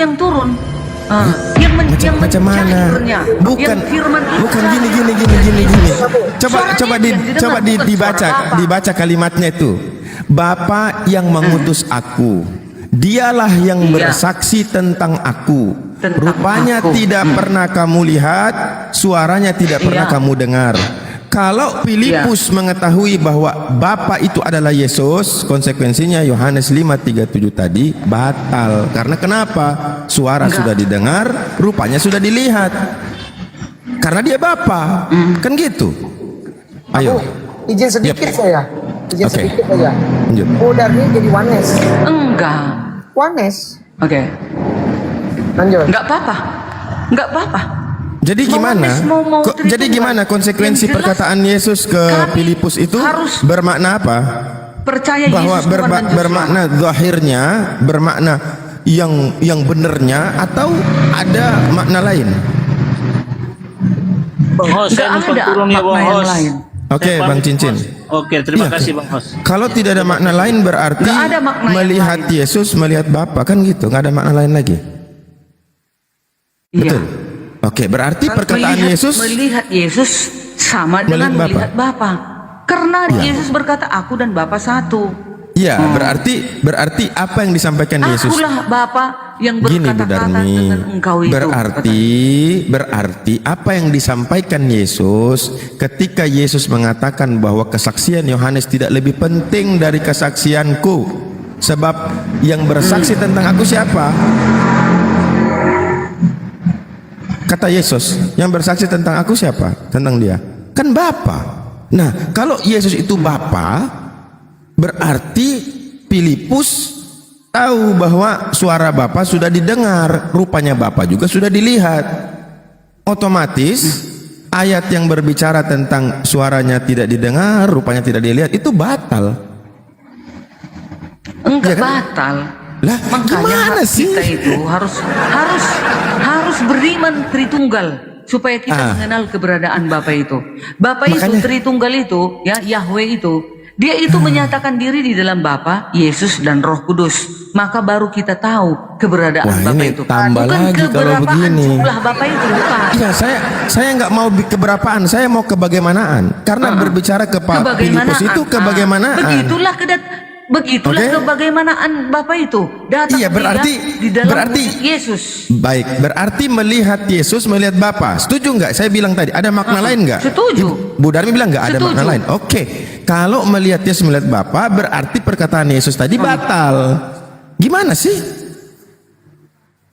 yang turun. Macam mana? Bukan gini. Coba dibaca kalimatnya itu. Bapa yang mengutus aku, dialah yang bersaksi tentang aku. Rupanya tidak pernah kamu lihat, suaranya tidak pernah kamu dengar. Kalau Filipus mengetahui bahwa Bapa itu adalah Yesus, konsekuensinya Yohanes 5:37 tadi batal. Karena kenapa? Suara sudah didengar, rupanya sudah dilihat. Karena dia Bapa, kan gitu. Ayo. Izin sedikit saya. Sedikit saja. Lanjut. Budarni jadi Wanes. Enggak. Wanes. Oke. Lanjut. Enggak apa-apa. Jadi gimana konsekuensi perkataan Yesus ke Filipus itu bermakna apa? Percaya bahwa Yesus Tuhan dan Juru bermakna zahirnya, bermakna yang benarnya, atau ada makna lain? Bang Hos, saya numpang turun ya Bang Hos. Oke, Bang Cincin. Oke, terima kasih Bang Hos. Kalau tidak ada makna lain berarti melihat Yesus, melihat Bapa, kan gitu, nggak ada makna lain lagi. Iya. Betul. Oke, berarti perkataan melihat Yesus sama dengan melihat Bapa. Karena Yesus berkata, aku dan Bapa satu. Iya, berarti apa yang disampaikan Yesus? Akulah Bapa yang berkata-kata dengan engkau itu. Berarti apa yang disampaikan Yesus ketika Yesus mengatakan bahwa kesaksian Yohanes tidak lebih penting dari kesaksianku, sebab yang bersaksi tentang aku siapa? Kata Yesus, yang bersaksi tentang aku siapa? Tentang dia. Kan Bapa. Nah, kalau Yesus itu Bapa, berarti Filipus tahu bahwa suara Bapa sudah didengar, rupanya Bapa juga sudah dilihat. Otomatis ayat yang berbicara tentang suaranya tidak didengar, rupanya tidak dilihat, itu batal. Enggak ya kan? batal. Lah, makanya kita itu harus beriman Tritunggal supaya kita mengenal keberadaan Bapa itu. Bapa itu Tritunggal itu, ya, Yahweh itu, dia itu menyatakan diri di dalam Bapa, Yesus dan Roh Kudus. Maka baru kita tahu keberadaan Bapa itu. Tambah bukan lagi kalau begini. Jumlah Bapa itu bukan. Iya, saya nggak mau keberapaan, saya mau kebagaimanaan. Karena berbicara ke Pak Filipus itu kebagaimanaan. Begitulah kebagaimanaan Bapa itu datang di dalam Yesus. Baik, berarti melihat Yesus, melihat Bapa. Setuju nggak? Saya bilang tadi ada makna lain nggak? Setuju. Bu Darmi bilang nggak ada makna lain. Oke, kalau melihat Yesus, melihat Bapa, berarti perkataan Yesus tadi batal. Gimana sih?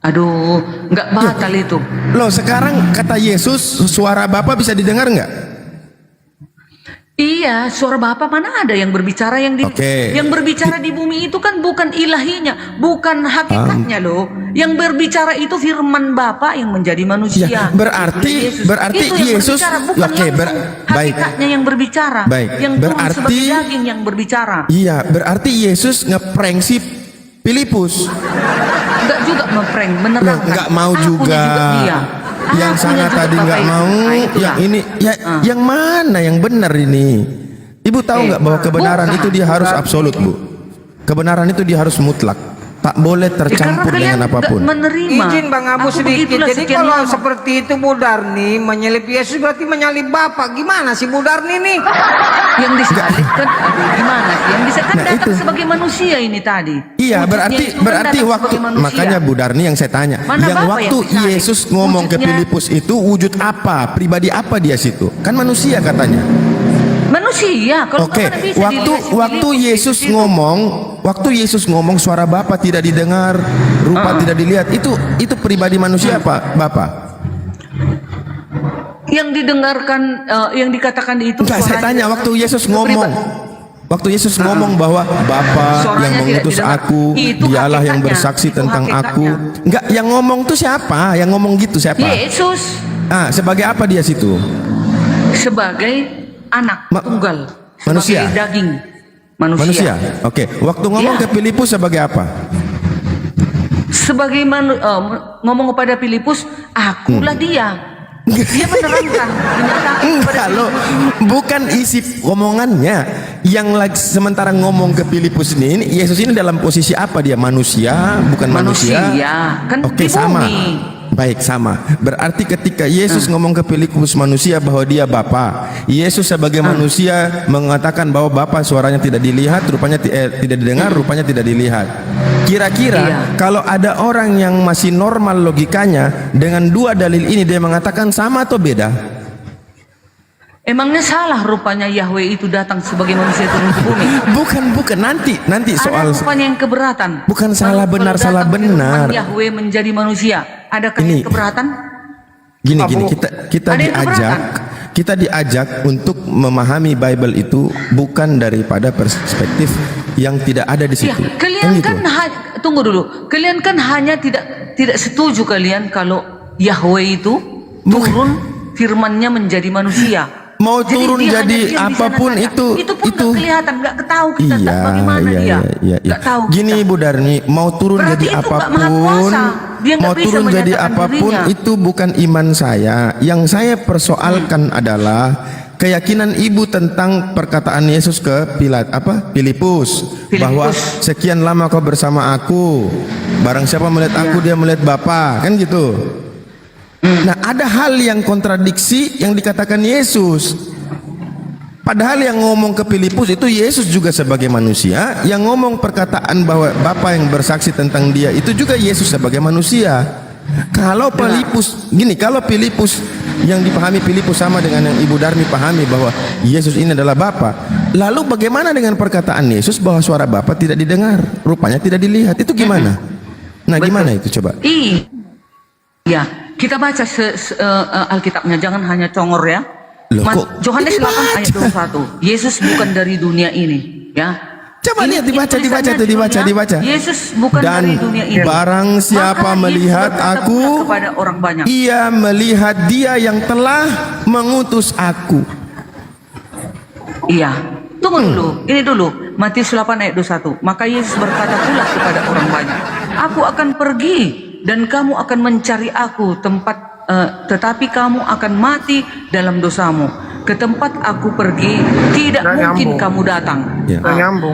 Aduh, nggak batal itu. Loh, sekarang kata Yesus, suara Bapa bisa didengar nggak? Iya, suara Bapa mana ada yang berbicara yang berbicara di bumi itu kan bukan ilahinya, bukan hakikatnya loh. Yang berbicara itu firman Bapa yang menjadi manusia. Ya, berarti Yesus hakikatnya yang berbicara. Baik, yang berarti sebagai daging yang berbicara. Iya, berarti Yesus ngeprank si Filipus. Enggak juga ngeprank, menerangkan. Enggak mau juga. Yang sana tadi nggak mau, yang ini yang mana yang benar ini? Ibu tahu nggak bahwa kebenaran itu dia harus absolut, Bu. Kebenaran itu dia harus mutlak, tak boleh tercampur dengan apapun. Izin Bang Abu sedikit. Jadi kalau seperti itu Bu Darni menyalip Yesus berarti menyalip Bapa. Gimana sih Bu Darni nih? Yang disalibkan gimana sih? Yang bisa kan datang sebagai manusia ini tadi. Iya, berarti waktu makanya Bu Darni yang saya tanya, yang waktu Yesus ngomong ke Filipus itu wujud apa? Pribadi apa dia situ? Kan manusia katanya. Manusia. Oke, waktu Yesus ngomong suara Bapa tidak didengar, rupa tidak dilihat, itu pribadi manusia apa, Bapa? Yang didengarkan, yang dikatakan itu. Enggak, saya tanya waktu Yesus ngomong. Waktu Yesus ngomong bahwa Bapa yang mengutus aku, dialah yang bersaksi tentang aku. Enggak, yang ngomong tuh siapa? Yang ngomong gitu siapa? Yesus. Sebagai apa dia situ? Sebagai anak tunggal. Manusia. Sebagai daging. Manusia. Oke, waktu ngomong ke Filipus sebagai apa? Sebagai ngomong kepada Filipus, akulah dia. Dia menerangkan, menyatakan kepada Kalau bukan isi omongannya yang lagi sementara ngomong ke Filipus ini, Yesus ini dalam posisi apa dia? Manusia, bukan manusia? kan Oke, di sama. bumi. Baik, sama. Berarti ketika Yesus ngomong ke Filipus manusia bahwa dia Bapa, Yesus sebagai manusia mengatakan bahwa Bapa suaranya tidak dilihat, rupanya tidak didengar, rupanya tidak dilihat. Kira-kira kalau ada orang yang masih normal logikanya dengan dua dalil ini dia mengatakan sama atau beda? Emangnya salah rupanya Yahweh itu datang sebagai manusia turun ke bumi? Bukan, nanti soal Ada rupanya yang keberatan. bukan salah Kalau benar, datang salah benar. firman Yahweh menjadi manusia. Adakah Ini. yang keberatan? Gini, kita Ada yang kita diajak untuk memahami Bible itu bukan daripada perspektif yang tidak ada di Ya, situ. kalian gitu. kan tunggu dulu. Kalian kan hanya tidak setuju kalian kalau Yahweh itu turun firman-Nya menjadi manusia. Mau turun dia jadi hanya diam di sana apapun saja. itu pun nggak kelihatan, nggak ketahu kita Iya, bagaimana dia. iya. Nggak tahu Gini kita. Bu Darni, mau turun Berarti jadi itu nggak apapun, maha kuasa. Dia nggak mau bisa turun jadi menyatakan apapun dirinya. itu bukan iman saya. Yang saya persoalkan adalah keyakinan ibu tentang perkataan Yesus ke Filipus bahwa sekian lama kau bersama aku, barang siapa melihat aku dia melihat Bapa, kan gitu. Nah, ada hal yang kontradiksi yang dikatakan Yesus. Padahal yang ngomong ke Filipus itu Yesus juga sebagai manusia, yang ngomong perkataan bahwa Bapa yang bersaksi tentang dia itu juga Yesus sebagai manusia. Kalau Filipus yang dipahami Filipus sama dengan yang Ibu Darmi pahami bahwa Yesus ini adalah Bapa, lalu bagaimana dengan perkataan Yesus bahwa suara Bapa tidak didengar, rupanya tidak dilihat? Itu gimana? Nah, gimana itu coba? Iya, kita baca Alkitabnya, jangan hanya congor ya. Loh, kok Yohanes 8 ayat 21. Yesus bukan dari dunia ini, ya. Coba lihat, dibaca tulisannya dibaca. Yesus bukan Dan dari dunia ini. barang siapa Maka melihat Yesus berkata aku, pula kepada orang banyak. ia melihat dia yang telah mengutus aku. Iya. Tunggu dulu, ini dulu. Matius 8 ayat 21. Maka Yesus berkata pula kepada orang banyak, aku akan pergi dan kamu akan mencari aku tetapi kamu akan mati dalam dosamu. Ke tempat aku pergi tidak mungkin kamu datang. Ya.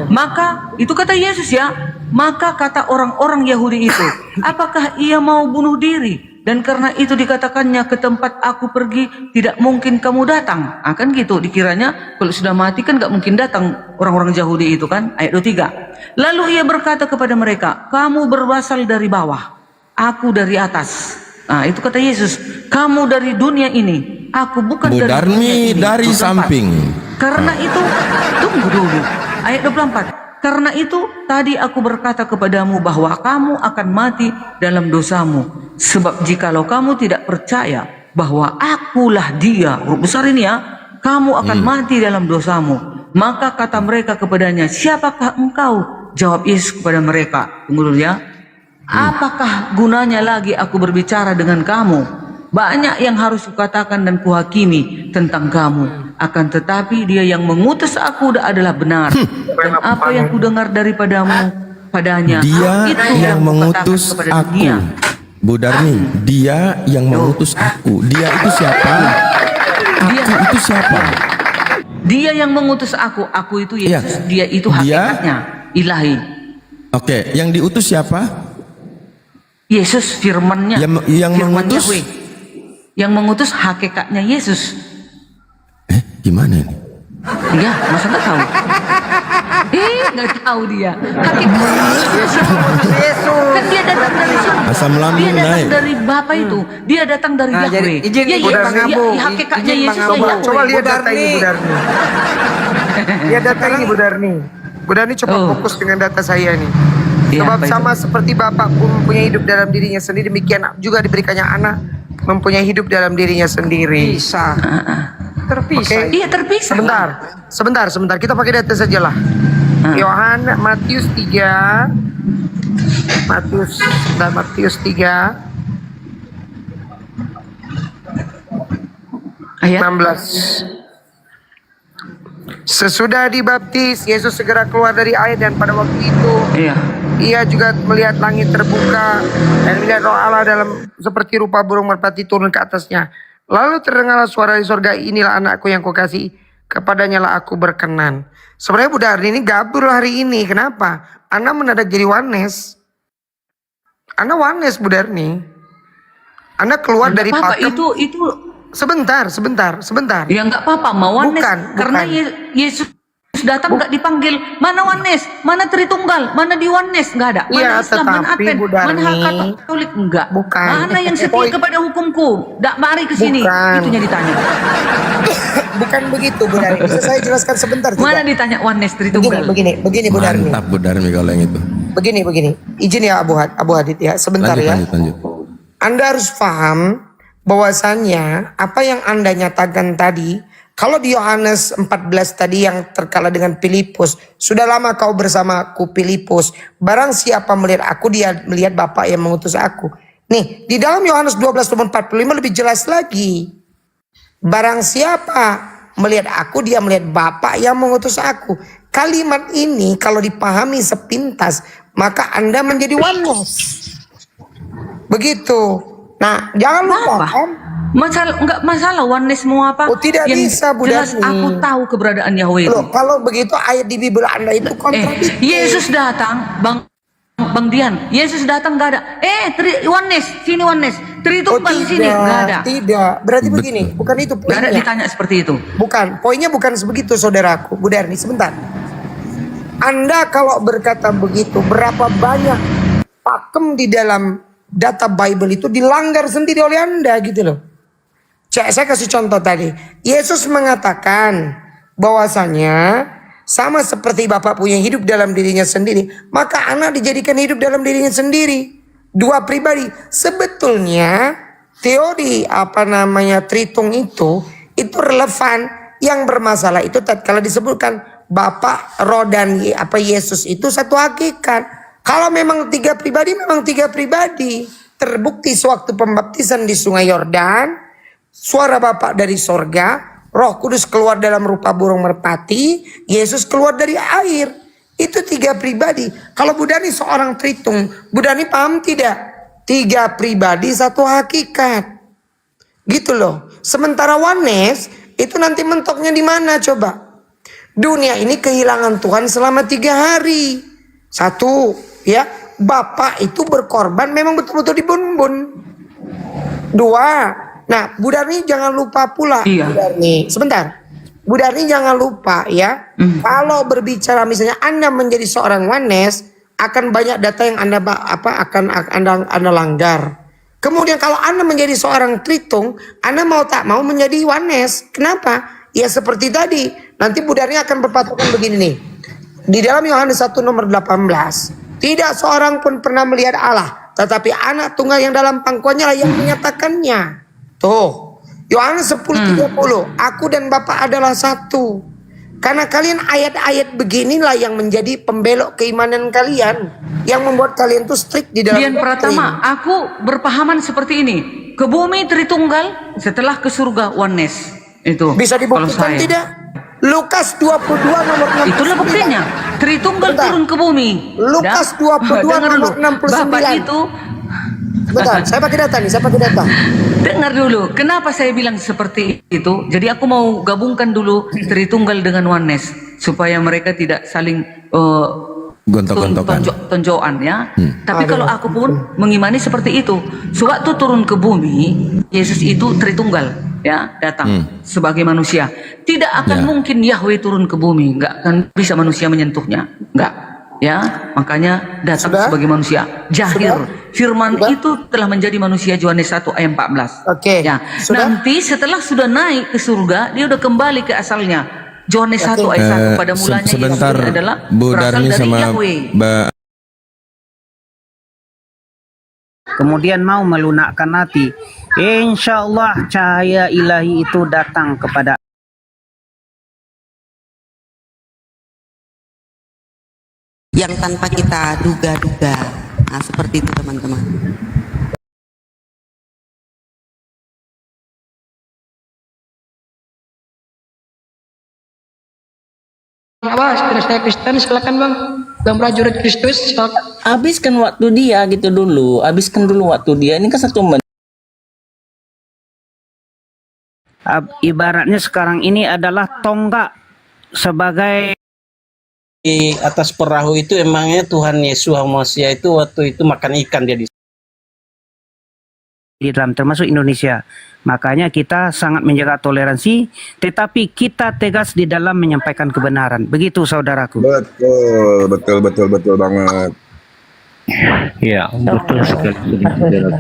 Maka itu kata Yesus ya. Maka kata orang-orang Yahudi itu, apakah ia mau bunuh diri? Dan karena itu dikatakannya ke tempat aku pergi tidak mungkin kamu datang. Akan gitu dikiranya kalau sudah mati kan gak mungkin datang orang-orang Yahudi itu kan. Ayat 23. Lalu ia berkata kepada mereka, kamu berasal dari bawah, aku dari atas. Nah, itu kata Yesus, kamu dari dunia ini, aku bukan Bu dari dunia Darmi ini. dari 24. samping. Karena itu, tunggu dulu. Ayat 24. Karena itu tadi aku berkata kepadamu bahwa kamu akan mati dalam dosamu. Sebab jikalau kamu tidak percaya bahwa akulah dia, huruf besar ini ya, kamu akan mati dalam dosamu. Maka kata mereka kepadanya, siapakah engkau? Jawab Yesus kepada mereka, tunggu dulu ya. Apakah gunanya lagi aku berbicara dengan kamu? Banyak yang harus kukatakan dan kuhakimi tentang kamu. Akan tetapi dia yang mengutus aku adalah benar. Dan apa yang kudengar daripadamu padanya, Dia itu yang mengutus kukatakan kepada aku. dunia. Bu Darmi, dia yang mengutus aku. Dia itu siapa? Aku itu siapa? Dia yang mengutus aku. Aku itu Yesus. Dia itu hakikatnya ilahi. Oke, yang diutus siapa? Yesus firman-Nya. Yang firman mengutus? Yahweh. Yang mengutus hakikatnya Yesus. Gimana ini? Iya, masa nggak tahu? Nggak tahu dia. Kan dia datang dari sini. Asam lambung Dia datang naik. dari Bapa itu. Dia datang dari Nah, jadi Yahweh. izin Ya, Ibu Darmi, ya, Bu. hakikatnya Izin Yesus Bang ya Abu. Yahweh. Coba lihat Bu data Darmi. ini Bu Darni. Lihat data ini Bu Darni. Bu Darni coba fokus dengan data saya nih. Iya, Sebab apa itu? sama seperti Bapak pun mempunyai hidup dalam dirinya sendiri, demikian juga diberikannya anak mempunyai hidup dalam dirinya sendiri. Bisa. Terpisah. Iya, terpisah. Sebentar. Kita pakai data saja lah. Matius 3 Ayat 16. Sesudah dibaptis, Yesus segera keluar dari air dan pada waktu itu Iya. ia juga melihat langit terbuka dan melihat Roh Allah dalam seperti rupa burung merpati turun ke atasnya. Lalu terdengarlah suara di sorga, inilah anakku yang kukasihi, kepadanya lah aku berkenan. Sebenarnya Bu Darni ini gabur hari ini. Kenapa? Anda mendadak jadi oneness. Anda oneness Bu Darni. Anda keluar dari apa pakem. itu Sebentar. ya nggak apa-apa mau Oneness Bukan. karena Yesus datang nggak dipanggil mana Oneness, mana Tritunggal, mana di Oneness, nggak ada. Mana Iya, Islam, mana tetapi, Advent, Bu Darni, mana Katolik, enggak. bukan. Mana yang setia kepada hukumku, nggak mari ke sini. Bukan. Itunya ditanya. Bukan begitu Bu Darni. Bisa saya jelaskan sebentar juga. Mana ditanya Oneness Tritunggal. Begini Bu Darni. Mantap Bu Darmi kalau yang itu. Begini. Izin ya Abu Hadid ya, sebentar ya. Lanjut. Anda harus paham bahwasannya apa yang Anda nyatakan tadi, kalau di Yohanes 14 tadi yang terkala dengan Filipus, sudah lama kau bersamaku Filipus, barang siapa melihat aku dia melihat Bapa yang mengutus aku. Nih, di dalam Yohanes 12 ayat 45 lebih jelas lagi. Barang siapa melihat aku dia melihat Bapa yang mengutus aku. Kalimat ini kalau dipahami sepintas, maka Anda menjadi oneness. Begitu. Nah, jangan lupa Apa? kan? Nggak masalah Oneness mau apa. Oh, tidak yang bisa, Bu jelas Darni. aku tahu keberadaan Yahweh itu. Loh, kalau begitu ayat di Bible Anda itu kontradiktif. Yesus datang, Bang Dian. Yesus datang nggak ada. Oneness, sini Oneness. Tritunggal sini nggak ada. Tidak. Berarti begini, bukan itu Nggak ada poinnya. ditanya seperti itu. Bukan, poinnya bukan sebegitu saudaraku. Bu Darni, sebentar. Anda kalau berkata begitu, berapa banyak pakem di dalam data Bible itu dilanggar sendiri oleh Anda gitu loh. Saya kasih contoh tadi. Yesus mengatakan bahwasanya sama seperti Bapa punya hidup dalam dirinya sendiri, maka anak dijadikan hidup dalam dirinya sendiri. Dua pribadi. Sebetulnya teori Tritung itu relevan. Yang bermasalah itu tatkala disebutkan Bapa, Roh dan Yesus itu satu hakikat. Kalau memang tiga pribadi, memang tiga pribadi. Terbukti sewaktu pembaptisan di Sungai Yordan, suara Bapa dari sorga, Roh Kudus keluar dalam rupa burung merpati, Yesus keluar dari air. Itu tiga pribadi. Kalau Bu Darni seorang Tritung, Bu Darni paham tidak? Tiga pribadi satu hakikat. Gitu loh. Sementara oneness itu nanti mentoknya di mana coba? Dunia ini kehilangan Tuhan selama 3 hari. Satu, ya, Bapak itu berkorban memang betul-betul dibun-bun. 2, nah Bu Darni jangan lupa pula. Iya. Bu Darni, sebentar. Bu Darni jangan lupa ya. Kalau berbicara misalnya Anda menjadi seorang oneness, akan banyak data yang Anda Anda langgar. Kemudian kalau Anda menjadi seorang Tritung, Anda mau tak mau menjadi oneness. Kenapa? Ya seperti tadi. Nanti Bu Darni akan berpatokan begini nih. Di dalam Yohanes 1 nomor 18. Tidak seorang pun pernah melihat Allah. Tetapi anak tunggal yang dalam pangkuannya lah yang menyatakannya. Tuh. Yohanes 10:30. Aku dan Bapa adalah satu. Karena kalian ayat-ayat beginilah yang menjadi pembelok keimanan kalian. Yang membuat kalian tuh strict di dalam Dian Pratama, aku berpahaman seperti ini. Ke bumi Tritunggal, setelah ke surga Oneness. Itu. Bisa kalau dibuktikan saya. tidak? Lukas 22 nomor 69. Itulah buktinya. Tritunggal Bentar. turun ke bumi. Lukas 22 Dengar nomor dulu. 69. Bapak itu, Bentar, saya pakai data nih, saya pakai data. dengar dulu. Kenapa saya bilang seperti itu? Jadi aku mau gabungkan dulu Tritunggal dengan Oneness. Supaya mereka tidak saling Gontok-gontokan. tonjokan ya. Tapi kalau aku pun mengimani seperti itu. Sewaktu turun ke bumi, Yesus itu Tritunggal ya, datang sebagai manusia. Tidak akan mungkin Yahweh turun ke bumi, nggak akan bisa manusia menyentuhnya, nggak. Ya, makanya datang Sudah? sebagai manusia. Jahir, firman Sudah? itu telah menjadi manusia. Yohanes 1 ayat 14. Oke. Ya. Sudah? Nanti setelah sudah naik ke surga, dia udah kembali ke asalnya. Yohanes 1 ayat 1 pada mulanya Sebentar Yahweh adalah Bu berasal Darni dari sama Yahweh. Kemudian mau melunakkan hati. Insya Allah cahaya ilahi itu datang kepada yang tanpa kita duga-duga. Nah, seperti itu teman-teman. Apa? Saya Kristen, silakan bang. Bang prajurit Kristus, silakan. Habiskan waktu dia gitu dulu. Habiskan dulu waktu dia. Ini kan 1 menit. ibaratnya sekarang ini adalah tonggak sebagai Di atas perahu itu emangnya Tuhan Yesus Hamasiah itu waktu itu makan ikan dia di dalam termasuk Indonesia. Makanya kita sangat menjaga toleransi, tetapi kita tegas di dalam menyampaikan kebenaran. Begitu saudaraku. Betul banget. Ya, betul sekali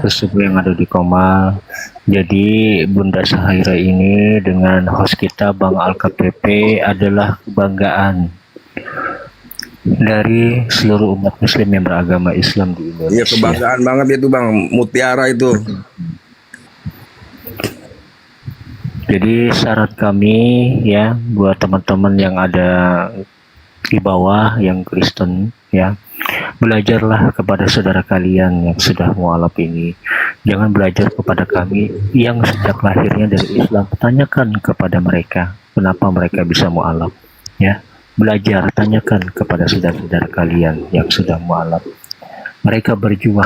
tersebut yang ada di Komal. Jadi Bunda Sahaira ini dengan host kita Bang Al-KPP adalah kebanggaan dari seluruh umat muslim yang beragama Islam di Indonesia. Iya, kebanggaan banget itu Bang, mutiara itu. Jadi syarat kami ya buat teman-teman yang ada di bawah yang Kristen ya, belajarlah kepada saudara kalian yang sudah mualaf ini. Jangan belajar kepada kami yang sejak lahirnya dari Islam. Tanyakan kepada mereka kenapa mereka bisa mualaf ya. Belajar, tanyakan kepada saudara-saudara kalian yang sudah mualaf. Mereka berjuang,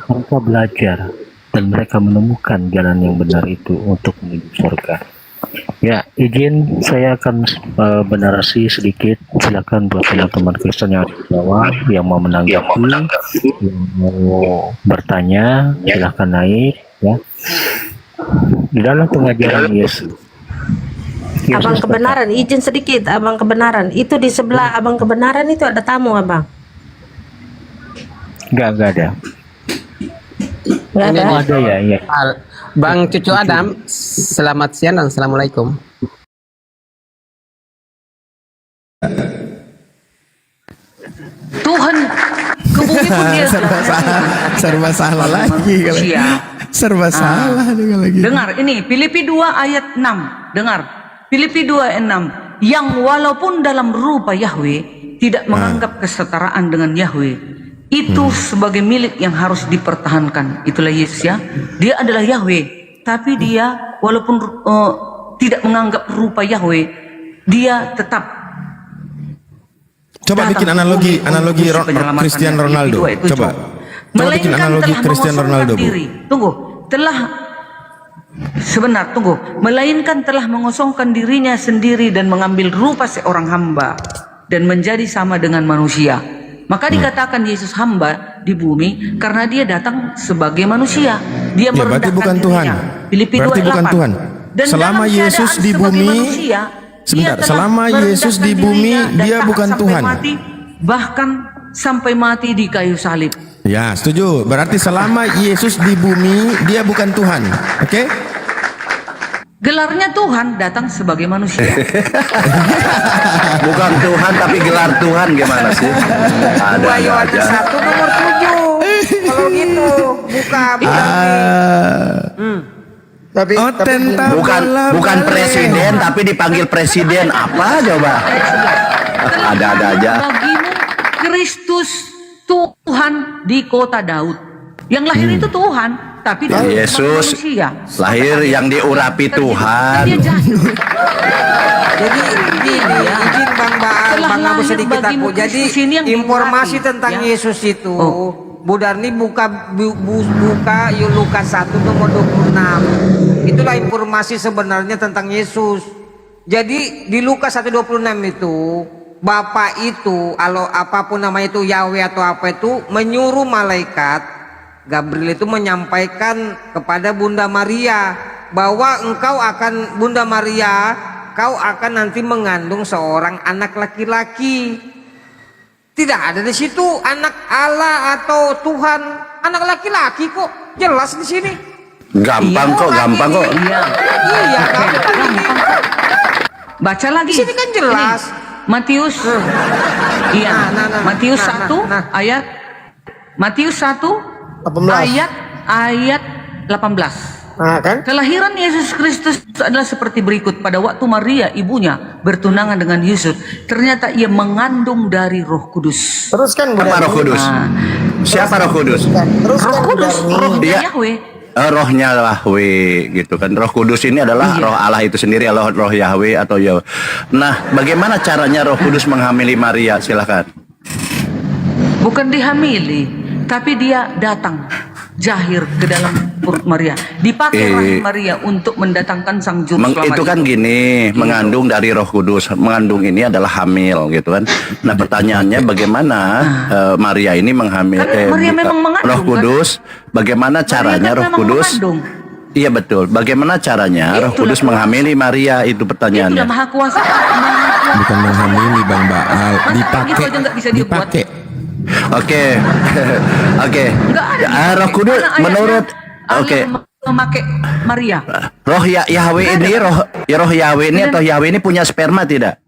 mereka belajar, dan mereka menemukan jalan yang benar itu untuk menuju surga. Ya, izin saya akan bernarasi sedikit. Silakan buat teman-teman Kristen yang ada di bawah yang mau menanggapi, yang mau bertanya, silakan naik. Ya. Di dalam pengajaran Yesus. Abang kebenaran, izin sedikit, abang kebenaran. Itu di sebelah abang kebenaran itu ada tamu, abang? Enggak ada. Nggak ada? Oh, ada ya. Bang Cucu Adam, selamat siang dan assalamualaikum. Tuhan ke bumi pun dia serba salah lagi kalau. Serba salah nih kalau gitu. Dengar ini Filipi 2 ayat 6. Dengar Filipi 2 ayat 6. Yang walaupun dalam rupa Yahweh tidak menganggap kesetaraan dengan Yahweh itu sebagai milik yang harus dipertahankan. Itulah Yesus ya. Dia adalah Yahweh, tapi dia walaupun tidak menganggap rupa Yahweh, dia tetap. Coba bikin analogi Cristiano Ronaldo. Coba bikin analogi Cristiano Ronaldo, Bu. Melainkan telah mengosongkan dirinya sendiri dan mengambil rupa seorang hamba dan menjadi sama dengan manusia. Maka dikatakan Yesus hamba di bumi karena dia datang sebagai manusia. Dia Ya, berarti bukan Tuhan. Filipi Berarti 2:8. bukan Tuhan. Dan Selama dalam Yesus keadaan di sebagai bumi, manusia, sebentar, dia telah selama Yesus di merendahkan bumi, dirinya dan dia taat bukan sampai Tuhan. mati, bahkan sampai mati di kayu salib. Ya, setuju. Berarti selama Yesus di bumi, dia bukan Tuhan. Oke? Gelarnya Tuhan datang sebagai manusia. Bukan Tuhan tapi gelar Tuhan gimana sih? Ada 2 Yohanes aja. 1 nomor 7. Kalau gitu buka. Tapi Bukan presiden tapi dipanggil presiden apa coba? Ada aja. Bagimu Kristus Tuhan di kota Daud. Yang lahir itu Tuhan, tapi dia Yesus manusia. lahir yang diurapi Tuhan. Dia jatuh. Jadi ini izin Bang Abu sedikit aku. Jadi informasi tentang Yesus itu Bu Darni buka yuk Lukas 1 nomor 26. Itulah informasi sebenarnya tentang Yesus. Jadi di Lukas 1:26 itu Bapak itu, kalau apapun namanya itu Yahweh atau apa itu, menyuruh malaikat Gabriel itu menyampaikan kepada Bunda Maria bahwa Bunda Maria, kau akan nanti mengandung seorang anak laki-laki. Tidak ada di situ anak Allah atau Tuhan, anak laki-laki kok jelas di sini. Gampang kok. Iya, gampang. Baca lagi. Di sini kan jelas. Matius. Iya. Matius 1 ayat Matius 1 ayat 18. Nah, kan? Kelahiran Yesus Kristus adalah seperti berikut. Pada waktu Maria ibunya bertunangan dengan Yusuf, ternyata ia mengandung dari Roh Kudus. Teruskan Apa Roh Kudus? Siapa Roh Kudus? Roh Kudus, rohnya Dia- Yahweh. Rohnya Yahweh gitu kan. Roh Kudus ini adalah roh Allah itu sendiri, roh Yahweh atau Yahweh. Nah, bagaimana caranya Roh Kudus menghamili Maria? Silakan. Bukan dihamili, tapi dia datang. jahir ke dalam perut Maria. Dipakai rahim Maria untuk mendatangkan sang juru selamat. Itu kan gini, mengandung dari Roh Kudus. Mengandung ini adalah hamil gitu kan. Nah, pertanyaannya bagaimana Maria ini menghamil Maria memang mengandung, Roh Kudus? Bagaimana caranya Roh Kudus? Iya betul. Bagaimana caranya Roh Kudus menghamili Maria? Itu pertanyaannya. Itu udah maha kuasa. Bukan menghamili Bang Baal, dipakai. Dipakai. Oke. Oke. Roh Kudus menurut memakai Maria. Roh Yahweh ini, roh Yahweh ini atau Yahweh ini punya sperma tidak?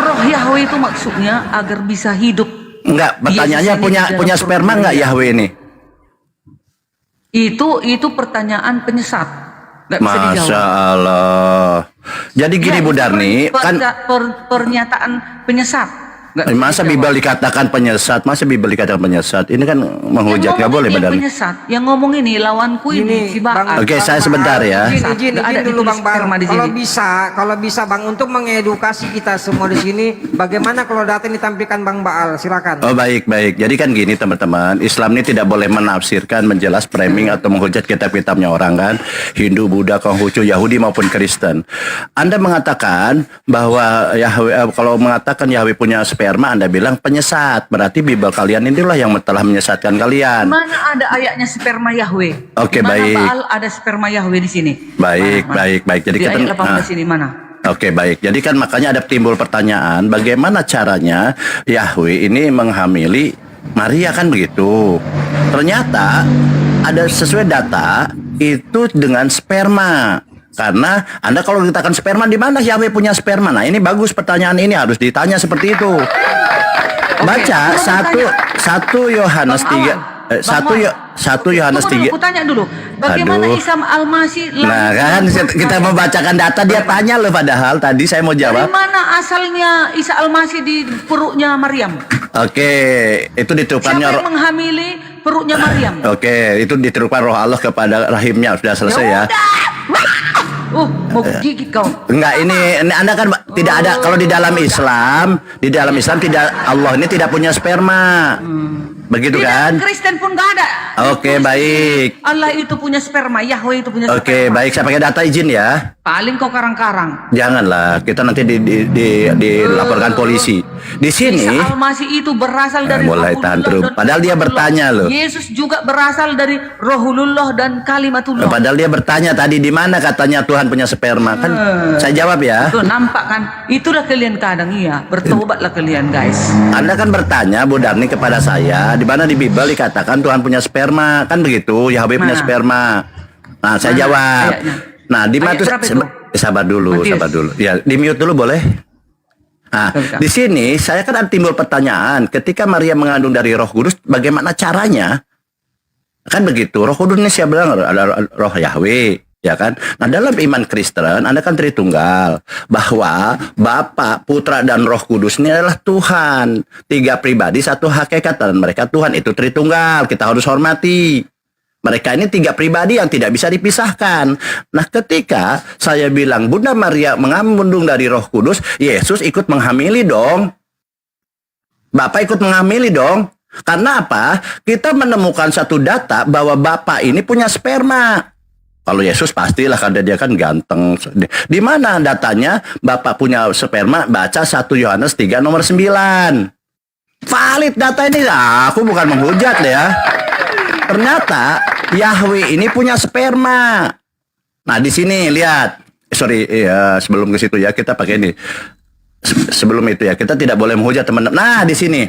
Roh Yahweh itu maksudnya agar bisa hidup. Enggak, pertanyaannya punya sperma enggak Yahweh ini? Itu pertanyaan penyesat. Nggak bisa dijawab. Masya Allah. Jadi gini Bu Darni, kan pernyataan penyesat. Masa Bible dikatakan penyesat? Masa Bible dikatakan penyesat? Ini kan menghujat, nggak boleh Badan. Penyesat. Yang ngomong ini lawanku ini si Baal. Oke, saya sebentar ya. Izin dulu Bang Baal. Kalau bisa Bang, untuk mengedukasi kita semua di sini, bagaimana kalau data ini ditampilkan Bang Baal? Silakan. Oh baik. Jadi kan gini teman-teman, Islam ini tidak boleh menafsirkan, menjelas, framing atau menghujat kitab-kitabnya orang kan, Hindu, Buddha, Konghucu, Yahudi maupun Kristen. Anda mengatakan bahwa Yahweh, kalau mengatakan Yahweh punya sperma, Anda bilang penyesat. Berarti Bible kalian inilah yang telah menyesatkan kalian. Mana ada ayatnya sperma Yahweh? Oke, mana baik. Baal ada sperma Yahweh di sini? Baik. Jadi di kita ayat 18 sini mana? Oke, baik. Jadi kan makanya ada timbul pertanyaan, bagaimana caranya Yahweh ini menghamili Maria kan begitu. Ternyata ada sesuai data itu dengan sperma. Karena Anda kalau dikatakan sperma, di mana Yahweh punya sperma? Nah, ini bagus pertanyaan ini harus ditanya seperti itu. Baca 1 Yohanes 3 1 Yohanes 3. Aku tanya dulu, bagaimana Isa Al-Masih? Nah, kan kita membacakan data, dia tanya loh, padahal tadi saya mau jawab. Dari mana asalnya Isa Al-Masih di perutnya Maryam? Oke, itu ditiupkannya. Siapa yang menghamili perutnya Maryam? Oke, itu ditiupkan roh Allah kepada rahimnya. Sudah selesai ya. Mau gigit kau. Enggak, ini Anda kan tidak ada, kalau di dalam Islam tidak, Allah ini tidak punya sperma. Begitu kan? Kristen pun gak ada. Oke, baik. Allah itu punya sperma, Yahweh itu punya sperma. Oke, baik, saya pakai data izin ya. Paling kau karang-karang. Janganlah, kita nanti dilaporkan polisi. Di sini Isa Al-Masih itu berasal dari mulai tantrum. Padahal dia bertanya loh. Yesus juga berasal dari Rohulullah dan Kalimatullah. Padahal dia bertanya tadi, di mana katanya Tuhan punya sperma kan? Saya jawab ya. Tuh, nampak kan? Itulah kalian kadang bertobatlah kalian guys. Anda kan bertanya Bu Darni kepada saya, di mana di Bible dikatakan Tuhan punya sperma, kan begitu? Yahweh punya sperma. Nah, saya jawab. Ayatnya? Nah, di mana sabar dulu. Ya, di mute dulu boleh? Nah, di sini saya kan ada timbul pertanyaan, ketika Maria mengandung dari Roh Kudus, bagaimana caranya? Kan begitu. Roh Kudus ini saya bilang ada roh Yahweh. Ya kan? Nah, dalam iman Kristen, Anda kan Tritunggal, bahwa Bapa, Putra, dan Roh Kudus ini adalah Tuhan. 3 pribadi, 1 hakikat, dan mereka Tuhan. Itu Tritunggal, kita harus hormati. Mereka ini 3 pribadi yang tidak bisa dipisahkan. Nah, ketika saya bilang Bunda Maria mengandung dari Roh Kudus, Yesus ikut menghamili dong. Bapak ikut menghamili dong. Karena apa? Kita menemukan satu data bahwa Bapak ini punya sperma. Kalau Yesus pastilah, karena dia kan ganteng. Di mana datanya Bapak punya sperma? Baca 1 Yohanes 3 nomor 9. Valid data ini. Aku bukan menghujat ya. Ternyata Yahweh ini punya sperma. Nah, di sini lihat. Sebelum ke situ ya, kita pakai ini. Sebelum itu ya, kita tidak boleh menghujat teman-teman. Nah, di sini.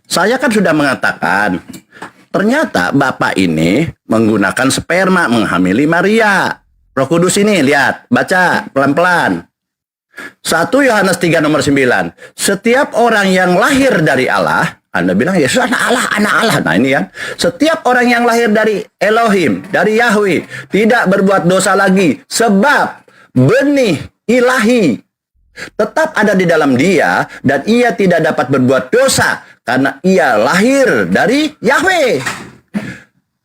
Saya kan sudah mengatakan, ternyata Bapak ini menggunakan sperma menghamili Maria. Roh Kudus ini, lihat, baca pelan-pelan. 1 Yohanes 3 nomor 9. Setiap orang yang lahir dari Allah, Anda bilang Yesus anak Allah. Nah, ini kan. Setiap orang yang lahir dari Elohim, dari Yahweh, tidak berbuat dosa lagi, sebab benih ilahi tetap ada di dalam dia, dan ia tidak dapat berbuat dosa karena ia lahir dari Yahweh.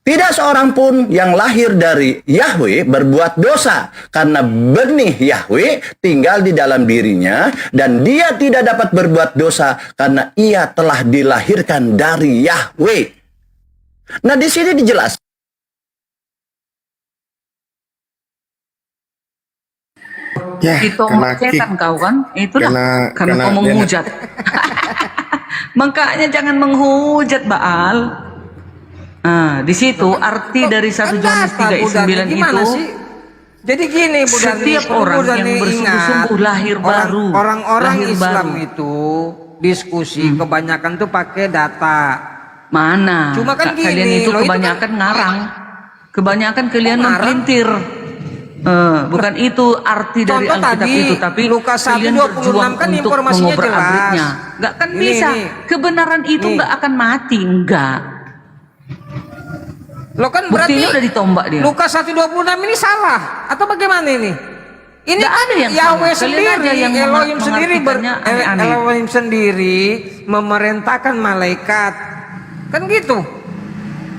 Tidak seorang pun yang lahir dari Yahweh berbuat dosa, karena benih Yahweh tinggal di dalam dirinya, dan dia tidak dapat berbuat dosa karena ia telah dilahirkan dari Yahweh. Nah, di sini dijelaskan. Ya, Ditombak setan kau kan? Itulah karena kau menghujat. Makanya jangan menghujat Baal. Nah, di situ arti dari 1 Yohanes 3:9 itu. Jadi gini, Bu Darni, setiap orang yang bersungguh-sungguh lahir baru. Orang-orang lahir Islam baru. itu diskusi kebanyakan tuh pakai data. Mana? Cuma kan gini, kalian itu loh, itu kebanyakan ngarang. Kebanyakan kalian mempelintir. Bukan itu arti dari Contoh Alkitab tadi, itu, tapi Lukas kalian 1:26 berjuang kan untuk informasinya mengobrak-abritnya. jelas. Nggak kan Ini, bisa. ini. Kebenaran itu Nih. nggak akan mati, enggak. Lo kan berarti Buktinya udah ditombak dia. Lukas 1:26 ini salah atau bagaimana ini? Ini Nggak ada yang Yahweh salah. Kalian sendiri, aja yang Elohim sendiri mengartikannya aneh-aneh. Elohim sendiri memerintahkan malaikat. Kan gitu.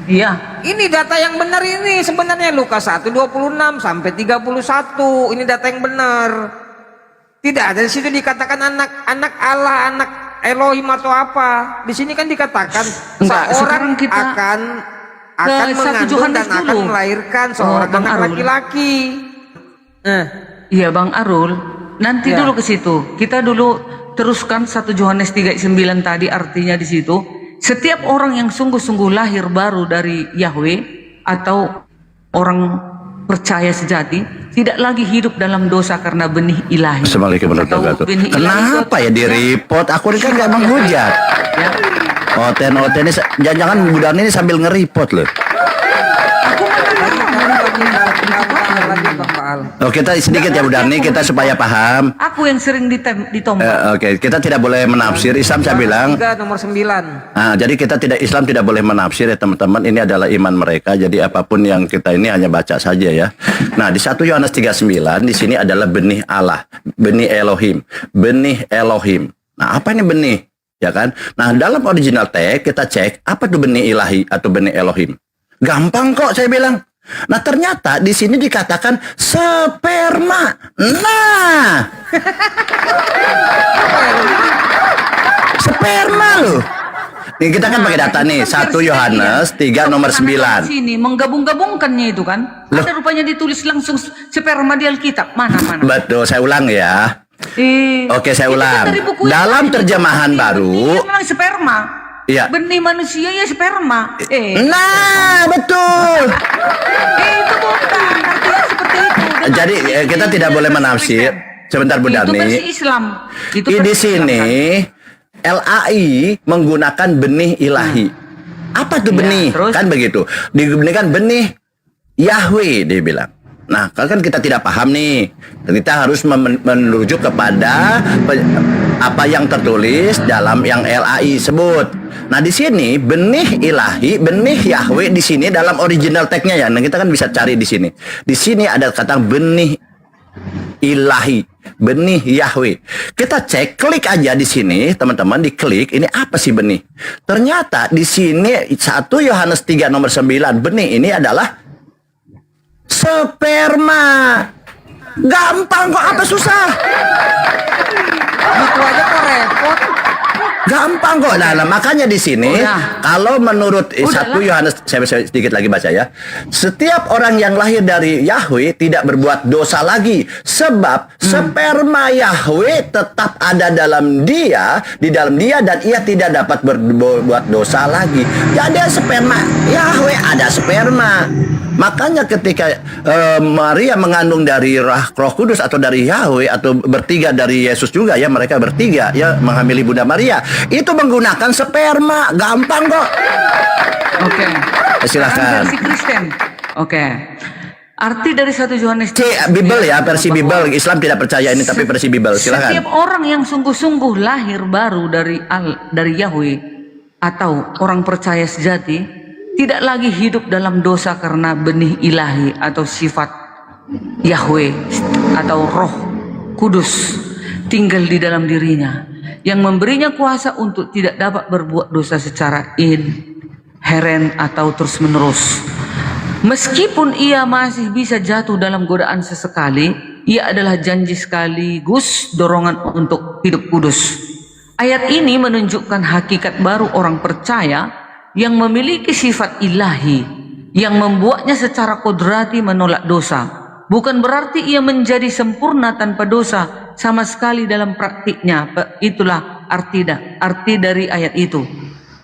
Iya. Ini data yang benar ini sebenarnya Lukas 1:26 sampai 31. Ini data yang benar. Tidak ada di situ dikatakan anak Allah, anak Elohim atau apa. Di sini kan dikatakan Enggak, seorang sekarang kita akan ke 1 mengandung Yohanes dan akan dulu. melahirkan Oh, seorang Bang anak Arul. laki-laki. Iya Bang Arul, nanti Ya. dulu ke situ. Kita dulu teruskan 1 Yohanes 3:9 tadi artinya di situ. Setiap orang yang sungguh-sungguh lahir baru dari Yahweh atau orang percaya sejati tidak lagi hidup dalam dosa karena benih ilahi. Assalamualaikum warahmatullahi Atau benih wabarakatuh. ilahi itu Kenapa ya di report? Aku ini kan nggak menghujat. ya. Oten ini jangan-jangan Bu Darni ini sambil nge-report loh. Oh, kita sedikit ya Bu Darni, kita supaya paham. Aku yang sering ditombak. Oke, kita tidak boleh menafsir. Islam saya bilang. 3 nomor 9. Nah, jadi Islam tidak boleh menafsir ya teman-teman. Ini adalah iman mereka. Jadi apapun yang kita ini hanya baca saja ya. Nah, di 1 Yohanes 3:9 di sini adalah benih Allah, benih Elohim, benih Elohim. Nah, apa ini benih? Ya kan? Nah, dalam original teks kita cek apa tuh benih ilahi atau benih Elohim. Gampang kok saya bilang. Nah, ternyata di sini dikatakan sperma. Nah. Sperma loh. Nih kita kan pakai data nih 1 Yohanes 3 nomor 9. Sini menggabung-gabungkannya itu kan. Loh. Ada rupanya ditulis langsung sperma di Alkitab. Mana? Betul, saya ulang ya. Oke, saya itu kan ulang. dari buku Dalam yang terjemahan benih baru, memang sperma. Iya. Benih manusia ya sperma. Nah, betul. Itu bukan artinya seperti itu. Dengan Jadi kita tidak boleh menafsir. Sebentar Bu Itu Darni. versi Islam. Itu Di versi sini Islam, LAI menggunakan benih ilahi. Apa tuh Iya, benih? terus? Kan begitu. Digunakan benih Yahweh dia bilang. Nah, kan kita tidak paham nih. Kita harus menuju kepada apa yang tertulis dalam yang LAI sebut. Nah, di sini benih ilahi, benih Yahweh di sini dalam original teksnya ya. Nah, kita kan bisa cari di sini. Di sini ada kata benih ilahi, benih Yahweh. Kita cek, klik aja di sini, teman-teman, diklik. Ini apa sih benih? Ternyata di sini 1 Yohanes 3 nomor 9, benih ini adalah sperma. Gampang kok, apa susah? Itu aja kok repot. Gampang kok. Nah, makanya di sini kalau menurut 1 Yohanes, saya sedikit lagi baca ya. Setiap orang yang lahir dari Yahweh tidak berbuat dosa lagi, sebab sperma Yahweh tetap ada dalam dia, di dalam dia, dan ia tidak dapat berbuat dosa lagi. Jadi sperma Yahweh ada sperma. Makanya ketika Maria mengandung dari Roh Kudus atau dari Yahweh atau bertiga dari Yesus juga ya, mereka bertiga ya menghamili Bunda Maria, itu menggunakan sperma. Gampang kok. Oke. Silakan. Versi Kristen. Oke. Arti dari 1 Yohanes Bible ya, versi Bible. Islam tidak percaya ini tapi versi Bible. Silakan. Setiap orang yang sungguh-sungguh lahir baru dari Yahweh atau orang percaya sejati tidak lagi hidup dalam dosa karena benih ilahi atau sifat Yahweh atau Roh Kudus tinggal di dalam dirinya yang memberinya kuasa untuk tidak dapat berbuat dosa secara inheren atau terus-menerus. Meskipun ia masih bisa jatuh dalam godaan sesekali, ia adalah janji sekaligus dorongan untuk hidup kudus. Ayat ini menunjukkan hakikat baru orang percaya yang memiliki sifat ilahi yang membuatnya secara kodrati menolak dosa. Bukan berarti ia menjadi sempurna tanpa dosa sama sekali dalam praktiknya. Itulah arti dari ayat itu.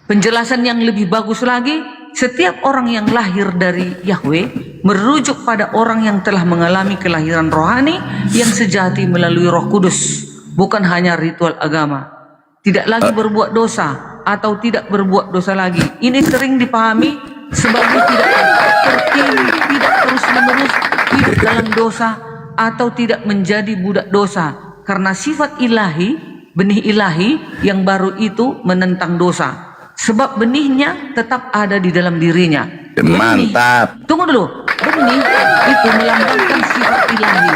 Penjelasan yang lebih bagus lagi, setiap orang yang lahir dari Yahweh merujuk pada orang yang telah mengalami kelahiran rohani yang sejati melalui Roh Kudus, bukan hanya ritual agama. Tidak lagi berbuat dosa atau tidak berbuat dosa lagi. Ini sering dipahami sebagai tidak terus-menerus hidup dalam dosa atau tidak menjadi budak dosa, karena sifat ilahi, benih ilahi yang baru itu menentang dosa. Sebab benihnya tetap ada di dalam dirinya. Mantap. Tunggu dulu. Benih itu melambangkan sifat ilahi,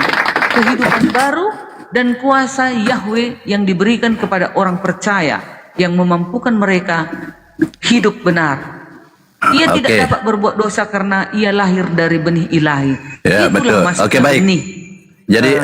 kehidupan baru dan kuasa Yahweh yang diberikan kepada orang percaya yang memampukan mereka hidup benar. Ia tidak dapat berbuat dosa karena ia lahir dari benih ilahi. Ya, itulah betul. Oke, baik. benih. Jadi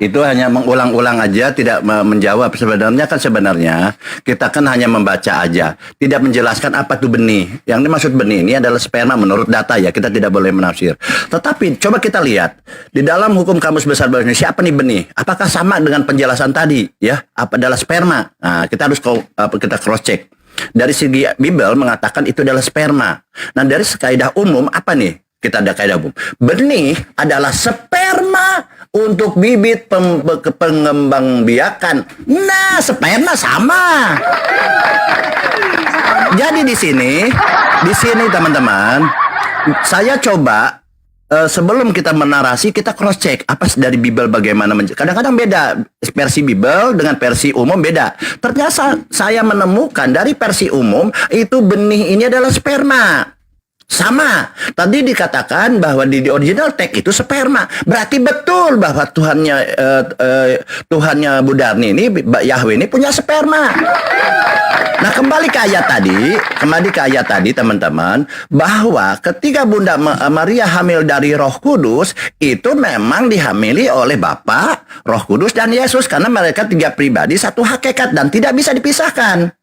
itu hanya mengulang-ulang aja, tidak menjawab. Sebenarnya kita kan hanya membaca aja, tidak menjelaskan apa itu benih. Yang dimaksud benih ini adalah sperma menurut data ya, kita tidak boleh menafsir. Tetapi coba kita lihat di dalam hukum Kamus Besar Bahasa Indonesia, apa nih benih? Apakah sama dengan penjelasan tadi ya? Apa adalah sperma? Nah, kita harus kita cross check. Dari segi Bible mengatakan itu adalah sperma. Nah, dari kaidah umum apa nih? Kita ada kaidah umum. Benih adalah sperma untuk bibit pengembangbiakan. Nah, sperma sama. Jadi di sini teman-teman, saya coba sebelum kita menarasi, kita cross check apa dari Bible bagaimana. Kadang-kadang beda versi Bible dengan versi umum beda. Ternyata saya menemukan dari versi umum itu benih ini adalah sperma. Sama. Tadi dikatakan bahwa di original text itu sperma. Berarti betul bahwa Tuhannya Budarni ini, Yahweh ini punya sperma. Nah, kembali ke ayat tadi teman-teman, bahwa ketika Bunda Maria hamil dari Roh Kudus, itu memang dihamili oleh Bapa, Roh Kudus dan Yesus, karena mereka tiga pribadi satu hakikat dan tidak bisa dipisahkan.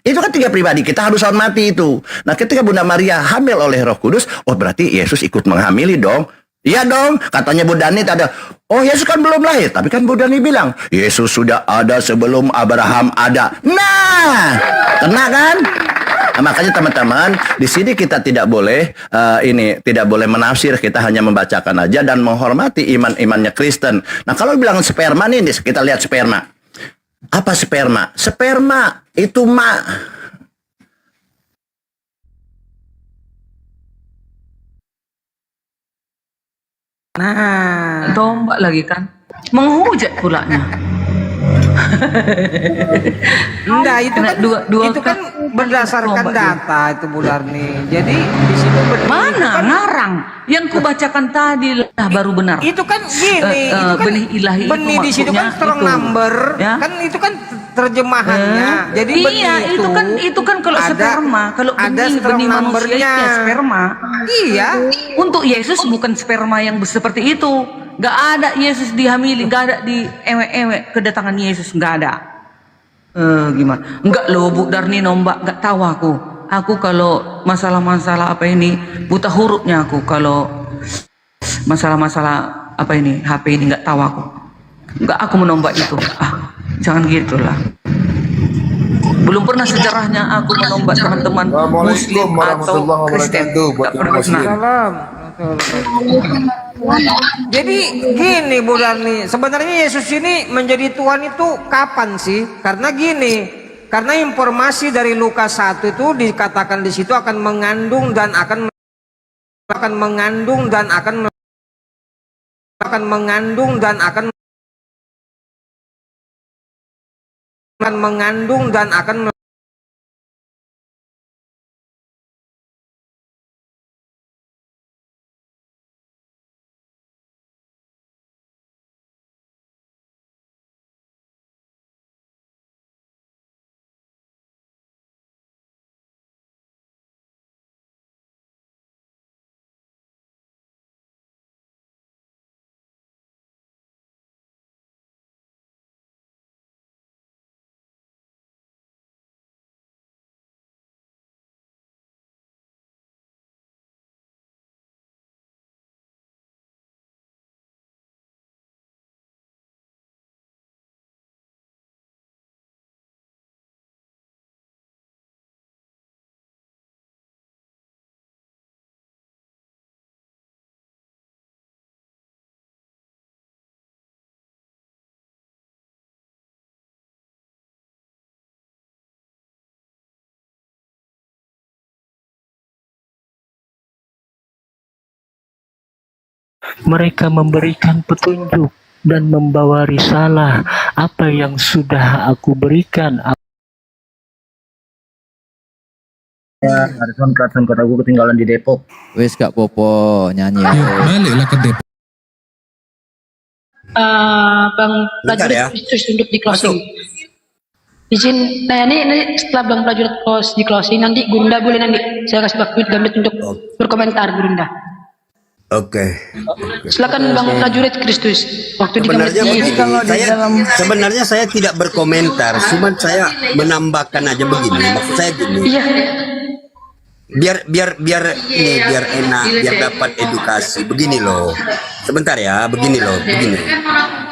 Itu kan tiga pribadi, kita harus hormati itu. Nah, ketika Bunda Maria hamil oleh Roh Kudus, oh berarti Yesus ikut menghamili dong. Iya dong, katanya Bu Dani ada. Oh, Yesus kan belum lahir, tapi kan Bu Dani bilang, Yesus sudah ada sebelum Abraham ada. Nah, kena kan? Nah, makanya teman-teman, di sini kita tidak boleh tidak boleh menafsir, kita hanya membacakan aja dan menghormati imannya Kristen. Nah, kalau bilang sperma nih, kita lihat sperma. Apa sperma? Sperma itu Nah, tombak lagi kan, menghujat pulanya. Enggak, itu kan itu kan berdasarkan data itu Bu Darni. Jadi di situ mana ngarang yang kubacakan tadi lah baru benar. Itu kan gini, itu kan benih ilahi benih itu di situ kan strong itu. number, Ya? kan itu kan terjemahannya. Jadi iya, benih itu kan kalau sperma, kalau ada benih manusia itu ya sperma. Iya. Untuk Yesus bukan sperma yang seperti itu. Gak ada Yesus dihamili, gak ada di ewek-ewek kedatangan Yesus, gak ada. Gimana? Enggak loh Bu Darni nombak, gak tahu aku. Aku kalau masalah-masalah apa ini buta hurufnya aku. Kalau masalah-masalah apa ini HP ini gak tahu aku. Enggak aku menombak itu. Jangan gitulah. Belum pernah sejarahnya aku menombak teman-teman Muslim atau Kristen. Gak pernah. Jadi gini Bu Darni, sebenarnya Yesus ini menjadi Tuhan itu kapan sih? Karena gini, karena informasi dari Lukas 1 itu dikatakan di situ akan mengandung dan akan Mereka memberikan petunjuk dan membawa risalah apa yang sudah aku berikan. Harrison aku ketinggalan di Depok. Wes gak popo nyanyi. Baliklah ke Depok. Bang prajurit Kristus untuk di closing. Izin, nah ini setelah Bang prajurit di closing, nanti Gurunda boleh nanti saya kasih waktu 3 menit untuk berkomentar Gurunda. Oke. Silakan Bang prajurit Kristus. Waktu 3 menit. Sebenarnya saya tidak berkomentar, cuman saya menambahkan aja begini. Maksud saya gini. Iya. Biar enak, biar dapat edukasi. Begini loh. Sebentar ya, begini.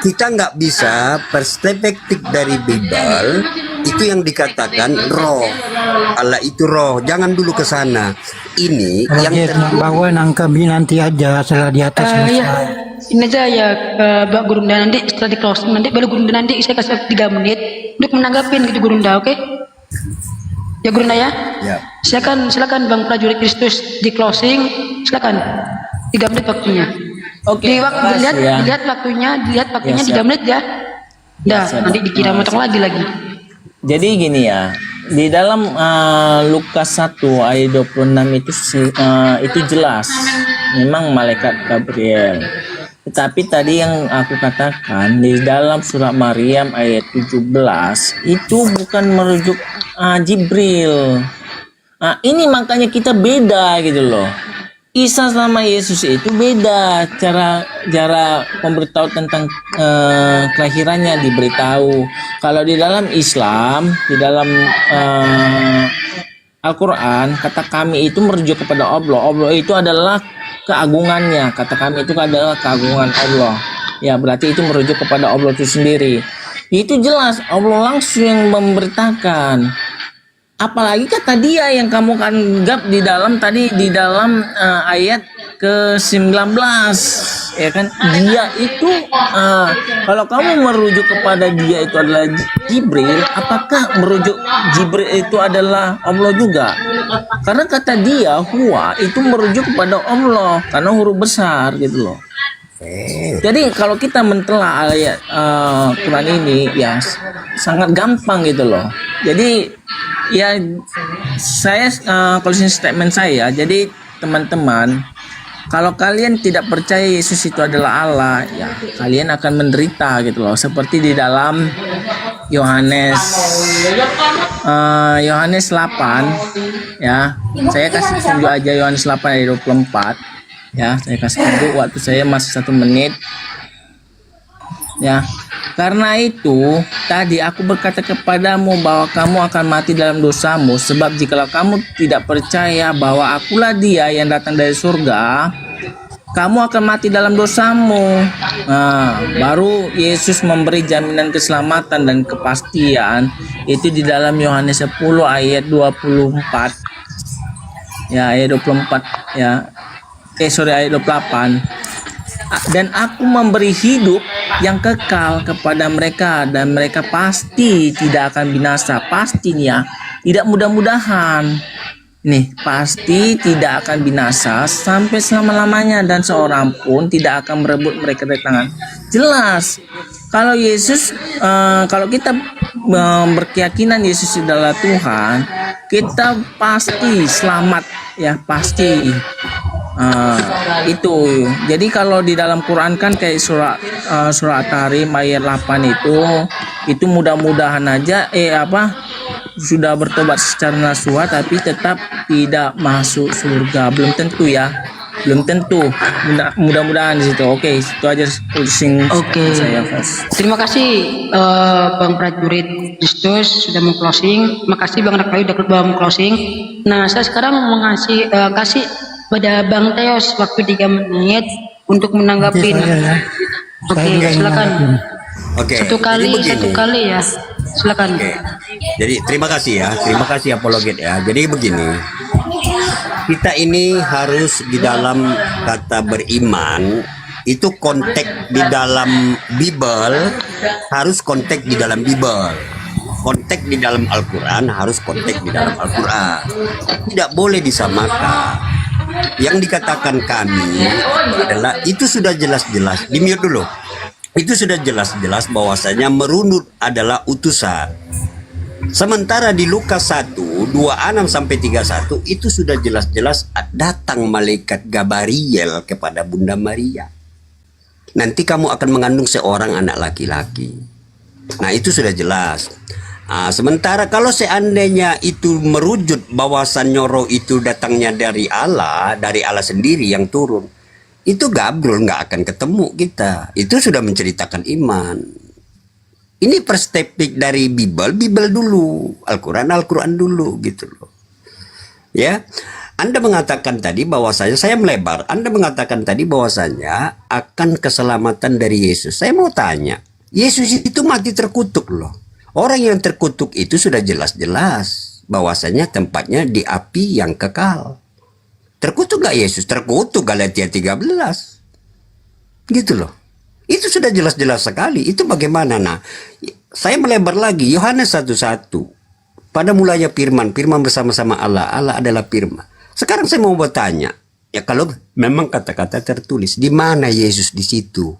Kita nggak bisa perspektif dari Bible itu yang dikatakan roh. Allah itu roh. Jangan dulu ke sana. Ini yang bawa nangkapi nanti aja setelah di atas selesai. Iya. Ini aja ya Mbak Gurunda, nanti setelah di closing nanti baru Gurunda nanti saya kasih 3 menit untuk menanggapin gitu Gurunda, oke? Ya Gurunda ya? Ya. Silakan Bang prajurit Kristus di closing, silakan. 3 menit waktunya. Oke. Dilihat waktunya 3 menit ya. Dah, nanti dikira motong lagi. Jadi gini ya, di dalam Lukas 1 ayat 26 itu jelas memang malaikat Gabriel. Tetapi tadi yang aku katakan di dalam surat Maryam ayat 17 itu bukan merujuk Jibril. Ini makanya kita beda gitu loh. Isa sama Yesus itu beda cara memberitahu tentang kelahirannya diberitahu. Kalau di dalam Islam, di dalam Al-Quran, kata kami itu merujuk kepada Allah. Allah itu adalah keagungannya. Kata kami itu adalah keagungan Allah. Ya berarti itu merujuk kepada Allah itu sendiri. Itu jelas Allah langsung yang memberitakan. Apalagi kata dia yang kamu anggap di dalam ayat ke-19 ya kan, dia itu kalau kamu merujuk kepada dia itu adalah Jibril, apakah merujuk Jibril itu adalah Allah juga? Karena kata dia huwa itu merujuk kepada Allah karena huruf besar gitu loh. Jadi kalau kita mentelaah ayat Quran ini ya sangat gampang gitu loh. Jadi ya saya closing statement saya. Jadi teman-teman, kalau kalian tidak percaya Yesus itu adalah Allah, ya kalian akan menderita gitu loh. Seperti di dalam Yohanes 8 ya. Saya kasih tunjuk aja Yohanes 8 ayat 24. Ya, saya kasih tunjuk waktu saya masih 1 menit. Ya, karena itu tadi aku berkata kepadamu bahwa kamu akan mati dalam dosamu, sebab jikalau kamu tidak percaya bahwa akulah dia yang datang dari surga, kamu akan mati dalam dosamu. Baru Yesus memberi jaminan keselamatan dan kepastian itu di dalam Yohanes 10 ayat 24. Ya, ayat 24 ya. Ayat 28. Dan aku memberi hidup yang kekal kepada mereka dan mereka pasti tidak akan binasa. Pastinya tidak mudah-mudahan nih, pasti tidak akan binasa sampai selama-lamanya dan seorang pun tidak akan merebut mereka dari tangan. Jelas kalau Yesus kalau kita berkeyakinan Yesus adalah Tuhan, kita pasti selamat ya, pasti. Itu jadi kalau di dalam Quran kan kayak surat At-Tahrim ayat 8 itu mudah-mudahan aja sudah bertobat secara nasuha tapi tetap tidak masuk surga. Belum tentu ya, belum tentu. Mudah-mudahan di situ. Oke, itu aja closing saya. Terima kasih Bang prajurit Kristus sudah meng-closing. Makasih Bang Rakbayu sudah meng-closing. Nah, saya sekarang kasih pada Bang Teos waktu 3 menit untuk menanggapi. Oke, silakan. Satu kali ya, silakan. Jadi terima kasih apologet ya. Jadi begini, kita ini harus di dalam kata beriman itu konteks di dalam Bible, harus konteks di dalam Bible. Konteks di dalam Al-Quran harus konteks di dalam Al-Quran. Tidak boleh disamakan. Yang dikatakan kami adalah itu sudah jelas-jelas. Di mute dulu. Itu sudah jelas-jelas bahwasanya merunut adalah utusan. Sementara di Lukas 1, 26 sampai 31 itu sudah jelas-jelas datang malaikat Gabriel kepada Bunda Maria. Nanti kamu akan mengandung seorang anak laki-laki. Nah, itu sudah jelas. Sementara kalau seandainya itu merujuk bahwasannya roh itu datangnya dari Allah sendiri yang turun, itu Gabriel nggak akan ketemu kita. Itu sudah menceritakan iman. Ini perspektif dari Bible dulu, Al-Quran dulu gitu loh. Ya, Anda mengatakan tadi bahwasanya saya melebar. Anda mengatakan tadi bahwasanya akan keselamatan dari Yesus. Saya mau tanya, Yesus itu mati terkutuk loh. Orang yang terkutuk itu sudah jelas-jelas bahwasanya tempatnya di api yang kekal. Terkutuk gak Yesus? Terkutuk, Galatia 13. Gitu loh. Itu sudah jelas-jelas sekali. Itu bagaimana? Nah, saya melebar lagi. Yohanes 1:1. Pada mulanya firman bersama-sama Allah. Allah adalah firman. Sekarang saya mau bertanya. Ya kalau memang kata-kata tertulis, di mana Yesus di situ?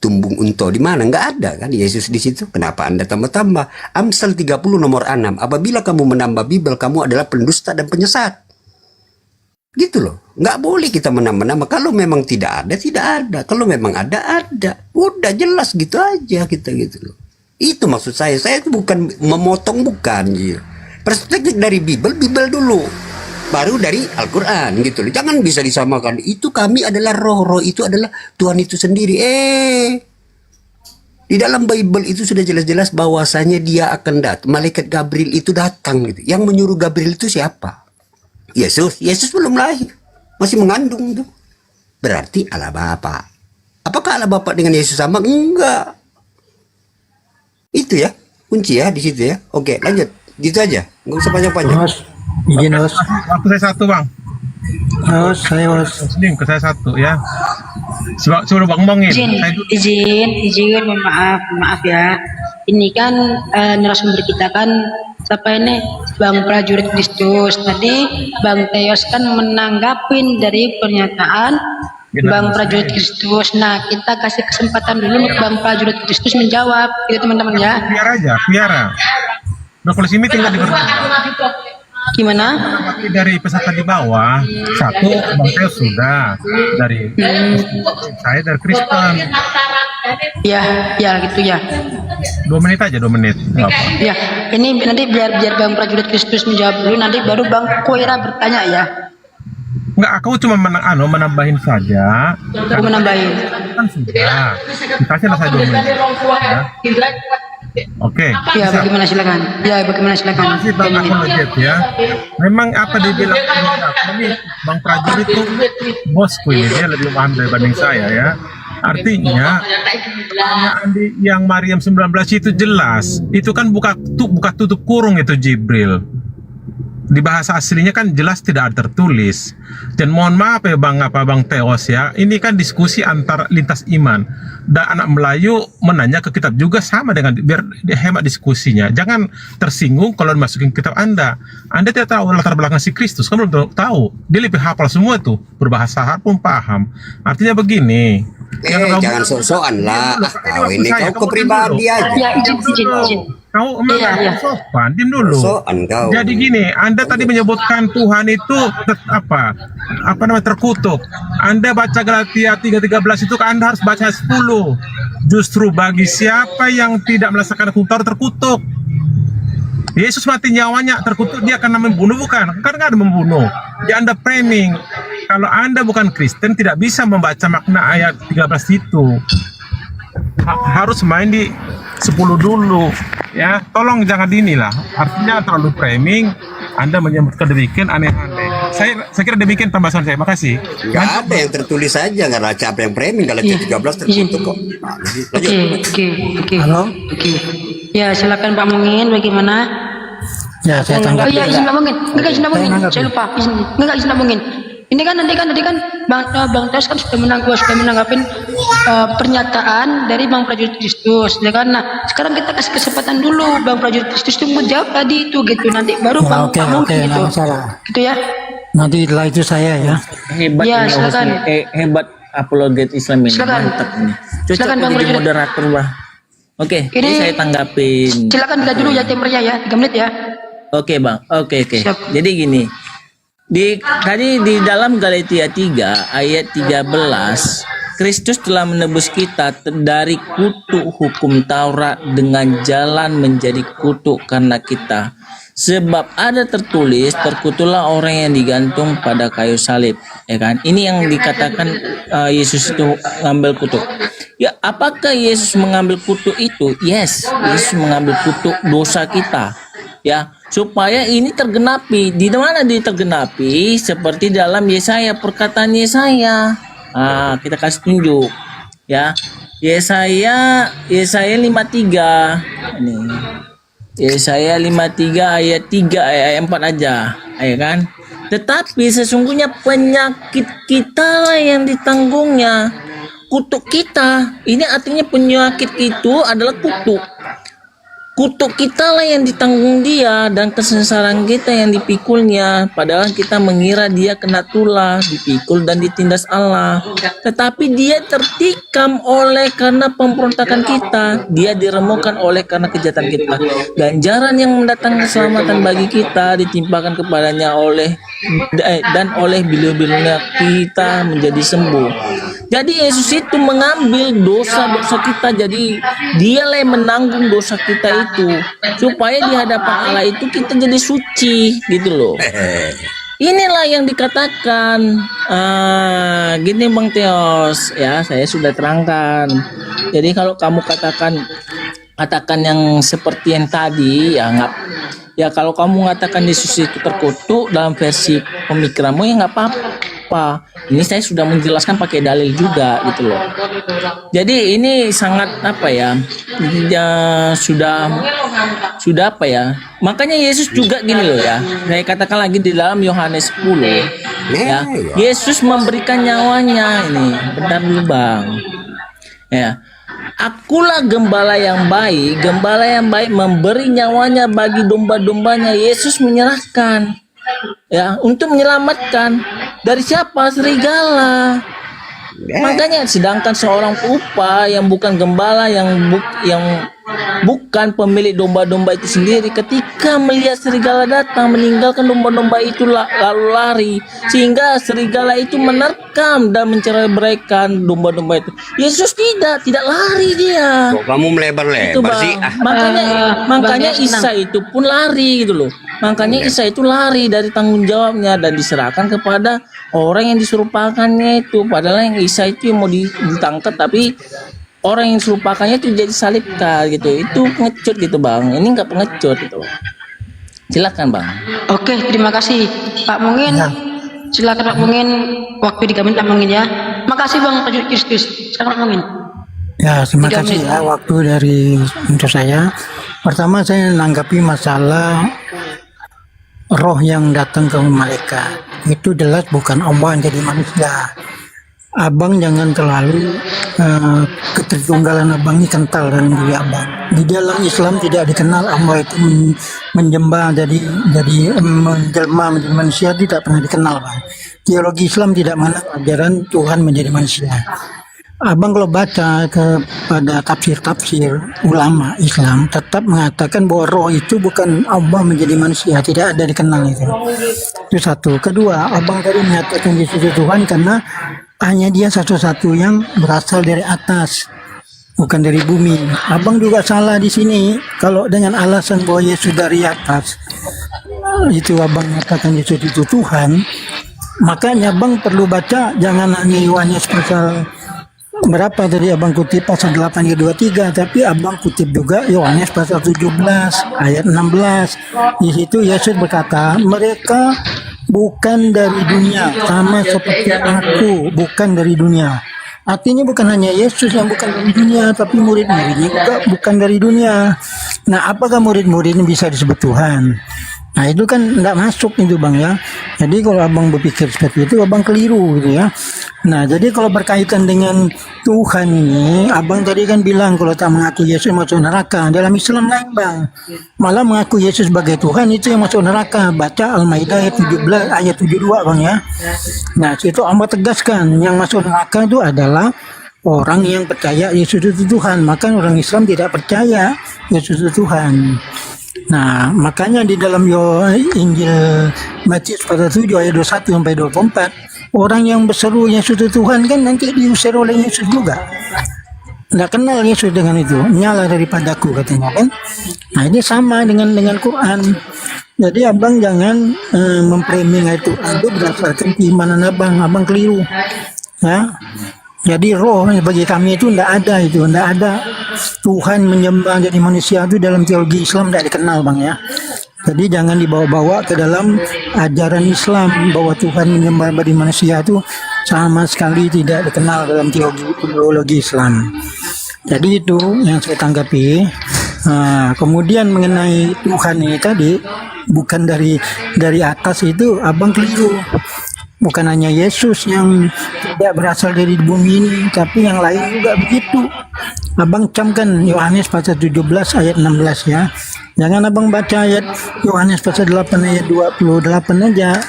Tumbung unta di mana? Nggak ada kan Yesus di situ. Kenapa Anda tambah-tambah? Amsal 30 nomor 6. Apabila kamu menambah Bible, kamu adalah pendusta dan penyesat. Gitu loh. Nggak boleh kita menambah-nambah. Kalau memang tidak ada, tidak ada. Kalau memang ada, ada. Udah jelas gitu aja kita gitu loh. Itu maksud saya. Saya itu bukan memotong, bukan. Gitu. Perspektif dari Bible dulu. Baru dari Al-Quran gitu loh. Jangan bisa disamakan. Itu kami adalah roh itu adalah Tuhan itu sendiri. Di dalam Bible itu sudah jelas-jelas bahwasanya dia akan datang. Malaikat Gabriel itu datang gitu. Yang menyuruh Gabriel itu siapa? Yesus belum lahir. Masih mengandung tuh. Berarti Allah Bapa. Apakah Allah Bapa dengan Yesus sama? Enggak. Itu ya. Kunci ya di situ ya. Oke, lanjut. Gitu aja. Nggak usah panjang-panjang. Izin Mas. Waktu saya satu Bang. Saya Mas. Muslim ke saya satu ya. Suruh Bang ngomongin. Izin, maaf ya. Ini kan narasumber kita kan siapa ini Bang Prajurit Kristus. Tadi Bang Teos kan menanggapin dari pernyataan Bang Prajurit Kristus. Nah, kita kasih kesempatan dulu untuk Bang Prajurit Kristus menjawab. Gitu teman-teman ya. Biara. Nah, kalau sini tinggal di Gimana? Dari peserta di bawah, satu Bang Teos sudah dari saya dari Kristen. Ya gitu ya. 2 menit aja, 2 menit. Ya, ini nanti biar Bang Prajurit Kristus menjawab dulu, nanti baru Bang Koira bertanya ya. Enggak, aku cuma menambahin saja. Aku menambahin. Kan sudah. Dikasihlah saya 2 menit. Ya. Oke. Ya, bagaimana silakan. Masih Bang Ahmad ya. Memang apa dibilang ini Bang Prajurit itu bosku ini, dia lebih paham dibanding saya ya. Artinya yang Maryam 19 itu jelas. Itu kan buka tutup kurung itu Jibril. Di bahasa aslinya kan jelas tidak ada tertulis. Dan mohon maaf ya Bang Teos ya, ini kan diskusi antar lintas iman. Dan anak Melayu menanya ke kitab juga sama dengan biar hemat diskusinya. Jangan tersinggung kalau dimasukin kitab Anda. Anda tidak tahu latar belakang si Kristus, kan belum tahu. Dia lebih hafal semua tuh, berbahasa Arab pun paham. Artinya begini. Jangan sok-sokan lah. Kau ini kau kepribadi aja. Ya, izin. Kau memang sopan, diam dulu. Jadi gini, Anda tadi menyebutkan Tuhan itu apa namanya terkutuk. Anda baca Galatia 3:13 itu Anda harus baca 10. Justru bagi siapa yang tidak melaksanakan hukum Taurat terkutuk. Yesus mati nyawanya terkutuk, dia karena membunuh bukan? Kan nggak ada membunuh. Dia Anda framing. Kalau Anda bukan Kristen tidak bisa membaca makna ayat 13 itu. Harus main di 10 dulu ya, tolong jangan inilah, artinya terlalu framing. Anda menyebutkan demikian aneh-aneh. Saya kira demikian tambahan saya, makasih. Nggak ada yang tertulis saja, nggak baca apa yang framing. Kalau 13 tertutup kok. Oke. Halo. Ya silakan Pak Mungin, bagaimana? Ya saya tanggapi. Izin Pak Mungin, saya lupa. Izin Pak Mungin. Ini kan nanti kan Bang Teos kan sudah menanggapin pernyataan dari Bang Prajurit Kristus, ya kan? Nah, sekarang kita kasih kesempatan dulu Bang Prajurit Kristus itu menjawab tadi itu gitu, nanti baru Bang Mungkin gitu. Gitu ya. Nanti setelah itu saya ya. Hebat Ya, ini silakan. hebat apologet Islam ini. Silakan. Mantap ini. Cocok Silakan, Bang jadi Prajurit. moderator, Bang. Oke, Ini- ini saya tanggapin. Silakan kita dulu ya timernya ya, 3 menit ya. Oke, Bang. Oke. Siap. Jadi gini. Tadi di dalam Galatia 3 ayat 13, Kristus telah menebus kita dari kutuk hukum Taurat dengan jalan menjadi kutuk karena kita. Sebab ada tertulis, terkutuklah orang yang digantung pada kayu salib, ya kan? Ini yang dikatakan Yesus itu mengambil kutuk. Ya, apakah Yesus mengambil kutuk itu? Yes, Yesus mengambil kutuk dosa kita. Ya, supaya ini tergenapi. Di mana ditergenapi? Seperti dalam Yesaya, perkataan Yesaya. Kita kasih tunjuk. Ya, Yesaya 53. Ini. Yesaya 53 ayat 3 ayat 4 aja, ya kan? Tetapi sesungguhnya penyakit kita lah yang ditanggungnya, kutuk kita. Ini artinya penyakit itu adalah kutuk. Kutuk kita lah yang ditanggung dia dan kesengsaraan kita yang dipikulnya. Padahal kita mengira dia kena tulah, dipikul dan ditindas Allah. Tetapi dia tertikam oleh karena pemberontakan kita. Dia diremukkan oleh karena kejahatan kita. Ganjaran yang mendatangkan keselamatan bagi kita ditimpakan kepadanya dan oleh beliau-beliaunya kita menjadi sembuh. Jadi Yesus itu mengambil dosa-dosa kita. Jadi dialah yang menanggung dosa kita itu, supaya di hadapan Allah itu kita jadi suci gitu loh. Inilah yang dikatakan gini Bang Theos, ya saya sudah terangkan. Jadi kalau kamu katakan yang seperti yang tadi, ya nggak, ya kalau kamu mengatakan Yesus itu terkutuk dalam versi pemikiranmu, ya nggak apa-apa. Ini saya sudah menjelaskan pakai dalil juga gitu loh. Jadi ini sangat apa ya, sudah apa ya. Makanya Yesus juga gini loh ya. Saya katakan lagi di dalam Yohanes 10 ya. Yesus memberikan nyawanya ini. Bentar dulu Bang. Ya. Akulah gembala yang baik. Gembala yang baik memberi nyawanya bagi domba-dombanya. Yesus menyerahkan ya untuk menyelamatkan dari siapa? Serigala. Makanya sedangkan seorang upah yang bukan gembala, yang bukan pemilik domba-domba itu sendiri, ketika melihat serigala datang meninggalkan domba-domba itu lalu lari, sehingga serigala itu menerkam dan mencerai-beraikan domba-domba itu. Yesus tidak lari dia. Kok kamu melebar-lebar sih? Makanya Isa itu pun lari gitu loh. Makanya Isa itu lari dari tanggung jawabnya dan diserahkan kepada orang yang diserupakannya itu. Padahal yang Isa itu yang mau ditangkap, tapi orang yang diserupakannya itu jadi salibkan gitu. Itu pengecut gitu Bang. Ini nggak pengecut gitu. Silakan Bang. Oke, terima kasih Pak Mungin. Silakan Pak Mungin, waktu 3 menit Pak Mungin ya. Makasih Bang Prajurit Kristus. Silakan Pak Mungin. Ya, terima 3 kasih menit. ya waktu untuk saya. Pertama saya menanggapi masalah roh yang datang ke mereka. Itu jelas bukan Allah yang jadi manusia. Abang jangan terlalu ketertunggalan abang ini kental dalam diri abang. Di dalam Islam tidak dikenal Allah itu menjembah jadi menjelma menjadi manusia, tidak pernah dikenal Bang. Teologi Islam tidak mengenal ajaran Tuhan menjadi manusia. Abang kalau baca kepada tafsir-tafsir ulama Islam tetap mengatakan bahwa roh itu bukan Allah menjadi manusia, tidak ada dikenal itu. Itu satu. Kedua, abang tadi menyatakan Yesus itu Tuhan karena hanya dia satu-satu yang berasal dari atas, bukan dari bumi. Abang juga salah di sini kalau dengan alasan bahwa Yesus dari atas. Itu abang mengatakan Yesus itu Tuhan. Makanya abang perlu baca, jangan hanya Yohanes pasal berapa tadi abang kutip pasal 8 ayat 23, tapi abang kutip juga Yohanes pasal 17 ayat 16. Di situ Yesus berkata, mereka bukan dari dunia, sama seperti aku bukan dari dunia. Artinya bukan hanya Yesus yang bukan dari dunia, tapi murid-muridnya juga bukan dari dunia. Nah, apakah murid-murid ini bisa disebut Tuhan? Nah itu kan tidak masuk itu bang ya. Jadi kalau abang berpikir seperti itu abang keliru gitu ya. Nah jadi kalau berkaitan dengan Tuhan ini, abang tadi kan bilang kalau tak mengaku Yesus masuk neraka. Dalam Islam lain bang, malah mengaku Yesus sebagai Tuhan itu yang masuk neraka. Baca Al-Maidah ayat 17 ayat 72 bang ya. Nah situ abang tegaskan yang masuk neraka itu adalah orang yang percaya Yesus itu Tuhan. Maka orang Islam tidak percaya Yesus itu Tuhan. Nah, makanya di dalam Injil Matius pasal 7 ayat 21 sampai 24, orang yang berseru Yesus itu Tuhan kan nanti diusir oleh Yesus juga. Nggak kenal Yesus dengan itu, nyala daripadaku katanya kan. Nah, ini sama dengan Quran. Jadi abang jangan memframing itu berdasarkan keimanan abang keliru. Ya. Jadi roh bagi kami itu tidak ada Tuhan menyembah jadi manusia itu dalam teologi Islam tidak dikenal bang ya. Jadi jangan dibawa-bawa ke dalam ajaran Islam bahwa Tuhan menyembah jadi manusia itu sama sekali tidak dikenal dalam teologi Islam. Jadi itu yang saya tanggapi. Nah, kemudian mengenai Tuhan ini tadi bukan dari atas itu abang keliru. Bukan hanya Yesus yang tidak berasal dari bumi ini, tapi yang lain juga begitu. Abang camkan Yohanes pasal 17 ayat 16 ya. Jangan abang baca ayat Yohanes pasal 8 ayat 28 aja.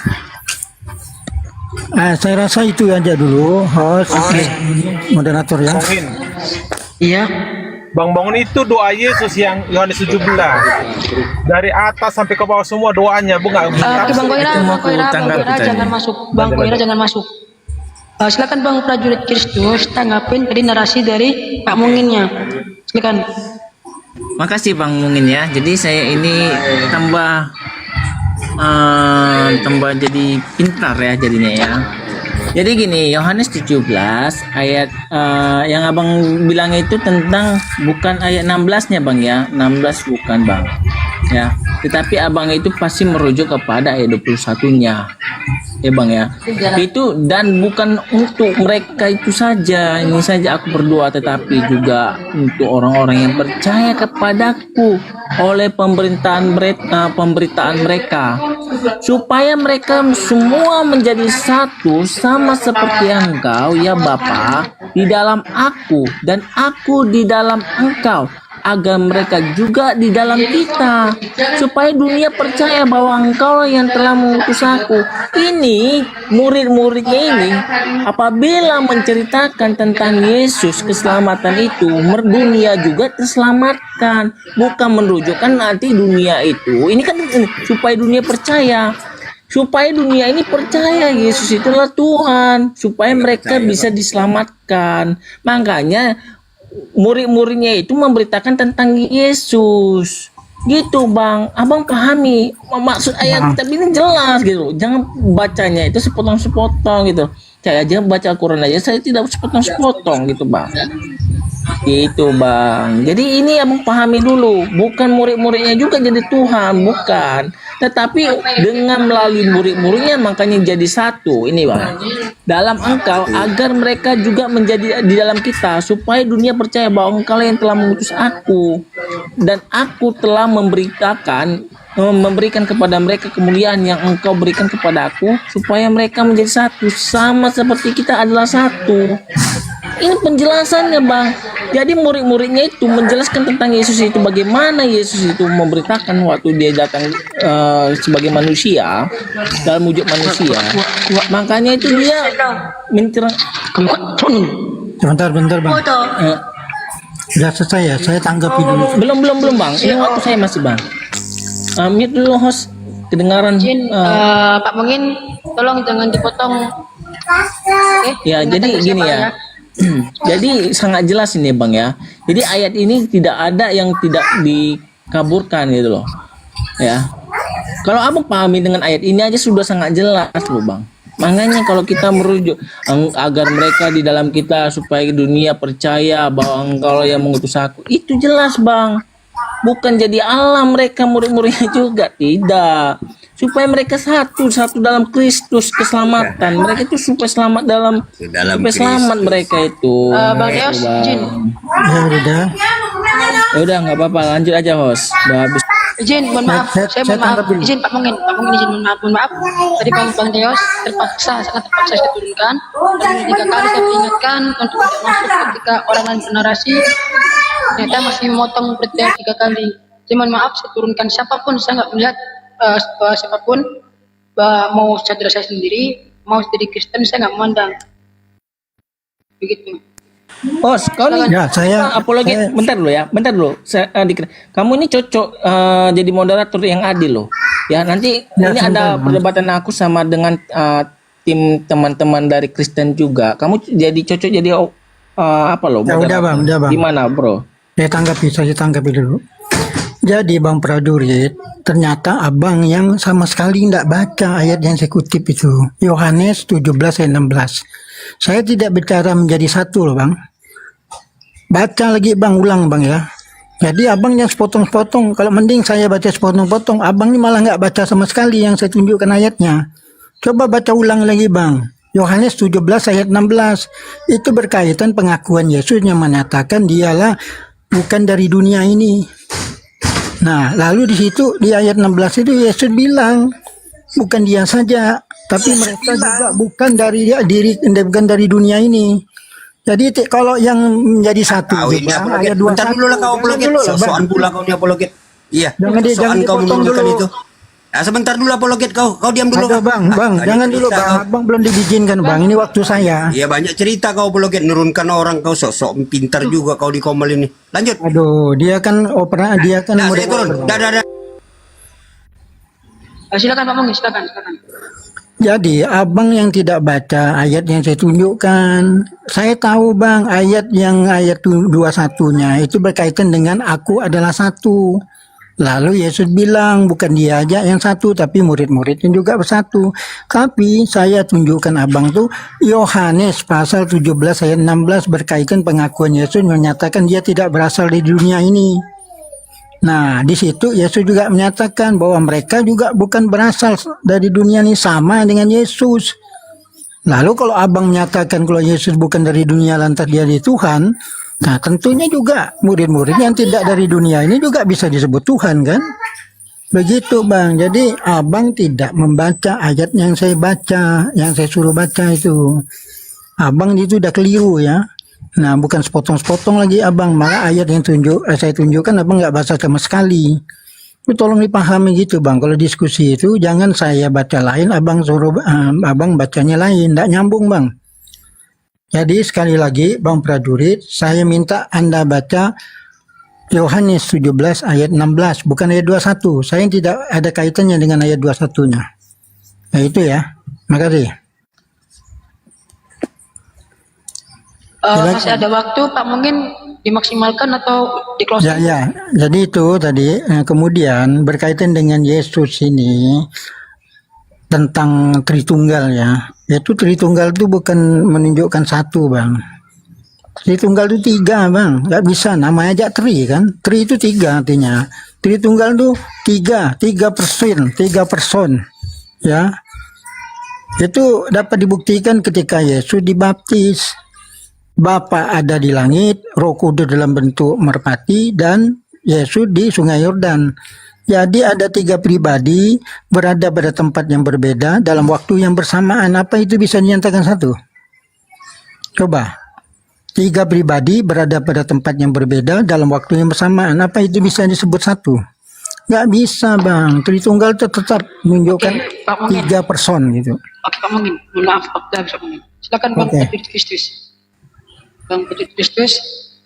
Saya rasa itu aja dulu, host, moderator ya. Iya. Bang Bangun itu doa Yesus yang Yohanes 17. Dari atas sampai ke bawah semua doanya, Bu nggak? Bang Koira jangan masuk. Bang Koira jangan masuk. Silakan Bang prajurit Kristus tanggapin tadi narasi dari Pak Munginnya. Silakan. Makasih Bang Mungin ya. Jadi saya ini tambah jadi pintar ya jadinya ya. Jadi gini, Yohanes 17 ayat yang abang bilang itu tentang bukan ayat 16-nya bang ya, 16 bukan bang ya, tetapi abang itu pasti merujuk kepada ayat 21-nya ya bang ya. Itu dan bukan untuk mereka itu saja, ini saja aku berdoa, tetapi juga untuk orang-orang yang percaya kepadaku oleh pemberitaan mereka, supaya mereka semua menjadi satu sama seperti Engkau ya Bapa di dalam aku dan aku di dalam Engkau, agar mereka juga di dalam kita, supaya dunia percaya bahwa Engkau yang telah mengutus aku. Ini murid-muridnya ini apabila menceritakan tentang Yesus keselamatan itu, dunia juga terselamatkan, bukan menunjukkan nanti dunia itu. Ini kan supaya dunia percaya, supaya dunia ini percaya Yesus itulah Tuhan, supaya mereka bisa diselamatkan. Makanya murid-muridnya itu memberitakan tentang Yesus. Gitu bang, abang pahami maksud ayat kita ini jelas gitu. Jangan bacanya itu sepotong-sepotong gitu. Saya aja baca Al-Quran aja saya tidak sepotong-sepotong gitu bang. Gitu bang. Jadi ini abang pahami dulu, bukan murid-muridnya juga jadi Tuhan, bukan. Tetapi dengan melalui murid-muridnya makanya jadi satu. Ini bang, dalam Engkau, agar mereka juga menjadi di dalam kita, supaya dunia percaya bahwa Engkau yang telah mengutus aku, dan aku telah memberikan kepada mereka kemuliaan yang Engkau berikan kepada aku, supaya mereka menjadi satu sama seperti kita adalah satu. Ini penjelasannya bang. Jadi murid-muridnya itu menjelaskan tentang Yesus itu, bagaimana Yesus itu memberitakan waktu dia datang sebagai manusia dalam wujud manusia. Makanya itu dia Bentar bang. Sudah selesai ya, saya tanggapi dulu. Belum bang. Ini waktu saya masih bang. Mute dulu host, kedengaran. Pak Mungin, tolong jangan dipotong. Ya jadi gini ya. Jadi sangat jelas ini bang ya. Jadi ayat ini tidak ada yang tidak dikaburkan gitu loh ya. Kalau abang pahami dengan ayat ini aja sudah sangat jelas loh bang. Makanya kalau kita merujuk agar mereka di dalam kita, supaya dunia percaya bahwa Engkau yang mengutus aku, itu jelas bang. Bukan jadi Allah mereka murid-muridnya juga, tidak. Supaya mereka satu dalam Kristus, keselamatan. Mereka itu supaya selamat supaya selamat mereka itu. Bang Yos, Jin. Ya udah. Udah nggak apa-apa, lanjut aja host. Udah habis. Izin, mohon maaf, saya mohon maaf, izin Pak Mungin izin mohon maaf. Tadi Bang Teos sangat terpaksa saya turunkan. Dan 3 kali saya ingatkan untuk tidak masuk ketika orang lain bernarasi. Ternyata masih memotong berita 3 kali. Saya mohon maaf, saya turunkan siapapun, saya nggak melihat siapapun, mau saudara saya sendiri, mau jadi Kristen, saya nggak memandang. Begitu. Oh, kau nih Ya, saya apologet. Bentar dulu. Kamu ini cocok jadi moderator yang adil loh. Ya, nanti Ya, ini sebentar, ada perdebatan aku sama dengan tim teman-teman dari Kristen juga. Kamu jadi cocok jadi apa loh? Ya, udah, Bang, udah, Bang. Gimana, Bro? saya tanggapi dulu. Jadi Bang Prajurit, ternyata abang yang sama sekali tidak baca ayat yang saya kutip itu. Yohanes 17 ayat 16. Saya tidak bicara menjadi satu loh Bang. Baca lagi Bang, ulang Bang ya. Jadi abang yang sepotong-sepotong, kalau mending saya baca sepotong-potong, abang ini malah nggak baca sama sekali yang saya tunjukkan ayatnya. Coba baca ulang lagi Bang. Yohanes 17 ayat 16. Itu berkaitan pengakuan Yesus yang menyatakan dialah bukan dari dunia ini. Nah, lalu di situ di ayat 16 itu Yesus bilang bukan dia saja, tapi mereka juga bukan dari dunia ini. Jadi kalau yang menjadi satu juga, ayat 21. Bentar dulu lah kau apologet. Sosokan pula kau ni apologet. Iya. Jangan kau dipotong menurunkan dulu. itu. Sebentar dulu apologet kau. Kau diam dulu. Ada Bang, jangan dulu Bang. Abang belum diizinkan Bang. Ini waktu saya. Iya banyak cerita kau apologet nurunkan orang kau sok pintar juga kau di Komel ini. Lanjut. Aduh, dia kan dia kan Saya turun. Dah. Silakan Pak Mungin, silakan. Jadi abang yang tidak baca ayat yang saya tunjukkan, saya tahu Bang ayat 21-nya itu berkaitan dengan aku adalah satu. Lalu Yesus bilang bukan dia aja yang satu, tapi murid-muridnya juga bersatu. Tapi saya tunjukkan abang tuh Yohanes pasal 17 ayat 16 berkaitan pengakuan Yesus menyatakan dia tidak berasal dari dunia ini. Nah, di situ Yesus juga menyatakan bahwa mereka juga bukan berasal dari dunia ini, sama dengan Yesus. Lalu kalau abang menyatakan kalau Yesus bukan dari dunia lantas dia di Tuhan, nah tentunya juga murid-murid yang tidak dari dunia ini juga bisa disebut Tuhan kan? Begitu Bang, jadi abang tidak membaca ayat yang saya baca, yang saya suruh baca itu. Abang itu udah keliru ya. Nah, bukan sepotong-sepotong lagi abang, malah ayat yang saya tunjukkan abang nggak baca sama sekali. Itu tolong dipahami gitu bang. Kalau diskusi itu jangan saya baca lain, abang suruh abang bacanya lain, nggak nyambung bang. Jadi sekali lagi Bang Prajurit, saya minta Anda baca Yohanes 17 ayat 16, bukan ayat 21. Saya tidak ada kaitannya dengan ayat 21-nya. Nah itu ya. Makasih. Masih ada waktu Pak, mungkin dimaksimalkan atau di closing? Ya. Jadi itu tadi kemudian berkaitan dengan Yesus ini tentang Tritunggal ya. Yaitu Tritunggal itu bukan menunjukkan satu bang. Tritunggal itu tiga bang. Nggak bisa namanya aja tri kan. Tri itu tiga artinya. Tritunggal itu tiga person ya. Itu dapat dibuktikan ketika Yesus dibaptis. Bapa ada di langit, Roh Kudus dalam bentuk merpati, dan Yesus di Sungai Yordan. Jadi ada tiga pribadi berada pada tempat yang berbeda dalam waktu yang bersamaan. Apa itu bisa dinyatakan satu? Coba. Tiga pribadi berada pada tempat yang berbeda dalam waktu yang bersamaan. Apa itu bisa disebut satu? Nggak bisa bang. Tritunggal itu tetap menunjukkan tiga person gitu. Oke Pak Mungin, mohon maaf waktu habis Pak Mungin. Silakan Bang Petrus Kristus. Bang Petrus Kristus,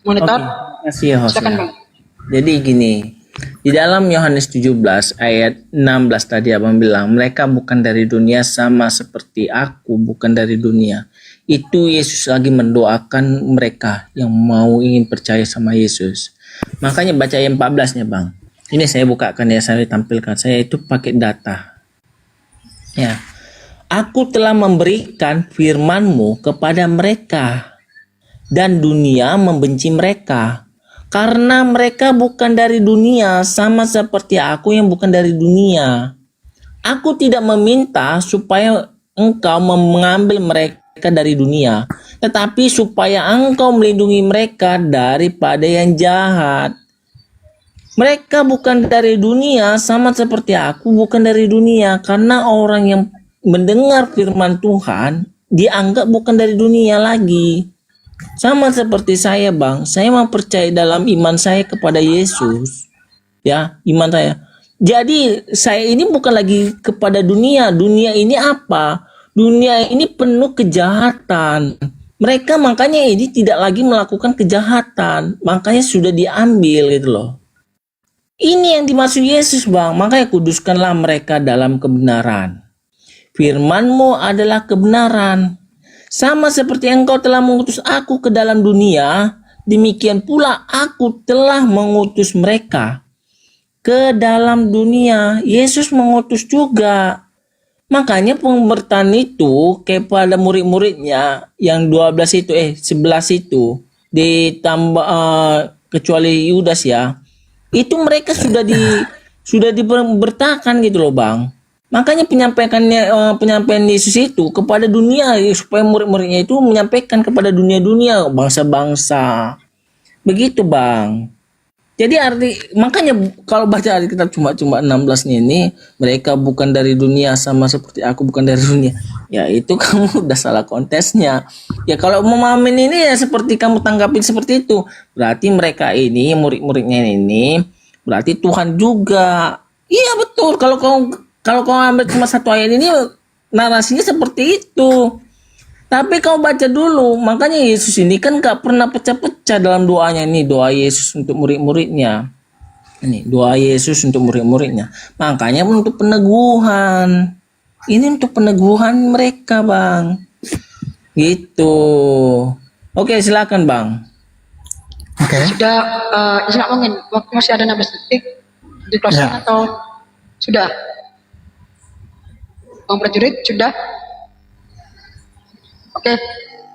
monitor. Terima kasih ya Silakan Bang. Jadi gini, di dalam Yohanes 17 ayat 16 tadi abang bilang mereka bukan dari dunia sama seperti aku bukan dari dunia. Itu Yesus lagi mendoakan mereka yang mau ingin percaya sama Yesus. Makanya baca ayat 14-nya bang. Ini saya bukakan ya, saya tampilkan. Saya itu pakai data. Ya, aku telah memberikan firman-Mu kepada mereka dan dunia membenci mereka. Karena mereka bukan dari dunia, sama seperti aku yang bukan dari dunia. Aku tidak meminta supaya engkau mengambil mereka dari dunia, tetapi supaya engkau melindungi mereka daripada yang jahat. Mereka bukan dari dunia, sama seperti aku bukan dari dunia. Karena orang yang mendengar firman Tuhan dianggap bukan dari dunia lagi. Sama seperti saya, Bang. Saya mempercayai dalam iman saya kepada Yesus. Ya, iman saya. Jadi saya ini bukan lagi kepada dunia. Dunia ini apa? Dunia ini penuh kejahatan. Mereka makanya ini tidak lagi melakukan kejahatan. Makanya sudah diambil gitu loh. Ini yang dimaksud Yesus, Bang. Makanya kuduskanlah mereka dalam kebenaran. Firman-Mu adalah kebenaran. Sama seperti Engkau telah mengutus aku ke dalam dunia, demikian pula aku telah mengutus mereka ke dalam dunia. Yesus mengutus juga. Makanya pemberitaan itu kepada murid-muridnya yang 11 itu 11 itu ditambah kecuali Yudas ya. Itu mereka sudah diberitakan gitu loh, Bang. Makanya penyampaian Yesus itu kepada dunia supaya murid-muridnya itu menyampaikan kepada dunia-dunia, bangsa-bangsa. Begitu, Bang. Jadi makanya kalau baca Alkitab cuma 16 ini, mereka bukan dari dunia sama seperti aku bukan dari dunia. Ya itu kamu udah salah kontesnya. Ya kalau memahamin ini ya seperti kamu tanggapin seperti itu. Berarti mereka ini murid-muridnya ini berarti Tuhan juga. Iya betul. Kalau kau ambil cuma satu ayat ini narasinya seperti itu. Tapi kau baca dulu, makanya Yesus ini kan gak pernah pecah-pecah dalam doanya ini, doa Yesus untuk murid-muridnya. Ini doa Yesus untuk murid-muridnya. Makanya untuk peneguhan. Ini untuk peneguhan mereka, Bang. Gitu. Oke, silakan, Bang. Oke. Sudah izin ngomongin, waktu masih ada 16 detik di closing Ya. atau sudah? Bang prajurit sudah? Oke,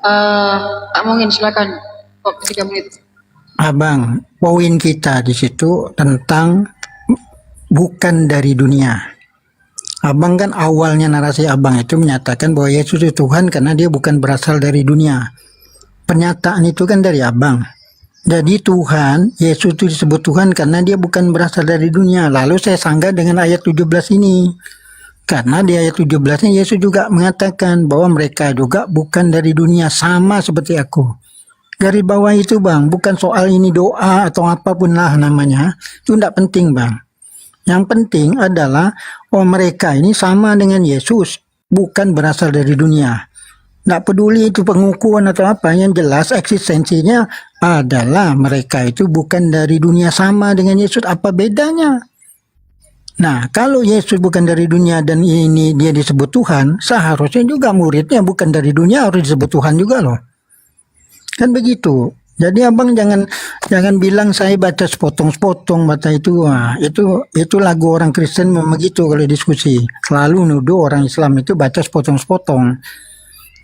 tak mungkin silakan. Waktu 3 menit. Abang, poin kita di situ tentang bukan dari dunia. Abang kan awalnya narasi abang itu menyatakan bahwa Yesus itu Tuhan karena dia bukan berasal dari dunia. Pernyataan itu kan dari abang. Jadi Tuhan, Yesus itu disebut Tuhan karena dia bukan berasal dari dunia. Lalu saya sanggah dengan ayat 17 ini. Karena di ayat 17-nya Yesus juga mengatakan bahwa mereka juga bukan dari dunia, sama seperti aku. Dari bawah itu, Bang, bukan soal ini doa atau apapun lah namanya. Itu tidak penting, Bang. Yang penting adalah mereka ini sama dengan Yesus, bukan berasal dari dunia. Tidak peduli itu pengukuhan atau apa, yang jelas eksistensinya adalah mereka itu bukan dari dunia, sama dengan Yesus. Apa bedanya? Nah, kalau Yesus bukan dari dunia dan ini dia disebut Tuhan, seharusnya juga muridnya bukan dari dunia harus disebut Tuhan juga loh. Kan begitu. Jadi abang jangan bilang saya baca sepotong-sepotong baca itu. Wah, itu lagu orang Kristen memang begitu kalau diskusi. Selalu nuduh orang Islam itu baca sepotong-sepotong.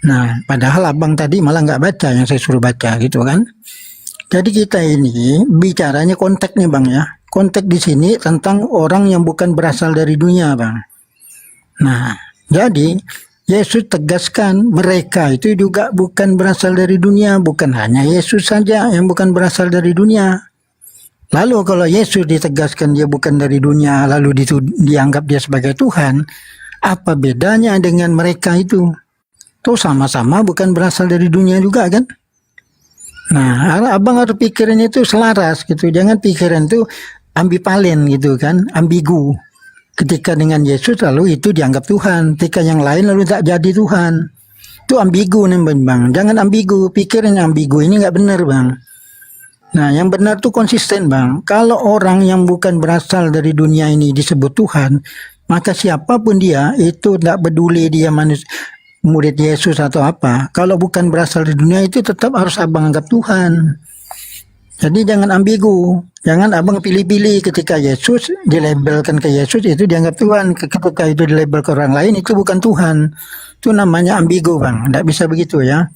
Nah, padahal abang tadi malah nggak baca yang saya suruh baca gitu kan. Jadi kita ini bicaranya konteksnya, Bang ya. Konteks di sini tentang orang yang bukan berasal dari dunia, Bang. Nah, jadi Yesus tegaskan mereka itu juga bukan berasal dari dunia, bukan hanya Yesus saja yang bukan berasal dari dunia. Lalu kalau Yesus ditegaskan dia bukan dari dunia, lalu dianggap dia sebagai Tuhan, apa bedanya dengan mereka itu? Tuh sama-sama bukan berasal dari dunia juga kan? Nah, abang harus pikirin itu selaras gitu. Jangan pikirin itu ambivalen gitu kan, ambigu. Ketika dengan Yesus lalu itu dianggap Tuhan, ketika yang lain lalu tak jadi Tuhan. Itu ambigu nih Bang. Jangan ambigu, pikirin ambigu ini nggak benar, Bang. Nah, yang benar tuh konsisten, Bang. Kalau orang yang bukan berasal dari dunia ini disebut Tuhan, maka siapapun dia itu tidak peduli dia manusia, murid Yesus atau apa. Kalau bukan berasal dari dunia itu tetap harus abang anggap Tuhan. Jadi jangan ambigu, jangan abang pilih-pilih ketika Yesus dilabelkan ke Yesus itu dianggap Tuhan, ketika itu dilabel ke orang lain itu bukan Tuhan. Itu namanya ambigu, Bang. Tidak bisa begitu ya.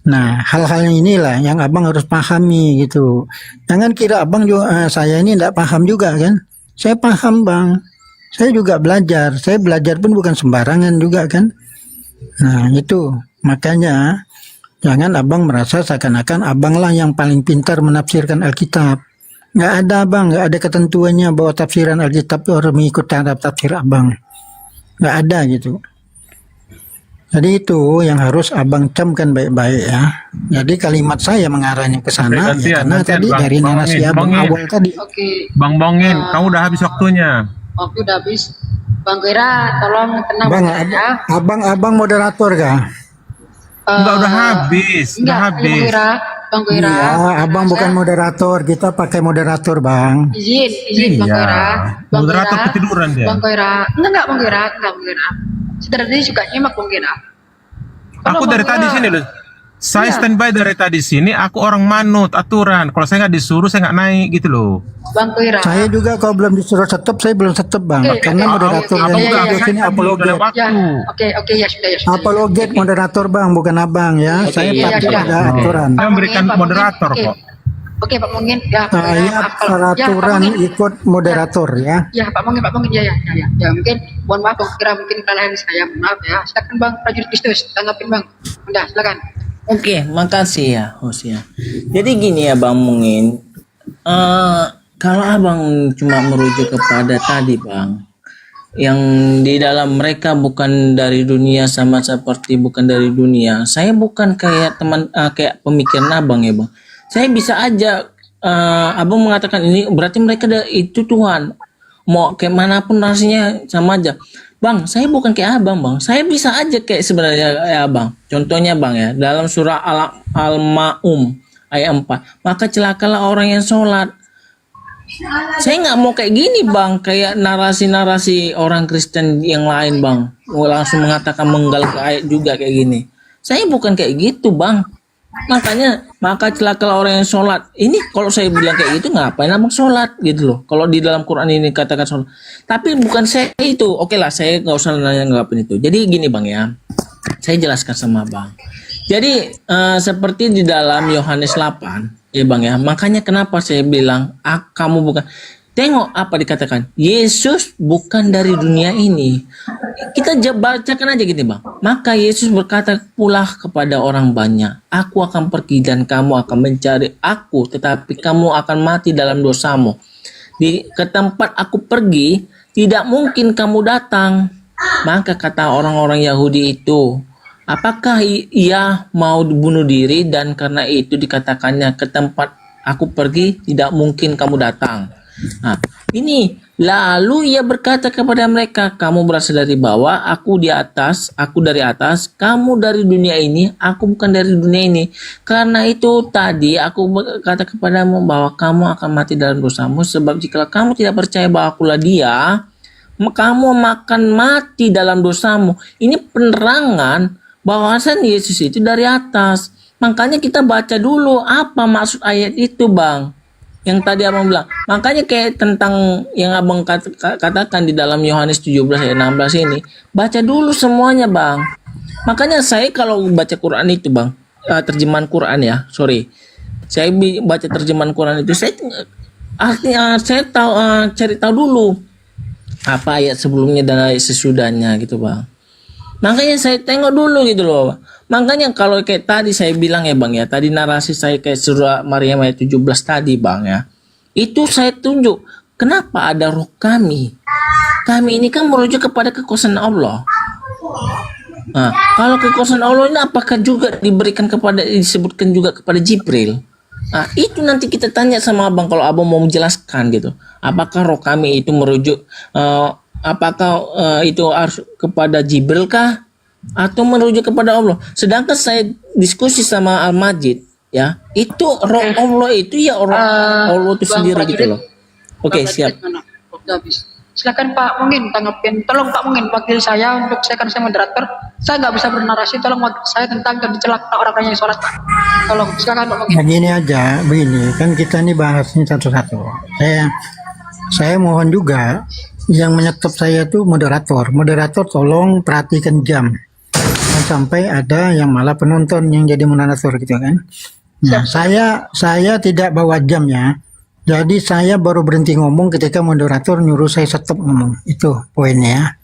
Nah, hal-hal inilah yang abang harus pahami gitu. Jangan kira abang juga, saya ini tidak paham juga kan. Saya paham, Bang. Saya juga belajar. Saya belajar pun bukan sembarangan juga kan. Nah, itu makanya jangan abang merasa seakan-akan abanglah yang paling pintar menafsirkan Alkitab. Nggak ada Bang, nggak ada ketentuannya bahwa tafsiran Alkitab itu harus mengikut terhadap tafsir Abang. Nggak ada gitu. Jadi itu yang harus Abang camkan baik-baik ya. Jadi kalimat saya mengarahnya ke sana Oke, ya, karena gantian, tadi Bang. dari narasi Bangin, Abang Bangin. awal tadi. Oke, Bang Bongin, kamu udah habis waktunya. oke udah habis. Bang Kira, tolong tenang Bang, ya. abang moderator kah? Enggak, udah habis, udah Enggak, habis. Bang Kira. Iya, Abang bukan moderator, kita pakai moderator Bang. Izin Bang Iya. Kira. Bang Moderator Kira, ketiduran dia. Bang Kira. Enggak Bang Kira. Setelah tadi juga nyimak Bang Kira. Aku dari tadi sini loh. Saya standby dari tadi sini, aku orang manut aturan. Kalau saya nggak disuruh, saya nggak naik gitu loh. Bang Kira. Saya juga kalau belum disuruh stop, saya belum stop Bang. Karena moderator Abang yang udah di sini absen, apologet. udah waktu. Ya, oke ya sudah ya. Sudah. Apologet moderator Bang, bukan Abang ya. Oke, Saya iya, patuh sudah. pada aturan. Saya memberikan Pak moderator Mungkin, kok. Oke Pak Mungkin. Ya, Pak Saya Mungkin, maaf kalau- ya, Pak peraturan Mungkin. ikut moderator ya. Ya Pak Mungkin ya mungkin mohon maaf Bang Kira mungkin kesalahan saya maaf ya. Silakan Bang Prajurit Kristus tanggapin Bang. Udah silakan. Oke, makasih ya, host ya. Jadi gini ya Bang Mungin, kalau Abang cuma merujuk kepada tadi Bang, yang di dalam mereka bukan dari dunia sama seperti bukan dari dunia. Saya bukan kayak kayak pemikiran Abang ya Bang. Saya bisa aja Abang mengatakan ini berarti mereka itu Tuhan. Mau kayak manapun rasanya sama aja. Bang, saya bukan kayak Abang, Bang. Saya bisa aja kayak sebenarnya kayak Abang. Contohnya Bang ya, dalam surah Al-Ma'um ayat 4. Maka celakalah orang yang sholat. Saya nggak mau kayak gini Bang, kayak narasi-narasi orang Kristen yang lain Bang. Langsung mengatakan menggal ke ayat juga kayak gini. Saya bukan kayak gitu Bang. Makanya maka celakalah orang yang sholat. Ini kalau saya bilang kayak gitu ngapain Abang sholat gitu loh. Kalau di dalam Quran ini katakan sholat. Tapi bukan saya itu. Oke lah saya nggak usah nanya ngapain itu. Jadi gini Bang ya. Saya jelaskan sama Bang. Jadi seperti di dalam Yohanes 8 ya Bang ya. Makanya kenapa saya bilang kamu bukan. Tengok apa dikatakan. Yesus bukan dari dunia ini. Kita bacakan aja gitu Bang. Maka Yesus berkata pula kepada orang banyak. Aku akan pergi dan kamu akan mencari aku. Tetapi kamu akan mati dalam dosamu. Ke tempat aku pergi. Tidak mungkin kamu datang. Maka kata orang-orang Yahudi itu. Apakah ia mau bunuh diri. Dan karena itu dikatakannya ke tempat aku pergi. Tidak mungkin kamu datang. Nah, ini lalu ia berkata kepada mereka, kamu berasal dari bawah, aku di atas, aku dari atas, kamu dari dunia ini, aku bukan dari dunia ini. Karena itu tadi aku berkata kepadamu bahwa kamu akan mati dalam dosamu, sebab jika kamu tidak percaya bahwa akulah dia, kamu akan mati dalam dosamu. Ini penerangan bahwasan Yesus itu dari atas. Makanya kita baca dulu apa maksud ayat itu Bang. Yang tadi Abang bilang, makanya kayak tentang yang Abang katakan di dalam Yohanes 17 ayat 16 ini, baca dulu semuanya Bang. Makanya saya kalau baca Quran itu Bang, terjemahan Quran ya, sorry, saya baca terjemahan Quran itu, saya artinya saya tahu cari tahu dulu apa ayat sebelumnya dan ayat sesudahnya gitu Bang. Makanya saya tengok dulu gitu loh. Makanya kalau kayak tadi saya bilang ya Bang ya, tadi narasi saya kayak surah Maryam ayat 17 tadi Bang ya. Itu saya tunjuk kenapa ada roh kami. Kami ini kan merujuk kepada kekuasaan Allah. Nah, kalau kekuasaan Allah ini apakah juga disebutkan juga kepada Jibril? Nah, itu nanti kita tanya sama Abang kalau Abang mau menjelaskan gitu. Apakah roh kami itu merujuk apakah itu harus kepada Jibril kah atau merujuk kepada Allah? Sedangkan saya diskusi sama Al-Majid ya, itu roh Allah itu ya Allah itu sendiri gitu loh. Oke, siap. Silakan Pak Mungin tanggapin. Tolong Pak Mungin wakil saya untuk saya kan saya moderator. Saya nggak bisa bernarasi. Tolong wakil saya tentang dicelaka orang yang sholat Pak. Tolong silakan Pak Mungin. Nah, gini aja, begini kan kita ini bahas ini satu-satu. Saya mohon juga yang menyetop saya tuh moderator. Moderator tolong perhatikan jam. Jangan sampai ada yang malah penonton yang jadi moderator gitu kan. Nah, saya tidak bawa jamnya. Jadi saya baru berhenti ngomong ketika moderator nyuruh saya stop ngomong. Itu poinnya.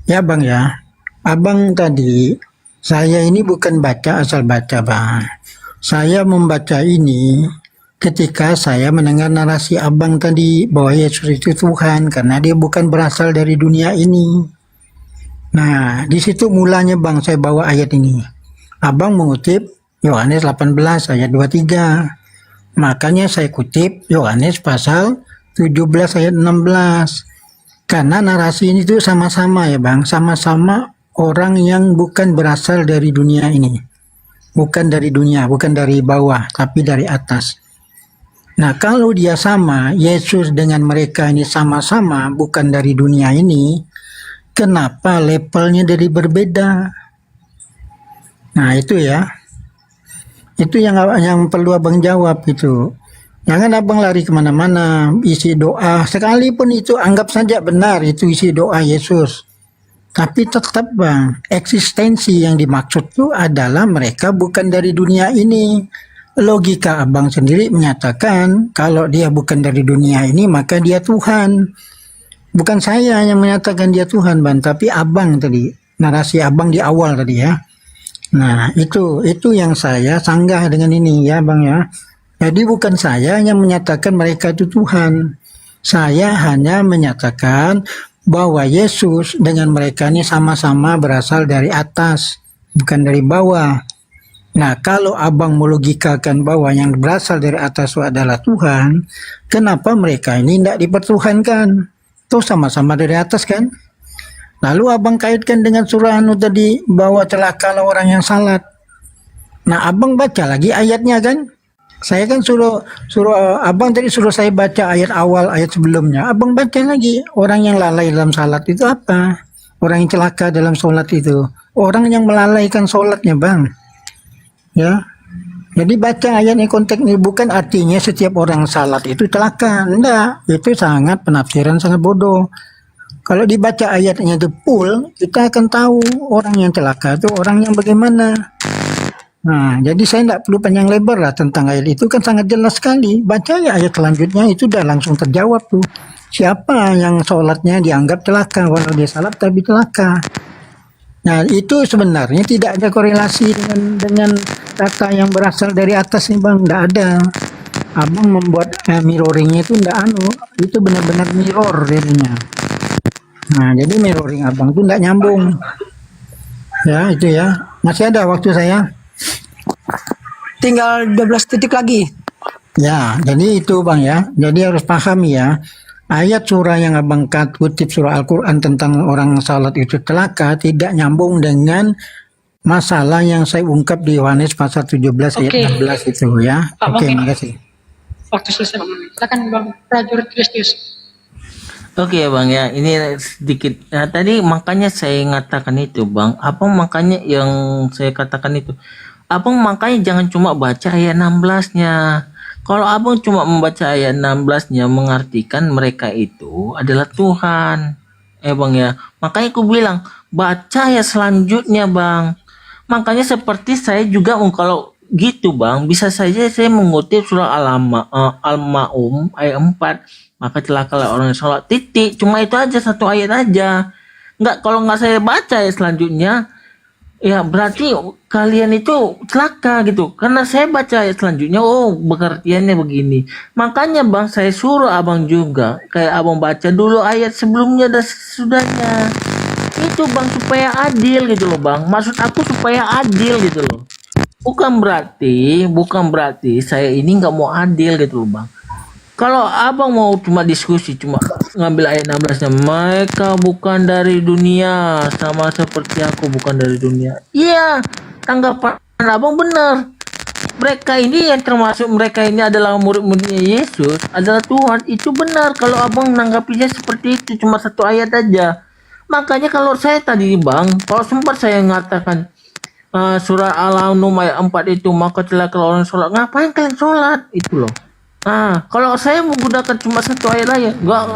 Ya Bang ya. Abang tadi, saya ini bukan baca asal baca Bang. Saya membaca ini ketika saya mendengar narasi abang tadi bahwa Yesus itu Tuhan karena dia bukan berasal dari dunia ini. Nah, di situ mulanya bang saya bawa ayat ini. Abang mengutip Yohanes 18 ayat 23. Makanya saya kutip Yohanes pasal 17 ayat 16. Karena narasi ini tuh sama-sama ya bang, sama-sama orang yang bukan berasal dari dunia ini. Bukan dari dunia, bukan dari bawah, tapi dari atas. Nah, kalau dia sama, Yesus dengan mereka ini sama-sama bukan dari dunia ini, kenapa levelnya jadi berbeda? Nah, itu ya. Itu yang perlu abang jawab itu. Jangan abang lari kemana-mana, isi doa. Sekalipun itu anggap saja benar, itu isi doa Yesus. Tapi tetap bang, eksistensi yang dimaksud itu adalah mereka bukan dari dunia ini. Logika abang sendiri menyatakan kalau dia bukan dari dunia ini maka dia Tuhan. Bukan saya yang menyatakan dia Tuhan bang, tapi abang tadi. Narasi abang di awal tadi ya. Nah itu yang saya sanggah dengan ini ya bang ya. Jadi bukan saya yang menyatakan mereka itu Tuhan. Saya hanya menyatakan bahwa Yesus dengan mereka ini sama-sama berasal dari atas, bukan dari bawah. Nah, kalau abang melogikakan bahwa yang berasal dari atas itu adalah Tuhan, kenapa mereka ini tidak dipertuhankan? Tuh sama-sama dari atas kan? Lalu abang kaitkan dengan surah Anu tadi, bahwa celakalah orang yang salat. Nah, abang baca lagi ayatnya kan? Saya kan suruh abang tadi suruh saya baca ayat awal, ayat sebelumnya. Abang baca lagi, orang yang lalai dalam salat itu apa? Orang yang celaka dalam salat itu. Orang yang melalaikan salatnya bang. Ya, jadi baca ayat ini konteksnya, bukan artinya setiap orang salat itu celaka. Enggak, itu sangat penafsiran sangat bodoh. Kalau dibaca ayatnya itu full, kita akan tahu orang yang celaka itu orang yang bagaimana. Nah, jadi saya tidak perlu panjang lebar lah tentang ayat itu, kan sangat jelas sekali. Baca ya ayat selanjutnya itu udah langsung terjawab tuh. Siapa yang sholatnya dianggap celaka, walau dia salat tapi celaka. Nah, itu sebenarnya tidak ada korelasi dengan data yang berasal dari atas nih bang, tidak ada. Abang membuat mirroringnya itu itu benar-benar mirror jadinya. Nah, jadi mirroring abang itu tidak nyambung. Ya, itu ya. Masih ada waktu saya. Tinggal 12 detik lagi. Ya, jadi itu bang ya. Jadi harus paham ya. Ayat surah yang abang kutip surah Al-Quran tentang orang salat itu celaka tidak nyambung dengan masalah yang saya ungkap di Yohanes pasal 17 ayat 16 itu ya. Oke, makasih. Waktu selesai bang. Silakan bang prajurit Kristus. Oke bang ya, ini sedikit. Nah, tadi makanya saya mengatakan itu bang. Abang makanya yang saya katakan itu. Abang makanya jangan cuma baca ayat 16-nya. Kalau abang cuma membaca ayat 16-nya mengartikan mereka itu adalah Tuhan. Bang ya. Makanya aku bilang baca ayat selanjutnya bang. Makanya seperti saya juga kalau gitu bang, bisa saja saya mengutip surah Al-Ma'um ayat 4. Maka celakalah orang yang sholat, titik. Cuma itu aja, satu ayat aja. Kalau nggak saya baca ya selanjutnya, ya berarti kalian itu celaka gitu. Karena saya baca ayat selanjutnya, pengertiannya begini. Makanya bang, saya suruh abang juga, kayak abang baca dulu ayat sebelumnya dan sesudahnya. Itu bang, supaya adil gitu loh bang. Maksud aku supaya adil gitu loh. Bukan berarti saya ini nggak mau adil gitu loh bang. Kalau abang mau cuma diskusi, cuma ngambil ayat 16-nya, mereka bukan dari dunia, sama seperti aku bukan dari dunia. Iya, tanggapan abang benar. Mereka ini yang termasuk mereka ini adalah murid-muridnya Yesus, adalah Tuhan. Itu benar kalau abang menanggapinya seperti itu, cuma satu ayat aja. Makanya kalau saya tadi bang, kalau sempat saya mengatakan surah Al-An'am ayat 4 itu, maka celaka orang sholat. Ngapain kalian sholat? Itu loh. Kalau saya menggunakan cuma satu ayat aja,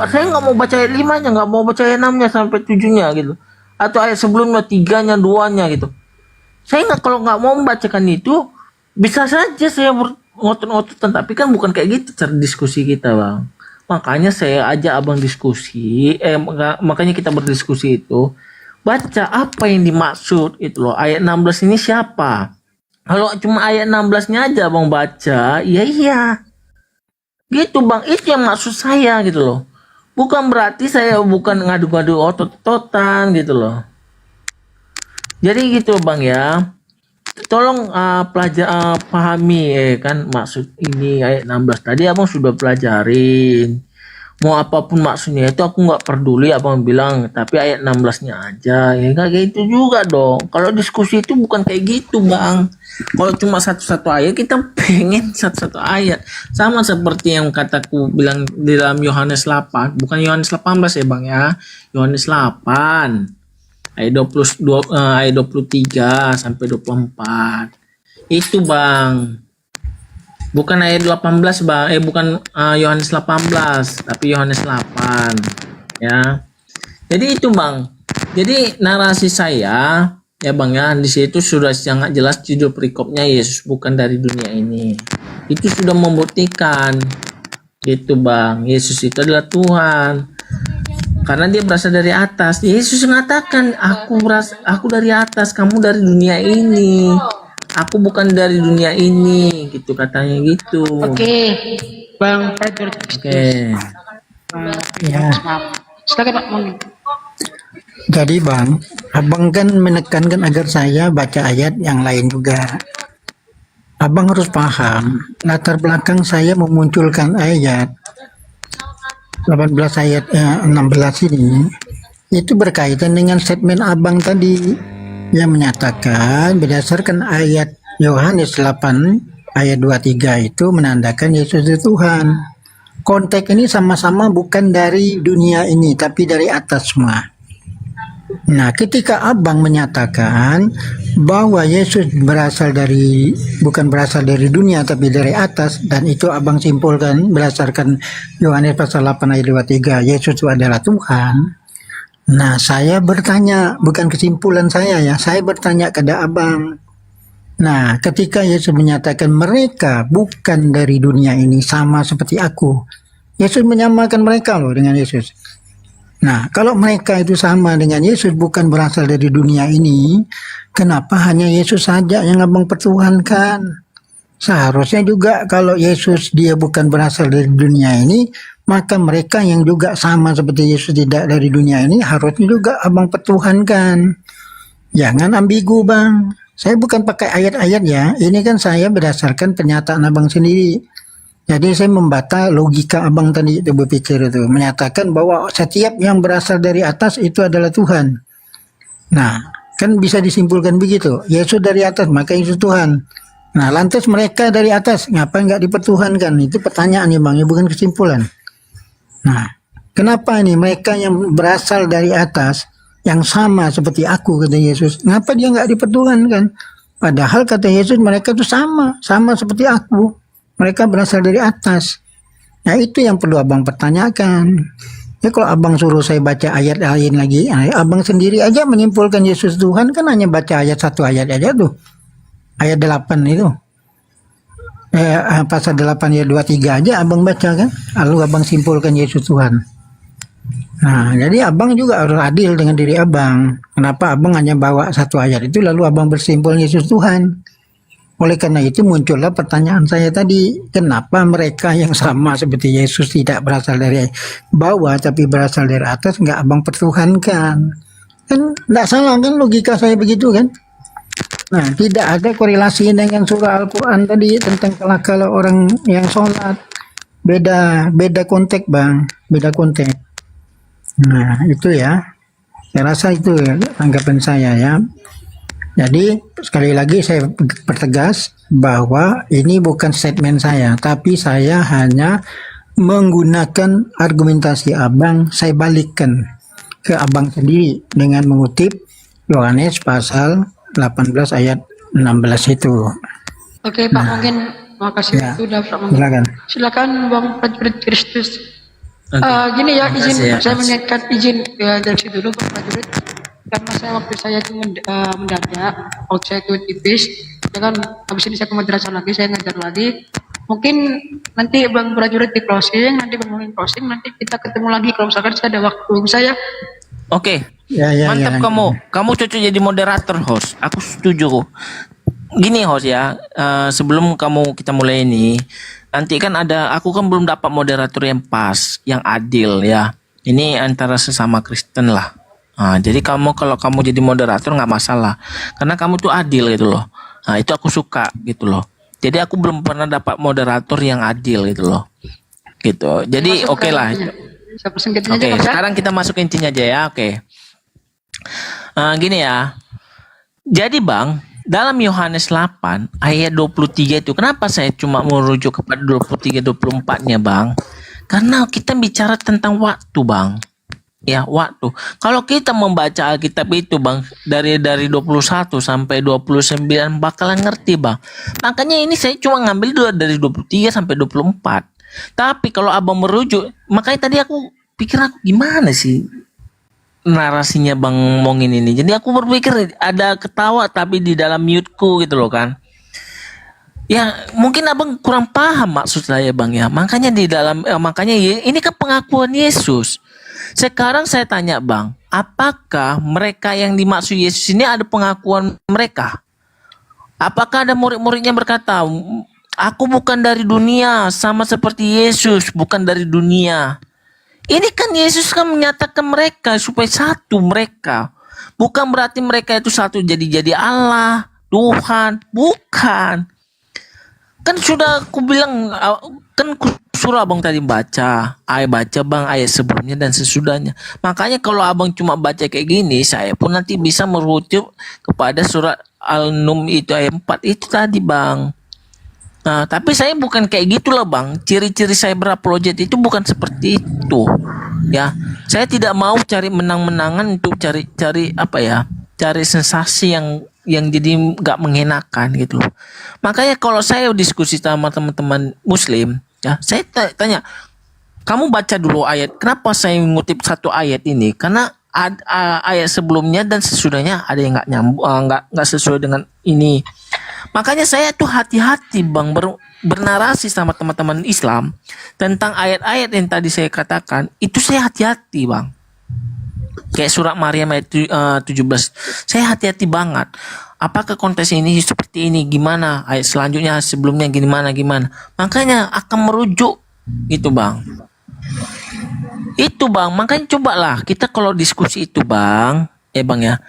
saya nggak mau baca ayat 5-nya, nggak mau baca ayat 6-nya sampai 7-nya gitu, atau ayat sebelumnya 3-nya, 2-nya gitu. Saya kalau nggak mau membacakan itu, bisa saja saya ngotot-ngototan, tapi kan bukan kayak gitu cara diskusi kita bang. Makanya saya ajak abang diskusi, makanya kita berdiskusi itu, baca apa yang dimaksud itu loh. Ayat 16 ini siapa? Kalau cuma ayat 16-nya aja abang baca, iya. Gitu Bang, itu yang maksud saya gitu loh. Bukan berarti saya bukan ngadu-ngadu otot-ototan gitu loh. Jadi gitu Bang ya. Tolong pahami kan maksud ini ayat 16 tadi abang sudah pelajarin. Mau apapun maksudnya itu aku nggak peduli abang bilang, tapi ayat 16-nya aja. Ya nggak kayak itu juga dong. Kalau diskusi itu bukan kayak gitu Bang. Kalau cuma satu-satu ayat kita pengen satu-satu ayat. Sama seperti yang kataku bilang di dalam Yohanes 8, bukan Yohanes 18 ya Bang ya. Yohanes 8 ayat 23 sampai 24 itu Bang, bukan ayat 18 Bang, bukan Yohanes 18 tapi Yohanes 8 ya. Jadi itu Bang, jadi narasi saya ya Bang ya, di situ sudah sangat jelas judul perikopnya Yesus bukan dari dunia ini. Itu sudah membuktikan gitu Bang, Yesus itu adalah Tuhan. Karena dia berasal dari atas. Yesus mengatakan, aku dari atas, kamu dari dunia ini. Aku bukan dari dunia ini, gitu katanya gitu. Oke, Bang Prajurit. Oke. Ya. Silakan Pak Moni. Jadi Bang, Abang kan menekankan agar saya baca ayat yang lain juga. Abang harus paham, latar belakang saya memunculkan ayat 18 ayat 16 ini itu berkaitan dengan statement Abang tadi yang menyatakan berdasarkan ayat Yohanes 8 ayat 23 itu menandakan Yesus itu Tuhan. Konteks ini sama-sama bukan dari dunia ini tapi dari atas semua. Nah, ketika Abang menyatakan bahwa Yesus bukan berasal dari dunia tapi dari atas, dan itu Abang simpulkan berdasarkan Yohanes pasal 8 ayat 23, Yesus itu adalah Tuhan. Nah, saya bertanya, bukan kesimpulan saya ya, saya bertanya kepada Abang. Nah, ketika Yesus menyatakan mereka bukan dari dunia ini sama seperti aku, Yesus menyamakan mereka loh dengan Yesus. Nah, kalau mereka itu sama dengan Yesus bukan berasal dari dunia ini, kenapa hanya Yesus saja yang Abang pertuhankan? Seharusnya juga kalau Yesus dia bukan berasal dari dunia ini, maka mereka yang juga sama seperti Yesus tidak dari dunia ini harusnya juga Abang pertuhankan. Jangan ambigu Bang. Saya bukan pakai ayat-ayat ya, ini kan saya berdasarkan pernyataan Abang sendiri. Jadi saya membantah logika Abang tadi itu berpikir itu, menyatakan bahwa setiap yang berasal dari atas itu adalah Tuhan. Nah, kan bisa disimpulkan begitu. Yesus dari atas, maka Yesus Tuhan. Nah, lantas mereka dari atas, ngapa nggak dipertuhankan? Itu pertanyaan nih Bang, ya bukan kesimpulan. Nah, kenapa ini mereka yang berasal dari atas, yang sama seperti aku, kata Yesus, ngapa dia nggak dipertuhankan? Padahal kata Yesus mereka itu sama seperti aku. Mereka berasal dari atas. Nah, itu yang perlu Abang pertanyakan. Ya, kalau Abang suruh saya baca ayat lain lagi, Abang sendiri aja menyimpulkan Yesus Tuhan kan hanya baca ayat 1 ayat aja tuh. Ayat 8 itu. Pasal 8 ayat 23 aja Abang baca kan. Lalu Abang simpulkan Yesus Tuhan. Nah, jadi Abang juga harus adil dengan diri Abang. Kenapa Abang hanya bawa 1 ayat itu lalu Abang bersimpul Yesus Tuhan? Oleh karena itu muncullah pertanyaan saya tadi, kenapa mereka yang sama seperti Yesus tidak berasal dari bawah tapi berasal dari atas nggak Abang pertuhankan? Kan nggak salah kan logika saya begitu kan? Nah, tidak ada korelasi dengan surah Al-Quran tadi tentang kalau orang yang sholat. Beda konteks Bang, beda konteks. Nah, itu ya. Saya rasa itu ya, anggapan saya ya. Jadi sekali lagi saya pertegas bahwa ini bukan statement saya, tapi saya hanya menggunakan argumentasi Abang, saya balikkan ke Abang sendiri dengan mengutip Yohanes pasal 18 ayat 16 itu. Oke Pak, mungkin makasih ya, sudah Pak. Silakan Bang Prajurit Kristus. Gini ya, izin saya mengingatkan izin dari situ dulu Pak Prajurit. Karena saya waktu saya itu mendadak, waktu saya ikut tipis, ya kan habis ini saya ke madrasah lagi, saya ngajar lagi. Mungkin nanti Bang Prajurit di closing, nanti Bang Mungkin closing, nanti kita ketemu lagi kalau misalkan saya ada waktu saya. Oke. Ya. Mantap kamu cocok jadi moderator host. Aku setuju. Gini host ya, sebelum kita mulai ini, nanti kan aku kan belum dapat moderator yang pas, yang adil ya. Ini antara sesama Kristen lah. Nah, jadi kalau kamu jadi moderator nggak masalah, karena kamu tuh adil gitu loh. Nah, itu aku suka gitu loh. Jadi aku belum pernah dapat moderator yang adil gitu loh. Gitu. Jadi oke lah. Oke, sekarang kita masuk intinya aja ya. Oke. Gini ya. Jadi Bang, dalam Yohanes 8 ayat 23 itu, kenapa saya cuma merujuk kepada 23-24-nya Bang? Karena kita bicara tentang waktu Bang. Ya, waktu. Kalau kita membaca Alkitab itu Bang, dari 21 sampai 29 bakalan ngerti Bang. Makanya ini saya cuma ngambil dulu dari 23 sampai 24. Tapi kalau Abang merujuk, makanya tadi aku pikir gimana sih narasinya Bang ngomongin ini. Jadi aku berpikir ada ketawa tapi di dalam mute-ku gitu loh kan. Ya mungkin Abang kurang paham maksud saya Bang ya. Makanya makanya ini kan pengakuan Yesus. Sekarang saya tanya Bang, apakah mereka yang dimaksud Yesus ini ada pengakuan mereka? Apakah ada murid-muridnya berkata, aku bukan dari dunia, sama seperti Yesus bukan dari dunia. Ini kan Yesus kan menyatakan mereka supaya satu mereka. Bukan berarti mereka itu satu jadi Allah, Tuhan, bukan. Kan sudah aku bilang, kan suruh Abang tadi baca Bang ayat sebelumnya dan sesudahnya. Makanya kalau Abang cuma baca kayak gini, saya pun nanti bisa merujuk kepada surat Al-Num itu ayat 4 itu tadi Bang. Nah, tapi saya bukan kayak gitulah Bang. Ciri-ciri saya berapologet itu bukan seperti itu. Ya, saya tidak mau cari menang-menangan untuk cari cari sensasi yang jadi nggak mengenakan gitu loh. Makanya kalau saya diskusi sama teman-teman Muslim, ya, saya tanya, kamu baca dulu ayat. Kenapa saya mengutip satu ayat ini? Karena ayat sebelumnya dan sesudahnya ada yang nggak nyambung, nggak sesuai dengan ini. Makanya saya tuh hati-hati Bang bernarasi sama teman-teman Islam tentang ayat-ayat yang tadi saya katakan. Itu saya hati-hati Bang. Kayak surat Maryam ayat 17. Saya hati-hati banget. Apakah konteks ini seperti ini? Gimana? Ayat selanjutnya sebelumnya gimana? Makanya akan merujuk gitu Bang. Itu Bang. Makanya cobalah kita kalau diskusi itu Bang. Bang ya.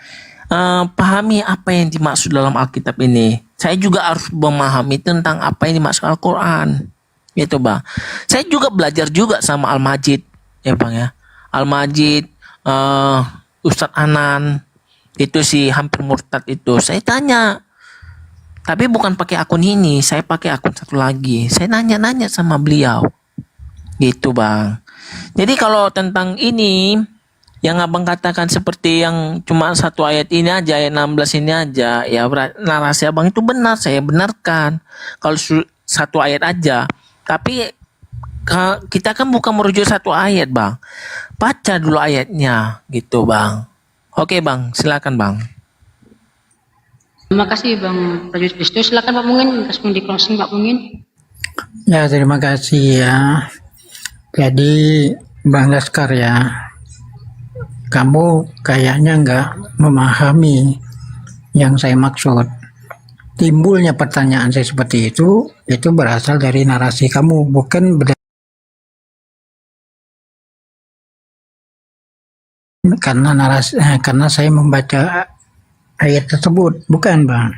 Pahami apa yang dimaksud dalam Alkitab ini. Saya juga harus memahami tentang apa yang dimaksud Al-Quran. Gitu Bang. Saya juga belajar juga sama Al-Majid. Ya Bang ya. Al-Majid. Ustadz Anan itu si hampir murtad itu, saya tanya, tapi bukan pakai akun ini, saya pakai akun satu lagi, saya nanya sama beliau gitu Bang. Jadi kalau tentang ini yang Abang katakan seperti yang cuma satu ayat ini aja, ayat 16 ini aja, ya narasi Abang itu benar, saya benarkan kalau satu ayat aja. Tapi kita kan bukan merujuk satu ayat Bang, baca dulu ayatnya gitu Bang. Oke Bang, silakan Bang. Terima kasih Bang Prajurit Kristus. Silakan Pak Mungin, langsung di closing Pak Mungin. Ya, terima kasih ya. Jadi Bang Laskar ya, kamu kayaknya nggak memahami yang saya maksud. Timbulnya pertanyaan saya seperti itu berasal dari narasi kamu, bukan karena saya membaca ayat tersebut, bukan Bang.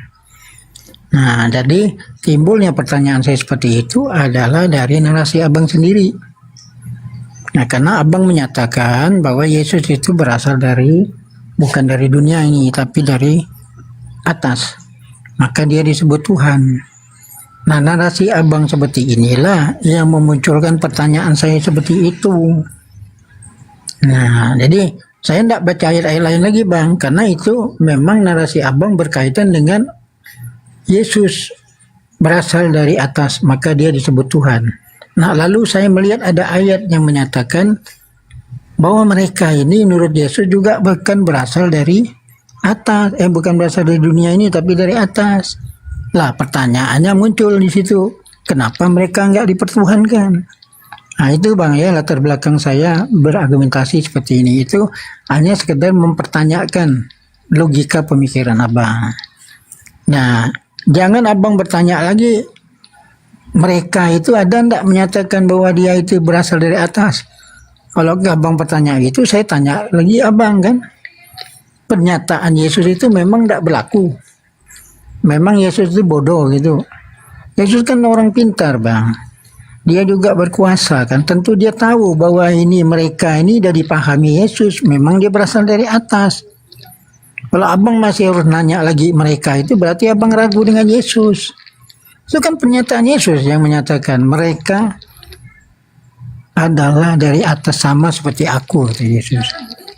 Nah, jadi timbulnya pertanyaan saya seperti itu adalah dari narasi Abang sendiri. Nah, karena Abang menyatakan bahwa Yesus itu berasal bukan dari dunia ini, tapi dari atas. Maka dia disebut Tuhan. Nah, narasi Abang seperti inilah yang memunculkan pertanyaan saya seperti itu. Nah, jadi saya tidak baca ayat-ayat lain lagi Bang, karena itu memang narasi Abang berkaitan dengan Yesus berasal dari atas, maka dia disebut Tuhan. Nah, lalu saya melihat ada ayat yang menyatakan bahwa mereka ini menurut Yesus juga bukan berasal dari atas, bukan berasal dari dunia ini, tapi dari atas. Lah, pertanyaannya muncul di situ, kenapa mereka nggak dipertuhankan? Nah itu Bang ya, latar belakang saya berargumentasi seperti ini itu hanya sekedar mempertanyakan logika pemikiran Abang. Nah, jangan Abang bertanya lagi mereka itu ada ndak menyatakan bahwa dia itu berasal dari atas? Kalau abang bertanya gitu, saya tanya lagi abang kan. Pernyataan Yesus itu memang ndak berlaku. Memang Yesus itu bodoh gitu. Yesus kan orang pintar bang. Dia juga berkuasa kan. Tentu dia tahu bahwa ini mereka ini sudah dipahami Yesus. Memang dia berasal dari atas. Kalau abang masih harus nanya lagi mereka itu, berarti abang ragu dengan Yesus. Itu kan pernyataan Yesus yang menyatakan mereka adalah dari atas sama seperti aku, kata Yesus.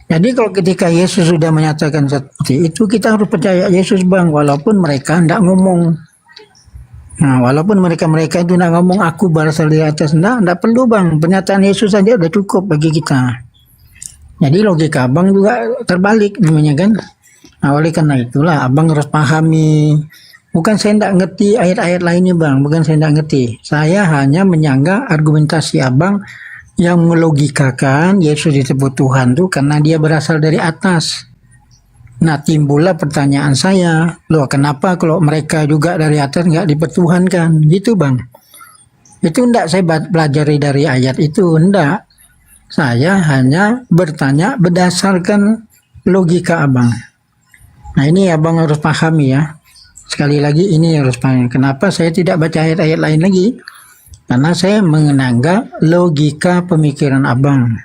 Jadi kalau ketika Yesus sudah menyatakan seperti itu, kita harus percaya Yesus bang, walaupun mereka tidak ngomong. Nah, walaupun mereka itu tidak ngomong aku berasal dari atas, tidak perlu bang. Pernyataan Yesus saja sudah cukup bagi kita. Jadi logika abang juga terbalik namanya kan. Nah, oleh karena itulah abang harus pahami. Bukan saya tidak ngerti ayat-ayat lainnya bang, bukan saya tidak ngerti. Saya hanya menyanggah argumentasi abang yang melogikakan Yesus disebut Tuhan itu karena dia berasal dari atas. Nah, timbullah pertanyaan saya, loh kenapa kalau mereka juga dari atas nggak dipertuhankan? Gitu bang. Itu enggak saya pelajari dari ayat itu, enggak. Saya hanya bertanya berdasarkan logika abang. Nah, ini abang harus pahami ya. Sekali lagi ini harus pahami. Kenapa saya tidak baca ayat-ayat lain lagi? Karena saya mengenanggap logika pemikiran abang.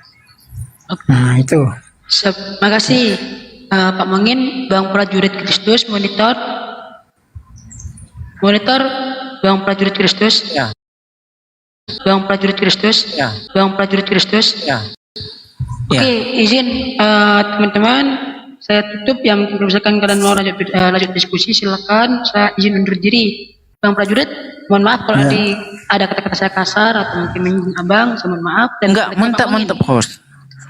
Nah, itu. Terima kasih Pak Mangin, Bang Prajurit Kristus, monitor Bang Prajurit Kristus. Ya. Bang Prajurit Kristus. Ya. Bang Prajurit Kristus. Ya. Oke, izin teman-teman. Saya tutup yang misalkan kalian mau lanjut diskusi silakan. Saya izin undur diri. Bang Prajurit, mohon maaf kalau ada kata-kata saya kasar atau mungkin menyinggung abang, saya mohon maaf. Dan enggak, mantap host.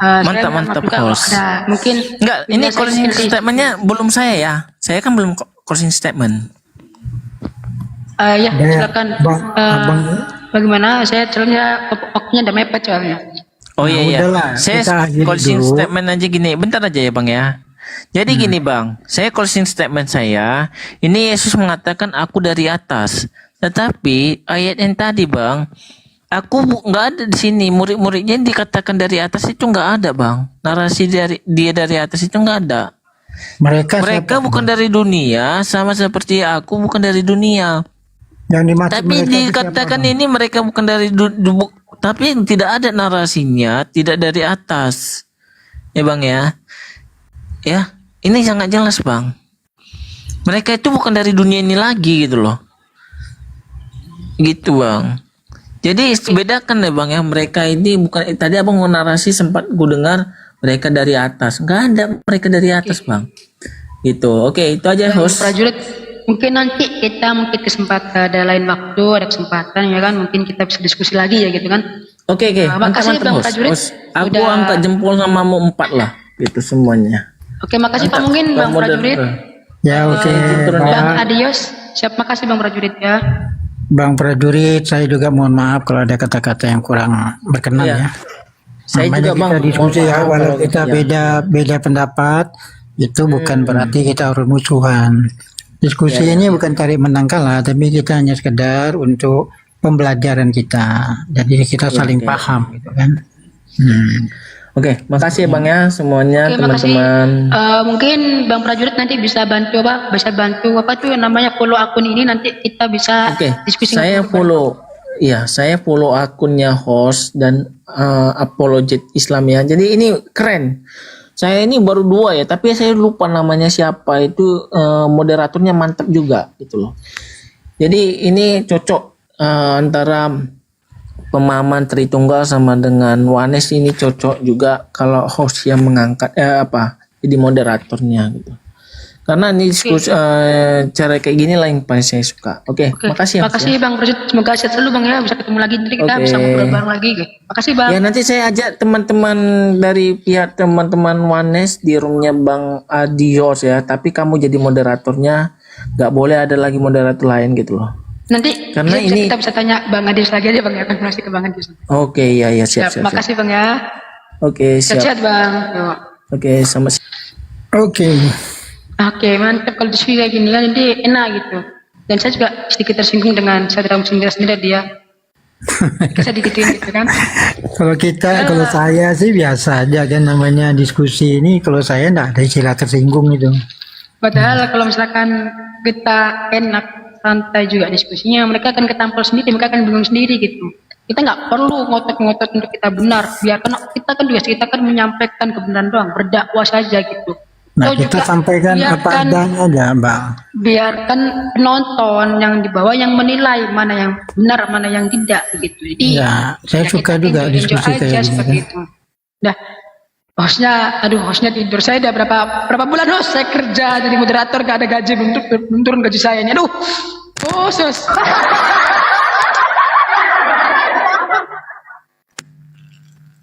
Mantap host. Mungkin enggak, ini closing statementnya belum saya ya. Saya kan belum closing statement. Ya, silakan. Bagaimana? Saya soalnya waktunya udah mepet soalnya. Oh iya. Udahlah, Saya closing statement aja gini. Bentar aja ya bang ya. Jadi gini bang, saya closing statement saya, ini Yesus mengatakan aku dari atas. Tetapi ayat yang tadi bang, aku nggak ada di sini. Murid-muridnya yang dikatakan dari atas itu nggak ada bang. Narasi dari dia dari atas itu nggak ada. Mereka bukan dari dunia, sama seperti aku bukan dari dunia. Tapi dikatakan ini mereka bukan dari tapi tidak ada narasinya, tidak dari atas. Ya bang ya. Ya, ini sangat jelas bang. Mereka itu bukan dari dunia ini lagi gitu loh. Gitu bang. Jadi bedakan deh bang ya. Mereka ini bukan, tadi abang mau narasi sempat gue dengar mereka dari atas. Nggak ada mereka dari atas bang. Gitu. Oke, itu aja host. Prajurit, mungkin nanti kita kesempatan ada lain waktu, ada kesempatan ya kan. Mungkin kita bisa diskusi lagi ya gitu kan. Oke. Makasih bang Prajurit. Aku angkat jempol sama mau 4 lah. Gitu semuanya. Oke, makasih Pak mungkin Bang Prajurit. Ya oke. Bang Adios, siap, makasih Bang Prajurit ya. Bang Prajurit, saya juga mohon maaf kalau ada kata-kata yang kurang berkenan ya. Saya namanya juga bang. Kita diskusi ya, walau kita beda pendapat, itu bukan berarti kita harus musuhan. Diskusi ini bukan tarik menang kalah, tapi kita hanya sekedar untuk pembelajaran kita. Jadi kita saling paham gitu kan. Oke, makasih ya bang ya semuanya. Oke, teman-teman. Mungkin Bang Prajurit nanti bisa bantu apa tuh namanya follow akun ini, nanti kita bisa diskusi. Saya follow, saya follow akunnya host dan apologet Islam ya. Jadi ini keren. Saya ini baru 2 ya, tapi saya lupa namanya siapa itu, moderatornya mantap juga gitu loh. Jadi ini cocok antara pemahaman Tritunggal sama dengan Wanes, ini cocok juga kalau host yang mengangkat jadi moderatornya gitu. Karena ini diskusi cara kayak gini lah yang paling saya suka. Oke. Makasih. Makasih Bang Prajurit, semoga sehat selalu Bang ya, bisa ketemu lagi nanti kita bisa ngobrol bareng lagi. Makasih Bang. Ya nanti saya ajak teman-teman dari pihak teman-teman Wanes di roomnya Bang Adios ya, tapi kamu jadi moderatornya, nggak boleh ada lagi moderator lain gitu loh. Nanti karena ini kita bisa tanya Bang Adios lagi aja Bang ya, konfirmasi ke Bang Adios. Oke, iya siap. Makasih Bang ya. Oke, siap. Sehat Bang. Oke, sama. Oke, mantap kalau diskusi kayak gini kan, jadi enak gitu. Dan saya juga sedikit tersinggung dengan saudara muslim sendiri dia. Saya digituin gitu kan. Kalau saya sih biasa aja kan, namanya diskusi ini. Kalau saya enggak ada istilah tersinggung itu. Padahal kalau misalkan kita enak santai juga diskusinya, mereka akan ketampol sendiri, mereka akan bingung sendiri gitu. Kita nggak perlu ngotot-ngotot untuk kita benar, biarkan kita kan juga kita kan menyampaikan kebenaran doang, berdakwah saja gitu. Nah, kita sampaikan apa adanya aja, Bang. Biarkan penonton yang di bawah yang menilai mana yang benar, mana yang tidak gitu. Jadi ya, saya suka juga diskusi kayak seperti itu. Nah, hostnya tidur. Saya udah berapa bulan host saya kerja jadi moderator, gak ada gaji, belum turun gaji saya ini. Aduh, sos.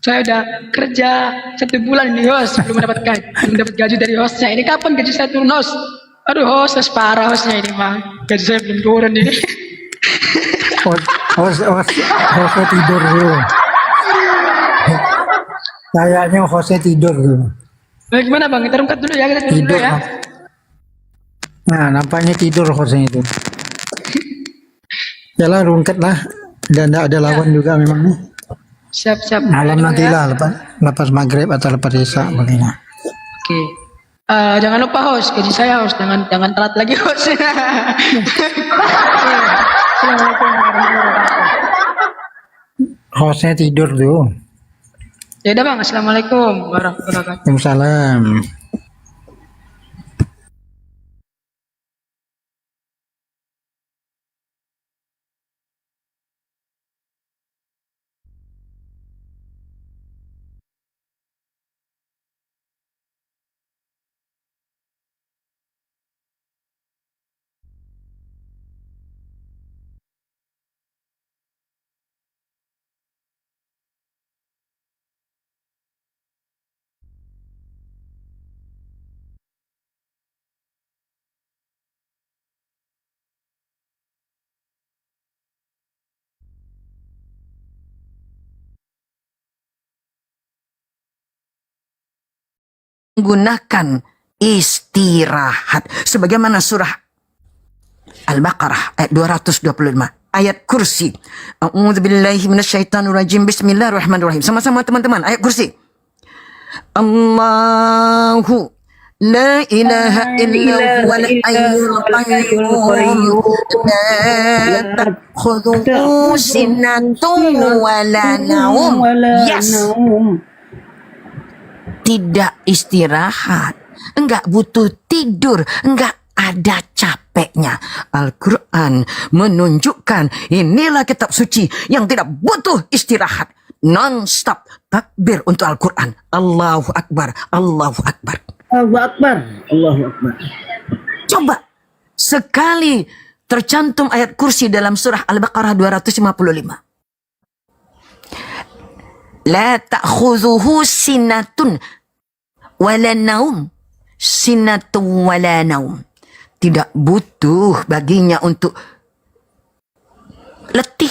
Saya udah kerja 1 bulan ini host, belum dapat gaji dari hostnya. Ini kapan gaji saya turun host? Aduh host parah hostnya ini mah. Gaji saya belum turun ini. Hostnya tidur dulu. Kayaknya hostnya tidur dulu. Nah, gimana bang? Kita rungkat dulu ya, kita tidur dulu ya. Nah, nampaknya tidur hostnya itu. Yalah, rungkat lah. Dan tidak ada lawan juga memang nih. Siap. Malam nanti lah, lepas maghrib atau lepas isya begini. Oke. Jangan lupa host, gaji saya host, jangan telat lagi host. Hostnya tidur tuh. Ya udah bang, assalamualaikum warahmatullahi wabarakatuh. Waalaikumsalam. Gunakan istirahat sebagaimana surah Al-Baqarah ayat 225, ayat kursi. A'udzubillahi minasyaitonirrajim. Bismillahirrahmanirrahim. Sama-sama teman-teman, ayat kursi. Allahu la ilaha illa huwal hayyul qayyum la ta'khudhuhu sinatun wa la naum. Yes. Tidak istirahat, enggak butuh tidur, enggak ada capeknya. Al-Quran menunjukkan inilah kitab suci yang tidak butuh istirahat. Non-stop takbir untuk Al-Quran. Allahu Akbar, Allahu Akbar. Allahu Akbar, Allahu Akbar. Coba sekali tercantum ayat kursi dalam surah Al-Baqarah 255. La ta'khudhuhu sinatun wala naum. Sinatun wala naum. Tidak butuh baginya untuk letih.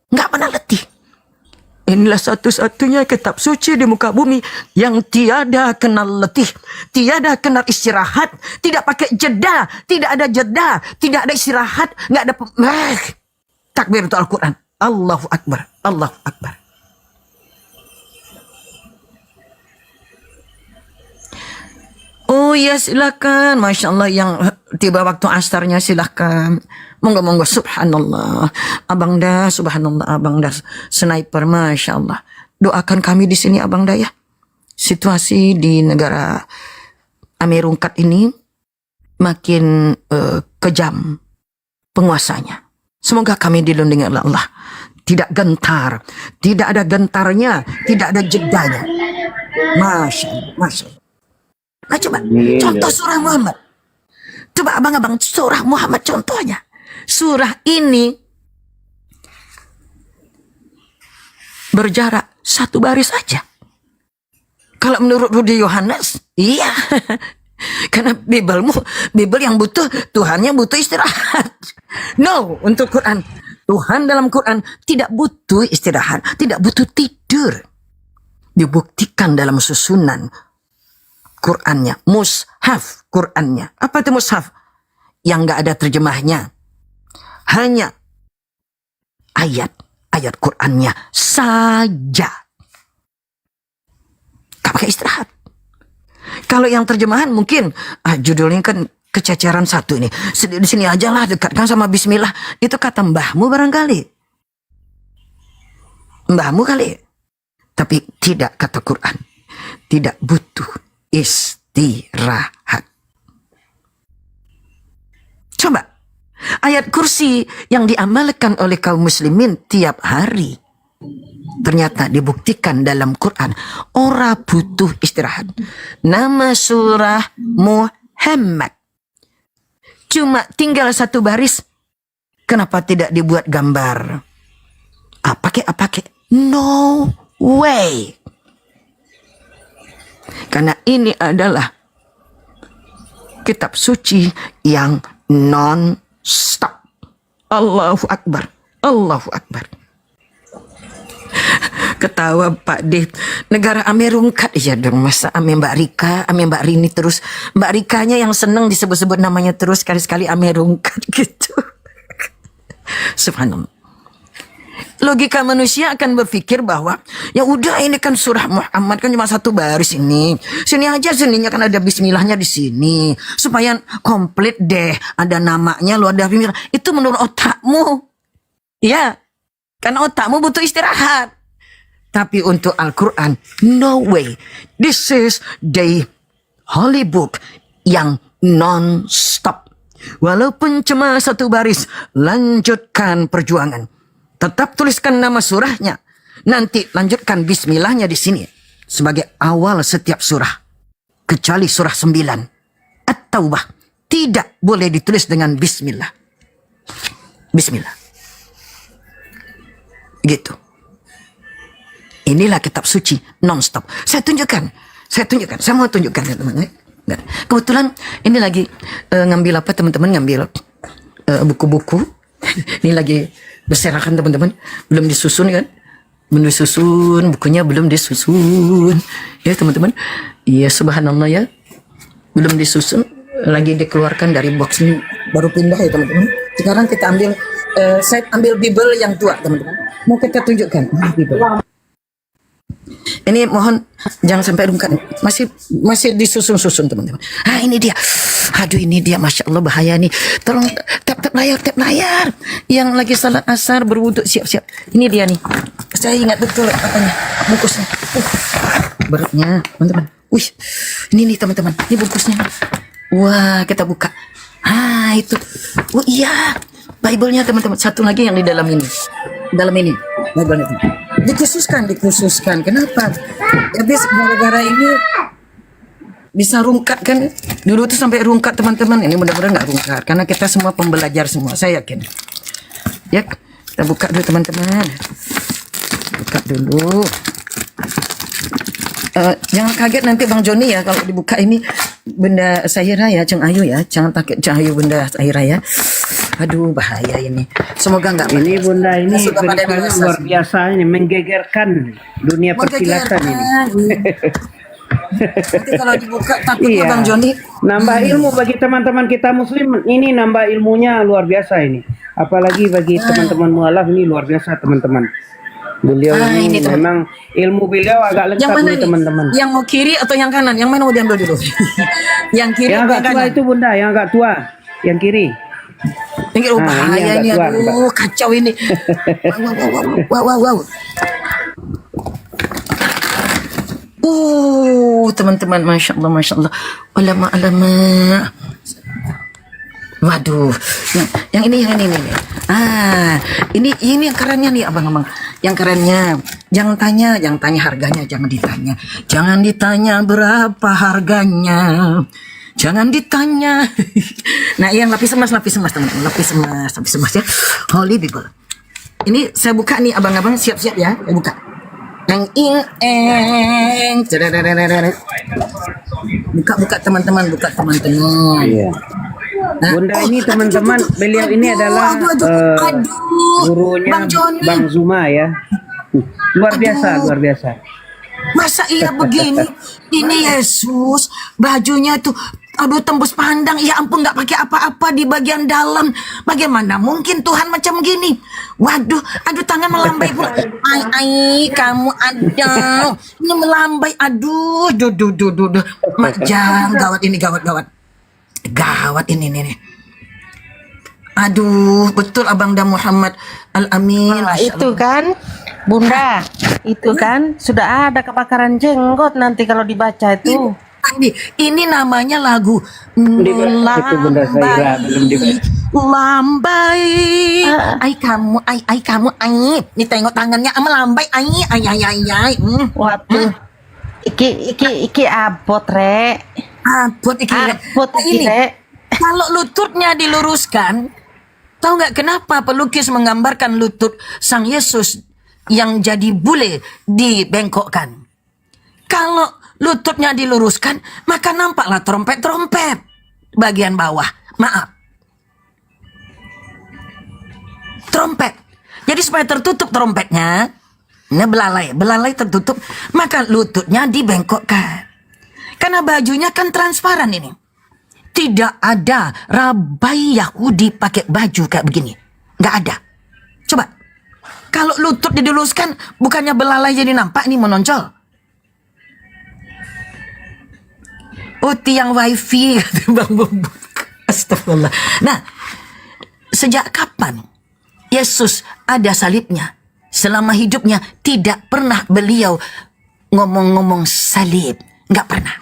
Enggak pernah letih. Inilah satu-satunya kitab suci di muka bumi yang tiada kenal letih, tiada kenal istirahat, tidak pakai jeda, tidak ada jeda, tidak ada istirahat, enggak ada takbir untuk Al-Quran. Allahu Akbar, Allahu Akbar. Oh ya silakan, Masya Allah yang tiba waktu asarnya silakan. Monggo-monggo, subhanallah. Abang dah, subhanallah, abang dah sniper, Masya Allah. Doakan kami di sini abang dah ya. Situasi di negara Ameriungkat ini makin kejam penguasanya. Semoga kami dilindungi oleh Allah. Tidak gentar, tidak ada gentarnya, tidak ada jedanya. Masya Allah, Masya Allah. Nah coba, contoh surah Muhammad. Coba abang-abang, surah Muhammad contohnya. Surah ini berjarak 1 baris saja. Kalau menurut Rudy Yohanes, iya. Karena Bible yang butuh, Tuhannya butuh istirahat. No, untuk Quran. Tuhan dalam Quran tidak butuh istirahat, tidak butuh tidur. Dibuktikan dalam susunan Qurannya, mushaf Qurannya. Apa itu mushaf? Yang nggak ada terjemahnya. hanya ayat Qur'annya saja. Gak pakai istirahat. Kalau yang terjemahan mungkin judulnya kan kececeran satu ini. Di sini aja lah, dekatkan sama bismillah. Itu kata mbahmu barangkali. Mbahmu kali. Tapi tidak kata Quran. Tidak butuh istirahat. Coba. Ayat kursi yang diamalkan oleh kaum muslimin tiap hari. Ternyata dibuktikan dalam Quran. Ora butuh istirahat. Nama surah Muhammad. Cuma tinggal satu baris. Kenapa tidak dibuat gambar? Pakai? No way. Karena ini adalah kitab suci yang non-stop. Allahu Akbar. Allahu Akbar. Ketawa Pak D. Negara ame rungkat ya dong. Masa ame Mbak Rika, ame Mbak Rini terus. Mbak Rikanya yang seneng disebut-sebut namanya terus. Sekali-sekali ame rungkat gitu. Subhanallah. Logika manusia akan berpikir bahwa ya udah ini kan surah Muhammad kan cuma satu baris ini. Sini aja sininya kan ada bismillahnya di sini. Supaya komplit deh. Ada namanya, lu ada bismillah. Itu menurut otakmu. Ya. Karena otakmu butuh istirahat. Tapi untuk Al-Quran, no way. This is the holy book yang non-stop. Walaupun cuma satu baris, lanjutkan perjuangan. Tetap tuliskan nama surahnya. Nanti lanjutkan bismillahnya di sini. Sebagai awal setiap surah. Kecuali surah 9. At-Taubah. Tidak boleh ditulis dengan bismillah. Bismillah. Gitu. Inilah kitab suci non-stop. Saya mau tunjukkan ya teman-teman. Kebetulan ini lagi ngambil apa teman-teman, ngambil buku-buku. Ini lagi berserakan teman-teman. Belum disusun kan? Belum disusun, bukunya belum disusun. Ya teman-teman. Iya subhanallah ya. Belum disusun, lagi dikeluarkan dari box ini. Baru pindah ya teman-teman. Sekarang kita ambil, saya ambil Bible yang tua teman-teman. Mau kita tunjukkan. Bible. Ini mohon jangan sampai rungkat. Masih disusun-susun teman-teman. Ini dia. Aduh ini dia, masya Allah bahaya nih. Tolong tap layar. Yang lagi salat asar berwuduk siap-siap. Ini dia nih. Saya ingat betul apanya. Bungkusnya. Beratnya teman-teman. Wih, ini nih teman-teman. Ini bungkusnya. Wah, kita buka. Itu. Oh iya. Bible-nya teman-teman. Satu lagi yang di dalam ini. Bible-nya. Dikhususkan. Kenapa? Habis gara-gara ini bisa rungkat kan? Dulu tuh sampai rungkat teman-teman. Ini mudah-mudahan nggak rungkat karena kita semua pembelajar semua. Saya yakin. Ya, kita buka dulu teman-teman. Buka dulu. Jangan kaget nanti Bang Joni ya kalau dibuka ini benda Sahira ya, Ceng Ayu ya. Jangan takut Ceng Ayu benda Sahira ya. Aduh bahaya ini. Semoga enggak. Ini bunda ini beritanya luar biasa ini, menggegerkan dunia persilatan ini. Nanti kalau dibuka takutnya Bang Joni. Nambah ilmu bagi teman-teman kita muslim, ini nambah ilmunya luar biasa ini. Apalagi bagi teman-teman mualaf ini luar biasa teman-teman. Beliau ini memang ilmu beliau agak lengkap nih teman-teman. Yang mau kiri atau yang kanan? Yang mana mau diambil dulu? Yang kiri yang agak tua itu bunda, yang agak tua, yang kiri. Ini bahaya ini, aduh kacau ini. Wow. Teman-teman, masya Allah. Ulama. Waduh, yang ini. Ini yang kerennya nih abang-abang. Yang kerennya, jangan tanya harganya, jangan ditanya berapa harganya. Jangan ditanya. Nah, yang lapis emas teman-teman, lapis emas ya. Holy Bible. Ini saya buka nih abang-abang, siap-siap ya. Saya buka. Buka teman-teman. Iya. Nah, bunda ini teman-teman, beliau ini adalah gurunya Bang Zuma ya. Luar biasa. Masa iya begini? Ini Yesus, bajunya tuh, aduh tembus pandang. Ya ampun, nggak pakai apa-apa di bagian dalam. Bagaimana mungkin Tuhan macam gini? Waduh, aduh tangan melambai pula. Ai, kamu ada. Ini melambai, aduh, duh. Majang, gawat ini, gawat. Gawat ini nih. Aduh, betul Abang Dan Muhammad Al-Amin. Nah, itu kan, Bunda, itu kan sudah ada kebakaran jenggot nanti kalau dibaca itu. Ini namanya lagu Lambai. Ai kamu, Ini tengok tangannya melambai. Ai. Waduh. Iki abot, Rek. Abot iki, Rek. Kalau lututnya diluruskan, tahu nggak kenapa pelukis menggambarkan lutut Sang Yesus yang jadi bule dibengkokkan? Kalau lututnya diluruskan, maka nampaklah trompet-trompet bagian bawah. Maaf. Trompet. Jadi supaya tertutup trompetnya, ini belalai tertutup, maka lututnya dibengkokkan. Karena bajunya kan transparan ini. Tidak ada rabai Yahudi pakai baju kayak begini. Nggak ada. Coba. Kalau lutut diluruskan, bukannya belalai jadi nampak, ini menonjol. Oh, tiang wifi. Astagfirullah. Nah, sejak kapan Yesus ada salibnya? Selama hidupnya tidak pernah beliau ngomong-ngomong salib. Nggak pernah.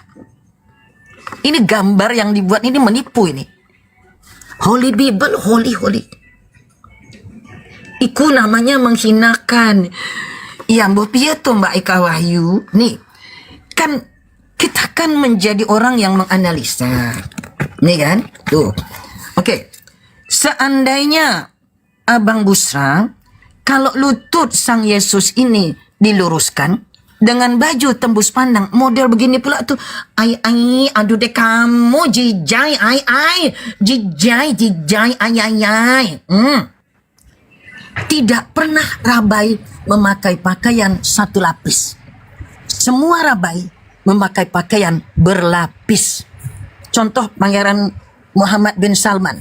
Ini gambar yang dibuat ini menipu ini. Holy Bible, holy. Iku namanya menghinakan. Ya, mbok piye to Mbak Eka Wahyu? Nih, kan kita kan menjadi orang yang menganalisa. Nih kan? Tuh. Oke. Seandainya Abang Busra, kalau lutut Sang Yesus ini diluruskan dengan baju tembus pandang model begini pula tuh, ai, aduh deh kamu jijai, jijai, ai. Tidak pernah rabai memakai pakaian satu lapis. Semua rabai memakai pakaian berlapis. Contoh Pangeran Muhammad bin Salman,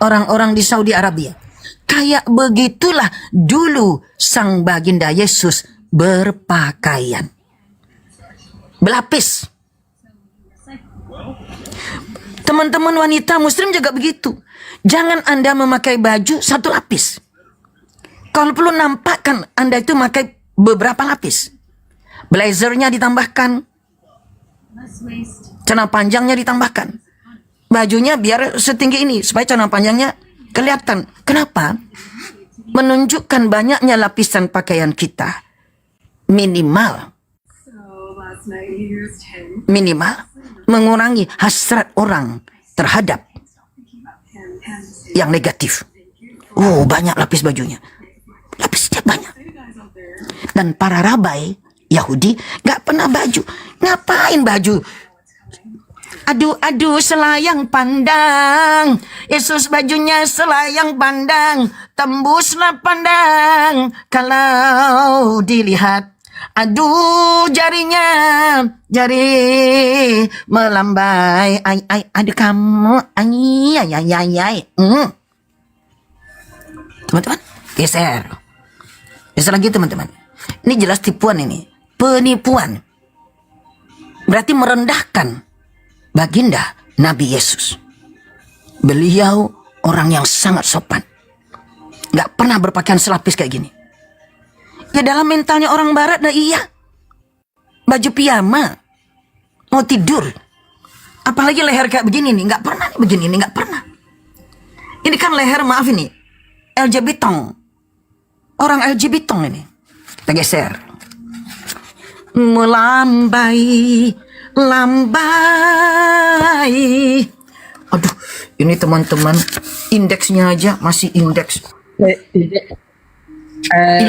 orang-orang di Saudi Arabia. Kayak begitulah dulu Sang Baginda Yesus berpakaian berlapis. Teman-teman wanita muslim juga begitu. Jangan Anda memakai baju satu lapis. Kalau perlu nampakkan Anda itu memakai beberapa lapis. Blazernya ditambahkan, celana panjangnya ditambahkan, bajunya biar setinggi ini supaya celana panjangnya kelihatan. Kenapa? Menunjukkan banyaknya lapisan pakaian kita. Minimal mengurangi hasrat orang terhadap yang negatif. Oh, banyak lapis bajunya, lapisnya banyak. Dan para rabai Yahudi gak pernah baju. Ngapain baju? Aduh, selayang pandang. Yesus bajunya selayang pandang. Tembuslah pandang kalau dilihat. Aduh, jari melambai. Aduh kamu, ay. Teman-teman, geser lagi teman-teman. Ini jelas tipuan ini, penipuan. Berarti merendahkan Baginda Nabi Yesus. Beliau orang yang sangat sopan, nggak pernah berpakaian selapis kayak gini. Ya dalam mentalnya orang barat dah iya. Baju piyama, mau tidur. Apalagi leher kayak begini nih, nggak pernah nih begini nih, nggak pernah. Ini kan leher, maaf ini, LGBT. Orang LGBT ini. Kita geser. Melambai. Aduh, ini teman-teman, indeksnya aja masih indeks.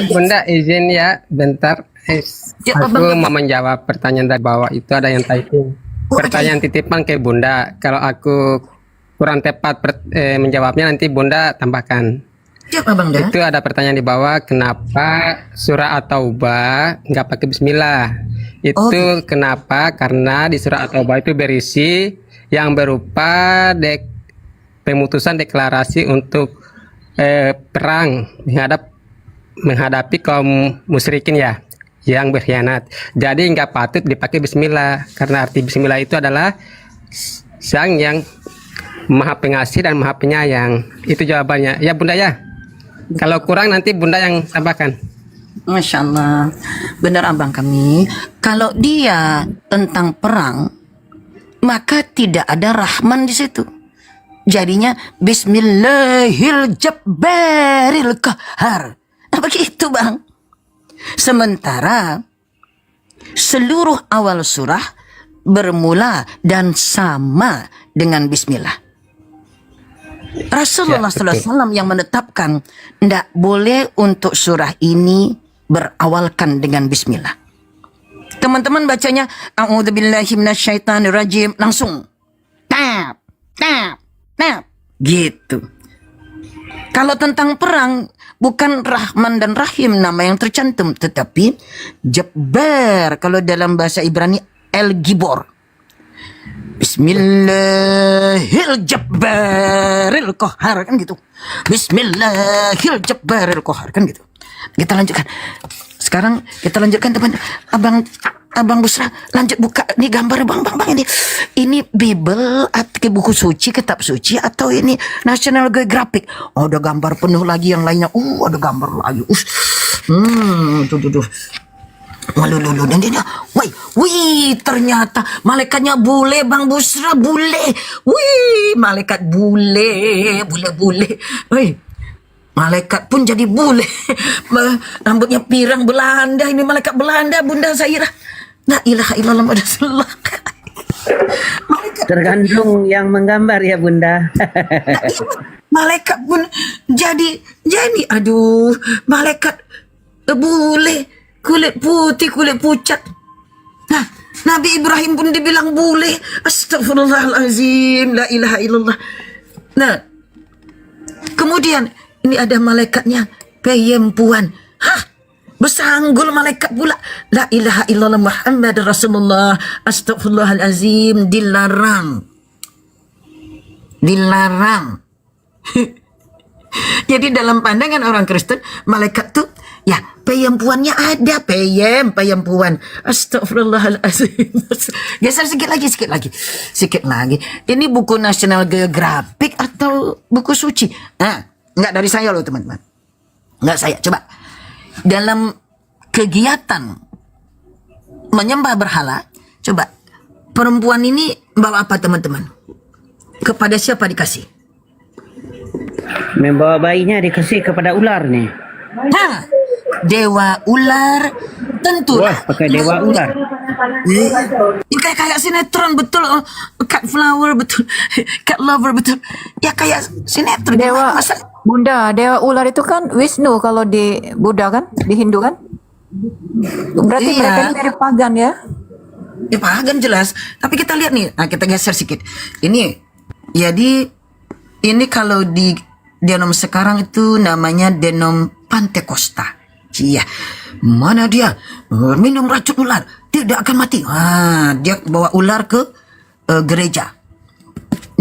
Bunda izin ya bentar. Aku mau menjawab pertanyaan dari bawah itu, ada yang typing. Pertanyaan titipan ke Bunda. Kalau aku kurang tepat menjawabnya, nanti Bunda tambahkan. Siapa Bang Dah? Itu ada pertanyaan di bawah, kenapa surah At-Taubah nggak pakai bismillah? Itu kenapa? Karena di surah At-Taubah itu berisi yang berupa pemutusan deklarasi untuk perang menghadapi kaum musyrikin ya, yang berkhianat. Jadi nggak patut dipakai bismillah, karena arti bismillah itu adalah Sang yang Maha Pengasih dan Maha Penyayang. Itu jawabannya. Ya Bunda ya. Kalau kurang nanti Bunda yang tambahkan. Masya Allah, benar abang kami. Kalau dia tentang perang, maka tidak ada Rahman di situ. Jadinya Bismillahil Jabbaril Qahar. Nah, begitu bang. Sementara seluruh awal surah bermula dan sama dengan Bismillah. Rasulullah SAW yang menetapkan tidak boleh untuk surah ini berawalkan dengan Bismillah. Teman-teman bacanya A'udzubillahi minasyaitonirrajim langsung tap gitu. Kalau tentang perang bukan Rahman dan Rahim nama yang tercantum, tetapi Jabbar kalau dalam bahasa Ibrani El-Gibor. Bismillahil Jabbaril Qahar kan gitu. Bismillahil Jabbaril Qahar kan gitu. Kita lanjutkan. Sekarang kita lanjutkan teman. Abang Busra lanjut buka nih gambar bang ini. Ini Bible atau buku suci, kitab suci atau ini National Geographic? Oh, ada gambar penuh lagi yang lainnya. Ada gambar lagi. Tuh. Waduh, dan dia, wih, ternyata malaikatnya bule, Bang Busra, bule. Wih, malaikat bule. Wih, malaikat pun jadi bule. Rambutnya pirang Belanda, ini malaikat Belanda, Bunda Zaira. La ilaha illallah Muhammad Rasulullah. Tergantung yang menggambar ya Bunda. Malaikat pun jadi, aduh, malaikat bule. Kulit putih, kulit pucat. Nah, Nabi Ibrahim pun dibilang bule. Astagfirullahalazim, la ilaha illallah. Nah, kemudian ini ada malaikatnya, perempuan. Bersanggul malaikat pula. La ilaha illallah Muhammad Rasulullah. Astagfirullahalazim, dilarang. Jadi dalam pandangan orang Kristen, malaikat tuh ya perempuannya ada, perempuan. Astagfirullahaladzim. Geser sikit lagi. Ini buku National Geographic atau buku suci? Enggak dari saya loh teman-teman. Enggak saya. Coba dalam kegiatan menyembah berhala, coba perempuan ini bawa apa teman-teman? Kepada siapa dikasih? Membawa bayinya dikasih kepada ular nih. Dewa ular, tentu. Wah, pakai dewa ular. Kayak sinetron betul. Cat flower betul. Cat lover betul. Ya kayak sinetron. Bunda, dewa ular itu kan Wisnu kalau di Buddha kan, di Hindu kan. Berarti mereka ini dari pagan ya? Ya pagan jelas. Tapi kita lihat nih. Nah, kita geser sedikit. Ini, jadi ini kalau di denom sekarang itu namanya denom Pantekosta. Iya, mana dia minum racun ular tidak akan mati. Dia bawa ular ke gereja.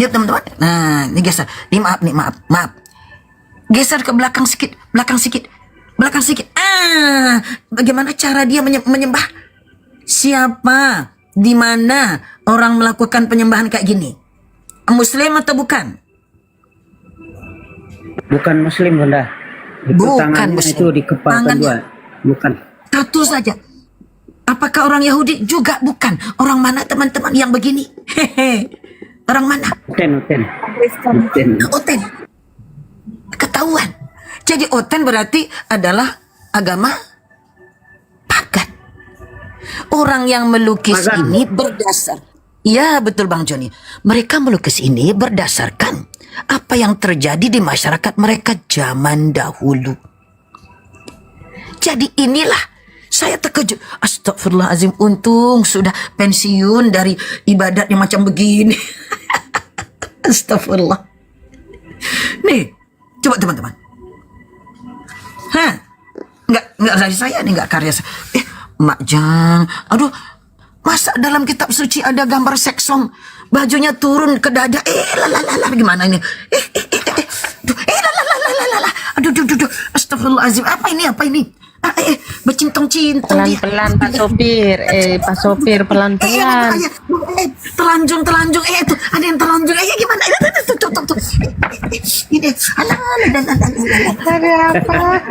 Lihat teman-teman. Nah, ini geser. Ini maaf. Geser ke belakang sedikit. Bagaimana cara dia menyembah? Siapa? Di mana orang melakukan penyembahan kayak gini? Muslim atau bukan? Bukan Muslim, Bunda. Bukan Muslim. Itu di kepala kedua. Bukan. Satu saja. Apakah orang Yahudi? Juga bukan. Orang mana teman-teman yang begini? Orang mana? Oten. Ketahuan. Jadi Oten berarti adalah agama pagan. Orang yang melukis ini berdasar. Ya betul Bang Joni. Mereka melukis ini berdasarkan apa yang terjadi di masyarakat mereka zaman dahulu. Jadi inilah saya terkejut. Astagfirullahaladzim, untung sudah pensiun dari ibadat yang macam begini. Astagfirullah. Nih, coba teman-teman. Hah? Enggak dari saya nih, enggak karya saya. Mak Jang, aduh, masa dalam kitab suci ada gambar seksom, bajunya turun ke dada, gimana ini? Aduh, astagfirullahaladzim, apa ini? Bercintong-cintong. Pelan-pelan Pak Sopir, Pak Sopir pelan-pelan. Telanjung, itu ada yang telanjung, gimana? Tuh. Ini, Ada apa?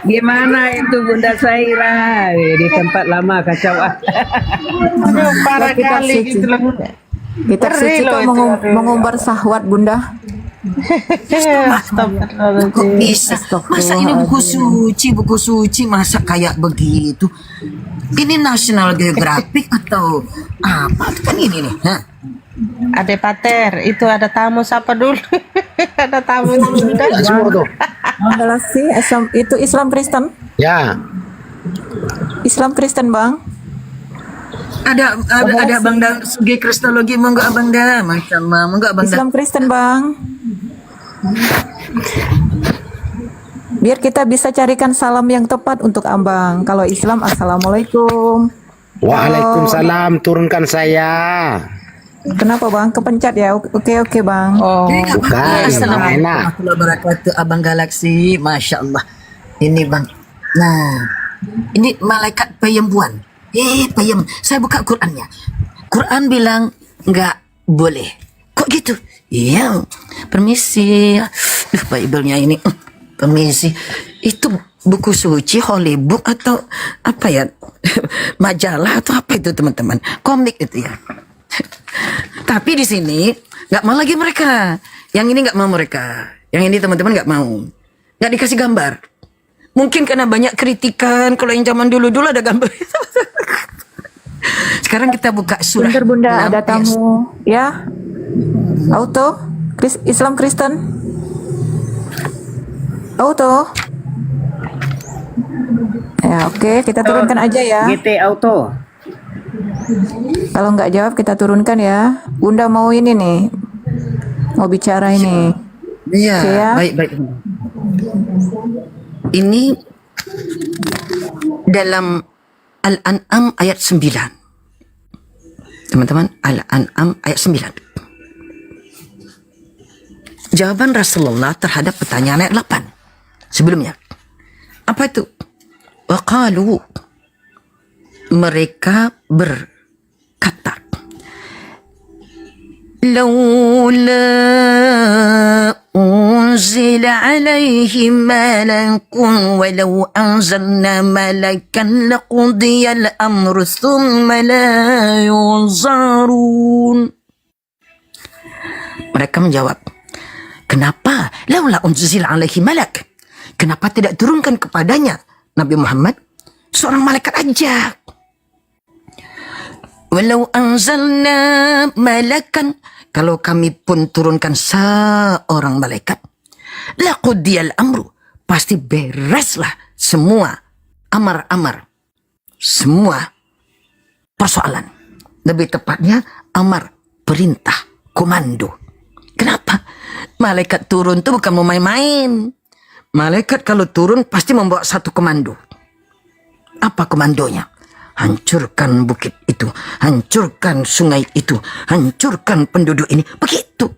Gimana itu Bunda Saira? Di tempat lama kacau. Aduh, parah Kitab kali suci. gitu loh. Kitab Ngeri suci loh kok itu, aduh. mengumbar syahwat Bunda. Kok bisa? Masa ini buku suci masa kayak begitu? Ini National Geographic atau apa? Kan ini nih. Hah? Ade Pater, itu ada tamu siapa dulu? Ada tamu dulu. Galaksi itu Islam Kristen? Ya. Islam Kristen, Bang. Ada Bang Da segi kristologi, monggo Abang Da. Masya Allah, monggo Abang Da. Islam Kristen, Bang. Biar kita bisa carikan salam yang tepat untuk Abang. Kalau Islam, Assalamualaikum. Waalaikumsalam, turunkan saya. Kenapa Bang? Kepencet ya? Oke Bang. Assalamualaikum warahmatullahi wabarakatuh, Abang Galaksi. Masya Allah. Ini Bang. Nah, ini malaikat perempuan. Payem. Saya buka Qurannya. Quran bilang nggak boleh. Kok gitu? Iya. Permisi. Bible-nya ini. Permisi. Itu buku suci, holy book atau apa ya? Majalah atau apa itu teman-teman? Komik itu ya. Tapi di sini nggak mau lagi mereka. Yang ini nggak mau mereka. Yang ini teman-teman nggak mau. Nggak dikasih gambar. Mungkin karena banyak kritikan. Kalau yang zaman dulu ada gambar. Sekarang kita buka surah. Bentar Bunda, ada tamu. Ya. Auto. Islam Kristen. Auto. Ya oke, kita turunkan aja ya. GT Auto. Kalau nggak jawab kita turunkan ya. Bunda mau ini nih. Mau bicara ini. Iya, ya? baik. Ini dalam Al-An'am ayat 9. Teman-teman, Al-An'am ayat 9. Jawaban Rasulullah terhadap pertanyaan ayat 8. Sebelumnya. Apa itu? Waqalu, mereka berkata, laula unzila alaihi malakun walau anzalna malakan laqudiyal amru thumma la yunzarun. Mereka menjawab, kenapa laula unzila alaihi malak? Kenapa tidak turunkan kepadanya Nabi Muhammad seorang malaikat aja? Walau anzalna malakan, kalau kami pun turunkan seorang malaikat, laqudiyal amru, pasti bereslah semua amar-amar, semua persoalan. Lebih tepatnya amar, perintah, komando. Kenapa? Malaikat turun tuh bukan mau main-main. Malaikat kalau turun pasti membawa satu komando. Apa komandonya? Hancurkan bukit itu, hancurkan sungai itu, hancurkan penduduk ini. Begitu.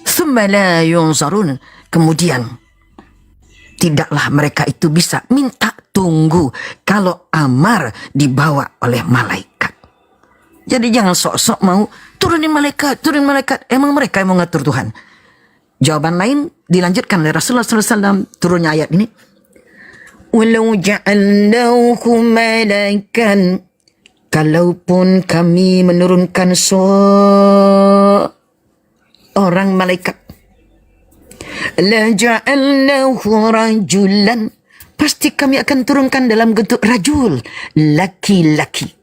Tsumma la yunzarun. Kemudian tidaklah mereka itu bisa minta tunggu kalau amar dibawa oleh malaikat. Jadi jangan sok-sok mau turunin malaikat. Emang mereka yang mau ngatur Tuhan? Jawaban lain dilanjutkan oleh Rasulullah SAW turunnya ayat ini. Walau ja'alnahu malaikan, kalaupun kami menurunkan seorang malaikat, la ja'alnahu rajulan, pasti kami akan turunkan dalam bentuk rajul, laki-laki.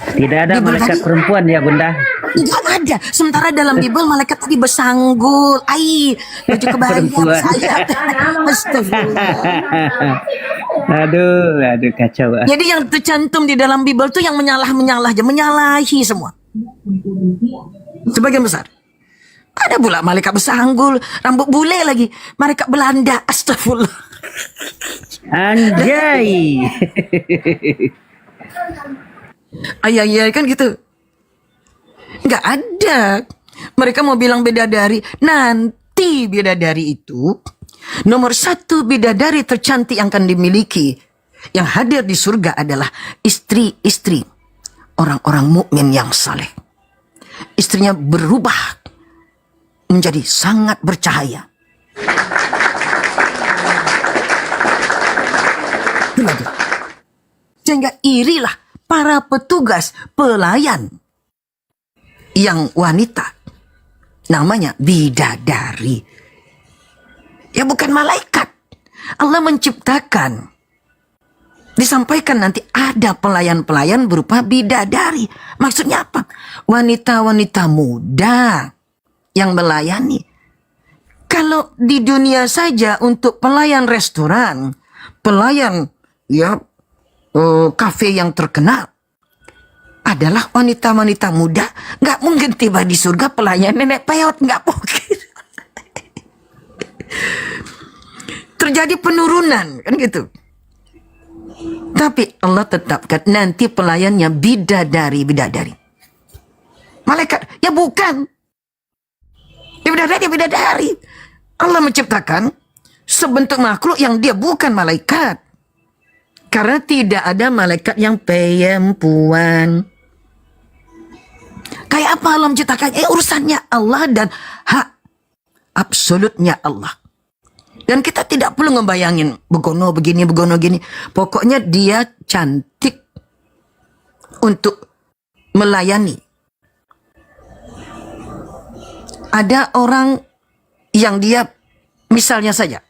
Tidak ada malaikat perempuan ya Bunda? Tidak ada. Sementara dalam Bible malaikat tadi bersanggul. Baju kebaya saya. Astagfirullah. Aduh kacau. Jadi yang tercantum di dalam Bible tuh yang menyalahi semua. Sebagian besar. Ada pula malaikat bersanggul, rambut bule lagi. Malaikat Belanda, astagfirullah. Anjay. Ayah kan gitu. Nggak ada. Mereka mau bilang bidadari. Nanti bidadari itu nomor 1 bidadari tercantik yang akan dimiliki, yang hadir di surga adalah istri-istri orang-orang mukmin yang saleh. Istrinya berubah menjadi sangat bercahaya. Sehingga irilah para petugas pelayan yang wanita, namanya bidadari. Ya bukan malaikat. Allah menciptakan. Disampaikan nanti ada pelayan-pelayan berupa bidadari. Maksudnya apa? Wanita-wanita muda yang melayani. Kalau di dunia saja untuk pelayan restoran, pelayan kafe yang terkenal adalah wanita-wanita muda, nggak mungkin tiba di surga pelayan nenek peot, nggak mungkin. Terjadi penurunan kan gitu. Tapi Allah tetapkan nanti pelayannya bidadari. Malaikat, ya bukan. Ya bidadari. Allah menciptakan sebentuk makhluk yang dia bukan malaikat. Karena tidak ada malaikat yang perempuan. Kayak apa Allah menciptakan? Urusannya Allah dan hak absolutnya Allah. Dan kita tidak perlu ngebayangin begono begini, begono gini. Pokoknya dia cantik untuk melayani. Ada orang yang dia misalnya saja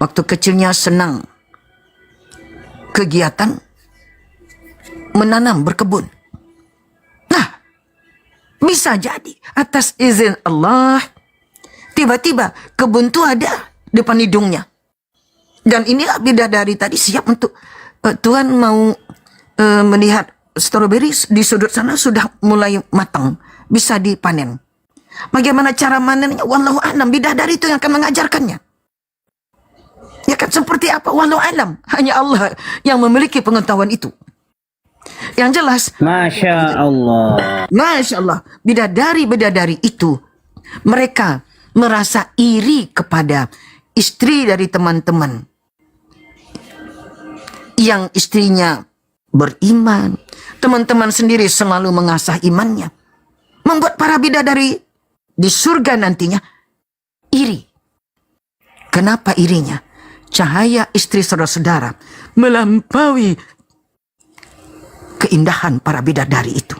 waktu kecilnya senang kegiatan menanam, berkebun. Nah, bisa jadi atas izin Allah tiba-tiba kebun itu ada depan hidungnya. Dan inilah bidadari tadi siap untuk Tuhan mau melihat stroberi di sudut sana sudah mulai matang, bisa dipanen. Bagaimana cara manennya? Wallahu a'lam. Bidadari itu yang akan mengajarkannya. Ya kan, seperti apa? Wallahu a'lam. Hanya Allah yang memiliki pengetahuan itu. Yang jelas, Masya Allah. Masya Allah, bidadari-bidadari itu mereka merasa iri kepada istri dari teman-teman yang istrinya beriman. Teman-teman sendiri selalu mengasah imannya, membuat para bidadari di surga nantinya iri. Kenapa irinya? Cahaya istri saudara-saudara melampaui keindahan para bidadari itu.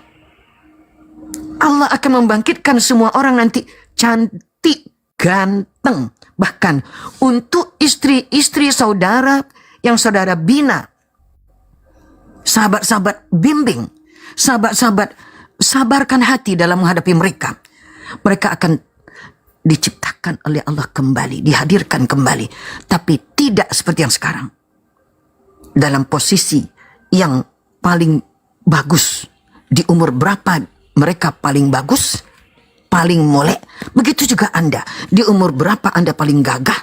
Allah akan membangkitkan semua orang nanti cantik, ganteng. Bahkan untuk istri-istri saudara yang saudara bina, sahabat-sahabat bimbing, sahabat-sahabat sabarkan hati dalam menghadapi mereka. Mereka akan diciptakan oleh Allah kembali, dihadirkan kembali. Tapi tidak seperti yang sekarang. Dalam posisi yang paling bagus. Di umur berapa mereka paling bagus, paling molek. Begitu juga Anda. Di umur berapa Anda paling gagah.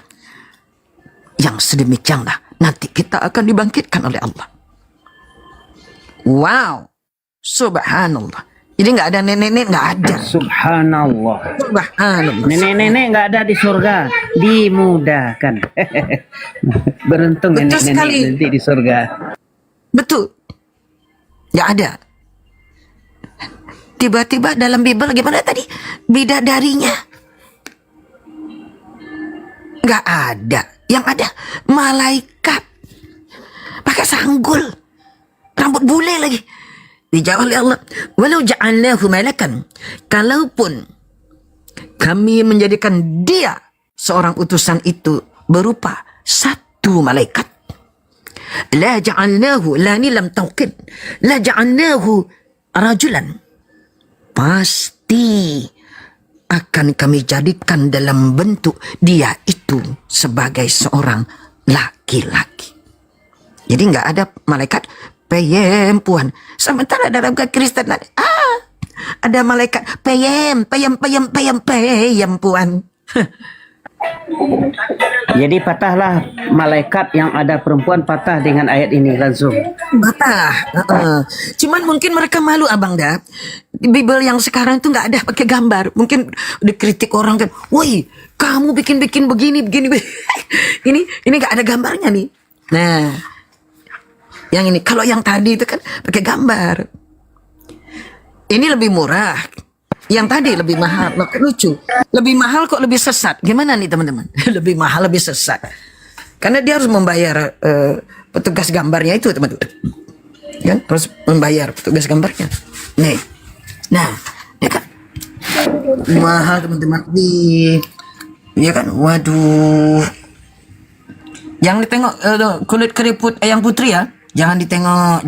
Yang sedemikianlah nanti kita akan dibangkitkan oleh Allah. Wow. Subhanallah. Jadi nggak ada nenek-nenek, nggak ada. Subhanallah. Subhanallah. Nenek-nenek nggak ada di surga, dimudahkan. Beruntung nenek-nenek nanti di surga. Betul. Nggak ada. Tiba-tiba dalam Bible gimana tadi? Bidadarinya. Nggak ada. Yang ada malaikat. Pakai sanggul. Rambut bule lagi. Dijawab oleh Allah, walau ja'alnahu malakan, kalaupun kami menjadikan dia seorang utusan itu berupa satu malaikat, la ja'alnahu, la ni lam tauqid, la ja'alnahu rajulan, pasti akan kami jadikan dalam bentuk dia itu sebagai seorang laki-laki. Jadi nggak ada malaikat perempuan. Sementara dalam Kristen ada malaikat peyem puan. Jadi patahlah malaikat yang ada perempuan patah dengan ayat ini langsung. Patah. Cuman mungkin mereka malu abang dah. Di Bible yang sekarang itu nggak ada pakai gambar. Mungkin dikritik orang kan, woi kamu bikin begini. ini nggak ada gambarnya nih. Nah, yang ini kalau yang tadi itu kan pakai gambar. Ini lebih murah. Yang tadi lebih mahal, lucu. Lebih mahal kok lebih sesat. Gimana nih teman-teman? Lebih mahal, lebih sesat. Karena dia harus membayar petugas gambarnya itu teman-teman. Kan? Harus membayar petugas gambarnya. Nih. Nah, ya kan? Mahal teman-teman. Ya kan? Waduh. Jangan ditengok kulit keriput ayam putri ya. Jangan ditengok.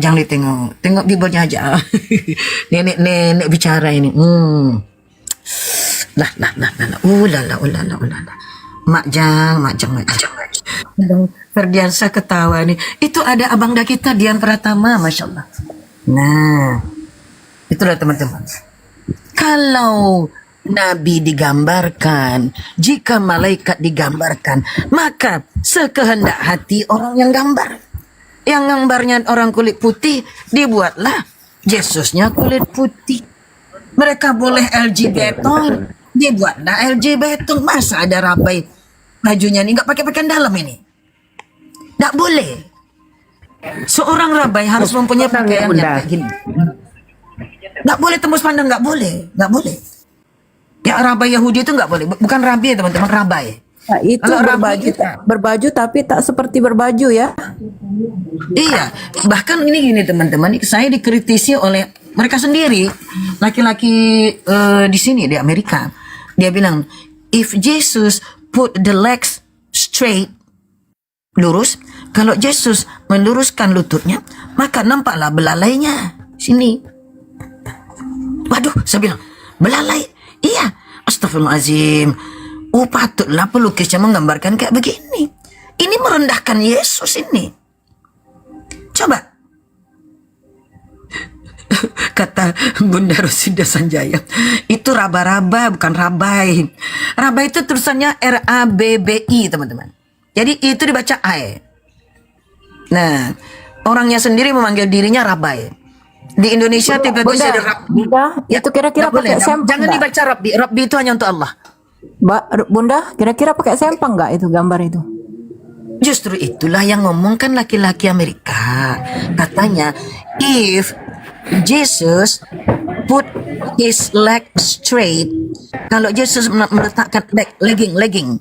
Tengok Biblenya aja. Nenek bicara ini. Lah. Ulala. Makjang. Ferdiansa ketawa nih. Itu ada abang dah kita Dian Pratama, Masya Allah. Nah, itulah teman-teman. Kalau Nabi digambarkan, jika malaikat digambarkan, maka sekehendak hati orang yang gambar. Yang gambarnya orang kulit putih, dibuatlah Yesusnya kulit putih. Mereka boleh LGBT, dibuatlah LGBT. Masa ada rabai bajunya ini nggak pakai pakaian dalam ini? Nggak boleh. Seorang rabai harus mempunyai pakaian yang kayak gini. Nggak boleh tembus pandang, nggak boleh. Ya rabai Yahudi itu nggak boleh, bukan rabi ya teman-teman, rabai. Nah, itu berbaju tapi tak seperti berbaju ya. Iya, bahkan ini gini teman-teman, saya dikritisi oleh mereka sendiri, laki-laki di sini di Amerika. Dia bilang, if Jesus put the legs straight, lurus, kalau Yesus meluruskan lututnya, maka nampaklah belalainya sini. Waduh, saya bilang, belalai? Iya, astagfirullahaladzim. Oh, patutlah pelukisnya menggambarkan kayak begini. Ini merendahkan Yesus ini. Coba. Kata Bunda Rosida Sanjaya, itu raba-raba bukan rabai. Rabai itu tulisannya R-A-B-B-I teman-teman. Jadi itu dibaca I. Nah, orangnya sendiri memanggil dirinya rabai. Di Indonesia tiba-tiba ada rabbi. Itu kira-kira pakai sempang. Jangan dibaca rabbi. Rabbi itu hanya untuk Allah. Bunda, kira-kira pakai sempang nggak itu gambar itu? Justru itulah yang ngomongkan laki-laki Amerika. Katanya, if Jesus put his leg straight, kalau Yesus meletakkan legging,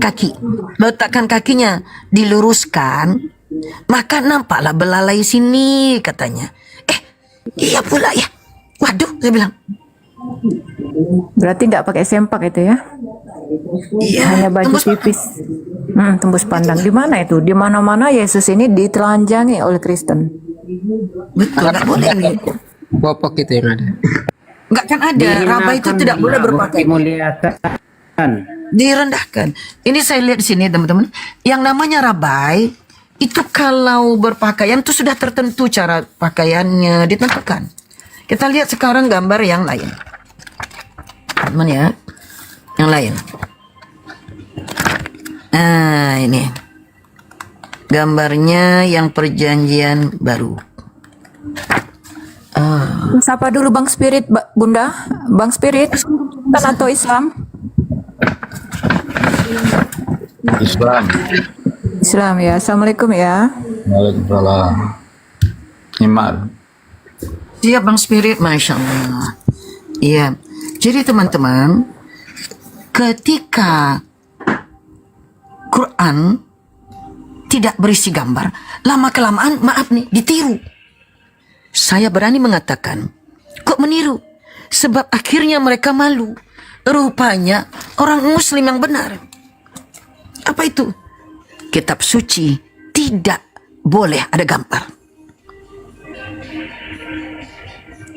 kaki, meletakkan kakinya diluruskan, maka nampaklah belalai sini katanya. Iya pula ya. Waduh, saya bilang. Berarti nggak pakai sempak itu ya? Iya. Hanya baju tipis. Tembus pandang. Di mana itu? Di mana-mana Yesus ini ditelanjangi oleh Kristen. Betul, nggak boleh nih. Popok itu yang ada. Nggak kan ada. Rabai itu tidak boleh berpakaian. Direndahkan. Ini saya lihat di sini teman-teman. Yang namanya rabai itu kalau berpakaian itu sudah tertentu cara pakaiannya ditentukan. Kita lihat sekarang gambar yang lain. Teman ya. Yang lain. Nah, ini. Gambarnya yang perjanjian baru. Sapa dulu Bang Spirit, Bunda. Bang Spirit kan atau Islam? Islam ya. Assalamualaikum ya. Waalaikumsalam. Iman. Siap Bang Spirit, Masya Allah. Iya. Jadi teman-teman, ketika Quran tidak berisi gambar, lama-kelamaan maaf nih, ditiru. Saya berani mengatakan, kok meniru? Sebab akhirnya mereka malu. Rupanya orang Muslim yang benar. Apa itu? Kitab suci tidak boleh ada gambar.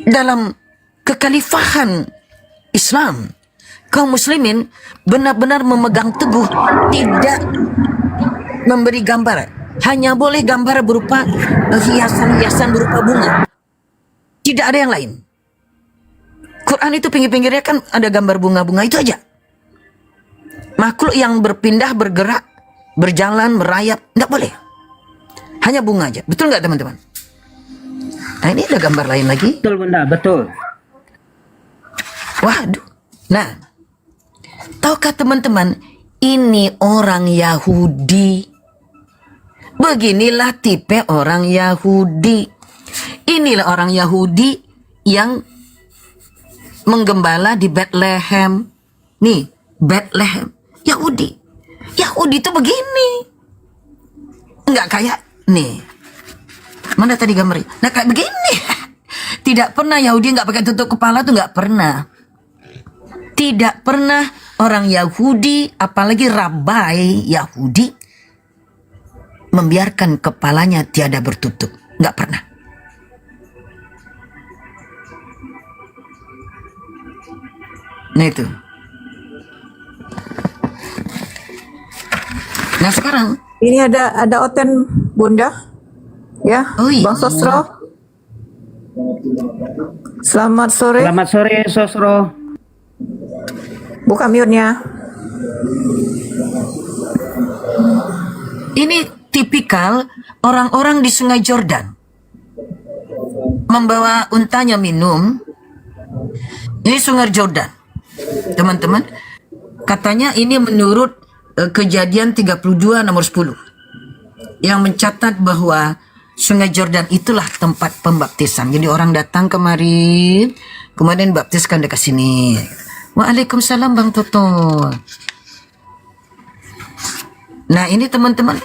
Dalam kekhalifahan Islam, kaum muslimin benar-benar memegang teguh tidak memberi gambar. Hanya boleh gambar berupa hiasan-hiasan berupa bunga. Tidak ada yang lain. Quran itu pinggir-pinggirnya kan ada gambar bunga-bunga itu aja. Makhluk yang berpindah, bergerak, berjalan, merayap, enggak boleh. Hanya bunga aja. Betul nggak teman-teman? Nah ini ada gambar lain lagi. Betul Bunda, betul. Waduh. Nah, tahukah teman-teman, ini orang Yahudi. Beginilah tipe orang Yahudi. Inilah orang Yahudi yang menggembala di Bethlehem. Nih, Bethlehem. Yahudi. Yahudi itu begini. Enggak kayak, nih. Mana tadi gambarnya? Nah kayak begini. Tidak pernah Yahudi nggak pakai tutup kepala tuh nggak pernah. Tidak pernah orang Yahudi, apalagi rabai Yahudi, membiarkan kepalanya tiada bertutup. Nggak pernah. Nah itu. Nah sekarang. Ini ada Oten Bunda. Ya, oh, iya. Bang Sosro. Selamat sore. Selamat sore Sosro. Buka mute-nya. Ini tipikal orang-orang di Sungai Jordan. Membawa untanya minum. Ini Sungai Jordan. Teman-teman, katanya ini menurut Kejadian 32 nomor 10 yang mencatat bahwa Sungai Jordan itulah tempat pembaptisan. Jadi orang datang kemari, kemudian baptiskan dekat sini. Waalaikumsalam Bang Toto. Nah ini teman-teman,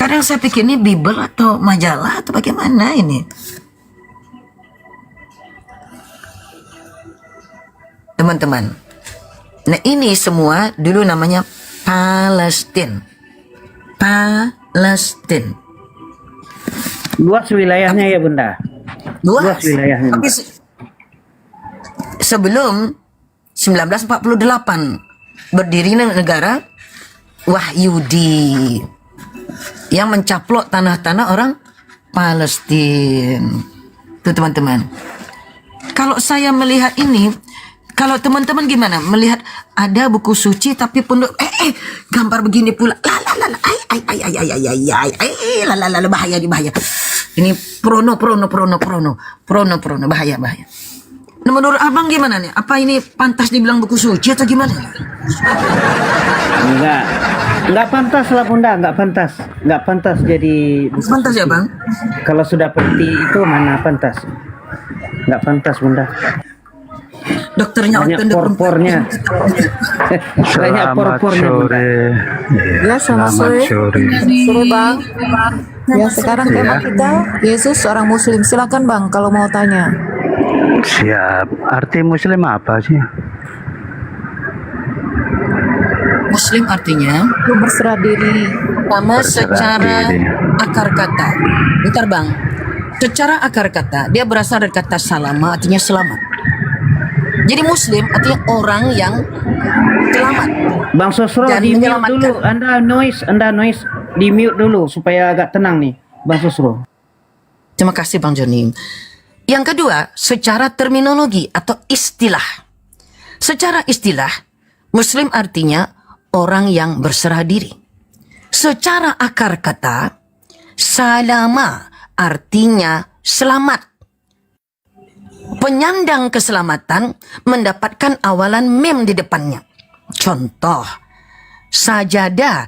kadang saya pikir ini Bible atau majalah atau bagaimana ini. Teman-teman, nah ini semua dulu namanya Palestina. Palestina. Luas wilayahnya ya Bunda. Luas wilayahnya. Tapi sebelum 1948 berdiri negara Wahyudi yang mencaplok tanah-tanah orang Palestina. Itu teman-teman. Kalau saya melihat ini, kalau teman-teman gimana melihat ada buku suci tapi pun gambar begini pula, bahaya di bahaya. Ini prono bahaya. Nah, menurut abang gimana nih? Apa ini pantas dibilang buku suci atau gimana? Enggak pantas lah Bunda, enggak pantas jadi. Pantas ya Bang? Kalau sudah seperti itu mana pantas? Enggak pantas Bunda. Dokternya banyak porpornya. Banyak porpornya Bunda. Ya selamat sore. Sore Bang. Ya sekarang tema kita Yesus seorang Muslim. Silakan Bang kalau mau tanya. Siap. Arti Muslim apa sih? Muslim artinya berserah diri. Pertama secara akar kata. Bentar Bang. Secara akar kata dia berasal dari kata salama, artinya selamat. Jadi Muslim artinya orang yang selamat. Bang Sosro di mute dulu. Anda noise di mute dulu supaya agak tenang nih Bang Sosro. Terima kasih Bang Joni. Yang kedua, secara terminologi atau istilah. Secara istilah, Muslim artinya orang yang berserah diri. Secara akar kata, salama artinya selamat. Penyandang keselamatan mendapatkan awalan mim di depannya. Contoh, sajadah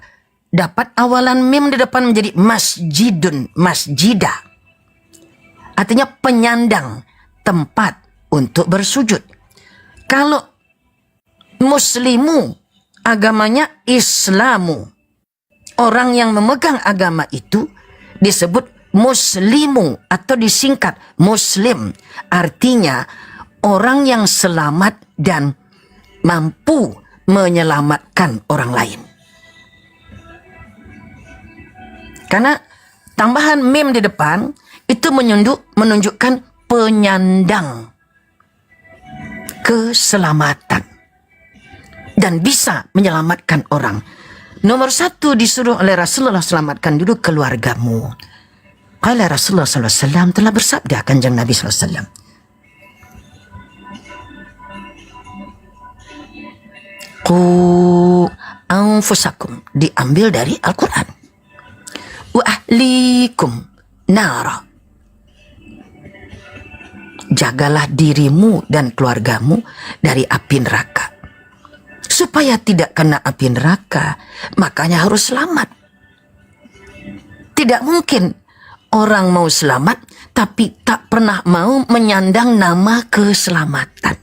dapat awalan mim di depan menjadi masjidun, masjidah. Artinya penyandang tempat untuk bersujud. Kalau muslimu, agamanya Islamu. Orang yang memegang agama itu disebut muslimu atau disingkat muslim. Artinya orang yang selamat dan mampu menyelamatkan orang lain. Karena tambahan mim di depan itu menunjukkan penyandang keselamatan dan bisa menyelamatkan orang. Nomor satu disuruh oleh Rasulullah, selamatkan dulu keluargamu. Qala Rasulullah SAW telah bersabda, kanjeng Nabi SAW, Qu anfusakum diambil dari Al-Quran. Wa ahlikum nara. Jagalah dirimu dan keluargamu dari api neraka. Supaya tidak kena api neraka, makanya harus selamat. Tidak mungkin orang mau selamat tapi tak pernah mau menyandang nama keselamatan.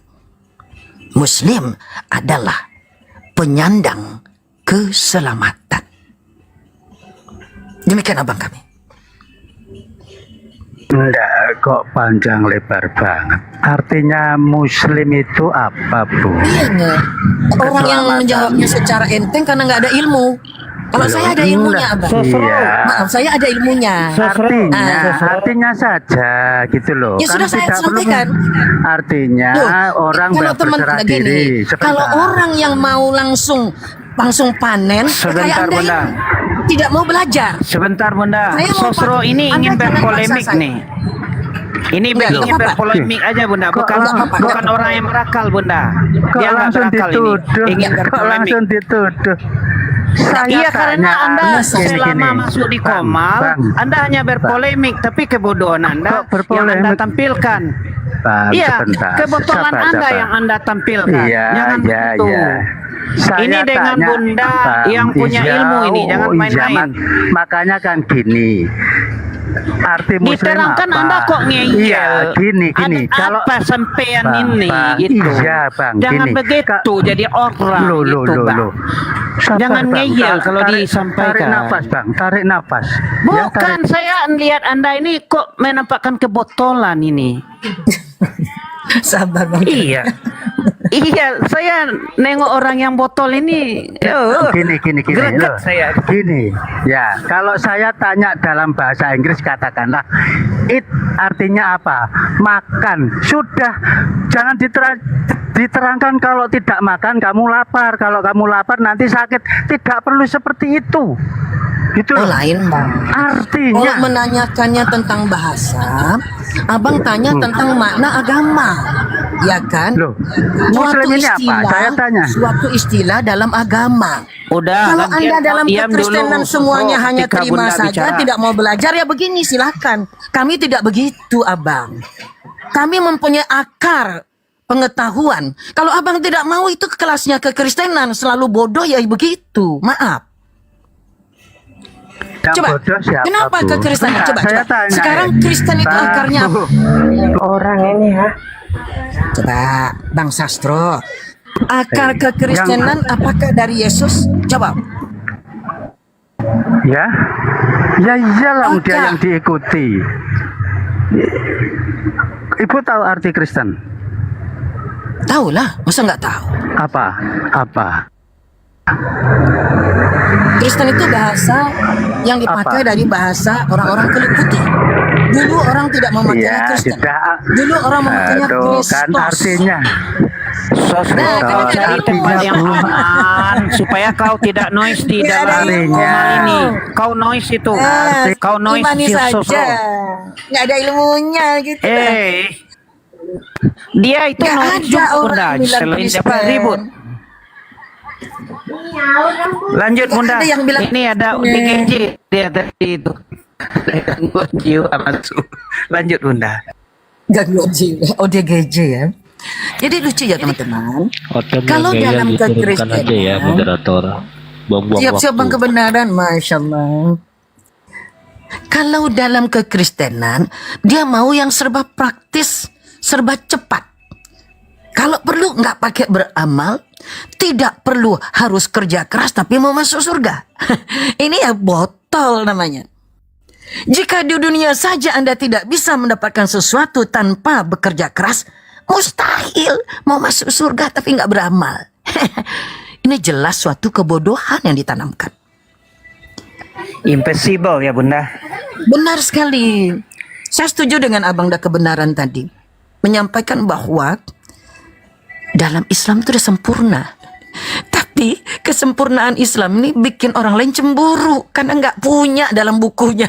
Muslim adalah penyandang keselamatan. Demikian abang kami. Enggak, kok panjang lebar banget. Artinya Muslim itu apa, Bu? Iya nggak? Orang yang menjawabnya secara enteng karena nggak ada ilmu. Kalau saya ada ilmunya, abang. Iya. Maaf, saya ada ilmunya. Artinya saja gitu loh. Ya sudah saya sampaikan. Artinya orang kalau teman berserah gini, diri. kalau orang yang mau langsung panen, kayak Anda ini tidak mau belajar. Sebentar Bunda, Saya mau Sosro ini Anda ingin jangan berpolemik paksa saya. nih. Ini Enggak, ingin enggak apa-apa. berpolemik aja Bunda, bukan orang yang berakal Bunda. Kok Dia nggak langsung berakal ini, dituduh? ingin Kok berpolemik. langsung dituduh? Iya karena Anda selama gini. masuk di Komal, Bang, Anda hanya berpolemik, tapi kebodohan Anda yang Anda tampilkan. Bang, Iya, sebentar. kebotolan Sabar, Anda sabar. yang Anda tampilkan. Iya, Jangan iya, begitu. iya. Saya Ini dengan tanya, Bunda Bang, yang punya iya, ilmu ini, jangan iya, main-main. makanya kan gini. Arti Muslim Diterangkan apa? Anda kok ngeyel. Iya, gini. Ada Kalau apa sampean Bang, ini Bang, gitu. Iya, Bang, Jangan gini. begitu jadi orang gitu, Bang. Sabar, Jangan Bang. ngeyel kalau Tarik disampaikan. nafas, Bang. Tarik nafas. Bukan, saya lihat Anda ini kok menampakkan kebotolan ini. Sabar Bang. Iya. Iya, saya nengok orang yang botol ini. Gini, greget loh. saya. Gini, ya, kalau saya tanya dalam bahasa Inggris katakanlah eat artinya apa? Makan. Sudah, jangan diterangkan kalau tidak makan kamu lapar. Kalau kamu lapar nanti sakit. Tidak perlu seperti itu. Gitu Oh loh. lain bang. Artinya Kalau menanyakannya tentang bahasa, abang tanya tentang makna agama, ya kan? Loh, Muslim ini apa? Saya tanya. Suatu istilah dalam agama. Udah. Kalau gantian Anda dalam diam kekristenan dulu. semuanya hanya ketika terima Bunda saja, bicara. tidak mau belajar, ya begini silahkan. Kami tidak begitu, abang. Kami mempunyai akar pengetahuan. Kalau abang tidak mau, itu kelasnya kekristenan, selalu bodoh, ya begitu. Maaf. yang Coba, bodoh siapa, kenapa Bu? kekristenan? Enggak, Coba. saya tanya. Sekarang Kristen itu Bang, akarnya apa? Orang ini ya. Coba, Bang Sastro. Akar kekristenan apakah dari Yesus? Coba. Ya, ya iyalah dia Apakah? yang diikuti. Ibu tahu arti Kristen? Tahu lah, masa nggak tahu? Apa? Apa? Kristen itu bahasa yang dipakai dari bahasa orang-orang kulit putih. Dulu orang tidak memakainya Ya, Kristen. tidak. Dulu orang memakainya Aduh, Kristus. kan artinya. Nah, Kalau cari tempat yang aman supaya kau tidak noise di dalam komal ini. Kau noise itu. Kau noise Imani si saja. Sosro. Nggak ada ilmunya gitu. Dia itu Nggak noise ada juga orang Bunda. bilang Selain Kristen. dapat ribut. Lanjut Nggak Bunda. ada yang bilang- Ini ada DGJ dia tadi itu. Gangguan jiwa masuk. Lanjut Bunda. Gangguan jiwa. ODGJ ya. Jadi lucu ya teman-teman. Kalau dalam kekristenan, aja ya moderator. Buang-buang siap-siap waktu. bang kebenaran, Masya Allah. Kalau dalam kekristenan, dia mau yang serba praktis, serba cepat. Kalau perlu nggak pakai beramal, tidak perlu harus kerja keras tapi mau masuk surga. Ini ya botol namanya. Jika di dunia saja Anda tidak bisa mendapatkan sesuatu tanpa bekerja keras, mustahil mau masuk surga tapi nggak beramal. Ini jelas suatu kebodohan yang ditanamkan. Impossible ya Bunda. Benar sekali. Saya setuju dengan Abang Da kebenaran tadi. Menyampaikan bahwa dalam Islam itu sudah sempurna. Tapi kesempurnaan Islam ini bikin orang lain cemburu karena nggak punya dalam bukunya.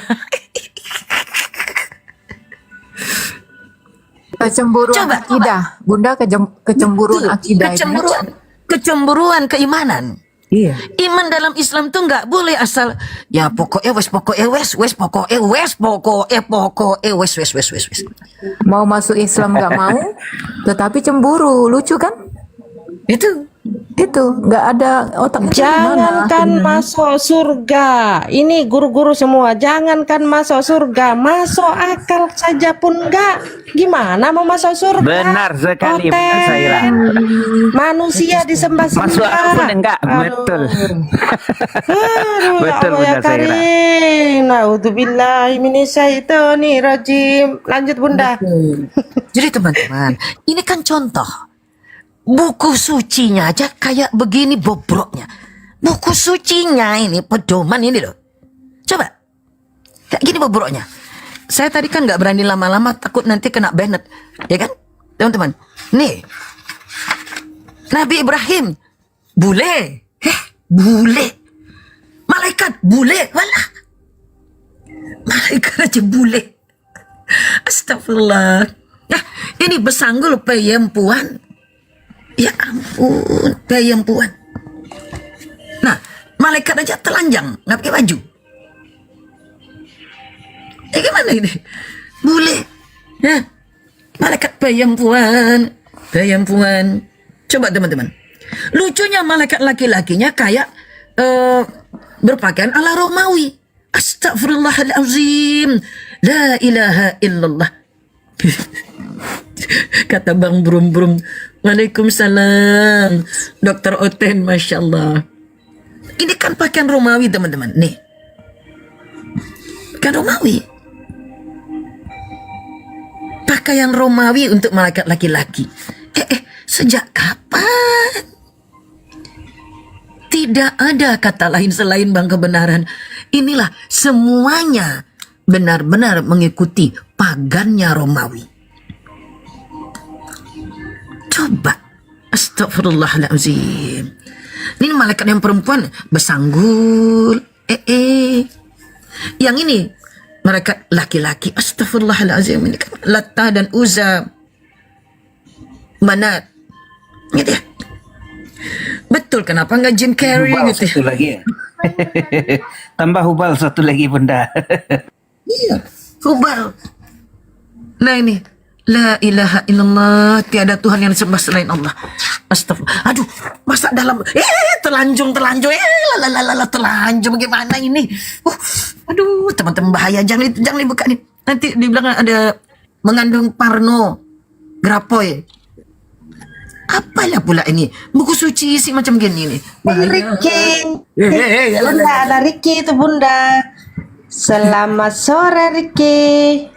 Kecemburuan akidah, Bunda, kecemburuan akidah itu. kecemburuan keimanan. Iya. Iman dalam Islam tuh nggak boleh asal ya pokoknya wes. Mau masuk Islam nggak mau, tetapi cemburu, lucu kan? Itu nggak ada otak. Jangankan masuk surga, ini guru-guru semua, jangankan masuk surga, masuk akal saja pun enggak. Gimana mau masuk surga? Benar sekali, Hotel, Bunda Saira. manusia disembah-sembah. Masuk akal pun enggak, betul. Aduh, Betul, ya Allah ya Bunda Saira. Karim. Naudzubillahi minasyaitonirrajim. Lanjut Bunda. Jadi teman-teman, ini kan contoh. Buku sucinya aja kayak begini bobroknya. Buku sucinya ini pedoman ini loh. Coba. Kayak gini bobroknya. Saya tadi kan nggak berani lama-lama, takut nanti kena banet. Ya kan? Teman-teman. Nih. Nabi Ibrahim. Bule. Bule. Malaikat bule. Walah. Malaikat aja bule. Astagfirullah. Ya, ini besanggul perempuan. Ya ampun, perempuan. Nah, malaikat aja telanjang, nggak pakai baju. Gimana ini? Bule. Ya, malaikat perempuan. Coba teman-teman. Lucunya malaikat laki-lakinya kayak berpakaian ala Romawi. Astagfirullahalazim. La ilaha illallah. Kata Bang Brum. Waalaikumsalam. Dokter Oten, Masya Allah. Ini kan pakaian Romawi teman-teman. Nih. Pakaian Romawi. Pakaian Romawi untuk malaikat laki-laki. Sejak kapan? Tidak ada kata lain selain Bang kebenaran. Inilah semuanya benar-benar mengikuti pagannya Romawi. Coba. Astagfirullahaladzim. Ini malaikat yang perempuan bersanggul. Yang ini malaikat laki-laki. Astagfirullahaladzim. Ini kan Lata dan Uzza. Manat. Gitu ya. Betul, kenapa nggak Jim Carrey Hubal gitu ya? satu lagi ya. Tambah Hubal satu lagi Bunda. Iya, Hubal. Nah ini, la ilaha illallah, tiada Tuhan yang disembah selain Allah. Astagfirullah. Aduh, masa dalam telanjung. Telanjung bagaimana ini? Aduh, teman-teman bahaya, jangan dibuka nih. Nanti dibilang ada mengandung porno, grapoy. Apalah pula ini? Buku suci isi macam gini nih. Ricky. Bunda, ada Ricky itu Bunda. Selamat sore Ricky.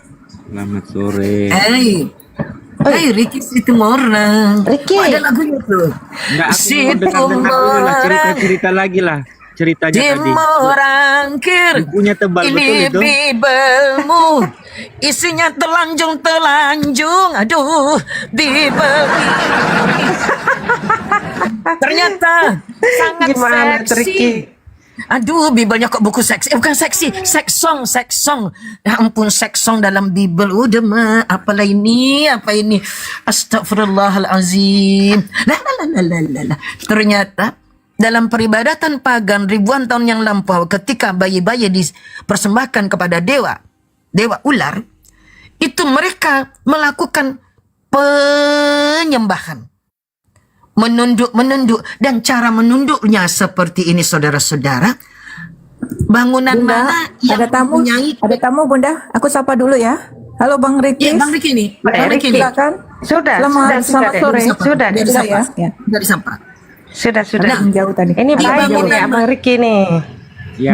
Selamat sore. Hai Ricky Situmorang. Ricky. Ada lagunya tuh. Enggak, aku mau dengar lah, cerita lagi lah. Ceritanya tadi. Dimorangkir. Bukunya tebal Ini betul itu. bibelmu. Isinya telanjung. Aduh, bibel. Ternyata sangat Gimana, seksi. Ricky? Aduh, Bibelnya kok buku seksi? Bukan seksi, seks song. Ya ampun, seks song dalam Bibel. Udah mah, apalah ini? Apa ini? Astagfirullahalazim. Lah. Ternyata dalam peribadatan pagan ribuan tahun yang lampau, ketika bayi-bayi dipersembahkan kepada dewa ular, itu mereka melakukan penyembahan. Menunduk, dan cara menunduknya seperti ini, saudara-saudara. Bangunan Bunda, mana yang ada tamu Bunda, aku sapa dulu ya. Halo Bang Ricky. Ya, Bang Ricky nih. Bang Ricky, silakan. Selamat sore. Sudah ya. Dari sampah. Sudah. Nah, jauh tadi. Ini baik ini Abang Ricky nih.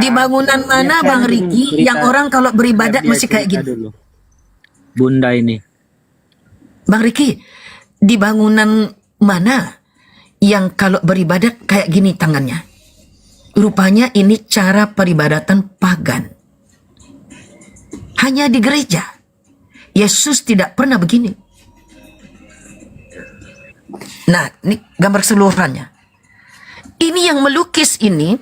Di bangunan mana Bang Ricky yang orang kalau beribadat masih kayak gini? Dulu. Bunda ini. Bang Ricky, di bangunan mana yang kalau beribadat kayak gini tangannya? Rupanya ini cara peribadatan pagan. Hanya di gereja. Yesus tidak pernah begini. Nah, ini gambar keseluruhannya. Ini yang melukis ini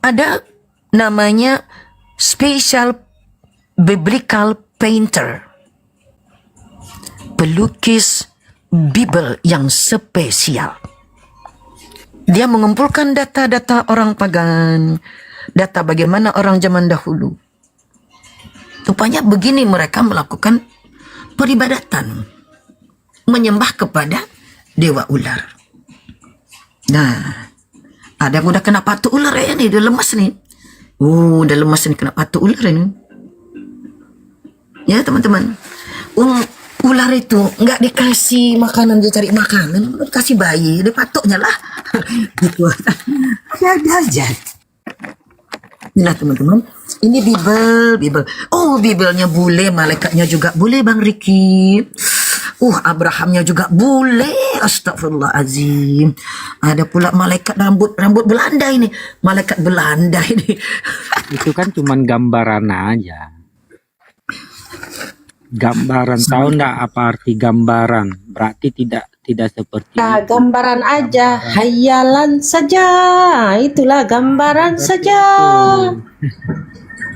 ada namanya special biblical painter. Pelukis Bible yang spesial. Dia mengumpulkan data-data orang pagan, data bagaimana orang zaman dahulu. Rupanya begini mereka melakukan peribadatan, menyembah kepada dewa ular. Nah, ada yang udah kena patuk ular ya nih, udah lemas nih. Udah lemas nih kena patuk ular ini. Ya teman-teman, ular itu nggak dikasih makanan, dia cari makanan, dikasih bayi, dia patuknya lah. Gitu. Ada aja. Nah teman-teman, ini Bible. Oh, Biblenya bule, malaikatnya juga bule Bang Riki. Abrahamnya juga bule. Astagfirullahaladzim. Ada pula malaikat rambut Belanda ini. Malaikat Belanda ini. Itu kan cuman gambaran aja. Gambaran, tahu enggak apa arti gambaran? Berarti tidak seperti Nah, itu. gambaran aja, hayalan saja. Itulah gambaran saja.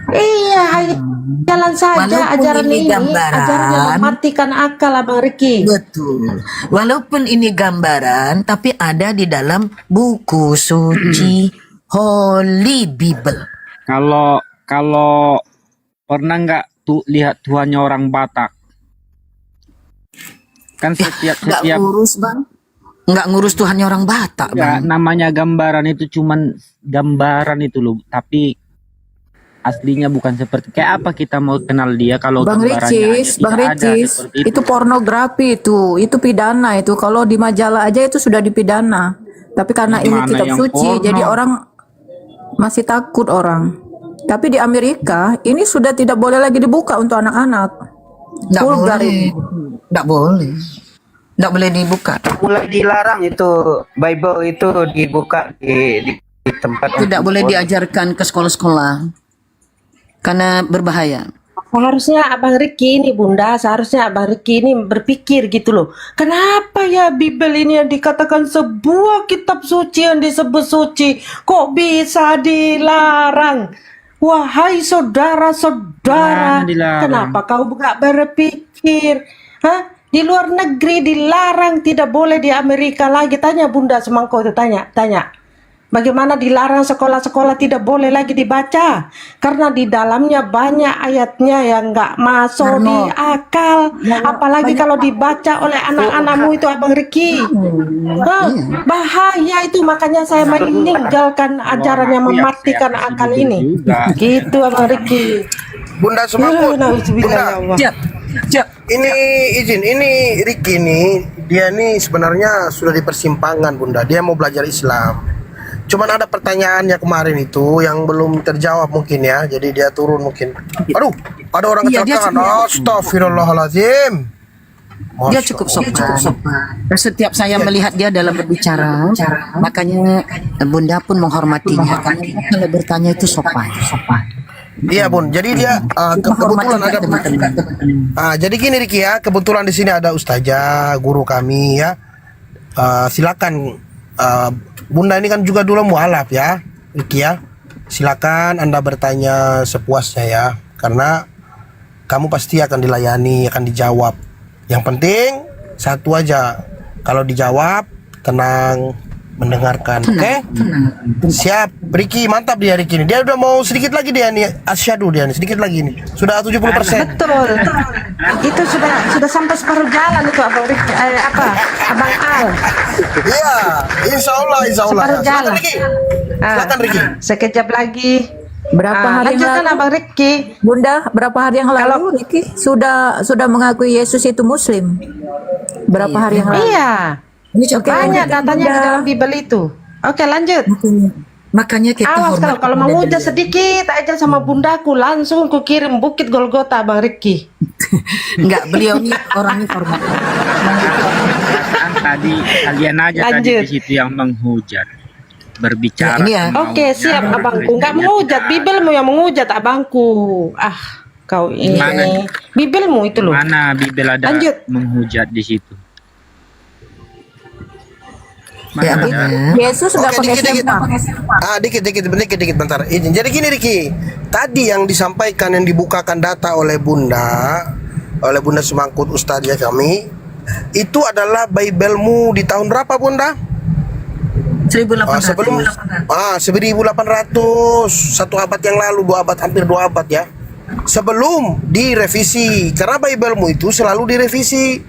Iya, hayalan saja. Walaupun Ajaran ini ini gambaran, ajaran yang mematikan akal, Abang Riki. Betul. Walaupun ini gambaran, tapi ada di dalam buku suci Holy Bible. Kalau pernah nggak tuh lihat Tuhannya orang Batak? Kan Nggak setiap ngurus Bang. Nggak ngurus Tuhannya orang Batak ya, Bang. namanya gambaran itu cuman gambaran itu loh, tapi aslinya bukan seperti kayak apa kita mau kenal dia kalau Bang gambarannya aja Ricis, Bang tidak ada Ricis, seperti itu pornografi itu pidana itu. Kalau di majalah aja itu sudah dipidana. Tapi karena ini Mana kitab yang suci, porno? jadi orang masih takut orang. Tapi di Amerika ini sudah tidak boleh lagi dibuka untuk anak-anak. Nggak Vulgar boleh. itu. Nggak boleh. Nggak boleh dibuka. Mulai dilarang itu Bible itu dibuka di tempat Tidak boleh diajarkan ke sekolah-sekolah. Karena berbahaya. Seharusnya Abang Riki ini Bunda, seharusnya Abang Riki ini berpikir gitu loh. Kenapa ya Bible ini yang dikatakan sebuah kitab suci yang disebut suci, kok bisa dilarang? Wahai saudara-saudara, Mana dilarang? kenapa kau nggak berpikir? Hah? Di luar negeri dilarang, tidak boleh di Amerika lagi. Tanya Bunda Semangko itu, tanya. Bagaimana dilarang sekolah-sekolah tidak boleh lagi dibaca? Karena di dalamnya banyak ayatnya yang nggak masuk di akal. Apalagi kalau dibaca oleh anak-anakmu itu Abang Riki. Bahaya itu, makanya saya meninggalkan ajaran yang mematikan akal ini. Gitu Abang Riki. Bunda Semangkut, Nauzubillah, ya Allah. Ini izin, ini Ricky nih, dia nih sebenarnya sudah di persimpangan Bunda. Dia mau belajar Islam. Cuman ada pertanyaannya kemarin itu yang belum terjawab mungkin ya. Jadi dia turun mungkin. Aduh, ada orang Iya, dia kecelakaan. cukup- Astagfirullahaladzim. Dia cukup sopan. Setiap saya melihat dia dalam berbicara, makanya Bunda pun menghormatinya. Karena dia kalau bertanya itu sopan. Iya Bun, jadi dia kebetulan ada. Jadi gini Riki ya, kebetulan di sini ada ustazah, guru kami ya. Silakan Bunda ini kan juga dulu mualaf ya, Riki ya. Silakan Anda bertanya sepuasnya ya, karena kamu pasti akan dilayani, akan dijawab. Yang penting satu aja, kalau dijawab tenang mendengarkan, oke? Siap, Riki mantap dia Riki ini. Dia udah mau sedikit lagi dia nih, asyhadu dia nih, sedikit lagi nih. Sudah 70%. Betul. Itu sudah sampai separuh jalan itu Abang Riki, Abang Al. Iya, insya Allah. Separuh jalan. Silakan Riki. Sekejap lagi. Berapa hari yang lanjutkan lalu? Abang Riki. Bunda, berapa hari yang lalu Riki sudah mengakui Yesus itu Muslim? Berapa hari yang lalu? Iya. Oke, Banyak lanjut, katanya di Bunda. dalam Bible itu. Oke, lanjut. Makanya kita Awas hormat kalau kepada mau hujan beliau. sedikit aja sama bundaku, langsung ku kirim Bukit Golgota Bang Riki. Enggak, beliau ini orangnya hormat. Kan tadi kalian aja tadi di situ yang menghujat berbicara. Oke, siap abangku. Enggak menghujat, Bibelmu yang menghujat abangku. Kau ini. Mana? Bibelmu itu loh. Mana Bibel ada Lanjut. menghujat di situ? Ya, Yesus sudah Oke, pakai dikit. semua. Dikit bentar. Izin. Jadi gini Riki, tadi yang disampaikan yang dibukakan data oleh Bunda Semangkut Ustazah kami, itu adalah Biblemu di tahun berapa Bunda? Sebelum 1800, satu abad yang lalu, 2 abad, hampir 2 abad ya. Sebelum direvisi, karena Biblemu itu selalu direvisi.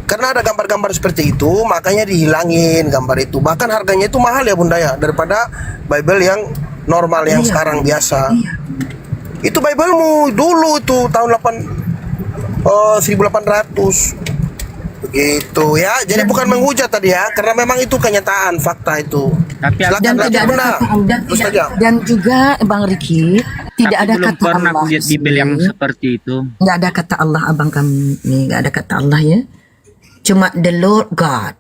Karena ada gambar-gambar seperti itu, makanya dihilangin gambar itu. Bahkan harganya itu mahal ya Bunda ya, daripada Bible yang normal yang sekarang biasa. Itu Biblemu dulu itu tahun 1800. Begitu ya. Jadi bukan menghujat tadi ya, karena memang itu kenyataan, fakta itu. Tapi Dan tidak ada kata, dan juga Bang Riki tidak ada kata pernah Allah. lihat Bible yang seperti itu. Nggak ada kata Allah, abang kami nih, nggak ada kata Allah ya. Cuma the Lord God,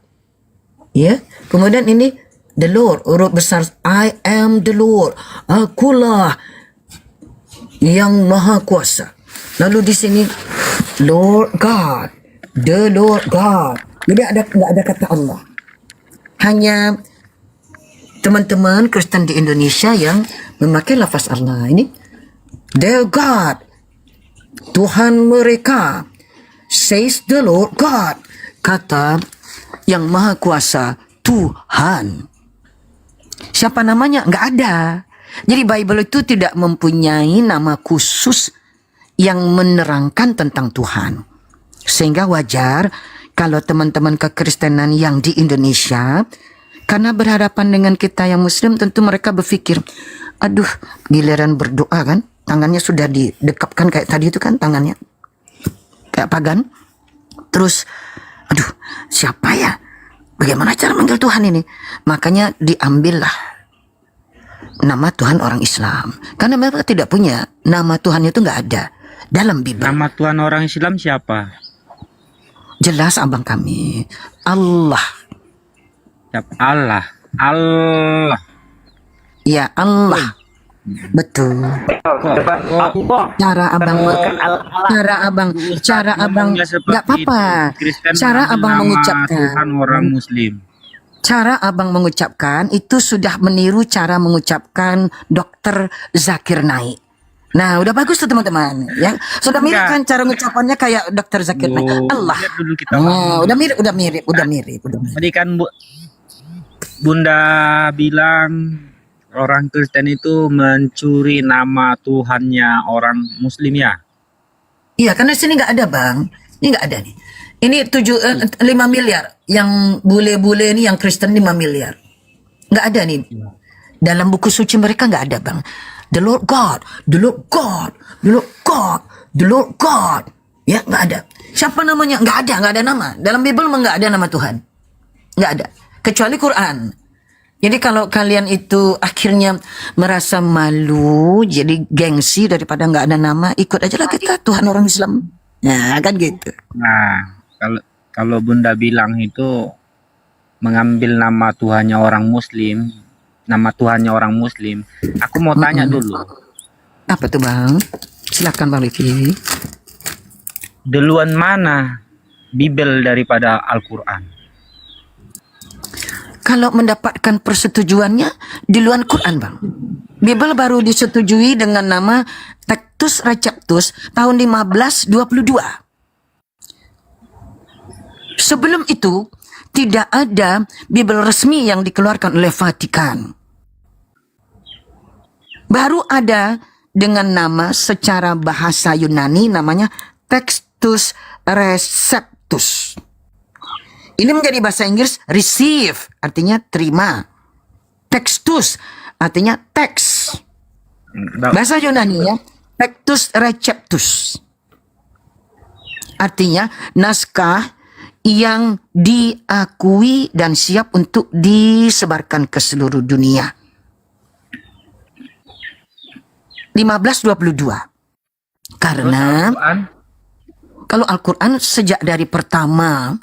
ya. Kemudian ini the Lord, huruf besar, I am the Lord, akulah yang maha kuasa. Lalu di sini Lord God, the Lord God. Jadi nggak ada kata Allah. Hanya teman-teman Kristen di Indonesia yang memakai lafaz Allah ini, their God, Tuhan mereka, says the Lord God, kata yang maha kuasa Tuhan. Siapa namanya? Nggak ada. Jadi Bible itu tidak mempunyai nama khusus yang menerangkan tentang Tuhan. Sehingga wajar kalau teman-teman kekristenan yang di Indonesia, karena berhadapan dengan kita yang Muslim, tentu mereka berpikir, aduh, giliran berdoa kan, tangannya sudah didekapkan kayak tadi itu kan tangannya, kayak pagan. Terus, aduh, siapa ya? Bagaimana cara manggil Tuhan ini? Makanya diambillah nama Tuhan orang Islam. Karena mereka tidak punya nama Tuhan, itu nggak ada dalam Bible. Nama Tuhan orang Islam siapa? Jelas abang kami, Allah. Allah. Allah. Ya Allah. Betul. Cara abang nggak apa-apa. Cara abang mengucapkan. Tuhan orang Muslim. Cara abang mengucapkan itu sudah meniru cara mengucapkan Dr. Zakir Naik. Nah, udah bagus tuh teman-teman. Ya, sudah mirip kan cara mengucapannya kayak Dr. Zakir Naik. Allah. Udah mirip. Tadi kan Bunda bilang orang Kristen itu mencuri nama Tuhannya orang Muslim ya? Iya, karena sini nggak ada bang. Ini nggak ada nih. Ini 5 miliar. Yang bule-bule ini yang Kristen 5 miliar. Nggak ada nih. Dalam buku suci mereka nggak ada bang. The Lord God, the Lord God, the Lord God, the Lord God. Ya nggak ada. Siapa namanya? Nggak ada nama. Dalam Bible nggak ada nama Tuhan. Nggak ada. Kecuali Quran. Jadi kalau kalian itu akhirnya merasa malu, jadi gengsi daripada nggak ada nama, ikut aja lah kita Tuhan orang Islam. Nah kan gitu. Nah kalau Bunda bilang itu mengambil nama Tuhannya orang Muslim, aku mau tanya dulu. Apa tuh bang? Silakan bang Riki. Duluan mana Bible daripada Al-Quran? Kalau mendapatkan persetujuannya di luar Quran bang. Bible baru disetujui dengan nama Textus Receptus tahun 1522. Sebelum itu tidak ada Bible resmi yang dikeluarkan oleh Vatikan. Baru ada dengan nama secara bahasa Yunani namanya Textus Receptus. Ini menjadi bahasa Inggris receive, artinya terima. Textus, artinya teks. Bahasa Yunani ya, Textus Receptus. Artinya naskah yang diakui dan siap untuk disebarkan ke seluruh dunia. 1522. Karena kalau Al-Quran sejak dari pertama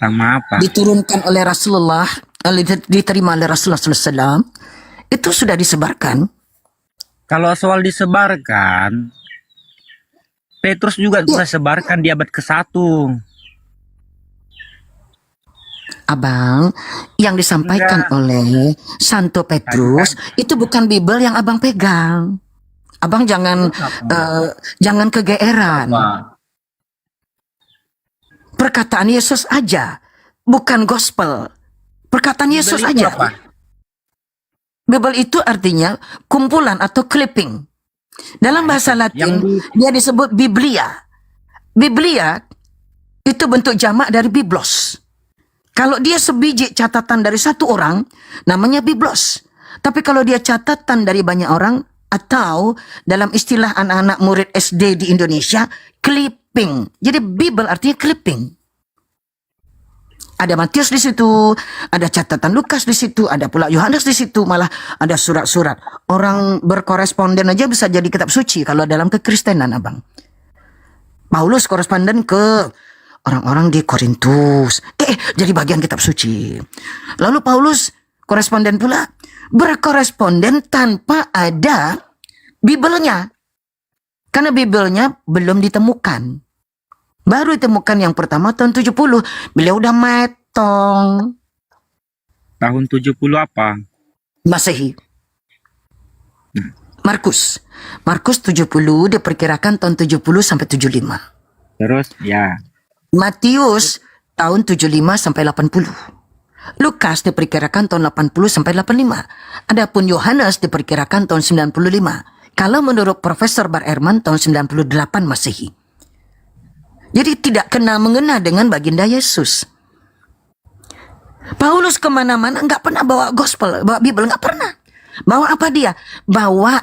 apa? Diturunkan oleh Rasulullah, diterima oleh Rasulullah SAW, itu sudah disebarkan. Kalau soal disebarkan, Petrus juga sudah sebarkan di abad ke-1. Abang, yang disampaikan oleh Santo Petrus itu bukan Bible yang abang pegang. Abang jangan kegeeran. Perkataan Yesus aja, bukan gospel. Perkataan Yesus Bible itu aja. apa? Bible itu artinya kumpulan atau clipping. Dalam bahasa Latin, dia disebut Biblia. Biblia itu bentuk jamak dari biblos. Kalau dia sebiji catatan dari satu orang, namanya biblos. Tapi kalau dia catatan dari banyak orang, atau dalam istilah anak-anak murid SD di Indonesia, clipping. Jadi Bible artinya clipping. Ada Matius di situ, ada catatan Lukas di situ, ada pula Yohanes di situ, malah ada surat-surat. Orang berkoresponden aja bisa jadi kitab suci kalau dalam kekristenan, Abang. Paulus koresponden ke orang-orang di Korintus. Jadi bagian kitab suci. Lalu Paulus koresponden pula berkoresponden tanpa ada Bibelnya. Karena Bibelnya belum ditemukan. Baru ditemukan yang pertama tahun 70. Beliau udah metong. Tahun 70 apa? Masehi. Markus 70 diperkirakan tahun 70 sampai 75. Terus ya. Matius tahun 75 sampai 80. Lukas diperkirakan tahun 80 sampai 85. Adapun Yohanes diperkirakan tahun 95. Kalau menurut Profesor Bar Ehrman tahun 98 Masehi. Jadi tidak kena mengena dengan baginda Yesus. Paulus kemana-mana nggak pernah bawa gospel, bawa Bible, nggak pernah. Bawa apa dia? Bawa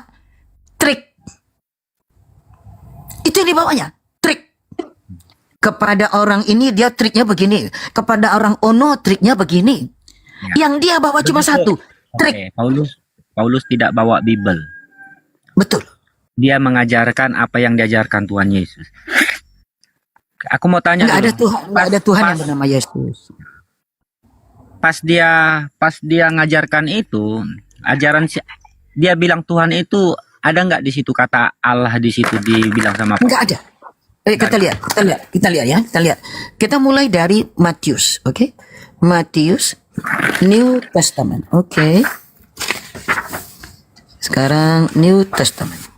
trik. Itu yang dibawanya, trik. Kepada orang ini dia triknya begini, kepada orang ono triknya begini. Yang dia bawa cuma satu, trik. Paulus tidak bawa Bible. Betul. Dia mengajarkan apa yang diajarkan Tuhan Yesus. Aku mau tanya nggak dulu. ada Tuhan yang bernama Yesus. Pas dia ngajarkan itu, dia bilang Tuhan itu ada nggak di situ kata Allah di situ dibilang sama Paulus? Nggak ada. Kita lihat. Kita mulai dari Matius, oke? Matius New Testament, oke? Sekarang New Testament,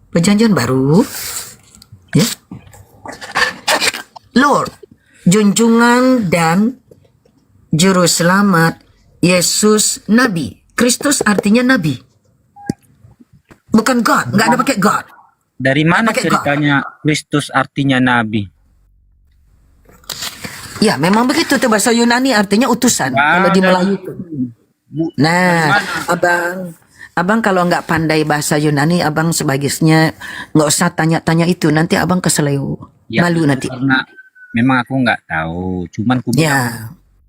Perjanjian Baru, ya. Lord, junjungan dan juru selamat Yesus Nabi. Kristus artinya Nabi. Bukan God, nggak ada pakai God. Dari mana ceritanya Kristus artinya Nabi? Ya, memang begitu tuh bahasa Yunani artinya utusan. Kalau di Melayu. Nah, abang kalau nggak pandai bahasa Yunani, abang sebagisnya nggak usah tanya-tanya itu. Nanti abang keseleo, malu nanti. Karena memang aku nggak tahu. Cuman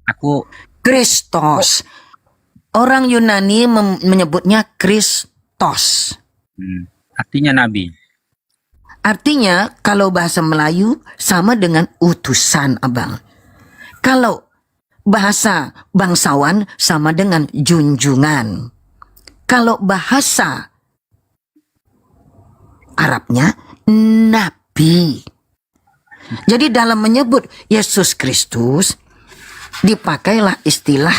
aku Kristos. Orang Yunani menyebutnya Kristos. Artinya Nabi. Artinya kalau bahasa Melayu sama dengan utusan, Abang. Kalau bahasa bangsawan sama dengan junjungan. Kalau bahasa Arabnya Nabi. Jadi dalam menyebut Yesus Kristus dipakailah istilah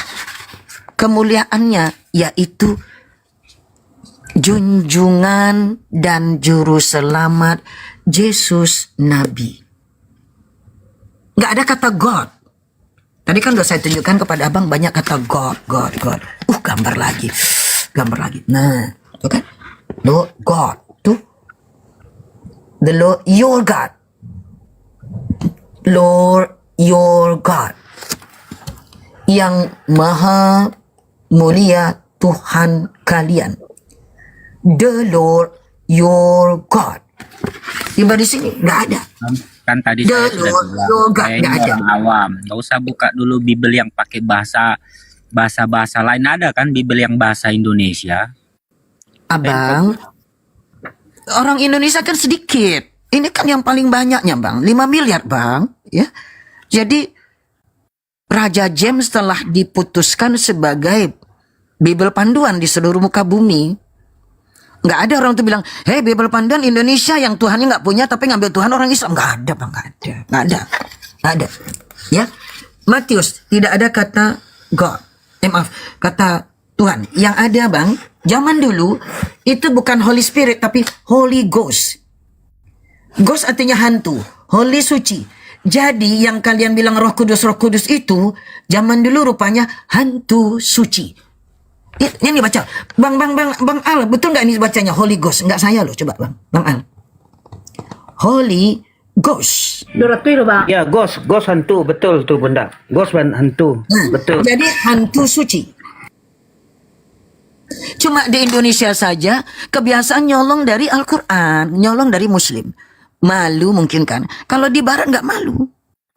kemuliaannya, yaitu junjungan dan juru selamat Yesus Nabi. Nggak ada kata God. Tadi kan udah saya tunjukkan kepada abang banyak kata God. Gambar lagi. Nah, itu kan Lord God tuh, the Lord your God, Lord your God, yang maha mulia Tuhan kalian. The Lord your God. Tiba di sini nggak ada. Kan tadi saya sudah bilang, kayaknya orang awam. Nggak usah buka dulu Bible yang pakai bahasa lain. Ada kan Bible yang bahasa Indonesia? Abang, orang Indonesia kan sedikit. Ini kan yang paling banyaknya, Bang. 5 miliar, Bang. Ya. Jadi Raja James telah diputuskan sebagai Bible panduan di seluruh muka bumi. Nggak ada orang tuh bilang, hey, Bible panduan Indonesia yang Tuhannya nggak punya tapi ngambil Tuhan orang Islam. Nggak ada, Bang. Nggak ada. Ya, Matius tidak ada kata God. Kata Tuhan. Yang ada, Bang, zaman dulu itu bukan Holy Spirit tapi Holy Ghost. Ghost artinya hantu, Holy suci. Jadi yang kalian bilang Roh Kudus itu zaman dulu rupanya hantu suci. Ini baca, Bang Al, betul nggak ini bacanya Holy Ghost? Nggak saya loh, coba Bang Al. Holy Ghost. Ya, ghost hantu, betul tuh Bunda. Ghost hantu, betul. Jadi hantu suci. Cuma di Indonesia saja kebiasaan nyolong dari Al-Quran, nyolong dari Muslim. Malu mungkin kan. Kalau di Barat nggak malu.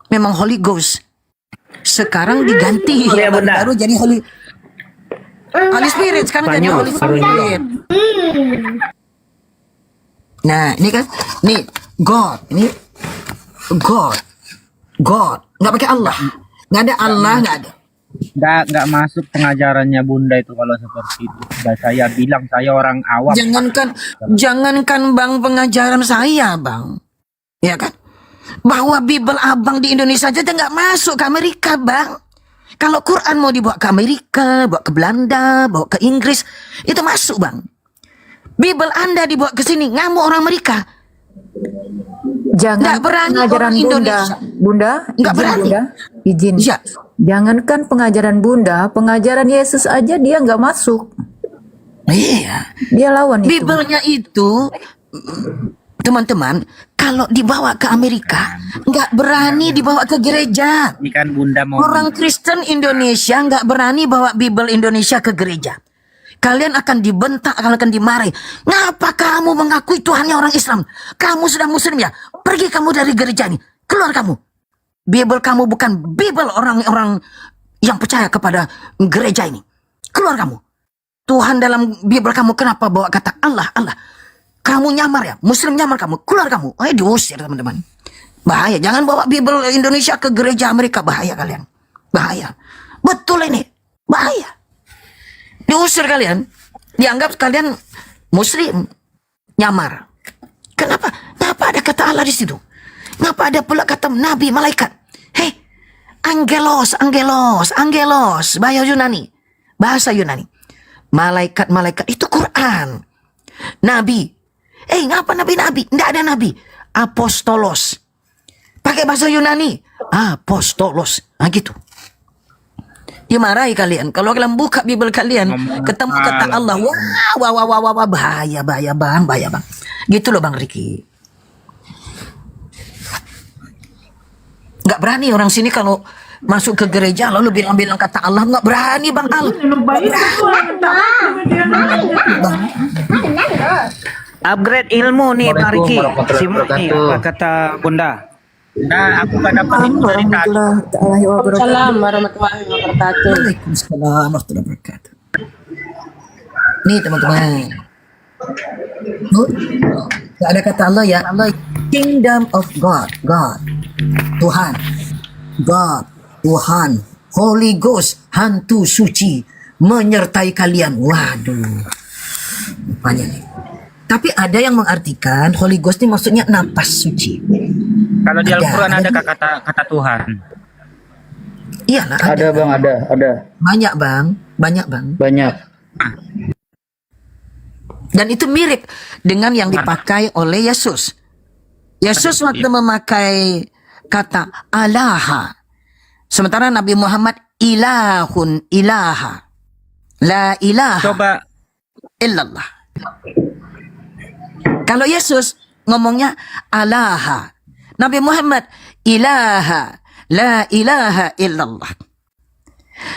Memang Holy Ghost. Sekarang diganti baru jadi Holy Spirit. Sekarang jadi Holy Spirit. Nah ini kan, nih God, ini God, nggak pakai Allah, nggak ada Allah, nggak ada. Nggak masuk pengajarannya Bunda itu kalau seperti itu. Saya bilang saya orang awam. Jangankan Bang pengajaran saya Bang, ya kan? Bahwa Bible Abang di Indonesia aja nggak masuk ke Amerika Bang. Kalau Quran mau dibawa ke Amerika, bawa ke Belanda, bawa ke Inggris, itu masuk Bang. Bible Anda dibawa ke sini, ngamuk orang Amerika. Jangan pengajaran Bunda, nggak berani. Bunda, izin. Ya. Jangankan pengajaran Bunda, pengajaran Yesus aja dia nggak masuk. Iya. Dia lawan itu. Bible-nya itu, teman-teman, kalau dibawa ke Amerika, nggak berani dibawa ke gereja. Ini kan Bunda mau. Orang Kristen Indonesia nggak berani bawa Bible Indonesia ke gereja. Kalian akan dibentak, kalian akan dimarahi. Ngapa kamu mengakui Tuhannya orang Islam? Kamu sudah Muslim ya? Pergi kamu dari gereja ini. Keluar kamu. Bible kamu bukan Bible orang-orang yang percaya kepada gereja ini. Keluar kamu. Tuhan dalam Bible kamu kenapa bawa kata Allah, Allah. Kamu nyamar ya? Muslim nyamar kamu. Keluar kamu. Diusir teman-teman. Bahaya. Jangan bawa Bible Indonesia ke gereja Amerika. Bahaya kalian. Bahaya. Betul ini. Bahaya. Diusir kalian. Dianggap kalian Muslim. Nyamar. Kenapa? Kenapa ada kata Allah di situ? Kenapa ada pula kata Nabi, malaikat? Hei, angelos. Bahasa Yunani. Malaikat itu Quran. Nabi. Ngapa nabi? Tidak ada nabi. Apostolos. Pakai bahasa Yunani. Apostolos. Gitu. Dimarahi kalian. Kalau kalian buka Bible kalian, ketemu kata Allah. Wah, bahaya bang. Gitu loh Bang Riki. Nggak berani orang sini kalau masuk ke gereja lalu bilang kata Allah, nggak berani Bang Al. Upgrade ilmu nih Pak Riki. Simak nih apa kata Bunda. Nah, aku gak dapat itu dari tadi. Assalamualaikum warahmatullahi wabarakatuh. Waalaikumsalam warahmatullahi wabarakatuh. Nih teman-teman. Ada kata Allah ya, Allah Kingdom of God, Tuhan, Tuhan, Holy Ghost, hantu suci menyertai kalian. Waduh, banyak nih. Tapi ada yang mengartikan Holy Ghost ini maksudnya napas suci. Kalau di Al-Quran ada kata Tuhan. Iyalah ada Bang, ada. Banyak bang. Dan itu mirip dengan yang dipakai oleh Yesus. Yesus waktu memakai kata Allah. Sementara Nabi Muhammad ilahun ilaha. La ilaha illallah. Kalau Yesus ngomongnya Allah. Nabi Muhammad ilaha. La ilaha illallah.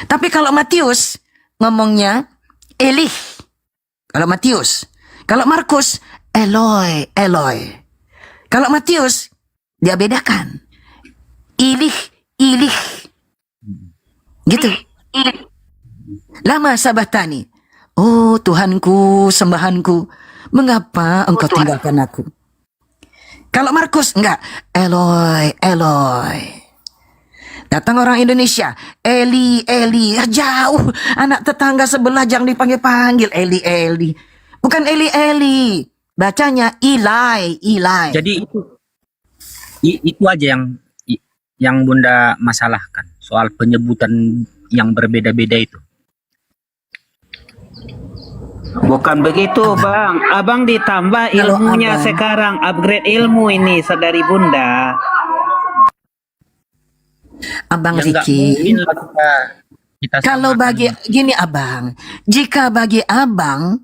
Tapi kalau Matius ngomongnya Elih. Kalau Matius. Kalau Markus Eloi. Kalau Matius dia bedakan. Ilih. Gitu. Lama sabatani. Oh Tuhanku, sembahanku, mengapa engkau tinggalkan aku? Kalau Markus enggak. Eloi. Datang orang Indonesia, Eli, jauh. Anak tetangga sebelah jangan dipanggil-panggil Eli. Bukan Eli. Bacanya Ilai. Jadi itu aja yang Bunda masalahkan. Soal penyebutan yang berbeda-beda itu. Bukan begitu Bang. Abang ditambah ilmunya sekarang. Upgrade ilmu ini, saudari Bunda. Abang Ya nggak Riki, mungkin lah kita kalau samakan. bagi gini abang, jika bagi abang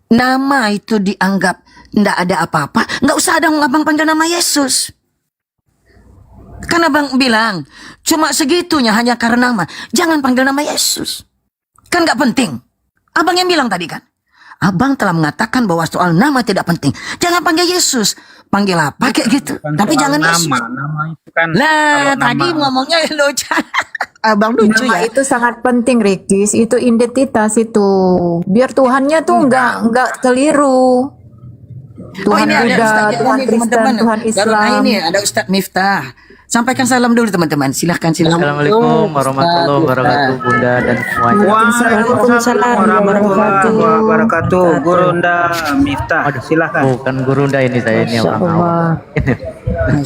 nama itu dianggap ndak ada apa-apa, nggak usah ada abang panggil nama Yesus. Kan abang bilang cuma segitunya hanya karena nama, jangan panggil nama Yesus. Kan nggak penting. Abang yang bilang tadi kan. Abang telah mengatakan bahwa soal nama tidak penting. Jangan panggil Yesus. Panggil apa kayak gitu. Bukan Tapi soal jangan nama, Yesus. nama itu kan Lah, kalau tadi nama ngomongnya lucu. Abang lucu Nama ya. itu sangat penting, Ricky. Itu identitas itu. Biar Tuhannya tuh nggak keliru. Tuhan ini ada Buddha, Ustaz yang Tuhan ini, Kristen, teman-teman. Tuhan Baru Islam. ini ada Ustaz Miftah. Sampaikan salam dulu teman-teman. Silahkan. Assalamualaikum warahmatullahi wabarakatuh, Bunda dan semuanya. Waalaikumsalam warahmatullahi wabarakatuh. Gurunda Miftah, silakan. Bukan Gurunda ini, saya ini orang awam.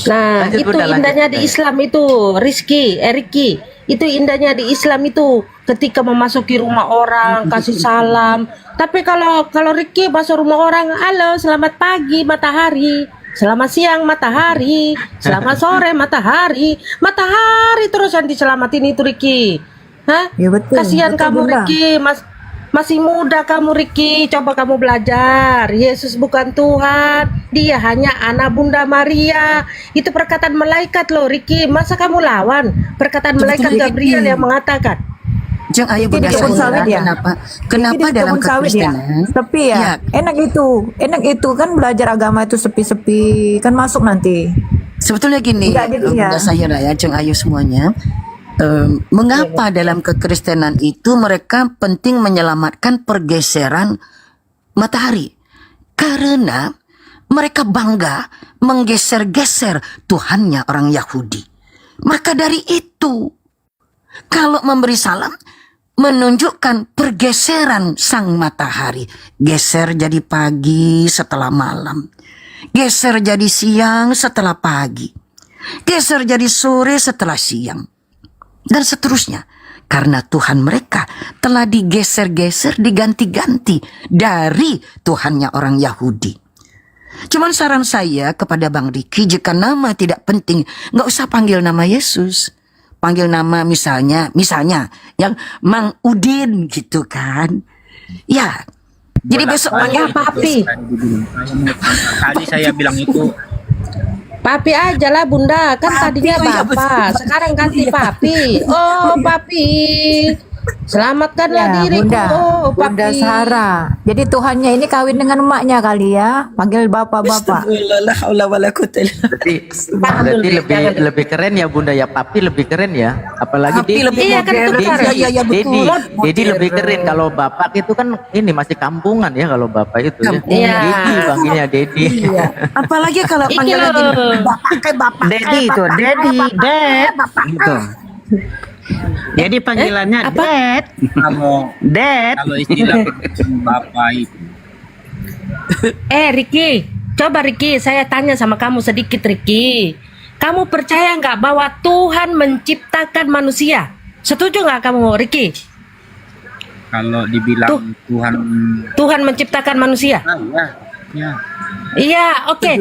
Nah, Lanjut, itu Bunda, lanjut, indahnya di Bunda. Islam itu, Riki. Itu indahnya di Islam itu ketika memasuki rumah orang kasih salam. Tapi kalau Riki masuk rumah orang, halo, selamat pagi matahari. Selamat siang matahari, selamat sore matahari terus yang diselamatin itu Riki. Hah? Ya betul. Kasihan betul, kamu Bunda. Riki, masih muda kamu Riki. Coba kamu belajar. Yesus bukan Tuhan, dia hanya anak Bunda Maria. Itu perkataan malaikat loh Riki. Masa kamu lawan perkataan malaikat Gabriel yang mengatakan? Jeng ayo Itu Bunda di kebun Sahira, sawit ya? Kenapa Itu di dalam kebun sawit ya? kekristenan? Tapi ya, enak itu kan belajar agama itu sepi-sepi kan masuk nanti. Sebetulnya gini, Enggak gitu ya. Bunda Sahira ya, Jeng Ayu semuanya. Mengapa dalam kekristenan itu mereka penting menyelamatkan pergeseran matahari? Karena mereka bangga menggeser-geser Tuhannya orang Yahudi. Maka dari itu, kalau memberi salam, menunjukkan pergeseran sang matahari. Geser jadi pagi setelah malam. Geser jadi siang setelah pagi. Geser jadi sore setelah siang. Dan seterusnya. Karena Tuhan mereka telah digeser-geser, diganti-ganti dari Tuhannya orang Yahudi. Cuman saran saya kepada Bang Riki, jika nama tidak penting, nggak usah panggil nama Yesus. Panggil nama misalnya yang Mang Udin gitu kan. Ya. Jadi besok panggil Papi. Tadi saya bilang itu Papi aja lah Bunda, kan tadinya oh iya, Bapak, betul. sekarang ganti Papi. Oh Papi, selamatkanlah Ya, diriku. Bunda, Oh Bunda Papi. Sahara. Jadi Tuhannya ini kawin dengan emaknya kali ya, panggil bapak-bapak. Berarti lebih keren ya Bunda ya, Papi lebih keren ya. Apalagi Papi lebih Iya, kan itu modern. keren. Iya, betul. Dedi lebih keren. Kalau Bapak itu kan ini masih kampungan ya, kalau Bapak itu ya. Iya. Dedi panggilnya Dedi. Iya. Apalagi kalau Iki panggil lagi loh. bapak. Dedi itu, Dedi, Dad. Gitu. Jadi panggilannya Dad. Dad. kalau istilah Bapak itu. Riki, coba Riki, saya tanya sama kamu sedikit Riki. Kamu percaya nggak bahwa Tuhan menciptakan manusia? Setuju nggak kamu Riki? Kalau dibilang Tuhan menciptakan manusia? Ya. Iya, oke.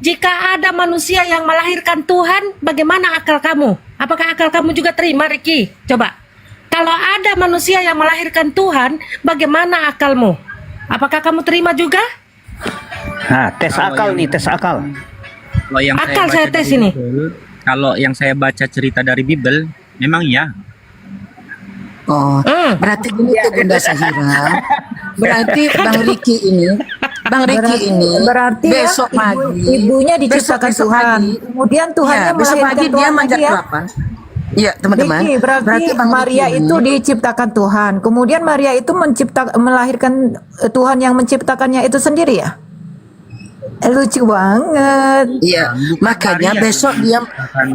Jika ada manusia yang melahirkan Tuhan, bagaimana akal kamu? Apakah akal kamu juga terima, Riki? Coba. Kalau ada manusia yang melahirkan Tuhan, bagaimana akalmu? Apakah kamu terima juga? Nah, tes akal nih, tes akal. Kalau yang Akal saya baca tes dari ini. Bible, kalau yang saya baca cerita dari Bible, memang ya. Oh, berarti gini tuh Bunda Sahira. Berarti Bang Riki ini Berarti ya, besok pagi ibunya diciptakan besok Tuhan. pagi. Kemudian Tuhannya Ya, besok melahirkan pagi dia Tuhan manjat lagi ya. kelapa. Iya, teman-teman. Riki, berarti Bang Maria Riki itu diciptakan Tuhan. Kemudian Maria itu melahirkan Tuhan yang menciptakannya itu sendiri ya? Lucu banget. Iya, makanya besok dia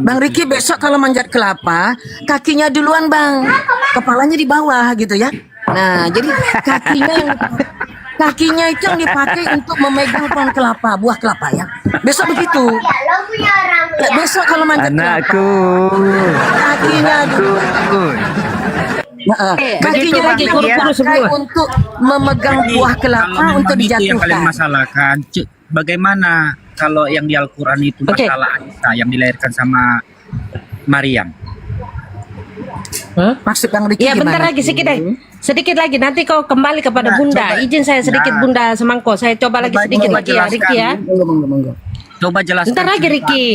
Bang Riki besok kalau manjat kelapa, kakinya duluan Bang. Kepalanya di bawah gitu ya. Nah, jadi kakinya itu yang dipakai untuk memegang pohon kelapa, buah kelapa ya. Besok begitu. Besok kalau manjat kelapa, kakinya duluan. Kakinya lagi dipakai untuk memegang buah kelapa untuk Itu yang paling dijatuhkan. masalah kan. Bagaimana kalau yang di Al-Quran itu Oke. masalah Aisyah yang dilahirkan sama Mariam. Maksud Bang Riki Ya bentar gimana? lagi sedikit lagi nanti kau kembali kepada Bunda. Izin saya sedikit Bunda Semangko. Saya coba lagi sedikit lagi ya Riki ya. Coba jelaskan. Bentar lagi Riki.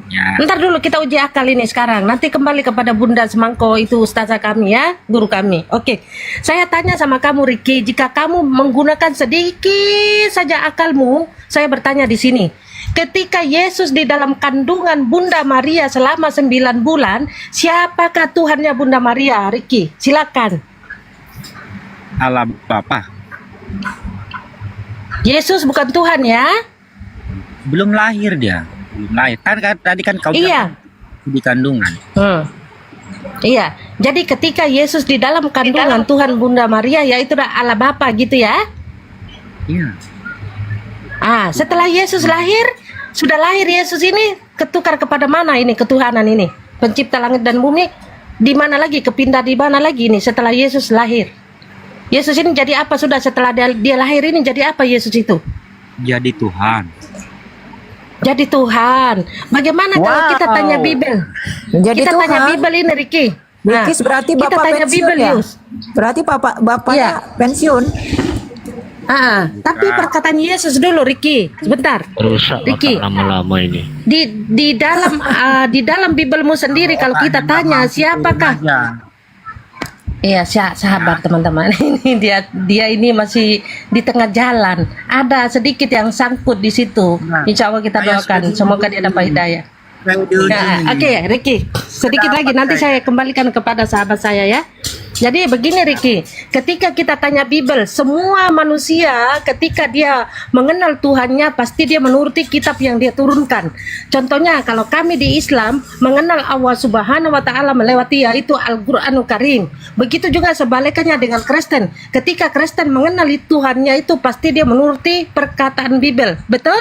Ya. Bentar dulu kita uji akal ini sekarang. Nanti kembali kepada Bunda Semangko, itu ustazah kami ya, guru kami. Oke. Saya tanya sama kamu Riki, jika kamu menggunakan sedikit saja akalmu, saya bertanya di sini. Ketika Yesus di dalam kandungan Bunda Maria selama 9 bulan, siapakah Tuhannya Bunda Maria, Riki? Silakan. Allah Bapa. Yesus bukan Tuhan ya? Belum lahir dia. Belum lahir. Tadi kan kau Iya. bilang di kandungan. Iya. Jadi ketika Yesus di dalam kandungan Tuhan Bunda Maria, yaitu Allah Bapa gitu ya? Iya. Setelah Yesus lahir, sudah lahir Yesus ini ketukar kepada mana ini ketuhanan ini? Pencipta langit dan bumi, di mana lagi? Kepindah di mana lagi ini setelah Yesus lahir? Yesus ini jadi apa sudah setelah dia lahir ini jadi apa Yesus itu? Jadi Tuhan. Jadi Tuhan. Bagaimana kalau kita tanya Bibel? Jadi kita Tuhan. tanya Bibel ini Riki. Riki berarti kita Bapak tanya pensiun Bibel ya? Yus. Berarti bapaknya pensiun. Tapi perkataan Yesus dulu Riki, sebentar. Rusak Riki. otak lama-lama ini. Di dalam Bibelmu sendiri kalau kita tanya siapakah? Iya, sahabat teman-teman. Ini dia ini masih di tengah jalan. Ada sedikit yang sangkut di situ. Insya Allah kita doakan semoga dia dapat hidayah. Oke, Riki, sedikit lagi nanti saya kembalikan kepada sahabat saya ya. Jadi begini Riki, ketika kita tanya Bibel, semua manusia ketika dia mengenal Tuhannya pasti dia menuruti kitab yang dia turunkan. Contohnya kalau kami di Islam mengenal Allah Subhanahu wa taala melewati yaitu Al-Qur'anul Karim. Begitu juga sebaliknya dengan Kristen. Ketika Kristen mengenali Tuhannya itu pasti dia menuruti perkataan Bibel. Betul?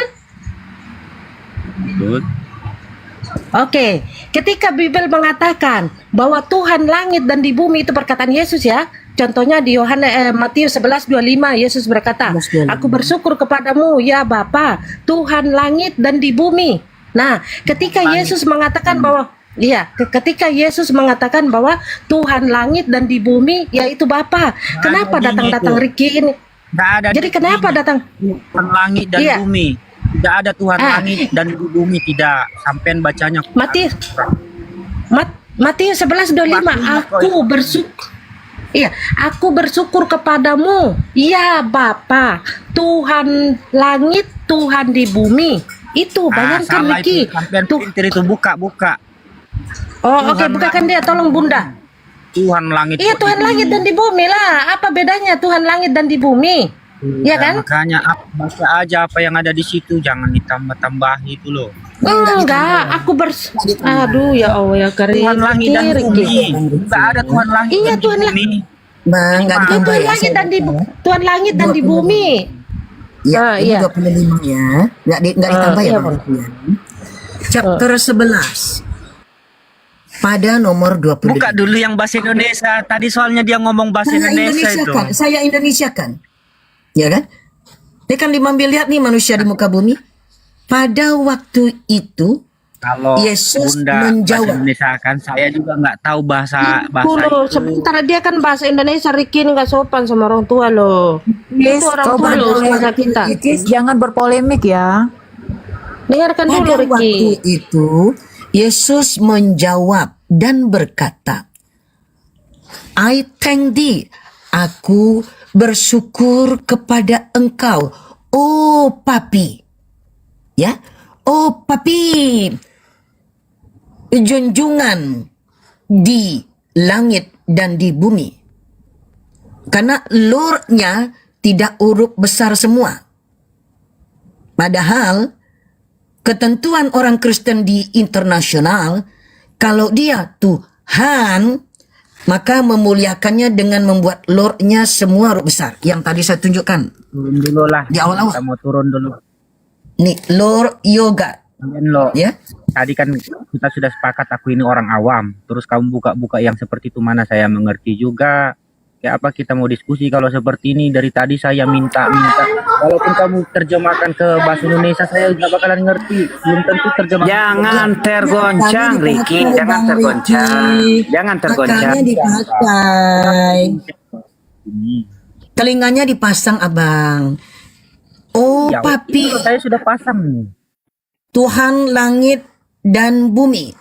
Betul. Oke, ketika Bibel mengatakan bahwa Tuhan langit dan di bumi itu perkataan Yesus ya. Contohnya di Matius 11:25 Yesus berkata, "Aku bersyukur kepadamu ya Bapa, Tuhan langit dan di bumi." Nah, ketika Yesus mengatakan bahwa ketika Yesus mengatakan bahwa Tuhan langit dan di bumi yaitu Bapa, kenapa datang-datang Riki ini? Jadi kenapa datang Tuhan langit dan bumi? Tidak ada Tuhan langit dan di bumi, tidak. Sampean bacanya. Matius 11:25 aku bersyukur. Iya, aku bersyukur kepadamu ya Bapa, Tuhan langit, Tuhan di bumi. Itu bayangkan Riki. Pintir itu buka. Oke, bukakan dia, tolong Bunda. Tuhan langit. Iya, Tuhan langit dan di bumi lah. Apa bedanya Tuhan langit dan di bumi? Iya kan? Makanya baca aja apa yang ada di situ, jangan ditambah-tambah itu loh. Enggak, aduh ya Allah ya Karim. Tuhan langit dan bumi. Enggak ada Tuhan langit dan Tuhan bumi. Bang, enggak ditambah ya. Tuhan langit dan di bumi. Ya, ini 25 ya. Enggak ditambah ya, Bang. Chapter 11. Pada nomor 25. Buka dulu yang bahasa Indonesia. Tadi soalnya dia ngomong bahasa Indonesia itu. Saya Indonesiakan. Ya kan? Dia kan diambil lihat nih manusia di muka bumi. Pada waktu itu kalau Yesus Bunda menjawab. Bahasa Indonesia kan saya juga nggak tahu bahasa Loh, sebentar dia kan bahasa Indonesia Riki nggak sopan sama orang tua loh. Itu orang tua loh sama kita. Jangan berpolemik ya. Dengarkan dulu Pada Riki. waktu itu Yesus menjawab dan berkata, I thank thee, aku bersyukur kepada engkau, oh papi. Ya, oh papi, junjungan di langit dan di bumi. Karena lordnya tidak huruf besar semua. Padahal ketentuan orang Kristen di internasional, kalau dia Tuhan, maka memuliakannya dengan membuat lordnya semua huruf besar. Yang tadi saya tunjukkan. Turun dulu lah. Di awal-awal. Kita mau turun dulu. Nih, Lord Yoga. Lo, ya. Tadi kan kita sudah sepakat aku ini orang awam. Terus kamu buka-buka yang seperti itu mana saya mengerti juga. Kayak apa kita mau diskusi kalau seperti ini? Dari tadi saya minta. Walaupun kamu terjemahkan ke bahasa Indonesia, saya nggak bakalan ngerti. Belum tentu terjemahkan. Jangan tergoncang, Ricky. Jangan tergoncang. Jangan tergoncang. Makanya dipakai. Telinganya dipasang, Abang. Oh, Ya, papi. itu saya sudah pasang nih. Tuhan langit dan bumi.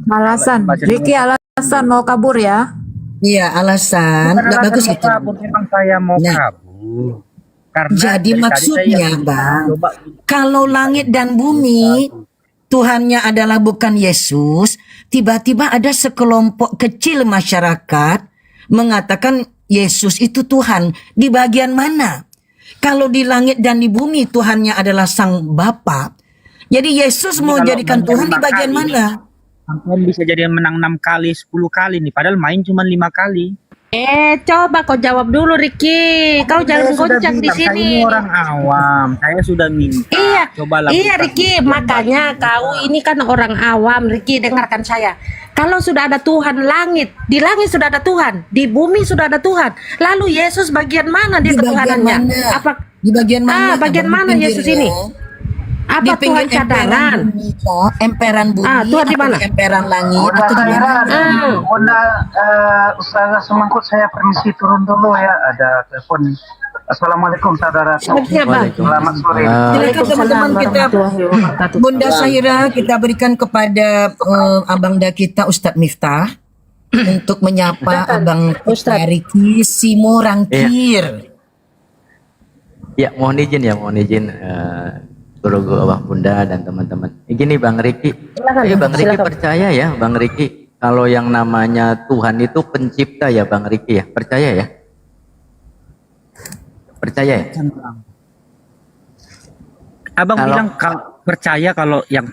Alasan, Ricky alasan mau kabur ya? Iya, alasan. Nggak bagus mau gitu. kabur, memang saya mau Nah. kabur. Karena Jadi dari tadi maksudnya, saya Bang, coba kalau langit dan bumi Tuhannya adalah bukan Yesus, tiba-tiba ada sekelompok kecil masyarakat mengatakan Yesus itu Tuhan. Di bagian mana? Kalau di langit dan di bumi Tuhannya adalah Sang Bapa. Jadi Yesus mau kalau jadikan menang Tuhan di 5 bagian kali, mana? sampean bisa jadi menang 6 kali, 10 kali nih. Padahal main cuma 5 kali. Coba kau jawab dulu, Ricky. Kau jangan Saya sudah goncang di bilang, saya sini. ini orang awam. Saya sudah minta. Iya, Coba iya lakukan. Ricky, makanya kau ini kan orang awam, Ricky, dengarkan saya. Kalau sudah ada Tuhan langit, di langit sudah ada Tuhan, di bumi sudah ada Tuhan. Lalu Yesus bagian mana dia Di bagian ketuhanannya? mana? Apa Di bagian mana? bagian Abang? mana Di Yesus pinggirnya? ini? Apa Di Tuhan pinggir cadangan? bumi, Kak? Emperan bumi, Tuhan di atau mana? di emperan langit, Bunda atau di Zahira, mana? Bunda Ustazah Semangkut, saya permisi turun dulu ya. Ada telepon. Assalamualaikum saudara. Selamat sore. Silakan teman-teman kita, Bunda Zahira, kita berikan kepada Abangda kita Ustadz Miftah untuk menyapa Abang Ricky Simo Rangkir. Ya, mohon izin guru-guru Abang Bunda dan teman-teman. Gini Bang Riki, Bang Riki percaya ya, Bang Riki, kalau yang namanya Tuhan itu pencipta ya, Bang Riki ya, percaya ya? Percaya ya? Abang bilang kalau percaya kalau yang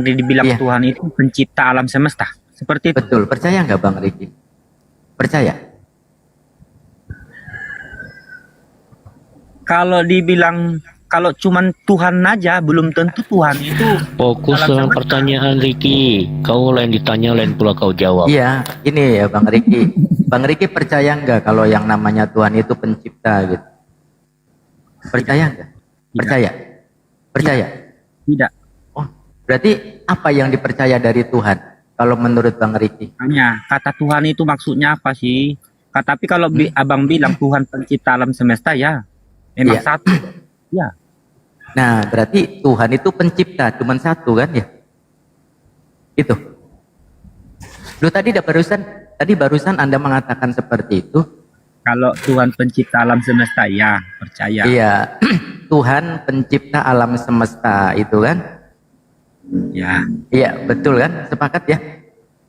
dibilang Tuhan itu pencipta alam semesta. Seperti itu. Betul, percaya nggak Bang Riki? Percaya? Kalau dibilang kalau cuman Tuhan aja belum tentu Tuhan itu. Fokus alam dengan semesta. pertanyaan Ricky. Kau lain ditanya, lain pula kau jawab. Iya, ini ya Bang Riki. Bang Riki percaya nggak kalau yang namanya Tuhan itu pencipta gitu? Percaya nggak? Percaya? Percaya? Tidak. Oh, berarti apa yang dipercaya dari Tuhan? Kalau menurut Bang Riki? Hanya kata Tuhan itu maksudnya apa sih? Tapi kalau Abang bilang Tuhan pencipta alam semesta ya, memang Iya. satu. Ya. Nah, berarti Tuhan itu pencipta, cuman satu kan ya? Itu. Lu tadi barusan Anda mengatakan seperti itu. Kalau Tuhan pencipta alam semesta ya, percaya. Iya. Tuhan pencipta alam semesta itu kan? Ya. Iya, betul kan? Sepakat ya?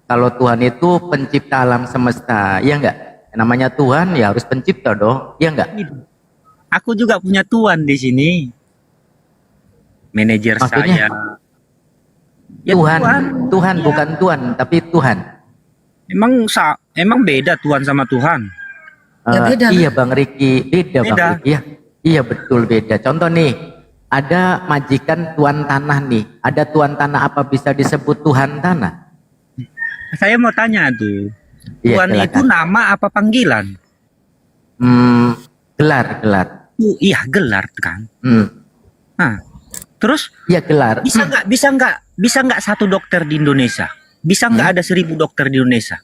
Kalau Tuhan itu pencipta alam semesta, iya enggak? Namanya Tuhan ya harus pencipta dong, iya enggak? Aku juga punya Tuhan di sini. Manajer Maksudnya? saya. Ya, Tuhan bukan Tuhan, tapi Tuhan. Emang beda Tuhan sama Tuhan. Iya Bang Riki, beda Bang Riki. Iya, iya betul beda. Contoh nih, ada majikan tuan tanah nih. Ada tuan tanah apa bisa disebut Tuhan tanah? Saya mau tanya tuh. Iya, Tuhan silakan. itu nama apa panggilan? Gelar. Iya gelar kan. Nah, terus? Iya gelar. Bisa nggak satu dokter di Indonesia? Bisa nggak ada 1000 dokter di Indonesia?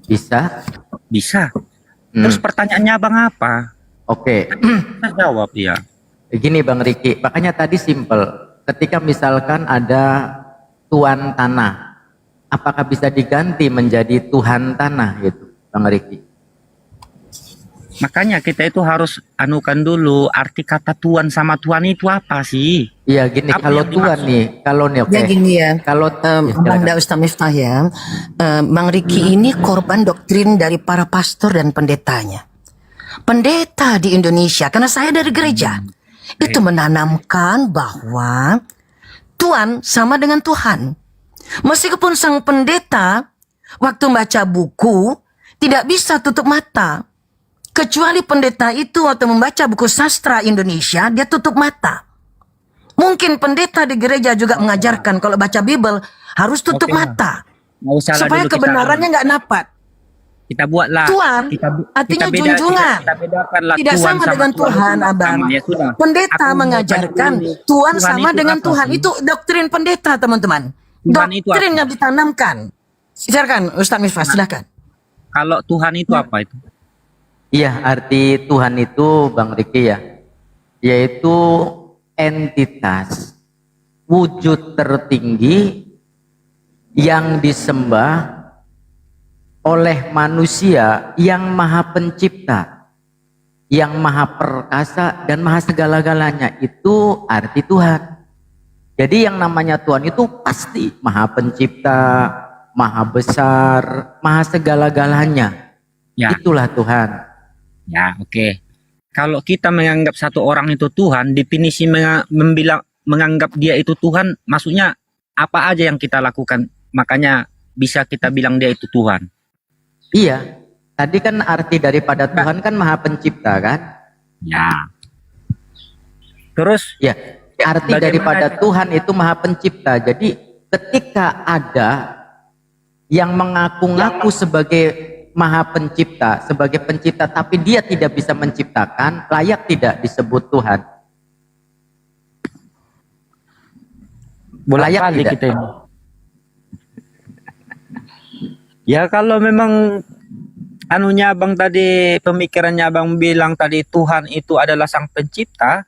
Bisa. Bisa. Terus pertanyaannya Abang apa? Oke. Saya jawab ya. Begini Bang Riki, makanya tadi simpel. Ketika misalkan ada tuan tanah, apakah bisa diganti menjadi Tuhan tanah gitu, Bang Riki? Makanya kita itu harus anukan dulu arti kata Tuhan sama Tuhan itu apa sih? Iya gini, Apa kalau yang Tuhan dimaksud? nih, kalau nih oke. Ya gini ya, Kalau Bang Ustaz Miftah ya, Bang Riki ini korban doktrin dari para pastor dan pendetanya. Pendeta di Indonesia, karena saya dari gereja, itu menanamkan bahwa Tuhan sama dengan Tuhan. Meskipun sang pendeta waktu baca buku tidak bisa tutup mata. Kecuali pendeta itu waktu membaca buku sastra Indonesia, dia tutup mata. Mungkin pendeta di gereja juga mengajarkan kalau baca Bible harus tutup mata. Mau salah Supaya dulu kita. kebenarannya nggak dapat. kita buatlah. Tuhan artinya junjungan. Kita bedakanlah Tidak Tuhan sama dengan Tuhan, itu Abang. sama. Ya sudah. Pendeta Aku mengajarkan dulu. Tuhan sama itu dengan apa Tuhan. sih? Itu doktrin pendeta, teman-teman. Tuhan itu Doktrin apa? yang ditanamkan. Silakan, Ustaz Misbah, silakan. Kalau Tuhan itu apa itu? Iya, arti Tuhan itu Bang Riki ya, yaitu entitas wujud tertinggi yang disembah oleh manusia yang maha pencipta, yang maha perkasa dan maha segala-galanya. Itu arti Tuhan. Jadi yang namanya Tuhan itu pasti maha pencipta, maha besar, maha segala-galanya. Ya. Itulah Tuhan. Ya, oke. Kalau kita menganggap satu orang itu Tuhan, definisi menganggap dia itu Tuhan, maksudnya apa aja yang kita lakukan, makanya bisa kita bilang dia itu Tuhan. Iya, tadi kan arti daripada Tuhan kan maha pencipta kan? Ya. Terus? Ya, arti daripada Tuhan itu maha pencipta. Jadi ketika ada yang mengaku-ngaku sebagai maha pencipta, sebagai pencipta, tapi dia tidak bisa menciptakan, layak tidak disebut Tuhan? Layak tidak? Kita ini. Ya kalau memang anunya Abang tadi, pemikirannya Abang bilang tadi Tuhan itu adalah sang pencipta,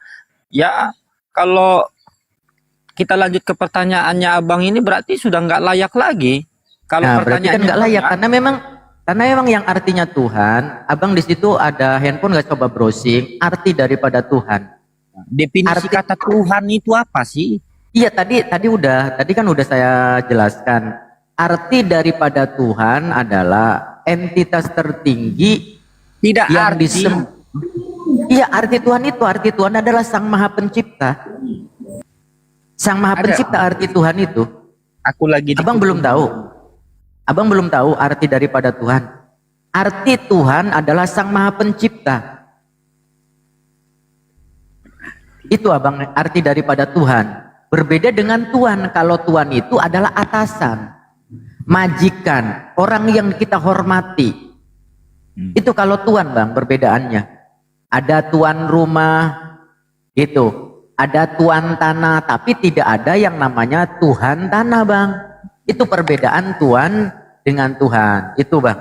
ya kalau kita lanjut ke pertanyaannya Abang ini berarti sudah nggak layak lagi. Kalau Nah, berarti kan nggak layak Abang, karena memang yang artinya Tuhan, Abang di situ ada handphone, nggak coba browsing arti daripada Tuhan. Definisi kata Tuhan itu apa sih? Iya, tadi kan udah saya jelaskan. Arti daripada Tuhan adalah entitas tertinggi tidak yang arti. Iya, arti Tuhan adalah Sang Maha Pencipta. Sang Maha Pencipta arti Tuhan itu. Aku lagi Abang belum tahu. Abang belum tahu arti daripada Tuhan. Arti Tuhan adalah Sang Maha Pencipta. Itu Abang arti daripada Tuhan. Berbeda dengan Tuhan. Kalau Tuhan itu adalah atasan, majikan, orang yang kita hormati. Itu kalau Tuhan, Bang, perbedaannya. Ada tuan rumah, gitu. Ada tuan tanah, tapi tidak ada yang namanya Tuhan tanah, Bang. Itu perbedaan Tuhan dengan Tuhan. Itu, Bang.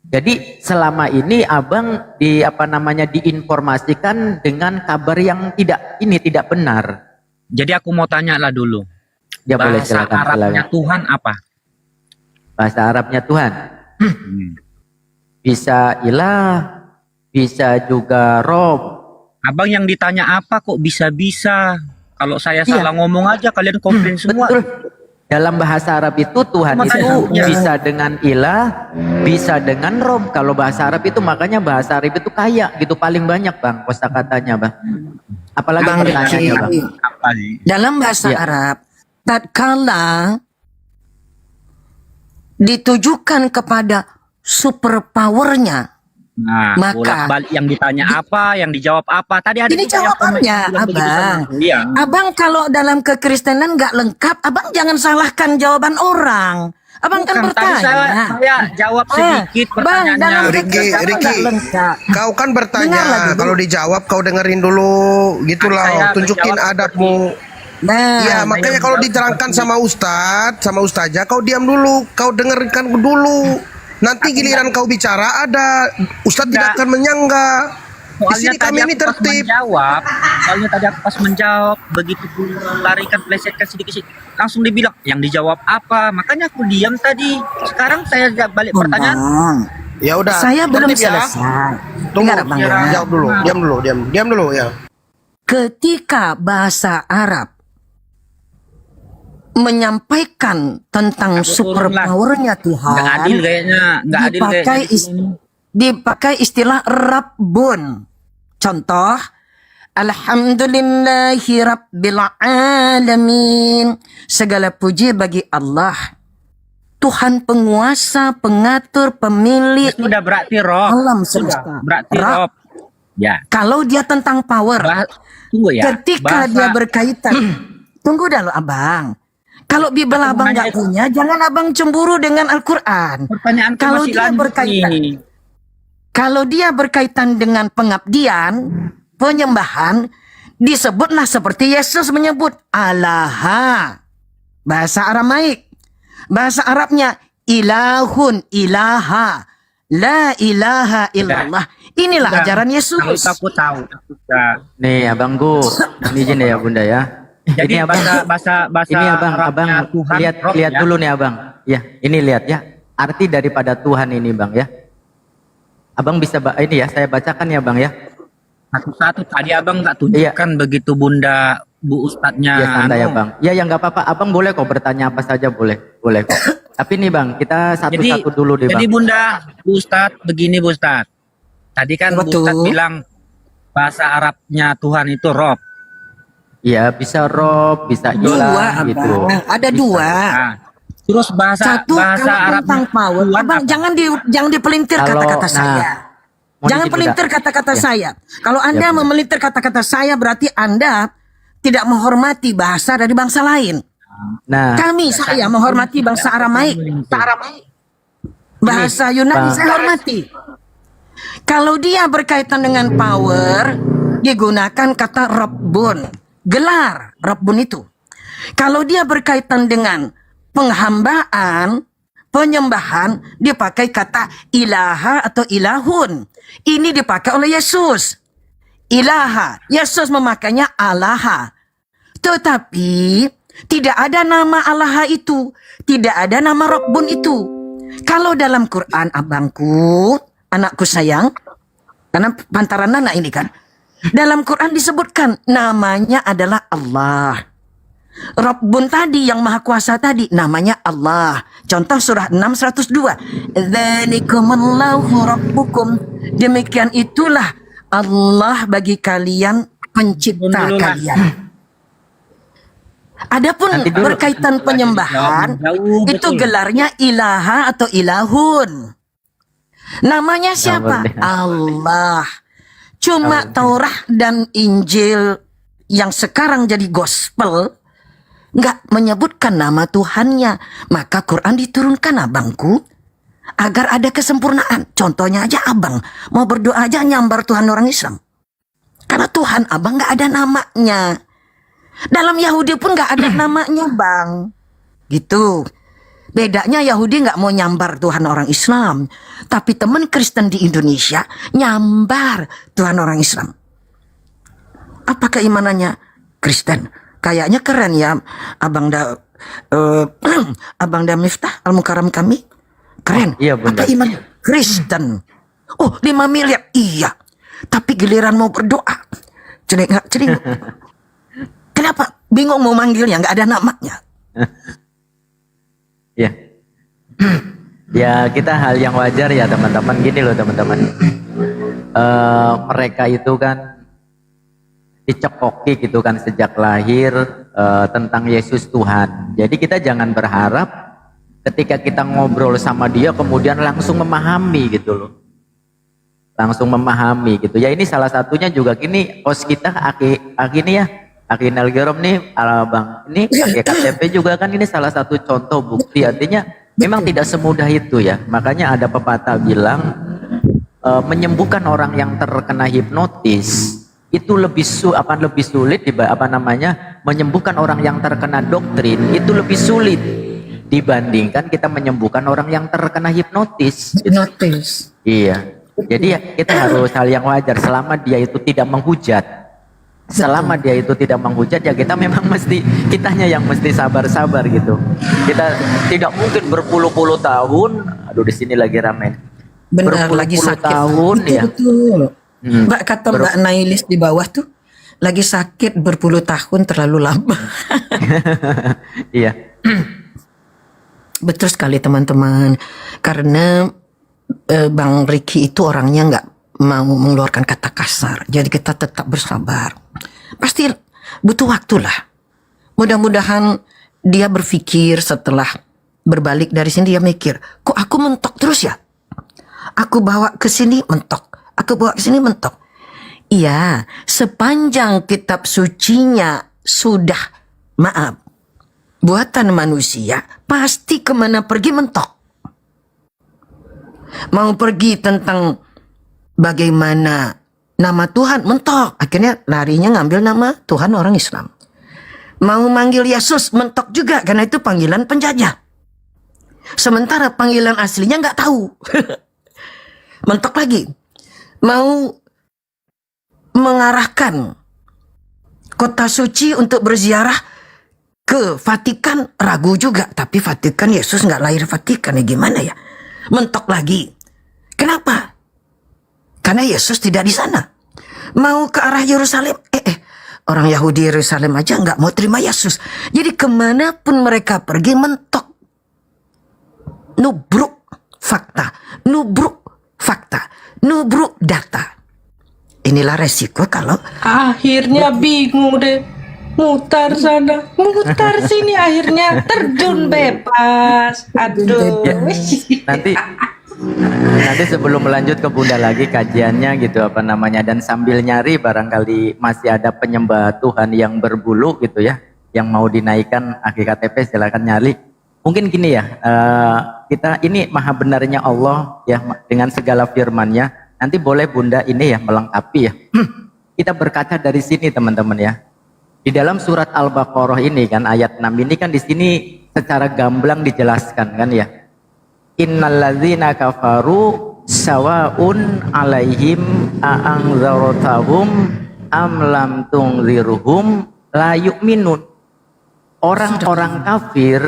Jadi selama ini Abang diinformasikan dengan kabar yang tidak benar. Jadi aku mau tanya lah dulu. Ya, boleh, bahasa silakan, Arabnya silakan. Tuhan apa? Bahasa Arabnya Tuhan. Bisa ilah, bisa juga Rob. Abang yang ditanya apa kok bisa-bisa? Kalau saya Iya. salah ngomong aja kalian komplain semua. Betul. Dalam bahasa Arab itu Tuhan itu bisa dengan ilah, bisa dengan Rob. Kalau bahasa Arab itu makanya bahasa Arab itu kaya gitu, paling banyak, Bang, kosakatanya, Bang. Apalagi Bang pertanyaannya, Bang. Dalam bahasa Arab, tatkala ditujukan kepada superpowernya, Nah, maka bolak-balik yang ditanya apa, yang dijawab apa. Tadi ada ini juga yang jawabannya, bilang begitu sama Abang. aku. Iya. Abang kalau dalam kekristenan nggak lengkap, Abang jangan salahkan jawaban orang. Abang kan Bukan, tadi bertanya. saya jawab sedikit Bang, pertanyaannya. dalam Ricky, nggak lengkap. kau kan bertanya, Dengarlah dulu. kalau dijawab kau dengerin dulu, gitulah, Saya tunjukin menjawab adabmu. Nah, Iya, makanya kalau diterangkan sama ustadz, sama ustazah, kau diam dulu, kau dengarkan dulu. Nanti giliran kau bicara ada, ustadz tidak akan menyangga. Di sini kami ini tertib. Soalnya tadi aku pas menjawab, begitu larikan plesetkan sedikit, langsung dibilang yang dijawab apa. Makanya aku diam tadi. Sekarang saya balik pertanyaan. Ya udah. Saya belum tertib ya. selesai. Tunggu, Dengar, Bang, ya. jawab dulu, diam dulu ya. Ketika bahasa Arab menyampaikan tentang superpowernya Tuhan, Nggak adil kayaknya, nggak adil kayaknya. dipakai istilah Rabbun. Contoh, Alhamdulillahi Rabbil Alamin. Segala puji bagi Allah, Tuhan penguasa, pengatur, pemilik. Sudah berarti Rob. Alam semesta. Berarti Rob. Ya. Kalau dia tentang power, Tunggu ya. ketika dia berkaitan, tunggu dulu Abang. Kalau Bible abang nggak punya, jangan abang cemburu dengan Al-Quran. Pertanyaan Kalau dia berkaitan, kalau dia berkaitan dengan pengabdian, penyembahan, disebutlah seperti Yesus menyebut Allaha. Bahasa Aramaik. Bahasa Arabnya ilahun, ilaha. La ilaha illallah. Inilah ajaran Yesus. Aku tahu. Nih abangku, izin ya bunda ya. Jadi Ini abang, bahasa ini abang Tuhan, lihat roh, lihat ya. dulu nih abang. Ya, ini lihat ya. Arti daripada Tuhan ini bang ya. Abang bisa ini ya, saya bacakan ya bang ya. Satu-satu tadi abang nggak tunjukkan begitu bunda Bu Ustadznya. Ya santai ya bang. Ya yang nggak apa-apa. Abang boleh kok bertanya apa saja boleh kok. Tapi nih bang, kita satu-satu dulu deh bang. Jadi bunda Bu Ustadz begini Bu Ustadz. Tadi kan Bu Ustadz bilang bahasa Arabnya Tuhan itu Rob. Iya, bisa Rob, bisa ilah gitu. Ada dua. Nah, terus bahasa Satu, bahasa kalau Arab tentang power, abang jangan dipelintir Kalau- kata-kata saya. mau Jangan izin pelintir udah. kata-kata Ya. saya. Kalau Anda memelintir kata-kata saya, berarti Anda tidak menghormati bahasa dari bangsa lain. Nah, Saya menghormati bangsa Aramaik. Bahasa Yunani Bang. saya hormati. Kalau dia berkaitan dengan power, digunakan kata Rabbun. Gelar Rabbun itu. Kalau dia berkaitan dengan penghambaan, penyembahan, dipakai kata ilaha atau ilahun. Ini dipakai oleh Yesus. Ilaha. Yesus memakainya Allaha. Tetapi tidak ada nama Allah itu. Tidak ada nama Rabbun itu. Kalau dalam Quran abangku, anakku sayang, karena pantaran anak ini kan. Dalam Quran disebutkan namanya adalah Allah. Rabbun tadi yang maha kuasa tadi namanya Allah. Contoh surah 6 102. Dzalikumallahu rabbukum. Demikian itulah Allah bagi kalian pencipta kalian. Adapun berkaitan penyembahan itu gelarnya ilaha atau ilahun. Namanya siapa? Allah. Cuma Taurat dan Injil yang sekarang jadi gospel nggak menyebutkan nama Tuhannya. Maka Quran diturunkan abangku agar ada kesempurnaan. Contohnya aja abang mau berdoa aja nyambar Tuhan orang Islam. Karena Tuhan abang nggak ada namanya. Dalam Yahudi pun nggak ada namanya bang. Gitu. Bedanya Yahudi nggak mau nyambar Tuhan orang Islam. Tapi teman Kristen di Indonesia nyambar Tuhan orang Islam. Apa keimanannya Kristen? Kayaknya keren ya Abang Da Miftah Al-Mukarram kami. Keren. Iya, Bunda. Apa iman Kristen? Oh 5 miliar. Iya. Tapi giliran mau berdoa. Celingak. Kenapa? Bingung mau manggilnya, nggak ada namanya. ya. Ya kita hal yang wajar ya teman-teman. Gini loh teman-teman. Mereka itu kan dicekoki gitu kan sejak lahir tentang Yesus Tuhan. Jadi kita jangan berharap ketika kita ngobrol sama dia kemudian langsung memahami gitu loh. Langsung memahami gitu. Ya ini salah satunya juga gini host kita Aki ini ya. Aki Nalgerom nih Bang. Ini Aki KTP juga kan ini salah satu contoh bukti. Artinya memang tidak semudah itu ya. Makanya ada pepatah bilang menyembuhkan orang yang terkena hipnotis itu lebih sulit menyembuhkan orang yang terkena doktrin itu lebih sulit dibandingkan kita menyembuhkan orang yang terkena hipnotis. Iya. Jadi ya, kita harus hal yang wajar selama dia itu tidak menghujat. Selama dia itu tidak menghujat ya kita memang kitanya yang mesti sabar-sabar gitu. Kita tidak mungkin berpuluh-puluh tahun. Aduh di sini lagi ramai. Benar lagi sakit. Tahun ya. Betul. Mbak kata Mbak Nailis di bawah tuh lagi sakit berpuluh tahun terlalu lama. Iya. Betul sekali teman-teman. Karena Bang Ricky itu orangnya nggak mau mengeluarkan kata kasar. Jadi kita tetap bersabar. Pasti butuh waktu lah. Mudah-mudahan dia berpikir setelah berbalik dari sini dia mikir, kok aku mentok terus ya? Aku bawa ke sini mentok. Aku bawa ke sini mentok. Iya, sepanjang kitab sucinya sudah buatan manusia, pasti kemana pergi mentok. Mau pergi tentang bagaimana nama Tuhan, mentok. Akhirnya larinya ngambil nama Tuhan orang Islam. Mau manggil Yesus, mentok juga, karena itu panggilan penjajah. Sementara panggilan aslinya nggak tahu. Mentok lagi. Mau mengarahkan kota suci untuk berziarah ke Vatikan, ragu juga. Tapi Vatikan, Yesus nggak lahir Vatikan, ya gimana ya? Mentok lagi. Kenapa? Karena Yesus tidak di sana. Mau ke arah Yerusalem, orang Yahudi Yerusalem aja nggak mau terima Yesus. Jadi kemanapun mereka pergi, mentok. Nubruk fakta, nubruk fakta, nubruk data. Inilah resiko kalau Akhirnya bingung deh. Mutar sana, mutar sini, akhirnya terjun bebas. Aduh. Nanti sebelum melanjut ke Bunda lagi kajiannya gitu apa namanya, dan sambil nyari barangkali masih ada penyembah Tuhan yang berbulu gitu ya, yang mau dinaikkan KTP, silakan nyali. Mungkin gini ya, kita ini maha benarnya Allah ya dengan segala firman-Nya. Nanti boleh Bunda ini ya melengkapi ya. Kita berkaca dari sini teman-teman ya. Di dalam surat Al-Baqarah ini kan ayat 6 ini kan di sini secara gamblang dijelaskan kan ya. Innalladzina kafaru sawaun alaihim a'anzartahum am lam tunzirhum la yu'minun. Orang-orang kafir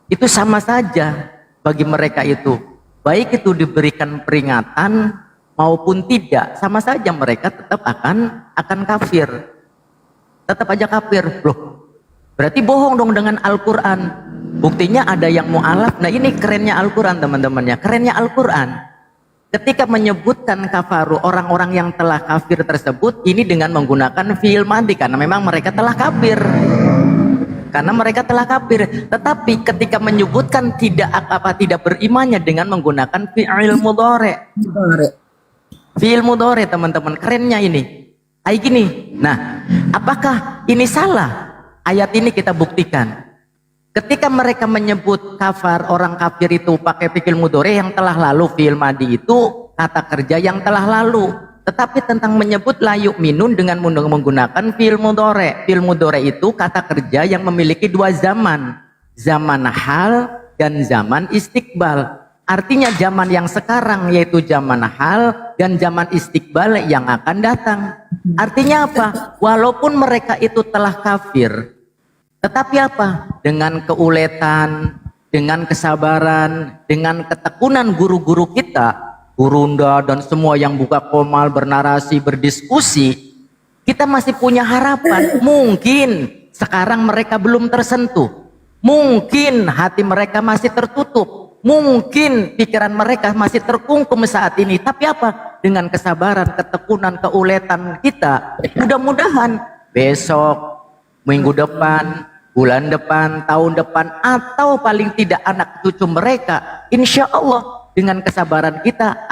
itu sama saja bagi mereka itu. Baik itu diberikan peringatan maupun tidak, sama saja mereka tetap akan kafir. Tetap aja kafir. Loh, berarti bohong dong dengan Al-Quran. Buktinya ada yang mu'alaf. Nah ini kerennya Al-Quran teman-teman ya. Kerennya Al-Quran. Ketika menyebutkan kafaru, orang-orang yang telah kafir tersebut, ini dengan menggunakan fi'il madhi. Karena memang mereka telah kafir. Karena mereka telah kafir. Tetapi ketika menyebutkan tidak berimannya dengan menggunakan fi'il mudhari. Fi'il mudhari teman-teman. Kerennya ini. Kayak gini. Nah, apakah ini salah? Ayat ini kita buktikan. Ketika mereka menyebut kafar, orang kafir itu pakai fi'il mudhari yang telah lalu, fi'il madhi itu kata kerja yang telah lalu. Tetapi tentang menyebut la yu'minun dengan menggunakan fi'il mudhari. Fi'il mudhari itu kata kerja yang memiliki dua zaman. Zaman hal dan zaman istiqbal. Artinya zaman yang sekarang yaitu zaman hal dan zaman istiqbal yang akan datang. Artinya apa? Walaupun mereka itu telah kafir, tetapi apa? Dengan keuletan, dengan kesabaran, dengan ketekunan guru-guru kita, Gurunda dan semua yang buka komal, bernarasi, berdiskusi, kita masih punya harapan. Mungkin sekarang mereka belum tersentuh. Mungkin hati mereka masih tertutup. Mungkin pikiran mereka masih terkungkum saat ini. Tapi apa? Dengan kesabaran, ketekunan, keuletan kita, mudah-mudahan besok, minggu depan, bulan depan, tahun depan, atau paling tidak anak cucu mereka, insya Allah dengan kesabaran kita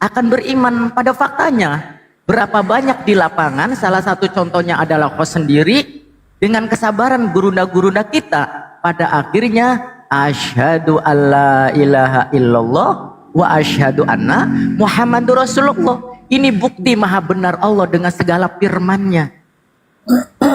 akan beriman pada faktanya. Berapa banyak di lapangan, salah satu contohnya adalah kau sendiri, dengan kesabaran gurunda-gurunda kita, pada akhirnya asyhadu alla ilaha illallah wa asyhadu anna Muhammadur Rasulullah. Ini bukti maha benar Allah dengan segala firman-Nya.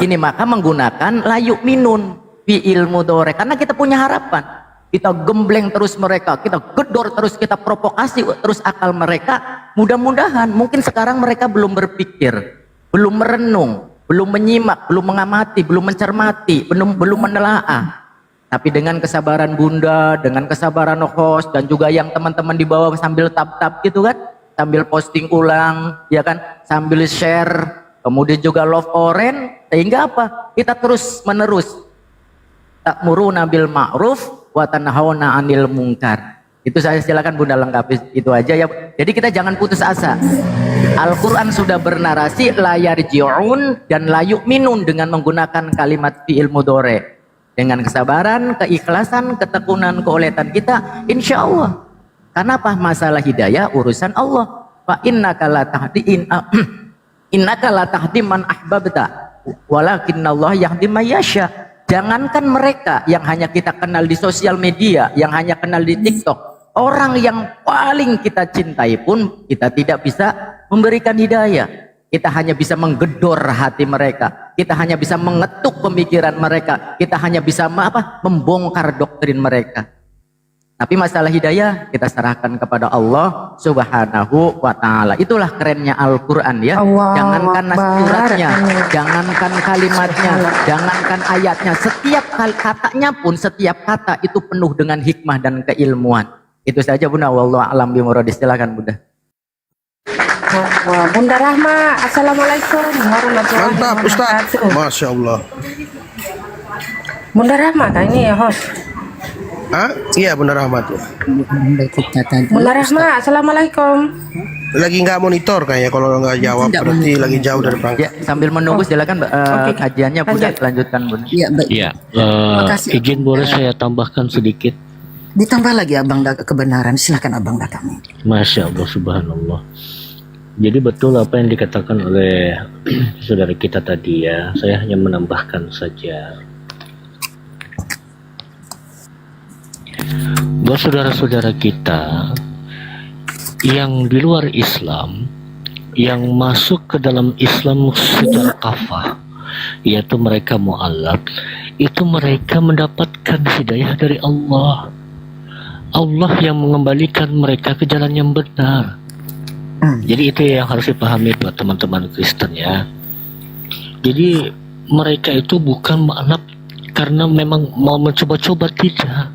Ini maka menggunakan la yu'minun fi'il mudhari karena kita punya harapan. Kita gembleng terus mereka, kita gedor terus, kita provokasi terus akal mereka. Mudah-mudahan mungkin sekarang mereka belum berpikir, belum merenung, belum menyimak, belum mengamati, belum mencermati, belum menelaah. Tapi dengan kesabaran Bunda, dengan kesabaran host dan juga yang teman-teman di bawah sambil tap-tap gitu kan, sambil posting ulang, ya kan, sambil share, kemudian juga love orange, sehingga apa? Kita terus menerus ta'muruna bil ma'ruf wa tanhauna 'anil munkar. Itu saya silakan Bunda lengkapi itu aja ya. Jadi kita jangan putus asa. Al-Qur'an sudah bernarasi la yarji'un dan la yu'minun dengan menggunakan kalimat fi'il mudhari. Dengan kesabaran, keikhlasan, ketekunan, keuletan kita, insya Allah. Karena apa? Masalah hidayah urusan Allah. Fa innaka la tahdi man ahbabta, walakinnallaha yahdi may yasha. Jangankan mereka yang hanya kita kenal di sosial media, yang hanya kenal di TikTok, orang yang paling kita cintai pun kita tidak bisa memberikan hidayah. Kita hanya bisa menggedor hati mereka, kita hanya bisa mengetuk pemikiran mereka, kita hanya bisa membongkar doktrin mereka. Tapi masalah hidayah kita serahkan kepada Allah Subhanahu wa Ta'ala. Itulah kerennya Al-Quran ya. Jangankan suratnya, jangankan kalimatnya, jangankan ayatnya, setiap katanya pun, setiap kata itu penuh dengan hikmah dan keilmuan. Itu saja Bunda. Wallahu a'lam bishawab. Silakan Bunda. Wah, Bunda Rahma, assalamualaikum warahmatullahi Mantap Ustaz. wabarakatuh. Masya Allah. Bunda Rahma kan ini ya host. Ah, iya Bunda Rahmat. Bunda Rahma, assalamualaikum. Lagi nggak monitor kayaknya, kalau nggak jawab berarti lagi jauh dari perangkat. Ya, sambil menunggu silakan kajiannya Bunda, lanjutkan Bunda. Iya, izin boleh saya tambahkan sedikit. Ditambah lagi Abang Daga kebenaran, silakan Abang Daga. Masya Allah, subhanallah. Jadi betul apa yang dikatakan oleh saudara kita tadi ya. Saya hanya menambahkan saja. Buat saudara-saudara kita yang di luar Islam, yang masuk ke dalam Islam secara kafah, yaitu mereka mu'allaf, itu mereka mendapatkan hidayah dari Allah. Allah yang mengembalikan mereka ke jalan yang benar. Jadi itu yang harus dipahami buat teman-teman Kristen ya. Jadi mereka itu bukan mu'allaf karena memang mau mencoba-coba, tidak.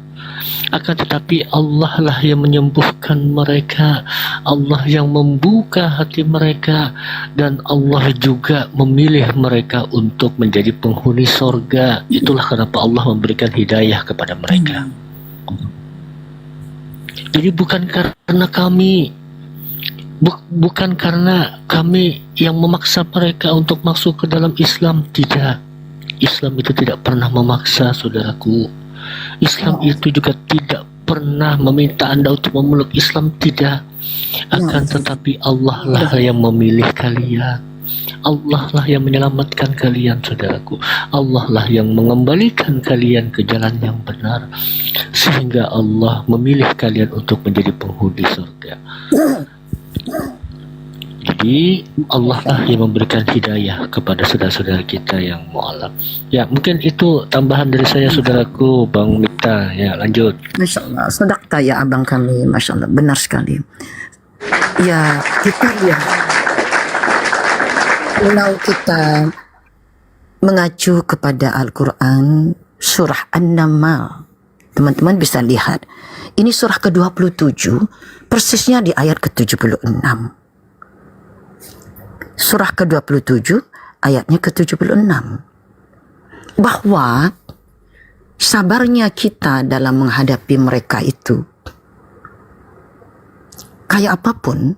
Akan tetapi Allah lah yang menyembuhkan mereka, Allah yang membuka hati mereka, dan Allah juga memilih mereka untuk menjadi penghuni sorga. Itulah kenapa Allah memberikan hidayah kepada mereka. Jadi bukan karena kami, bukan karena kami yang memaksa mereka untuk masuk ke dalam Islam, tidak. Islam itu tidak pernah memaksa, saudaraku. Islam itu juga tidak pernah meminta Anda untuk memeluk Islam, tidak. Akan tetapi Allah lah yang memilih kalian. Allah lah yang menyelamatkan kalian, saudaraku. Allah lah yang mengembalikan kalian ke jalan yang benar, sehingga Allah memilih kalian untuk menjadi penghuni surga. Jadi Allah lah yang memberikan hidayah kepada saudara-saudara kita yang mu'alaf. Ya, mungkin itu tambahan dari saya, saudaraku Bang Miftah. Ya, lanjut. Masya Allah, sedakta ya abang kami, Masya Allah, benar sekali. Ya, kita lihat, kalau kita mengacu kepada Al-Quran, surah An-Naml, teman-teman bisa lihat, ini surah ke-27, persisnya di ayat ke-76. Surah ke-27 ayatnya ke-76, bahwa sabarnya kita dalam menghadapi mereka itu kayak apapun,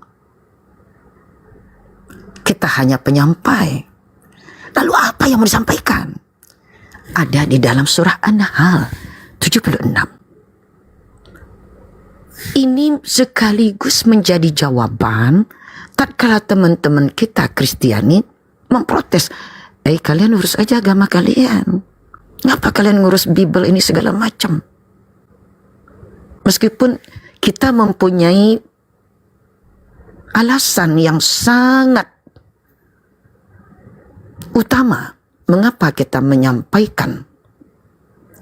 kita hanya penyampai. Lalu apa yang mau disampaikan? Ada di dalam surah An-Nahl 76. Ini sekaligus menjadi jawaban tatkala teman-teman kita Kristiani memprotes, kalian urus aja agama kalian, ngapa kalian ngurus Bible ini segala macam? Meskipun kita mempunyai alasan yang sangat utama mengapa kita menyampaikan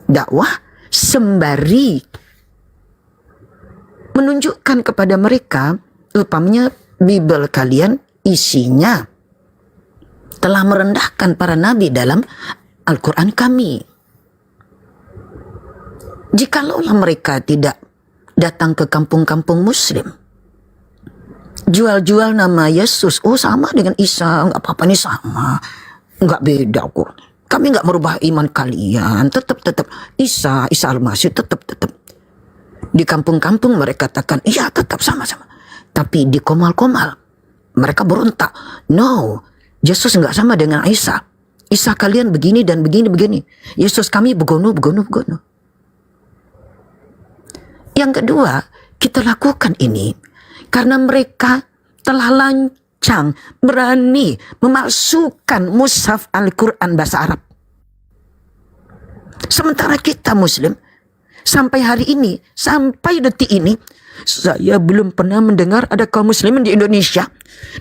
dakwah sembari menunjukkan kepada mereka, umpamanya Bible kalian isinya telah merendahkan para nabi dalam Al-Quran kami. Jikalau mereka tidak datang ke kampung-kampung muslim, jual-jual nama Yesus, sama dengan Isa, nggak apa-apa nih, sama, nggak beda kok. Kami nggak merubah iman kalian, tetap Isa Al-Masih tetap. Di kampung-kampung mereka katakan, iya tetap sama-sama. Tapi di komal-komal mereka berontak, no, Yesus nggak sama dengan Isa. Isa kalian begini dan begini. Yesus kami begono. Yang kedua, kita lakukan ini karena mereka telah lancang, berani memalsukan mushaf Al-Quran bahasa Arab. Sementara kita Muslim, sampai hari ini, sampai detik ini, saya belum pernah mendengar ada kaum muslimin di Indonesia,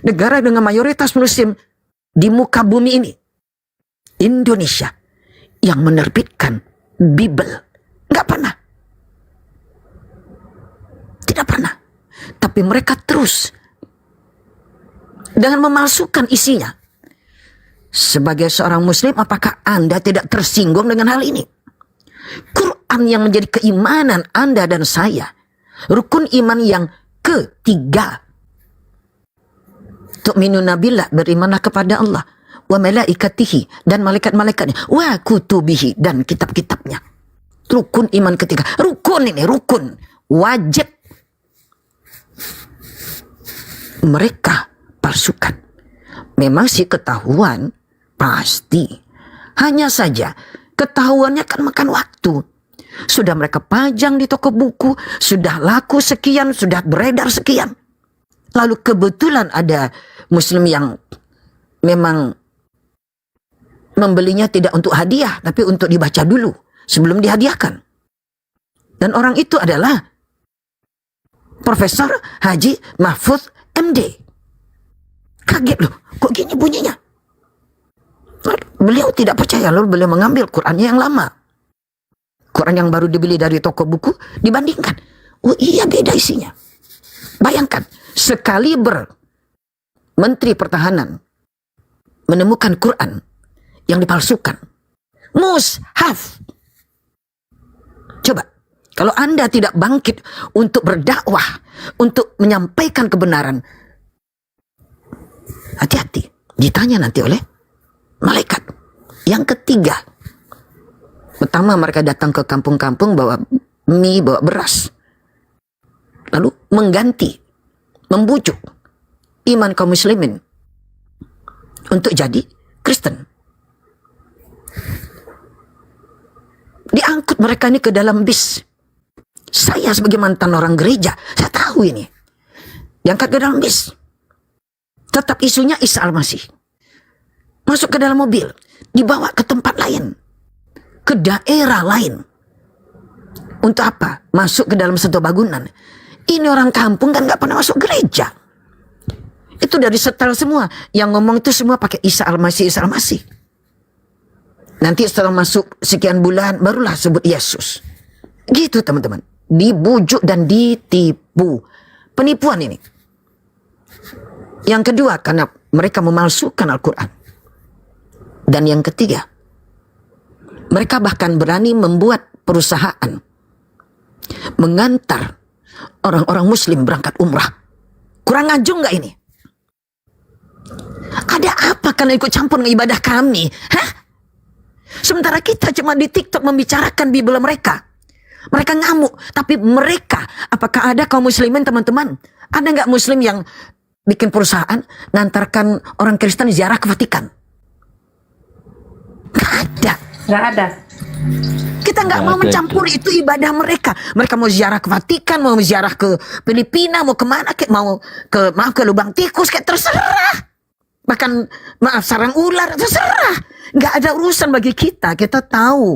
negara dengan mayoritas muslim di muka bumi ini, Indonesia, yang menerbitkan Bible. Nggak pernah. Tidak pernah. Tapi mereka terus dengan memalsukan isinya. Sebagai seorang muslim, apakah Anda tidak tersinggung dengan hal ini? Quran yang menjadi keimanan Anda dan saya, rukun iman yang ketiga. Tu'minuna billah, berimanlah kepada Allah, wa malaikatihi, dan malaikat-malaikatnya, wa kutubihi, dan kitab-kitabnya. Rukun iman ketiga. Rukun ini, rukun. Wajib. Mereka palsukan. Memang sih ketahuan, pasti. Hanya saja, ketahuannya kan makan waktu. Sudah mereka pajang di toko buku, sudah laku sekian, sudah beredar sekian. Lalu kebetulan ada muslim yang memang membelinya tidak untuk hadiah, tapi untuk dibaca dulu sebelum dihadiahkan. Dan orang itu adalah Profesor Haji Mahfudz MD. Kaget loh, kok gini bunyinya? Beliau tidak percaya, lalu beliau mengambil Qurannya yang lama. Quran yang baru dibeli dari toko buku, dibandingkan. Oh iya, beda isinya. Bayangkan, sekaliber Menteri Pertahanan menemukan Quran yang dipalsukan. Mushaf. Coba, kalau Anda tidak bangkit untuk berdakwah, untuk menyampaikan kebenaran, hati-hati, ditanya nanti oleh malaikat. Yang ketiga, pertama mereka datang ke kampung-kampung bawa mie, bawa beras, lalu mengganti, membujuk iman kaum muslimin untuk jadi Kristen. Diangkut mereka ini ke dalam bis. Saya sebagai mantan orang gereja, saya tahu ini. Diangkat ke dalam bis. Tetap isunya Isa Al-Masih. Masuk ke dalam mobil, dibawa ke tempat lain, ke daerah lain. Untuk apa? Masuk ke dalam satu bangunan. Ini orang kampung kan gak pernah masuk gereja. Itu dari setel semua. Yang ngomong itu semua pakai Isa Al-Masih, Isa Al-Masih. Nanti setelah masuk sekian bulan, barulah sebut Yesus. Gitu teman-teman. Dibujuk dan ditipu. Penipuan ini. Yang kedua, karena mereka memalsukan Al-Quran. Dan yang ketiga, mereka bahkan berani membuat perusahaan mengantar orang-orang muslim berangkat umrah. Kurang ajung nggak ini? Ada apa kalian ikut campur dengan ibadah kami? Hah? Sementara kita cuma di TikTok membicarakan Bible mereka. Mereka ngamuk. Tapi mereka, apakah ada kaum muslimin teman-teman? Ada nggak muslim yang bikin perusahaan ngantarkan orang Kristen ziarah ke Vatikan? Nggak ada. Nggak ada. Kita nggak mau mencampuri itu ibadah mereka. Mereka mau ziarah ke Vatikan, mau ziarah ke Filipina, mau kemana, kayak mau ke lubang tikus, kayak terserah. Bahkan maaf sarang ular, terserah. Nggak ada urusan bagi kita. Kita tahu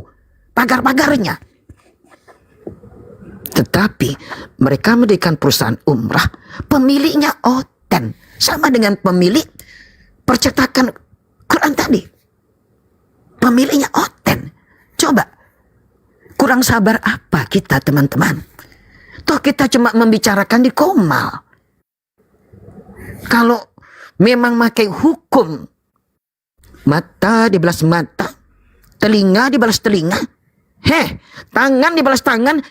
pagar-pagarnya. Tetapi mereka mendirikan perusahaan umrah, pemiliknya oten, sama dengan pemilik percetakan Quran tadi. Pemiliknya oten. Coba, kurang sabar apa kita teman-teman? Toh kita cuma membicarakan di Komal. Kalau memang pakai hukum, mata dibalas mata, telinga dibalas telinga, tangan dibalas tangan,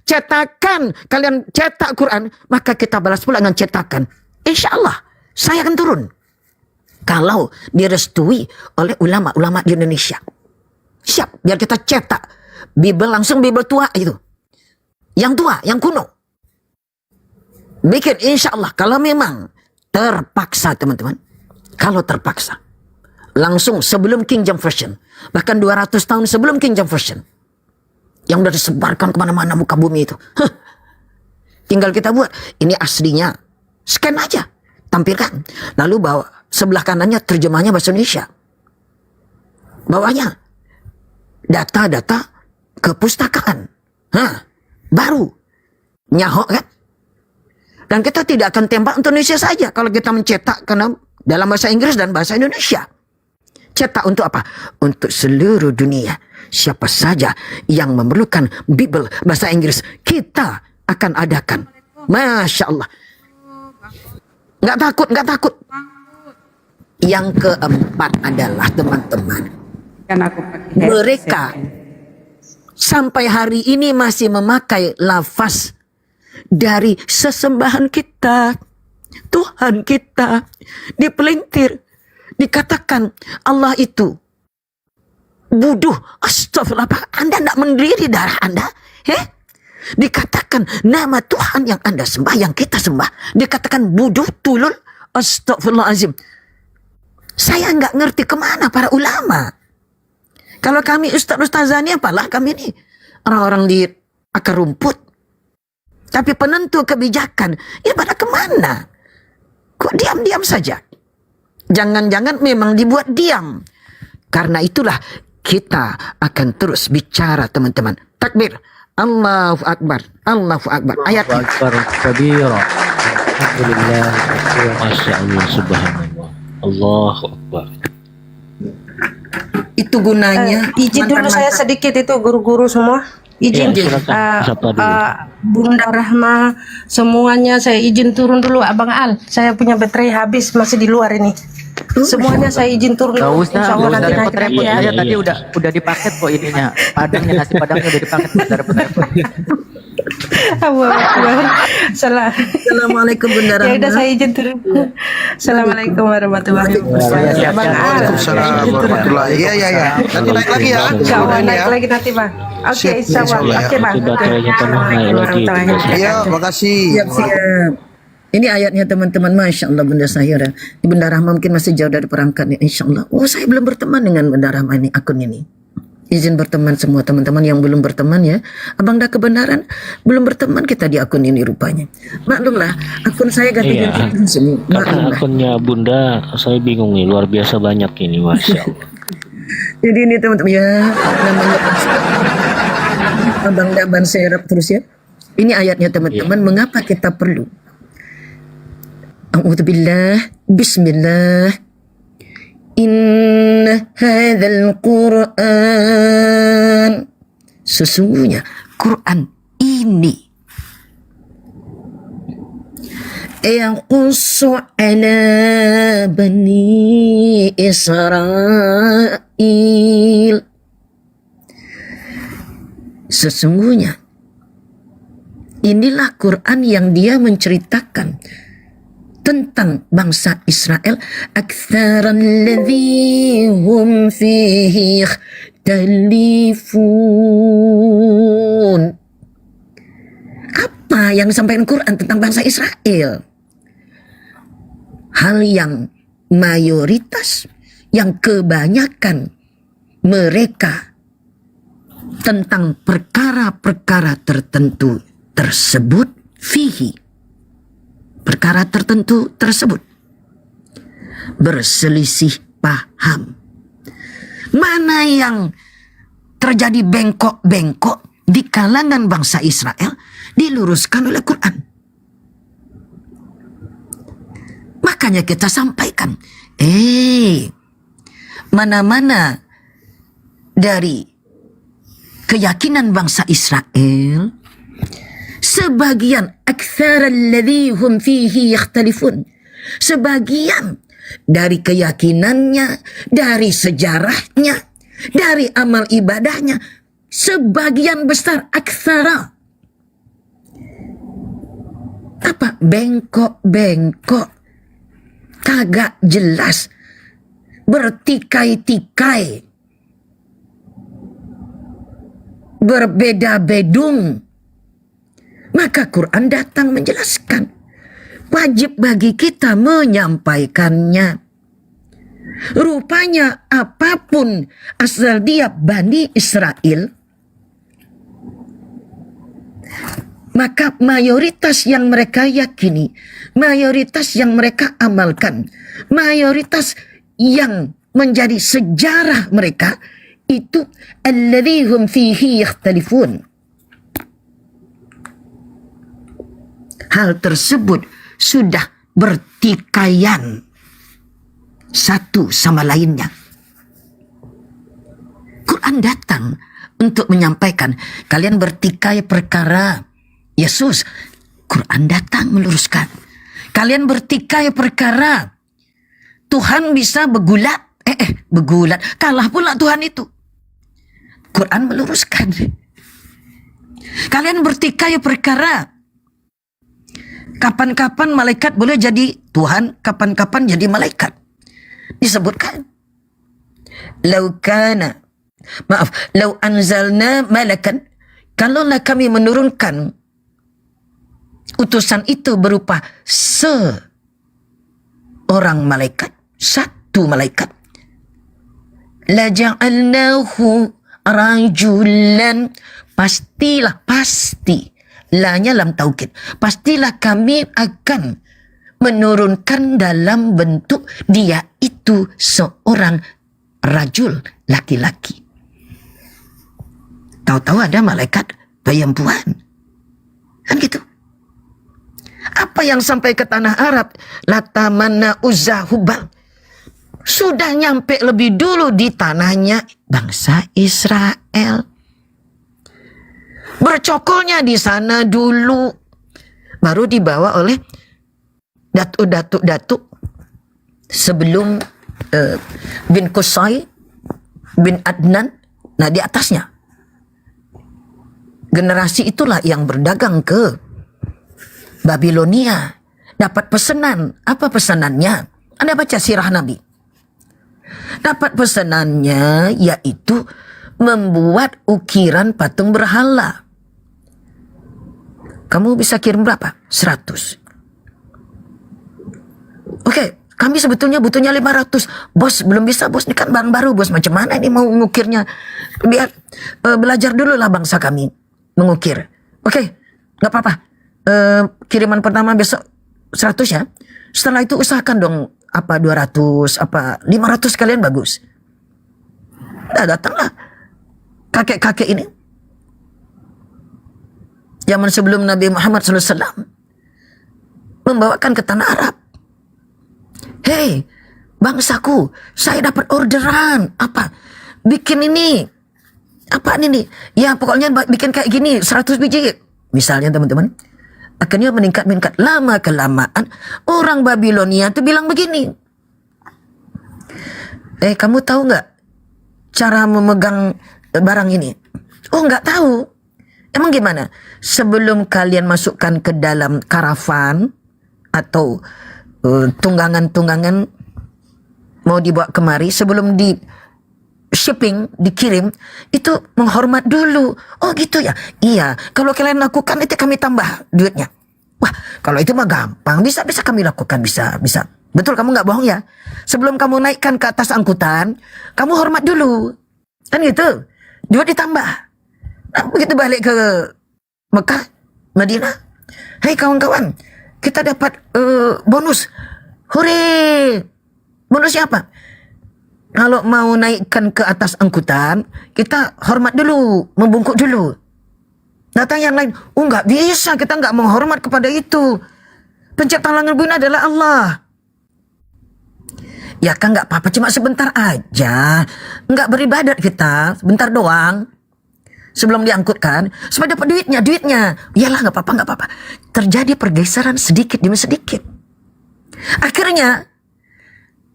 cetakan, kalian cetak Quran, maka kita balas pula dengan cetakan. Insya Allah, saya akan turun. Kalau direstui oleh ulama-ulama di Indonesia. Siap, biar kita cetak. Bible langsung Bible tua itu. Yang tua, yang kuno. Bikin insya Allah, kalau memang terpaksa teman-teman. Kalau terpaksa. Langsung sebelum King James Version. Bahkan 200 tahun sebelum King James Version. Yang sudah disebarkan kemana-mana muka bumi itu. Tinggal kita buat. Ini aslinya. Scan aja. Tampilkan. Lalu bawa sebelah kanannya terjemahnya bahasa Indonesia. Bawahnya data-data kepustakaan. Baru nyaho kan? Dan kita tidak akan tembak Indonesia saja kalau kita mencetak karena dalam bahasa Inggris dan bahasa Indonesia. Cetak untuk apa? Untuk seluruh dunia. Siapa saja yang memerlukan Bible bahasa Inggris, kita akan adakan. Masya Allah. Nggak takut. Yang keempat adalah teman-teman, mereka sampai hari ini masih memakai lafaz dari sesembahan kita, Tuhan kita, dipelintir, dikatakan Allah itu buduh. Astagfirullah, Anda tidak mendiri darah Anda? Dikatakan nama Tuhan yang Anda sembah, yang kita sembah, dikatakan buduh, tulul. Astagfirullahaladzim. Saya nggak ngerti kemana para ulama. Kalau kami ustaz-ustazani apalah kami ini orang-orang di akar rumput. Tapi penentu kebijakan, ya pada kemana? Kok diam-diam saja? Jangan-jangan memang dibuat diam. Karena itulah kita akan terus bicara, teman-teman. Takbir. Allahu Akbar. Allahu Akbar. Ayat Akbar kabira. Alhamdulillah. Masya Allah, subhanallah. Allahu Akbar. Itu gunanya. Izin dulu saya sedikit itu guru-guru semua. Izin, Bunda Rahma, semuanya saya izin turun dulu. Abang Al, saya punya baterai habis, masih di luar ini. Semuanya saya izin turun dulu. Gak usah repot-repot aja. Tadi udah dipaket kok ininya. Padangnya, nasi padangnya udah dipaket. Udah repot-repot. Assalamualaikum Bunda Rahma. Ya udah saya izin turun. Assalamualaikum warahmatullahi wabarakatuh. Abang Al. Waalaikumsalam warahmatullahi. Iya. Nanti naik lagi ya. Insyaallah naik lagi nanti Bang. Oke, insyaallah. Oke Bang. Iya, makasih. Siap. Ini ayatnya teman-teman, Masya Allah Bunda Sahira. Bunda Rahma mungkin masih jauh dari perangkatnya, Insya Allah. Oh, saya belum berteman dengan Bunda Rahma ini, akun ini. Izin berteman semua teman-teman yang belum berteman ya. Abang dah kebenaran, belum berteman kita di akun ini rupanya. Maklumlah, akun saya ganti di sini. Karena akunnya Bunda, saya bingung nih, luar biasa banyak ini, Masya Allah. Jadi ini teman-teman ya, namanya Abang dah ban serap terus ya. Ini ayatnya teman-teman, mengapa kita perlu A'udzubillah, Bismillah. Inna hadzal Qur'an, sesungguhnya Quran ini yaqussu ala bani Israel, sesungguhnya inilah Quran yang dia menceritakan tentang bangsa Israel, aktsaral ladzi hum fihi yakhtalifun. Apa yang disampaikan Quran tentang bangsa Israel? Hal yang mayoritas, yang kebanyakan mereka tentang perkara-perkara tertentu tersebut, fihi, perkara tertentu tersebut berselisih paham. Mana yang terjadi bengkok-bengkok di kalangan bangsa Israel diluruskan oleh Quran. Makanya kita sampaikan, mana-mana dari keyakinan bangsa Israel, sebagian aktsaral ladzi hum fihi yakhtalifun, sebagian dari keyakinannya, dari sejarahnya, dari amal ibadahnya, sebagian besar aktsara apa? Bengkok-bengkok, kagak jelas, bertikai-tikai, berbeda bedung. Maka Quran datang menjelaskan. Wajib bagi kita menyampaikannya. Rupanya apapun asal dia Bani Israel, maka mayoritas yang mereka yakini, mayoritas yang mereka amalkan, mayoritas yang menjadi sejarah mereka, itu alladzi hum fihi yakhtalifun. Hal tersebut sudah bertikaian satu sama lainnya. Quran datang untuk menyampaikan kalian bertikai perkara Yesus. Quran datang meluruskan. Kalian bertikai perkara Tuhan bisa begulat. Begulat. Kalah pula Tuhan itu. Quran meluruskan. Kalian bertikai perkara kapan-kapan malaikat boleh jadi Tuhan, kapan-kapan jadi malaikat. Disebutkan. Lau anzalna malakan, kalaulah kami menurunkan utusan itu berupa seorang malaikat, satu malaikat, la ja'alnahu rajulan, pastilah, pasti, lanya lam taukid, pastilah kami akan menurunkan dalam bentuk dia itu seorang rajul, laki-laki. Tahu-tahu ada malaikat perempuan. Kan gitu. Apa yang sampai ke tanah Arab? Latamana Uzza Hubal. Sudah nyampe lebih dulu di tanahnya bangsa Israel. Bercokolnya di sana dulu. Baru dibawa oleh datuk-datuk sebelum bin Qusay bin Adnan. Nah, di atasnya generasi itulah yang berdagang ke Babilonia. Dapat pesanan. Apa pesanannya? Anda baca sirah Nabi. Dapat pesanannya yaitu membuat ukiran patung berhala. Kamu bisa kirim berapa? 100. Oke, kami sebetulnya butuhnya 500. Bos, belum bisa bos, ini kan barang baru bos. Macam mana ini mau mengukirnya? Biar belajar dulu lah bangsa kami mengukir. Oke, gak apa-apa. Kiriman pertama besok 100 ya. Setelah itu usahakan dong apa 200, apa 500 kalian bagus. Nah, datanglah kakek-kakek ini. Zaman sebelum Nabi Muhammad SAW membawakan ke tanah Arab. Hei, bangsaku, saya dapat orderan. Apa? Bikin ini. Apa ini? Ya pokoknya bikin kayak gini, 100 biji. Misalnya teman-teman. Akhirnya meningkat-meningkat. Lama-kelamaan orang Babilonia itu bilang begini. Kamu tahu nggak cara memegang barang ini? Oh, nggak tahu. Emang gimana? Sebelum kalian masukkan ke dalam karavan atau tunggangan-tunggangan mau dibawa kemari, sebelum di shipping, dikirim, itu menghormat dulu. Oh gitu ya? Iya, kalau kalian lakukan itu kami tambah duitnya. Wah, kalau itu mah gampang, bisa kami lakukan, bisa. Betul, kamu nggak bohong ya? Sebelum kamu naikkan ke atas angkutan, kamu hormat dulu. Kan gitu, duit ditambah. Nah, begitu balik ke Mekah, Madinah, hei kawan-kawan, kita dapat bonus. Hore! Bonusnya apa? Kalau mau naikkan ke atas angkutan, kita hormat dulu, membungkuk dulu. Datang yang lain, oh nggak bisa, kita nggak menghormat kepada itu. Pencipta langit bumi adalah Allah. Ya kan nggak apa-apa, cuma sebentar aja. Nggak beribadat kita, sebentar doang. Sebelum diangkutkan, supaya dapat duitnya. Iyalah nggak apa-apa. Terjadi pergeseran sedikit demi sedikit. Akhirnya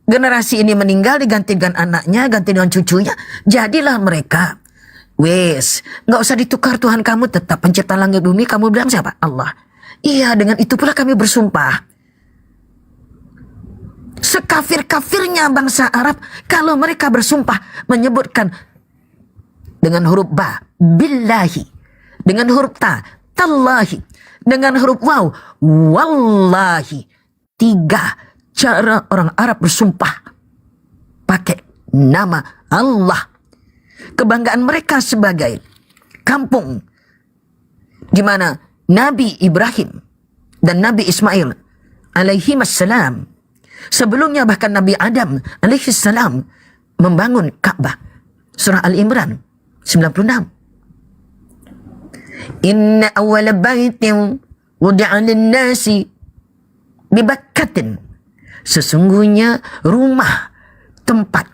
generasi ini meninggal, diganti dengan anaknya, ganti dengan cucunya. Jadilah mereka, nggak usah ditukar Tuhan kamu, tetap pencipta langit bumi. Kamu bilang siapa? Allah. Iya, dengan itu pula kami bersumpah. Sekafir-kafirnya bangsa Arab, kalau mereka bersumpah menyebutkan dengan huruf ba, billahi, dengan huruf ta, tallahi, dengan huruf waw, wallahi. 3 cara orang Arab bersumpah pakai nama Allah. Kebanggaan mereka sebagai kampung di mana Nabi Ibrahim dan Nabi Ismail alaihi wassalam, sebelumnya bahkan Nabi Adam alaihi salam membangun Ka'bah. Surah Al-Imran 96. Inna awwala baitin wudi'a lin-nasi bi Bakkatin. Sesungguhnya rumah tempat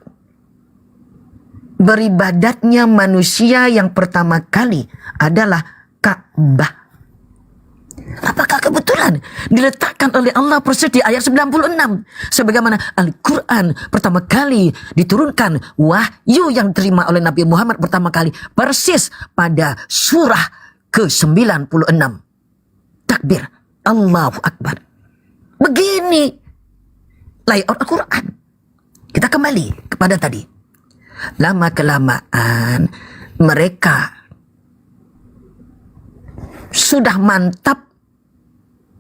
beribadatnya manusia yang pertama kali adalah Ka'bah. Apakah kebetulan diletakkan oleh Allah persis di ayat 96, sebagaimana Al-Quran pertama kali diturunkan, wahyu yang diterima oleh Nabi Muhammad pertama kali persis pada surah ke-96. Takbir, Allahu Akbar. Begini layout Al-Quran. Kita kembali kepada tadi. Lama-kelamaan mereka sudah mantap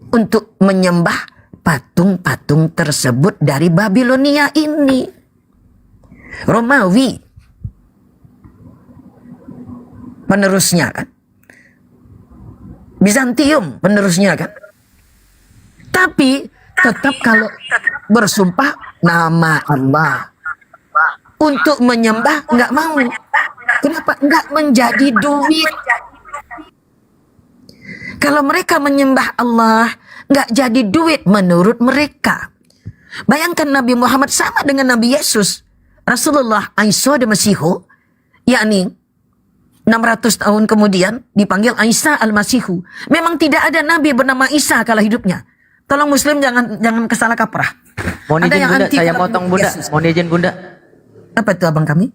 untuk menyembah patung-patung tersebut dari Babilonia ini. Romawi penerusnya kan, Bizantium penerusnya kan. Tapi tetap kalau bersumpah nama Allah untuk menyembah nggak mau. Kenapa? Nggak menjadi duit. Kalau mereka menyembah Allah, nggak jadi duit menurut mereka. Bayangkan Nabi Muhammad sama dengan Nabi Yesus. Rasulullah Isa dan Masihu, yakni 600 tahun kemudian dipanggil Isa al-Masihu. Memang tidak ada Nabi bernama Isa kala hidupnya. Tolong Muslim jangan kesalah kaprah. Mohon izin Bunda, saya motong Bunda. Mohon izin Bunda. Apa itu abang kami?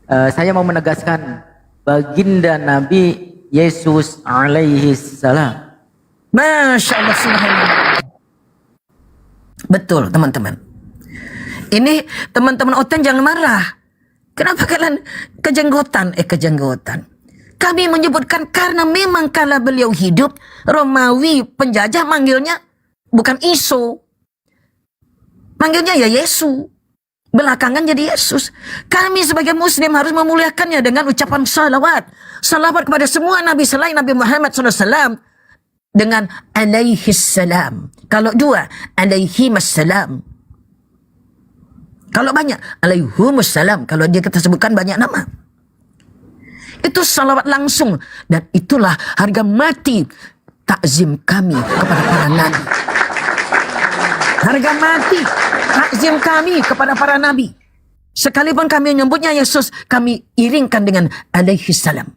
Saya mau menegaskan baginda Nabi Yesus alaihi salam. Masya Allah, subhanallah. Betul teman-teman. Ini teman-teman Oten jangan marah. Kenapa kalian kejenggotan? Kami menyebutkan karena memang kala beliau hidup, Romawi penjajah manggilnya bukan Iso. Manggilnya ya Yesus. Belakangan jadi Yesus. Kami sebagai Muslim harus memuliakannya dengan ucapan salawat. Salawat kepada semua Nabi selain Nabi Muhammad SAW. Dengan alaihi salam. Kalau dua, alaihi salam. Kalau banyak, alaihumus salam. Kalau dia kita sebutkan banyak nama. Itu salawat langsung. Dan itulah harga mati takzim kami kepada para nabi. Harga mati takzim kami kepada para nabi. Sekalipun kami menyebutnya Yesus, kami iringkan dengan alaihi salam.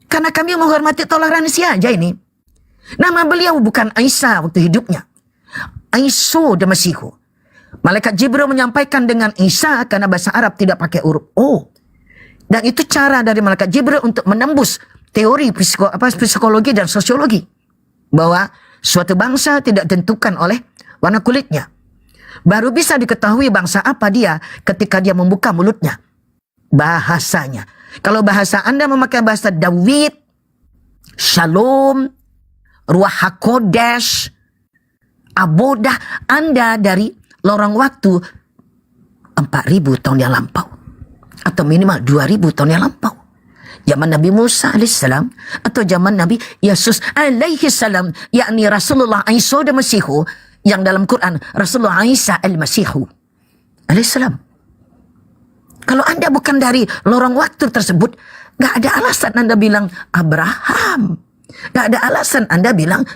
Karena kami menghormati toleransi aja ini. Nama beliau bukan Isa waktu hidupnya. Isa dan Masihu. Malaikat Jibril menyampaikan dengan Isa karena bahasa Arab tidak pakai huruf O. Dan itu cara dari Malaikat Jibril untuk menembus teori psikologi dan sosiologi. Bahwa suatu bangsa tidak ditentukan oleh warna kulitnya. Baru bisa diketahui bangsa apa dia ketika dia membuka mulutnya. Bahasanya. Kalau bahasa Anda memakai bahasa Dawid, Shalom, Ruah HaKodesh, Abodah, Anda dari lorong waktu 4.000 tahun yang lampau. Atau minimal 2.000 tahun yang lampau. Zaman Nabi Musa alaihissalam atau zaman Nabi Yesus alaihissalam, yakni Rasulullah Isa dan Masihu, yang dalam Quran Rasulullah Isa al-Masihu alaihissalam. Kalau Anda bukan dari lorong waktu tersebut, gak ada alasan Anda bilang Abraham. Gak ada alasan Anda bilang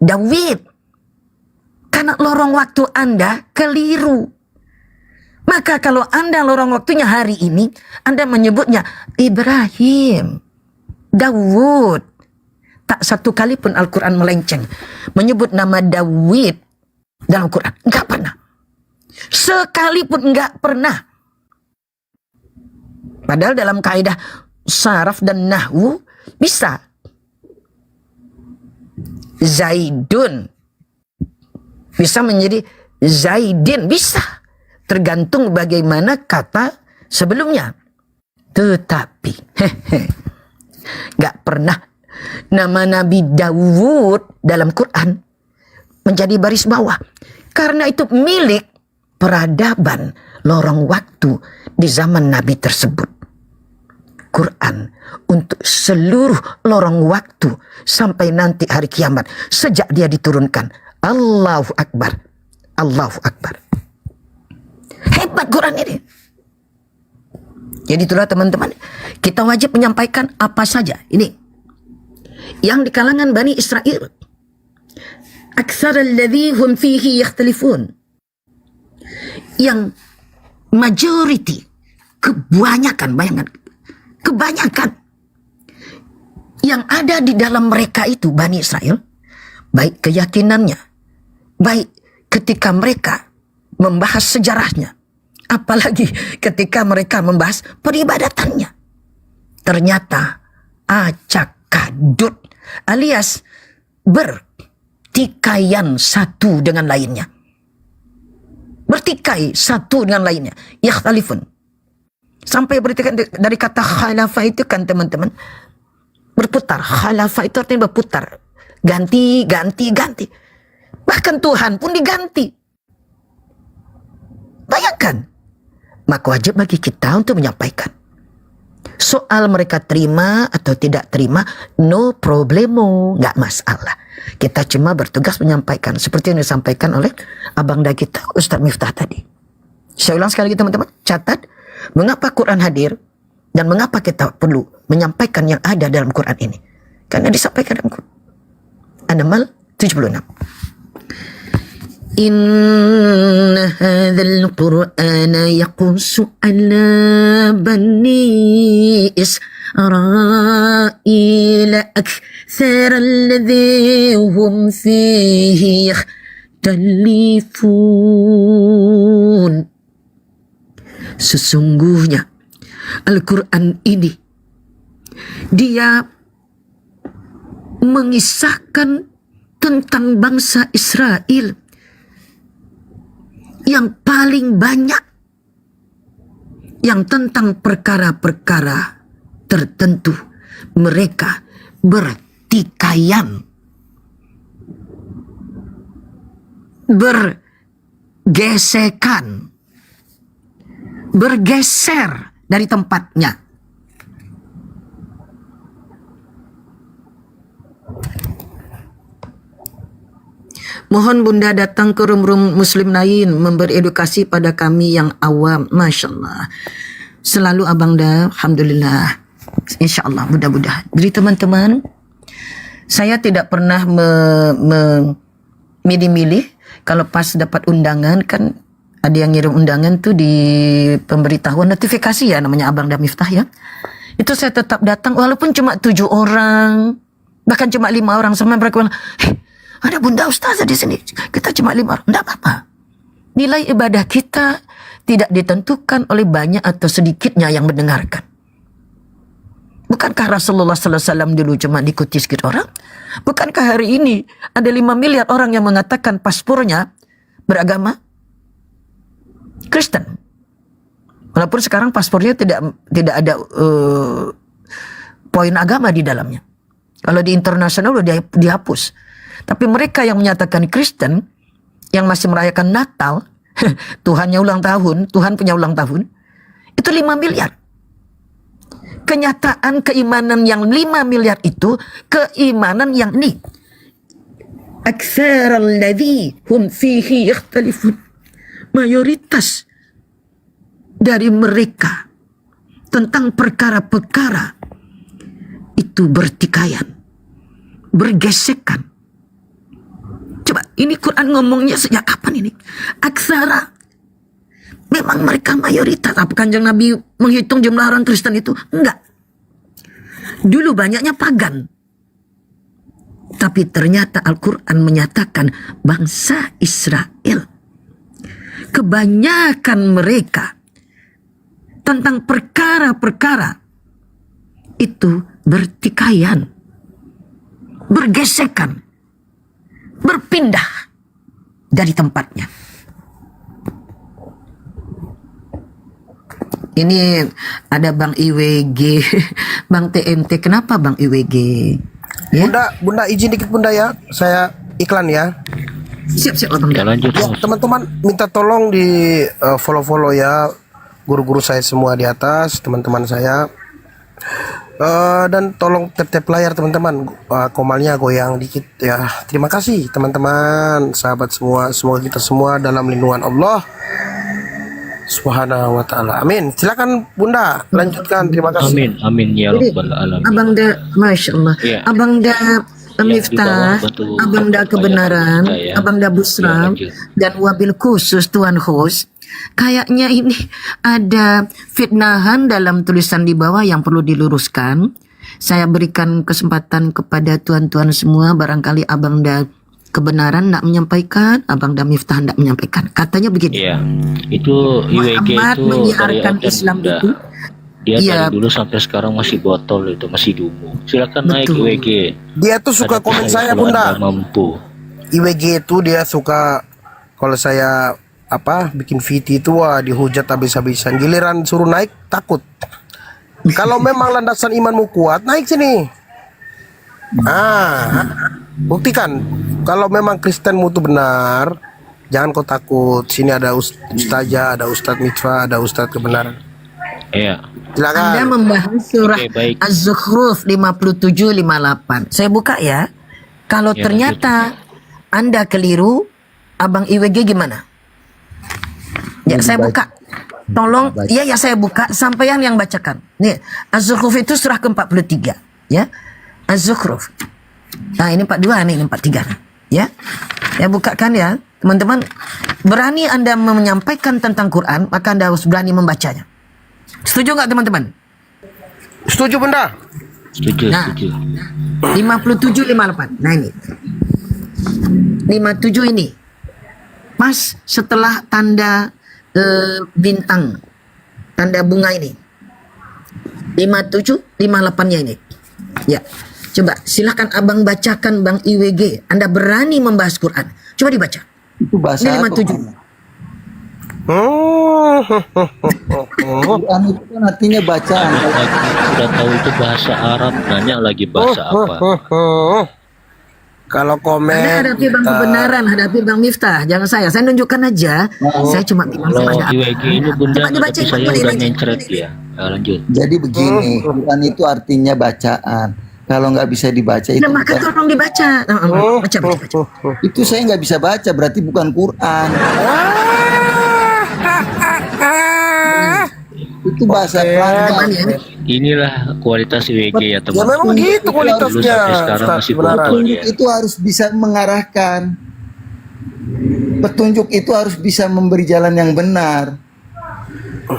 Dawid. Karena lorong waktu Anda keliru. Maka kalau Anda lorong waktunya hari ini, Anda menyebutnya Ibrahim, Dawud. Tak satu kali pun Al-Quran melenceng menyebut nama Dawid dalam Quran. Enggak pernah. Sekalipun enggak pernah. Padahal dalam kaidah saraf dan nahwu bisa. Zaidun bisa menjadi Zaidin, bisa. Tergantung bagaimana kata sebelumnya. Tetapi gak pernah nama Nabi Dawud dalam Quran menjadi baris bawah. Karena itu milik peradaban lorong waktu di zaman Nabi tersebut. Quran untuk seluruh lorong waktu sampai nanti hari kiamat, sejak dia diturunkan. Allahu Akbar, Allahu Akbar. Hebat Quran ini. Jadi itulah teman-teman, kita wajib menyampaikan apa saja. Ini yang di kalangan Bani Israel. Aktsar alladhi hum fihi yakhtalifun. Yang majority, kebanyakan, bayangan, kebanyakan yang ada di dalam mereka itu Bani Israel, baik keyakinannya, baik ketika mereka membahas sejarahnya, apalagi ketika mereka membahas peribadatannya, ternyata acak kadut alias bertikaian satu dengan lainnya. Bertikai satu dengan lainnya. Yakhtalifun. Sampai bertikai dari kata khalafa itu kan teman-teman, berputar. Khalafa itu artinya berputar. Ganti. Bahkan Tuhan pun diganti. Bayangkan. Maka wajib bagi kita untuk menyampaikan. Soal mereka terima atau tidak terima, no problemo, nggak masalah. Kita cuma bertugas menyampaikan seperti yang disampaikan oleh abang da kita Ustaz Miftah tadi. Saya ulang sekali lagi teman-teman, catat mengapa Quran hadir dan mengapa kita perlu menyampaikan yang ada dalam Quran ini. Karena disampaikan dalam Quran. An-Naml 76. Inna hadzal Qur'ana yaqussu ala bani Israil aktsara alladhi hum fihi yakhtalifun. Sesungguhnya Al-Quran ini dia mengisahkan tentang bangsa Israel yang paling banyak, yang tentang perkara-perkara tertentu mereka bertikaian, bergesekan, bergeser dari tempatnya. Mohon Bunda datang ke rum-rum muslim lain memberi edukasi pada kami yang awam. Masya Allah. Selalu abang dah, alhamdulillah. Insya Allah, mudah-mudahan. Jadi teman-teman, saya tidak pernah milih-milih. Kalau pas dapat undangan, kan ada yang ngirim undangan tuh di pemberitahuan notifikasi ya, namanya Abang dah Miftah ya. Itu saya tetap datang walaupun cuma 7 orang, bahkan cuma 5 orang. Sama mereka bilang, ada Bunda Ustazah di sini, kita cuma 5 orang. Tidak apa-apa. Nilai ibadah kita tidak ditentukan oleh banyak atau sedikitnya yang mendengarkan. Bukankah Rasulullah SAW dulu cuma diikuti sedikit orang? Bukankah hari ini ada 5 miliar orang yang mengatakan paspornya beragama Kristen? Walaupun sekarang paspornya tidak ada poin agama di dalamnya. Kalau di internasional udah dihapus. Tapi mereka yang menyatakan Kristen, yang masih merayakan Natal, Tuhannya ulang tahun, Tuhan punya ulang tahun, itu 5 miliar. Kenyataan keimanan yang 5 miliar itu, keimanan yang ini. Aktsarul ladzi hum fihi yakhtalifun. Mayoritas dari mereka tentang perkara-perkara itu bertikaian, bergesekan. Coba, ini Quran ngomongnya sejak kapan ini? Aksara. Memang mereka mayoritas. Apa Kanjeng Nabi menghitung jumlah orang Kristen itu? Enggak. Dulu banyaknya pagan. Tapi ternyata Al-Quran menyatakan bangsa Israel, kebanyakan mereka tentang perkara-perkara itu bertikaian, bergesekan, berpindah dari tempatnya. Ini ada Bang IWG, Bang TMT. Kenapa Bang IWG? Ya? Bunda izin dikit Bunda ya, saya iklan ya. Siap Abang. Ya, lanjut. Ya, teman-teman minta tolong di follow ya guru-guru saya semua di atas, teman-teman saya. Dan tolong tap layar teman-teman, komalnya goyang dikit ya. Terima kasih teman-teman, sahabat semua. Semoga kita semua dalam lindungan Allah. Subhanahu wa ta'ala. Amin. Silakan Bunda lanjutkan. Terima kasih. Amin, amin ya Jadi, rabbal alamin. Abang Da, Masya Allah. Iya. Abang Da Yang di Miftah, bawah batu Abang Da kebenaran, kita ya. Abang Da Busra, Ya, lanjut. dan wabil khusus Tuan Host. Kayaknya ini ada fitnahan dalam tulisan di bawah yang perlu diluruskan. Saya berikan kesempatan kepada tuan-tuan semua, barangkali Abang Da kebenaran nak menyampaikan, Abang Da Miftah nak menyampaikan. Katanya begini. Iya, itu IWG Muhammad itu dari menyiarkan Orden Islam Bunda. itu. Dia Iya. dari dulu sampai sekarang masih botol itu, masih dumu. Silakan naik Betul. IWG. Dia tuh suka Hadapi komen saya, kalau Bunda. Anda mampu. IWG itu dia suka kalau saya bikin VT itu dihujat habis-habisan. Giliran suruh naik takut. Kalau memang landasan imanmu kuat, naik sini. Buktikan. Kalau memang Kristenmu itu benar, jangan kau takut. Sini ada ustazah, ada ustadz Mitfa, ada ustadz kebenaran. Iya. Silakan. Anda membahas surah Oke, baik. Az-Zukhruf 57-58. Saya buka ya. Kalau Ya, ternyata Anda keliru, Abang IWG gimana? Ya, saya buka. Tolong, ya saya buka. Sampean yang bacakan. Nih, Az-Zukhruf itu surah ke-43. Ya, Az-Zukhruf. Nah, ini 42, nih, ini 43. Ya, saya bukakan ya. Teman-teman, berani Anda menyampaikan tentang Quran, maka Anda harus berani membacanya. Setuju nggak teman-teman? Setuju Bunda? Setuju, Nah. setuju. 57-58. Nah ini 57 ini pas setelah tanda bintang, tanda bunga ini. 57-58-nya ini. Ya, coba silakan Abang bacakan, Bang IWG. Anda berani membahas Quran, coba dibaca. Itu bahasa Ini apa? 57. Quran itu kan artinya bacaan. Udah tahu itu bahasa Arab, nanya lagi bahasa apa? Kalau komen Anda hadapi Bang kebenaran, hadapi Bang Miftah. Jangan saya nunjukkan aja. Saya cuma bilang Kalau kepada IWG ini Bunda, Coba dibaca, tapi saya coba udah dibaca. mencret ya. Lanjut. Jadi begini, Quran itu artinya bacaan. Kalau nggak bisa dibaca itu Nah, maka bukan- tolong dibaca. Baca. itu saya nggak bisa baca, berarti bukan Quran. Itu bahasa Belanda. Inilah kualitas IWG ya teman. memang begitu kualitasnya, Dulu sampai sekarang Ustaz, masih kebenaran. botol Petunjuk ya. itu harus bisa mengarahkan. Petunjuk itu harus bisa memberi jalan yang benar.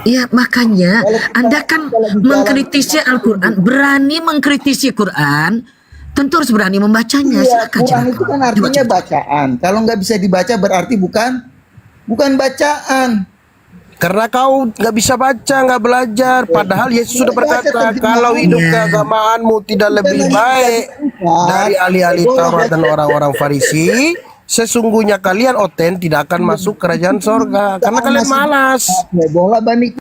Iya, makanya Anda kan mengkritisi Al-Quran, berani mengkritisi Quran, tentu harus berani membacanya. Iya, Silakan. Quran itu kan artinya bacaan. Kalau nggak bisa dibaca berarti bukan bacaan. Karena kau nggak bisa baca, nggak belajar. Padahal Yesus sudah berkata, kalau hidup keagamaanmu tidak lebih baik dari ahli-ahli Taurat dan orang-orang Farisi, sesungguhnya kalian tidak akan masuk kerajaan sorga. Karena kalian malas. Bola bani.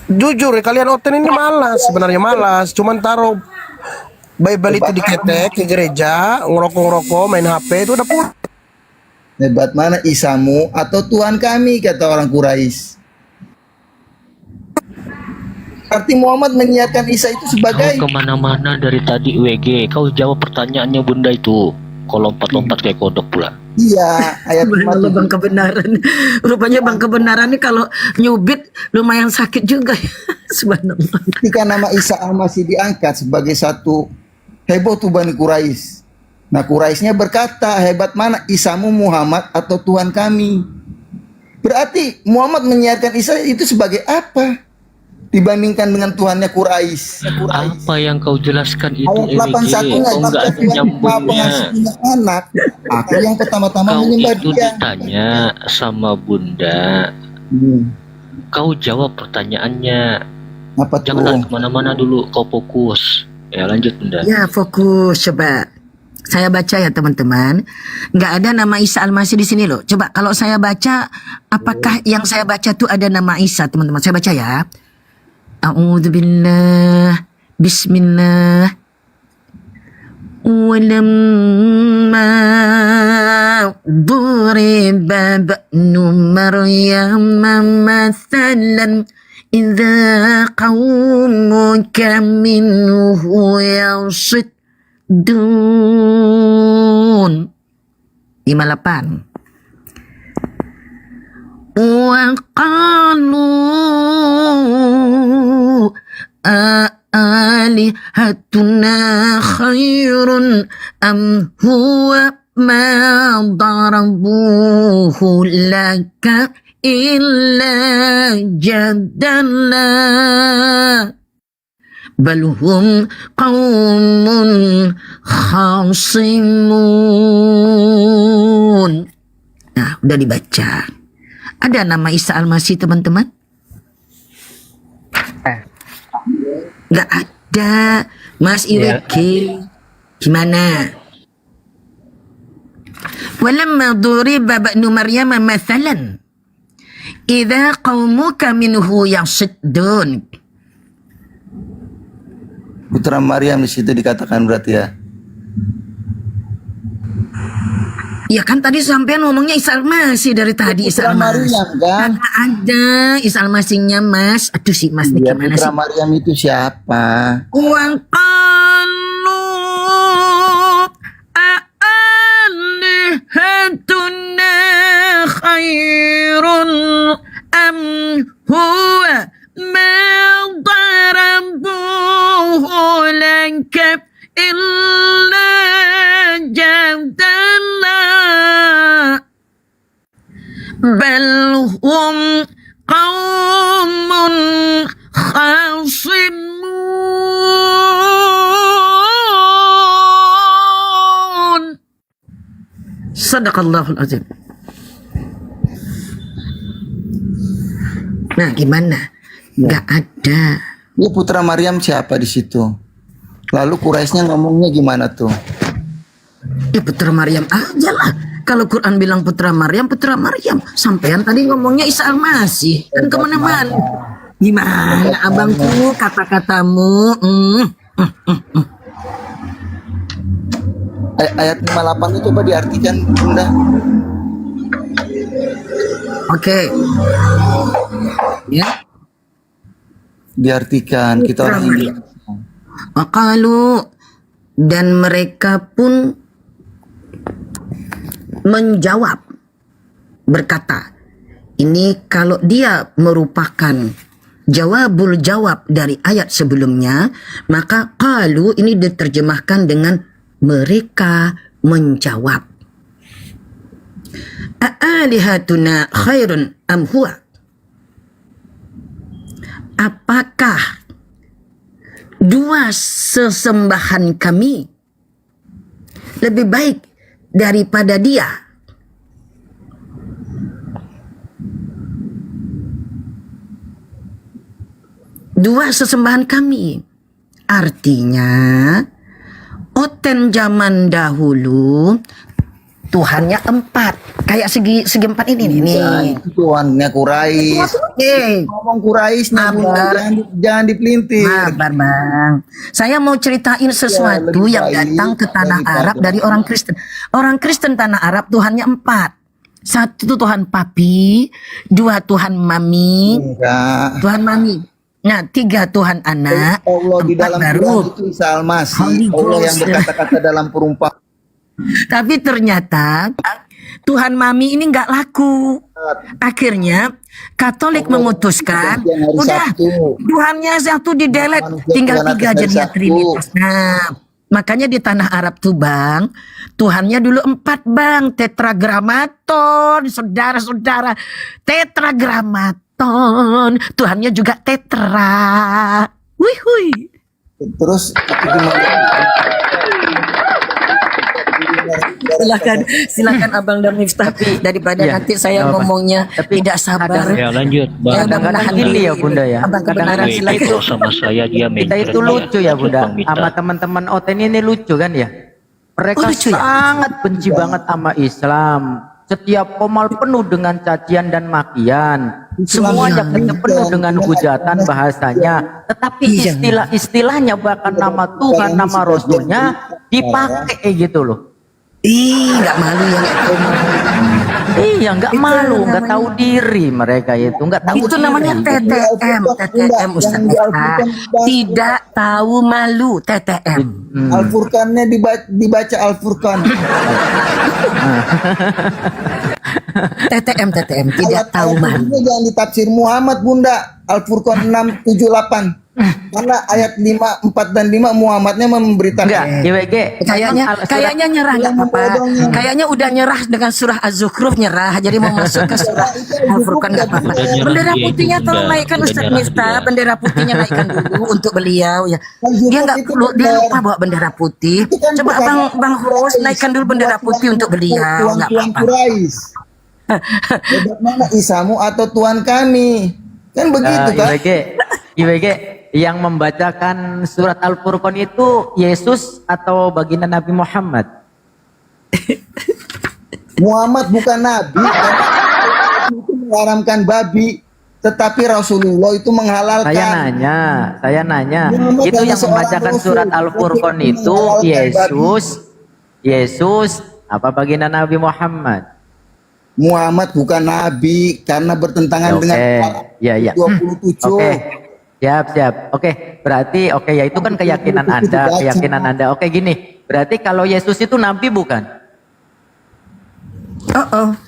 Jujur ya, kalian ini malas. Sebenarnya malas. Cuman taruh Bible itu diketek ke gereja, ngerokok-ngerokok, main HP, itu udah pulang. Hebat mana Isamu atau Tuhan kami, kata orang Quraisy. Arti Muhammad menyiarkan Isa itu sebagai Kau kemana-mana dari tadi IWG. Kau jawab pertanyaannya Bunda itu. Kau lompat-lompat kayak kodok pula. iya ayat Subhanallah, Bang kebenaran. Rupanya Bang kebenaran ini kalau nyubit lumayan sakit juga ya. Subhanallah. ketika nama Isa Al-Masih diangkat sebagai satu heboh tuh Bani Quraisy. Nah Quraisynya berkata, hebat mana Isamu Muhammad atau Tuhan kami. Berarti Muhammad menyiarkan Isa itu sebagai apa dibandingkan dengan Tuhannya Quraisy. Apa yang kau jelaskan itu Ayat 81 IWG? Kau nggak ada nyambungnya. punya anak. Aku yang pertama-tama Kau menyembah itu dia. ditanya sama Bunda. Kau jawab pertanyaannya. Apa tuh? Jangan kemana-mana dulu. Kau fokus. Ya lanjut Bunda. Ya, fokus coba. Saya baca ya teman-teman. Nggak ada nama Isa Al-Masih di sini loh. Coba kalau saya baca, apakah yang saya baca tuh ada nama Isa teman-teman? Saya baca ya. A'udzubillah. Bismillah. Walamma duriba ba'nu Maryam mathalan idza qawmuka minhu yashid Dun 58 وقالوا آلهتنا خير أم هو ما ضربوه لك إلا جدلا بل هم قوم خاصمون. Nah, udah dibaca. Ada nama Isa Al-Masih, teman-teman? Nggak ada. Mas Iweki, gimana? Walamma duriba ba'nu Maryam mathalan idza qaumuka minhu yasiddun. Putra Maryam di situ dikatakan berarti ya. Ya kan tadi sampean ngomongnya Isa Al-Masih dari tadi. Isa Al-Masih kan? Ada Isa Al-Masihnya, Mas. Aduh sih Mas, Ya, gimana Putra sih? Maryam itu siapa? Wa qalu alihatuna khairun am huwa ma darabuhu laka illa jadala bal hum qaumun khasimun. Sadaqallahul azim. Nah, gimana? Nggak ada. Ya, Putra Maryam siapa di situ? Lalu Quraisynya ngomongnya gimana tuh? Ya Putra Maryam aja lah. Kalau Quran bilang Putra Maryam, Putra Maryam. Sampean tadi ngomongnya Isa Al-Masih. Kan kemana-mana. Gimana abangku kata-katamu? Ayat 58 itu coba diartikan, Bunda. Oke. Ya. Diartikan kita orang Indonesia. Waqalu, dan mereka pun menjawab, berkata, ini kalau dia merupakan jawabul jawab dari ayat sebelumnya, maka qalu ini diterjemahkan dengan mereka menjawab. A'alihatuna khairun am huwa? Apakah dua sesembahan kami lebih baik daripada dia? Dua sesembahan kami. Artinya, oten zaman dahulu Tuhannya 4. Kayak segi 4 ini nih. Tuhannya Quraisy. Ngomong Quraisynya, jangan dipelintir. Sabar, Bang. Saya mau ceritain sesuatu yang datang ke tanah Arab dari orang Kristen. Orang Kristen tanah Arab Tuhannya 4. Satu Tuhan Papi, 2 Tuhan Mami, Tuhan Mami. Nah, 3 Tuhan Anak, Allah di 4 dalam baru. Quran itu Isa Al-Masih. Allah yang berkata-kata dalam perumpamaan. Tapi ternyata Tuhan Mami ini nggak laku. Akhirnya Katolik memutuskan, udah Tuhannya satu didelet, tinggal 3 jadinya Trinitas. Nah, makanya di tanah Arab tuh Bang, Tuhannya dulu 4 Bang, tetragramaton, saudara-saudara, tetragramaton, Tuhannya juga tetra. Wih, hui. Terus silakan Abang dan Miftah, daripada nanti saya ngomongnya tidak sabar. Ya lanjut, Bang. Kadang-kadang gini ya Bunda ya. Kadang-kadang itu sama saya dia kita itu lucu ya Bunda. Sama teman-teman OTN ini lucu kan ya. Mereka sangat benci banget sama Islam. Setiap komal penuh dengan cacian dan makian. Semuanya penuh dengan hujatan bahasanya. Tetapi istilah-istilahnya bahkan nama Tuhan, nama Rasulnya dipakai gitu loh. Nggak malu ya. Iya, nggak malu, nggak tahu diri mereka itu, nggak tahu. Itu namanya TTM Ustaz Miftah. Tidak tahu malu, TTM. Al-Furqannya dibaca Al-Furqan. TTM tidak tahu Ayat man. ini jangan ditafsir Muhammad Bunda. Al-Furqan 678. Karena ayat 5, 4 dan 5 Muhammadnya memberitakan. Enggak, IWG. Kayaknya nyerah nggak apa-apa. Kayaknya udah nyerah dengan surah Az-Zukhruf nyerah. Jadi mau masuk ke surah Al-Furqan nggak apa-apa. Bendera putihnya tolong naikkan Ustaz Miftah. Bendera putihnya naikkan dulu untuk beliau ya. Dia nggak perlu, dia lupa bawa bendera putih. Coba Bang Hus naikkan dulu bendera putih untuk beliau. Nggak Tuhan apa-apa. Quraisy. Hebat mana Isamu atau Tuhan kami? Kan begitu kan? IWG yang membacakan surat Al-Furqan itu Yesus atau baginda Nabi Muhammad? Muhammad bukan nabi, karena itu mengharamkan babi, tetapi Rasulullah itu menghalalkan. Saya nanya, Muhammad itu hanya yang seorang membacakan Rasul, surat Al-Furqan tapi itu menghalalkan Yesus apa baginda Nabi Muhammad? Muhammad bukan nabi karena bertentangan dengan ya. 27. Oke. Siap. Oke, berarti ya itu kan keyakinan Anda. Oke, gini. Berarti kalau Yesus itu nabi bukan?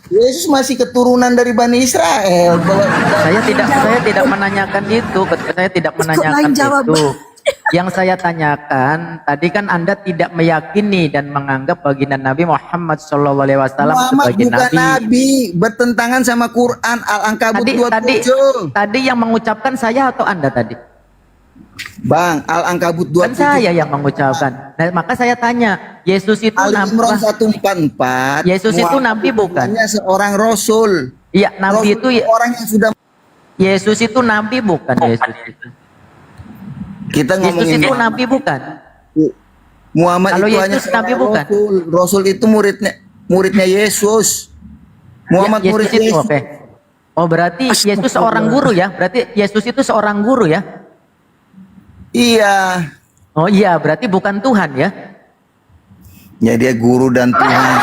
Yesus masih keturunan dari Bani Israel. Saya tidak menanyakan itu. Saya tidak menanyakan itu. Yang saya tanyakan tadi kan Anda tidak meyakini dan menganggap baginda Nabi Muhammad SAW Muhammad sebagai bukan nabi, bertentangan sama Quran Al-Ankabut 27. Tadi yang mengucapkan saya atau Anda tadi? Bang, Al-Ankabut 27. Kan saya yang mengucapkan. Nah, maka saya tanya, Yesus itu Al-Imran 144. Yesus itu nabi bukan? Hanya seorang rasul. Iya, nabi Rasul itu orang yang sudah. Yesus itu nabi bukan? Yesus itu. Kita Yesus ngomongin itu nabi bukan? Muhammad Kalau itu Yesus hanya nabi seorang bukan? Rasul itu muridnya Yesus. Muhammad Yesus murid itu Yesus. oke. Oh, berarti Yesus seorang guru ya? Berarti Yesus itu seorang guru ya? Iya. Oh iya, berarti bukan Tuhan ya? Ya dia guru dan Tuhan.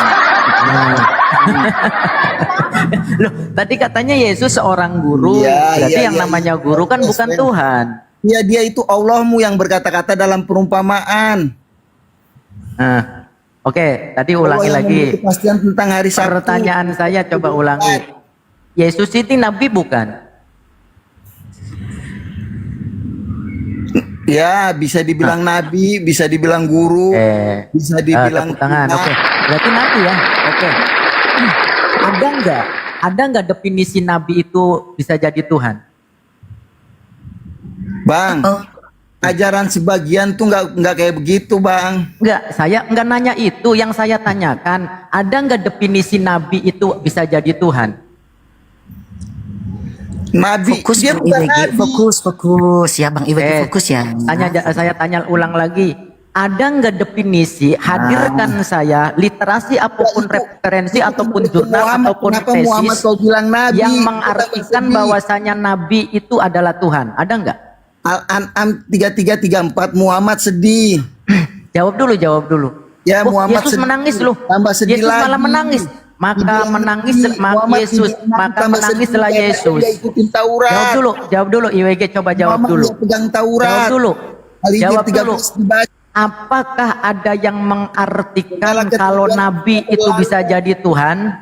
Loh, tadi katanya Yesus seorang guru. Iya, berarti iya, yang iya, namanya iya. guru kan bukan Tuhan. Ya dia itu Allahmu yang berkata-kata dalam perumpamaan. Nah, oke, tadi ulangi Allah yang lagi. memberi kepastian tentang hari Sabtu. Pertanyaan saya coba ulangi. Yesus itu nabi bukan? Ya, bisa dibilang nabi, bisa dibilang guru, bisa dibilang tepuk tangan. Oke, berarti nabi ya. Oke. Ada nggak definisi nabi itu bisa jadi Tuhan? Bang, ajaran sebagian tuh nggak kayak begitu, Bang. Enggak, saya nggak nanya itu. Yang saya tanyakan, ada nggak definisi nabi itu bisa jadi Tuhan? Nabi, Fokus dia Bang bukan IWG, nabi. fokus ya Bang IWG, fokus ya. Saya tanya ulang lagi. Ada nggak definisi, hadirkan saya literasi apapun referensi ataupun jurnal ataupun kenapa Muhammad tesis kau bilang nabi? yang mengartikan bahwasanya nabi itu adalah Tuhan. Ada nggak? Al-An'am 3334 Muhammad sedih. Jawab dulu. Ya, Muhammad Yesus sedih. menangis loh. Tambah sedih Yesus lagi. malah menangis. Maka menangis setelah Yesus. Jawab dulu IWG, coba jawab Muhammad dulu. dia pegang Taurat. Jawab dulu. 13 dibaca. Apakah ada yang mengartikan kalau nabi itu bisa jadi Tuhan?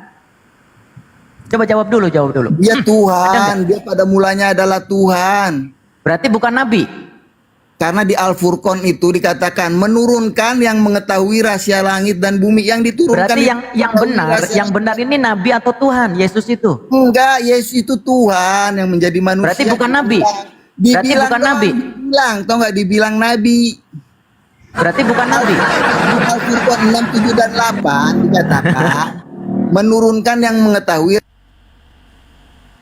Coba jawab dulu. Dia Tuhan, dia pada mulanya adalah Tuhan. Berarti bukan nabi. Karena di Al-Furqan itu dikatakan menurunkan yang mengetahui rahasia langit dan bumi, yang diturunkan. Berarti yang benar ini nabi atau Tuhan? Yesus itu? Enggak, Yesus itu Tuhan yang menjadi manusia. Berarti bukan nabi. Dibilang, tau nggak, dibilang nabi. Berarti bukan nabi. Al-Furqan 6, 7 dan 8 dikatakan menurunkan yang mengetahui.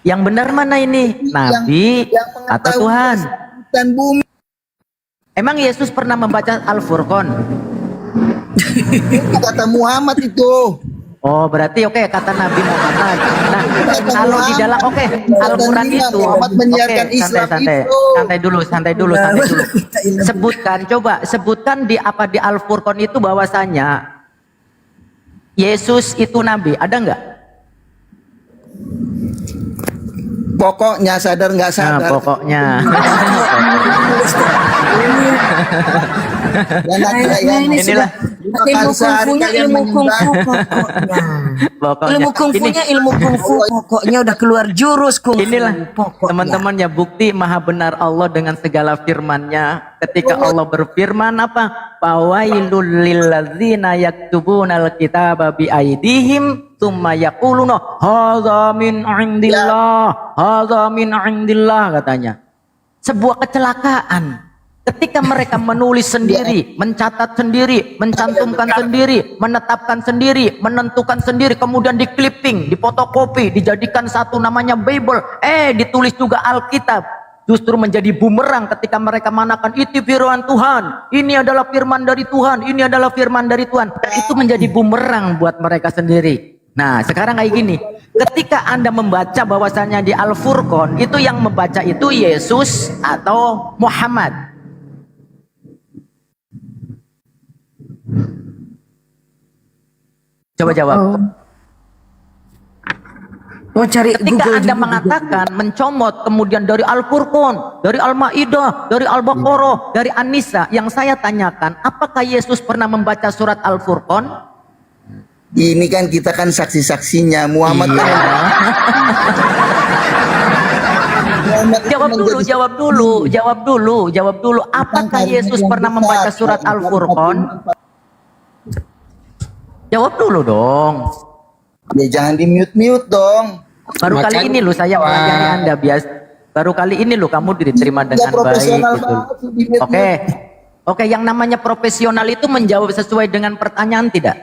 Yang benar mana ini? Nabi atau Tuhan? Dan bumi. Emang Yesus pernah membaca Al-Furqan? Itu kata Muhammad itu. Oh, berarti oke, kata Nabi Muhammad. Nah, kalau di dalam Al-Quran itu, santai dulu. Sebutkan di Al-Furqan itu bahwasanya Yesus itu nabi, ada nggak? Pokoknya sadar nggak sadar. Nah, pokoknya. Inilah ilmu kungfunya ilmu kungfu pokoknya. Ilmu kungfunya ilmu kungfu pokoknya udah keluar jurus kungfu. Inilah teman-teman ya bukti maha benar Allah dengan segala firman-Nya. Ketika Allah berfirman apa? Fawailul lilladzina yaktubunal kitaba bi aidihim tsumma yaquluna hadza min indillah, hadza min indillah katanya. Sebuah kecelakaan ketika mereka menulis sendiri, mencatat sendiri, mencantumkan sendiri, menetapkan sendiri, menentukan sendiri, kemudian di clipping, difotokopi, dijadikan satu namanya Bible, ditulis juga Alkitab. Justru menjadi bumerang ketika mereka manakan itu firman Tuhan, ini adalah firman dari Tuhan, ini adalah firman dari Tuhan. Itu menjadi bumerang buat mereka sendiri. Nah sekarang kayak gini, ketika Anda membaca bahwasanya di Al-Furqan itu yang membaca itu Yesus atau Muhammad. Coba jawab. Mau cari ketika Anda mengatakan mencomot kemudian dari Al-Furqan, dari Al-Maidah, dari Al-Baqarah, dari An-Nisa, yang saya tanyakan, apakah Yesus pernah membaca surat Al-Furqan? Ini kan kita kan saksi-saksinya Muhammad kan. Jawab dulu. Apakah Yesus pernah membaca surat Al-Furqan? Jawab dulu dong. Ya jangan di mute dong. Baru kali ini loh saya pelajari Anda bias. Baru kali ini loh kamu diterima dengan baik gitu. Oke, yang namanya profesional itu menjawab sesuai dengan pertanyaan tidak?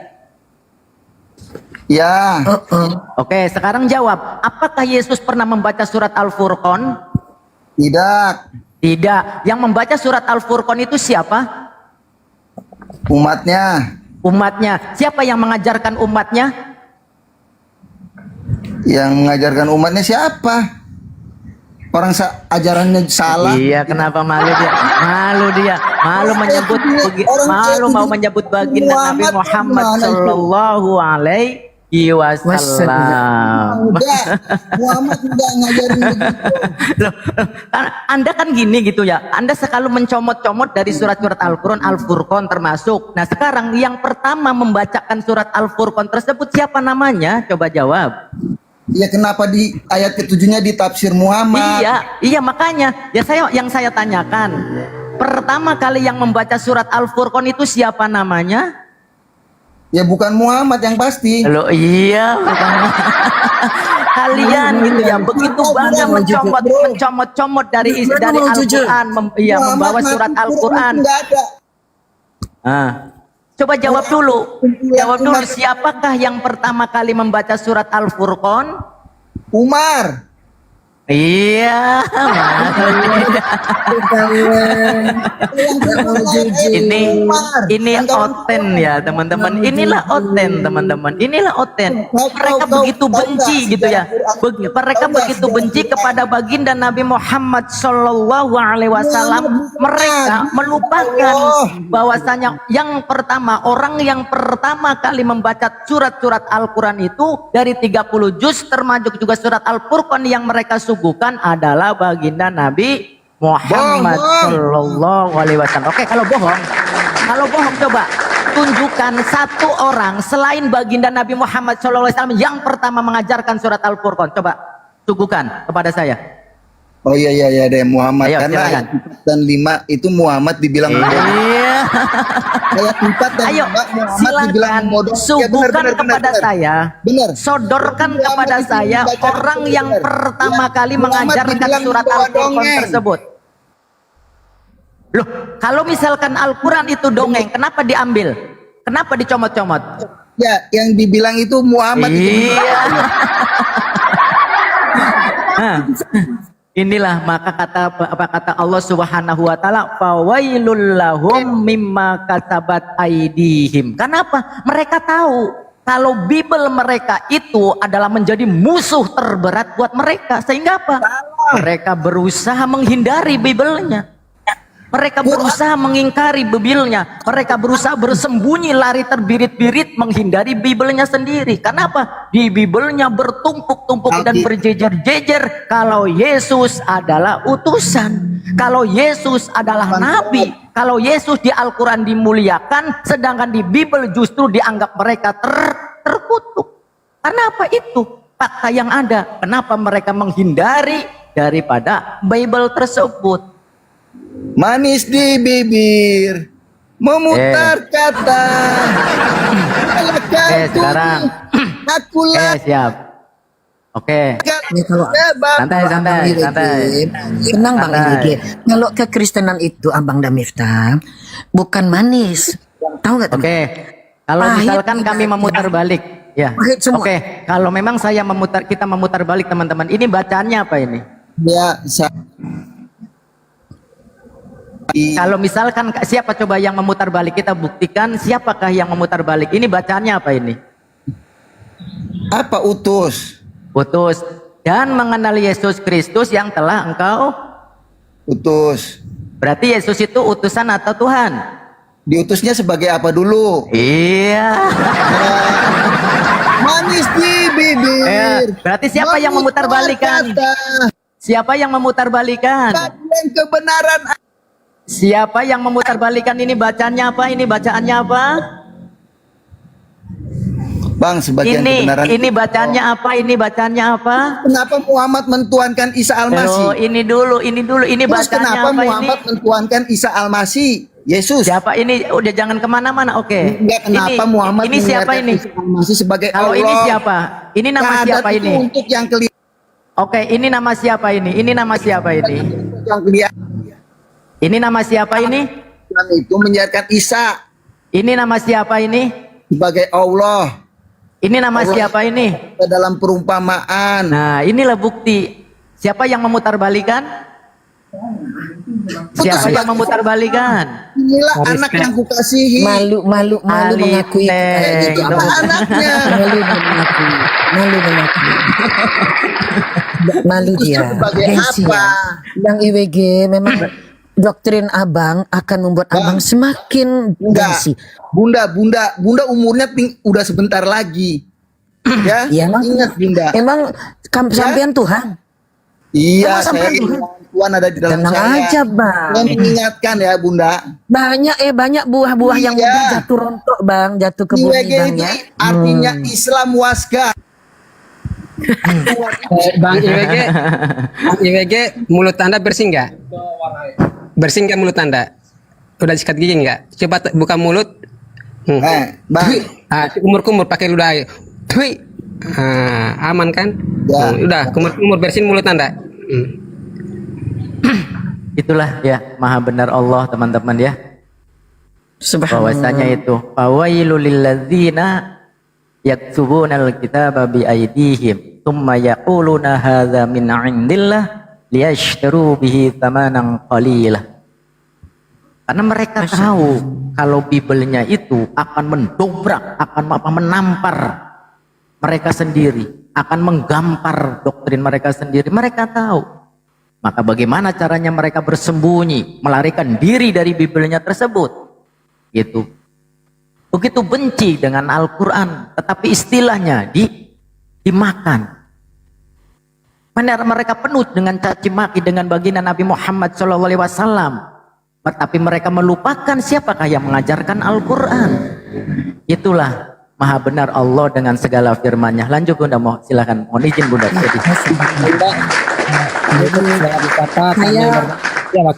Ya. Oke, sekarang jawab. Apakah Yesus pernah membaca surat Al-Furqan? Tidak. Tidak. Yang membaca surat Al-Furqan itu siapa? Umatnya. Siapa yang mengajarkan umatnya? Yang mengajarkan umatnya siapa? Orang ajarannya salah. Iya, kenapa malu dia? Malu menyebut mau menyebut baginda Nabi Muhammad sallallahu alaihi wasallam. Muhammad enggak ngajarin begitu. Anda kan gini gitu ya. Anda selalu mencomot-comot dari surat-surat Al-Qur'an, Al-Furqan termasuk. Nah, sekarang yang pertama membacakan surat Al-Furqan tersebut siapa namanya? Coba jawab. Ya kenapa di ayat ketujuhnya ditafsir Muhammad? Iya makanya ya yang saya tanyakan, pertama kali yang membaca surat Al-Furqan itu siapa namanya? Ya bukan Muhammad yang pasti. Loh iya, kalian gitu ya begitu bangga mencomot-comot dari Al-Quran, membawa surat Al-Quran. Coba jawab dulu. Siapakah yang pertama kali membaca surat Al-Furqan? Umar. Iya. Ini oten ya teman-teman. Inilah oten teman-teman. Mereka begitu benci gitu ya. Mereka begitu benci kepada baginda Nabi Muhammad Shallallahu Alaihi Wasallam. Mereka melupakan bahwasanya yang pertama orang yang pertama kali membaca surat-surat Al-Quran itu dari 30 juz termasuk juga surat Al-Furqan yang mereka bukan adalah baginda Nabi Muhammad Sallallahu Alaihi Wasallam. Oke, kalau bohong coba tunjukkan satu orang selain baginda Nabi Muhammad Sallallahu Alaihi Wasallam yang pertama mengajarkan surat Al-Furqan. Coba suguhkan kepada saya. Oh iya deh Muhammad. Ayo, karena silakan. ayat 4 dan 5 itu Muhammad dibilang ayat 4 dan 5 Muhammad dibilang bodoh. Suguhkan kepada saya. Sodorkan kepada saya orang yang pertama kali mengajarkan surat Al-Furqan tersebut. Loh, kalau misalkan Al-Quran itu dongeng, kenapa diambil? Kenapa dicomot-comot? Ya, yang dibilang itu Muhammad. Inilah maka kata Allah Subhanahu wa taala, fawailul lahum mimma katabat aidihim. Kenapa? Mereka tahu kalau Bible mereka itu adalah menjadi musuh terberat buat mereka. Sehingga apa? Mereka berusaha menghindari Bible-nya. Mereka berusaha mengingkari Bibilnya. Mereka berusaha bersembunyi, lari terbirit-birit, menghindari Bibelnya sendiri. Kenapa? Di Bibelnya bertumpuk-tumpuk dan berjejer-jejer kalau Yesus adalah utusan, kalau Yesus adalah nabi, kalau Yesus di Al-Quran dimuliakan, sedangkan di Bibel justru dianggap mereka terkutuk. Kenapa itu? Fakta yang ada. Kenapa mereka menghindari daripada Bible tersebut? Manis di bibir, memutar kata. Sekarang. Siap. Oke. Santai. Tenang Bang Iwege. Kalau kekristenan itu Abang Damifta bukan manis. Tahu nggak? Oke. Kalau misalkan kami memutar balik, ya. Oke. Kalau memang kita memutar balik teman-teman, ini bacaannya apa ini? Ya. Kalau misalkan siapa coba yang memutar balik, kita buktikan siapakah yang memutar balik. Ini bacaannya apa ini? Apa utus? Utus. Dan mengenal Yesus Kristus yang telah engkau utus. Berarti Yesus itu utusan atau Tuhan? Diutusnya sebagai apa dulu? Iya. Manis di bibir. Berarti siapa yang memutar balikan? Siapa yang memutar balikan? Kebenaran. Siapa yang memutar balikan? Ini bacaannya apa? Ini bacaannya apa? Bang, sebagian kebenaran. Ini bacaannya apa? Ini bacaannya apa? Kenapa Muhammad mentuankan Isa Al-Masih? Ini dulu. Ini terus bacaannya kenapa apa Muhammad mentuankan Isa Al-Masih? Yesus. Siapa ini? Udah jangan kemana-mana. Oke. Enggak, kenapa Muhammad ini siapa ini? Isa Al-Masih sebagai Kalau Allah? ini siapa? Ini nama siapa ini? Untuk yang kelihatan. Oke, ini nama siapa ini? Ini nama siapa ini? Yang kelihatan. Ini nama siapa ini? Itu menjadikan Isa. Ini nama siapa ini? Sebagai Allah. Ini nama Allah siapa ini? Dalam perumpamaan. Nah, inilah bukti. Siapa yang memutarbalikan? Siapa yang memutarbalikan? Inilah anak yang kukasihi. Malu mengakui kayak gitu. Apa anaknya? Malu dia. Gengsi ya. Bang Iwege, memang doktrin Abang akan membuat Abang semakin gengsi. Bunda umurnya udah sebentar lagi. Ya, ingat Bunda. Emang sampean Tuhan? Iya, saya Tuhan ada di dalam tenang saya. aja Bang. Saya mengingatkan ya Bunda. Banyak buah-buah yang udah jatuh rontok Bang, jatuh ke bumi Bang ya. Artinya Islam waska. Bang IWG, mulut Anda bersih nggak? Bersih nggak mulut Anda? Udah sikat gigi nggak? Coba buka mulut. Bang. Kumur-kumur pakai ludah. Aman kan? Ya. Udah kumur-kumur bersihin mulut Anda. Itulah ya maha benar Allah teman-teman ya. Bahwasanya itu fawailul lilladzina yaktubunal kitaba bi aydihim thumma yaquluna hadza min 'indillah liyashtaru bihi thamanan qalila. Karena mereka tahu kalau Bibelnya itu akan mendobrak, akan menampar mereka sendiri, akan menggampar doktrin mereka sendiri. Mereka tahu. Maka bagaimana caranya mereka bersembunyi, melarikan diri dari Bibelnya tersebut? Gitu. Begitu benci dengan Al-Quran, tetapi istilahnya dimakan. Mereka penuh dengan caci maki dengan baginda Nabi Muhammad SAW. Tetapi mereka melupakan siapakah yang mengajarkan Al-Quran. Itulah maha benar Allah dengan segala firman-Nya. Lanjut Bunda, silakan. Mohon izin Bunda.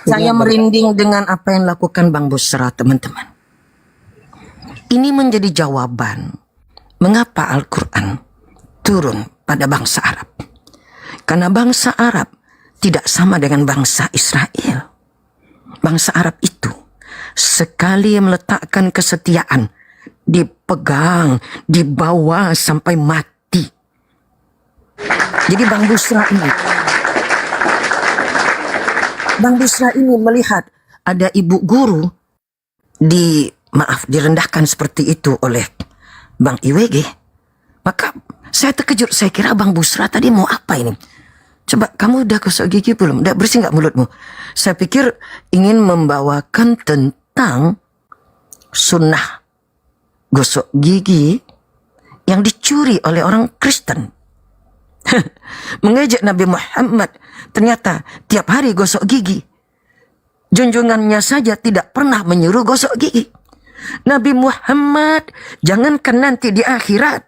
Saya merinding dengan apa yang dilakukan Bang Busra, teman-teman. Ini menjadi jawaban mengapa Al-Quran turun pada bangsa Arab. Karena bangsa Arab tidak sama dengan bangsa Israel. Bangsa Arab itu sekali meletakkan kesetiaan, dipegang, dibawa sampai mati. Jadi Bang Busra ini melihat ada ibu guru direndahkan seperti itu oleh Bang IWG. Maka saya terkejut, saya kira Bang Busra tadi mau apa ini? Coba kamu udah gosok gigi belum? Udah bersih nggak mulutmu? Saya pikir ingin membawakan tentang sunnah gosok gigi yang dicuri oleh orang Kristen. Mengejek Nabi Muhammad, ternyata tiap hari gosok gigi. Junjungannya saja tidak pernah menyuruh gosok gigi. Nabi Muhammad, jangankan nanti di akhirat,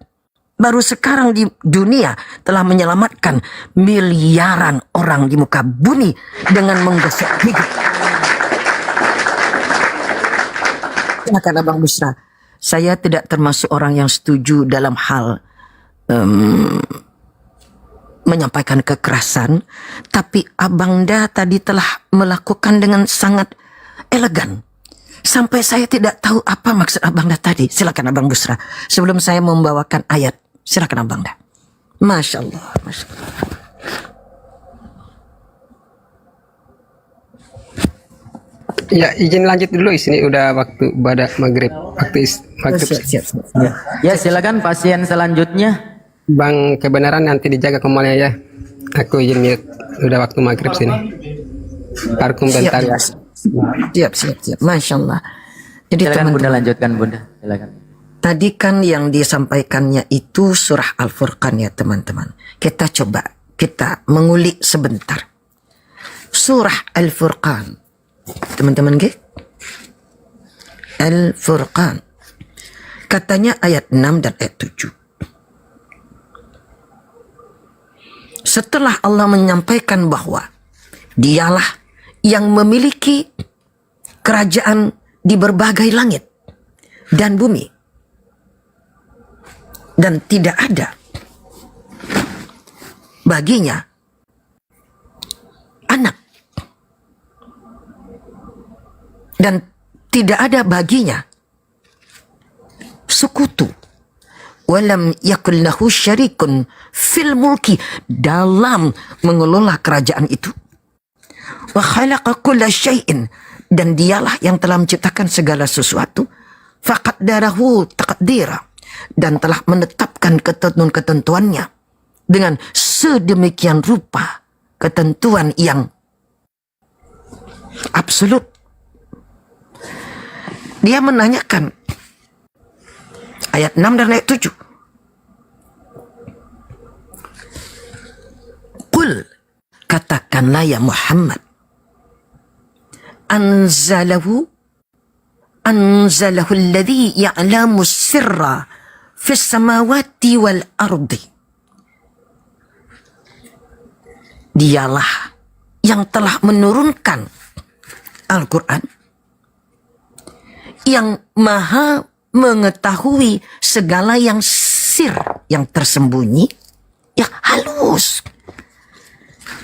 baru sekarang di dunia telah menyelamatkan miliaran orang di muka bumi dengan menggosok gigi. Silakan Abang Busra. Saya tidak termasuk orang yang setuju dalam hal menyampaikan kekerasan, tapi Abangda tadi telah melakukan dengan sangat elegan. Sampai saya tidak tahu apa maksud Abangda tadi. Silakan Abang Busra. Sebelum saya membawakan ayat, silakan Abangda. Masya Allah, Masya Allah. Ya, izin lanjut dulu. Sini udah waktu pada maghrib. Waktu siap. Ya, silakan pasien selanjutnya. Bang, kebenaran nanti dijaga kembali ya. Aku izin mute. Udah waktu maghrib sini. Parkum bentar ya. Siap. Masya Allah. Jadi Silakan Bunda, lanjutkan Bunda. Silakan. Tadi kan yang disampaikannya itu surah Al-Furqan ya teman-teman. Kita coba, kita mengulik sebentar. Surah Al-Furqan. Teman-teman ke? Al-Furqan. Katanya ayat 6 dan ayat 7. Setelah Allah menyampaikan bahwa dialah yang memiliki kerajaan di berbagai langit dan bumi. Dan tidak ada baginya anak. Dan tidak ada baginya sekutu. Walam yakul lahu syarikun fil mulki, dalam mengelola kerajaan itu. Wa khalaqa kulla syai'in, dan dialah yang telah menciptakan segala sesuatu. Faqaddarahu taqdira, dan telah menetapkan ketentuan-ketentuannya dengan sedemikian rupa, ketentuan yang absolut. Dia menanyakan ayat 6 dan ayat 7. Qul, katakanlah ya Muhammad, anzalahu alladhi ya'lamu sirra fis samawati wal ardi. Dialah yang telah menurunkan Al-Quran, yang maha mengetahui segala yang sir, yang tersembunyi, yang halus.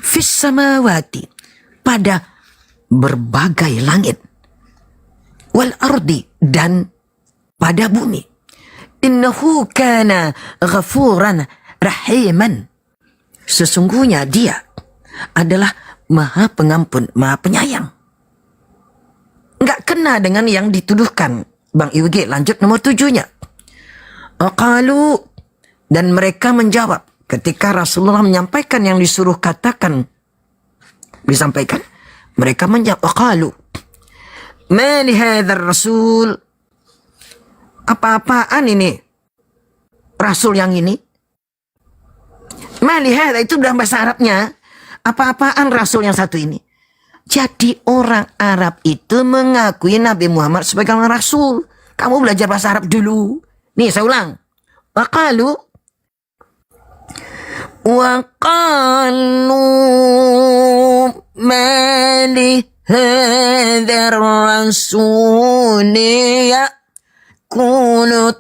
Fis samawati, pada berbagai langit. Wal ardi, dan pada bumi. Innahu kana ghafuran rahiman. Sesungguhnya dia adalah maha pengampun, maha penyayang. Enggak kena dengan yang dituduhkan. Bang Iwg, lanjut nomor 7-nya. Aqalu, dan mereka menjawab ketika Rasulullah menyampaikan yang disuruh katakan, disampaikan, mereka menjawab, aqalu ma li hadzal rasul, apa-apaan ini rasul yang ini? Ma li hadza, itu dalam bahasa Arabnya, apa-apaan rasul yang satu ini? Jadi orang Arab itu mengakui Nabi Muhammad sebagai orang rasul. Kamu belajar bahasa Arab dulu. Nih saya ulang. Waqalu ma li hadzal rasul ya'kulu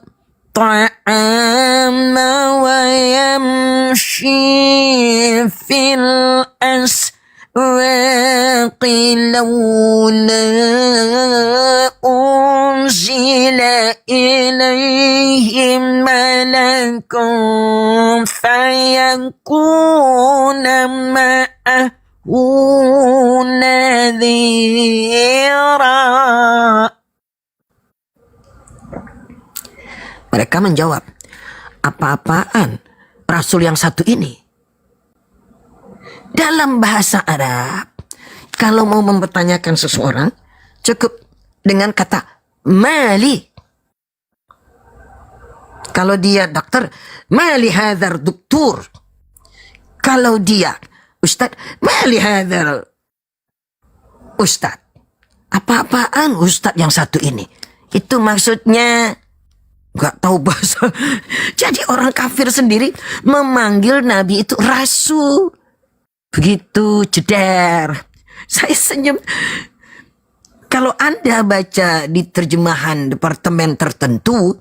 ta'ama wa yamshi fil لولا أنزل إليه ملك فيكون معه نذيرا. Mereka menjawab, apa-apaan Rasul yang satu ini? Dalam bahasa Arab, kalau mau mempertanyakan seseorang, cukup dengan kata mali. Kalau dia dokter, mali hadzal doktor. Kalau dia ustad, mali hadzal ustad. Apa-apaan ustad yang satu ini? Itu maksudnya gak tahu bahasa. Jadi orang kafir sendiri memanggil Nabi itu rasul. Begitu ceder. Saya senyum. Kalau Anda baca di terjemahan departemen tertentu,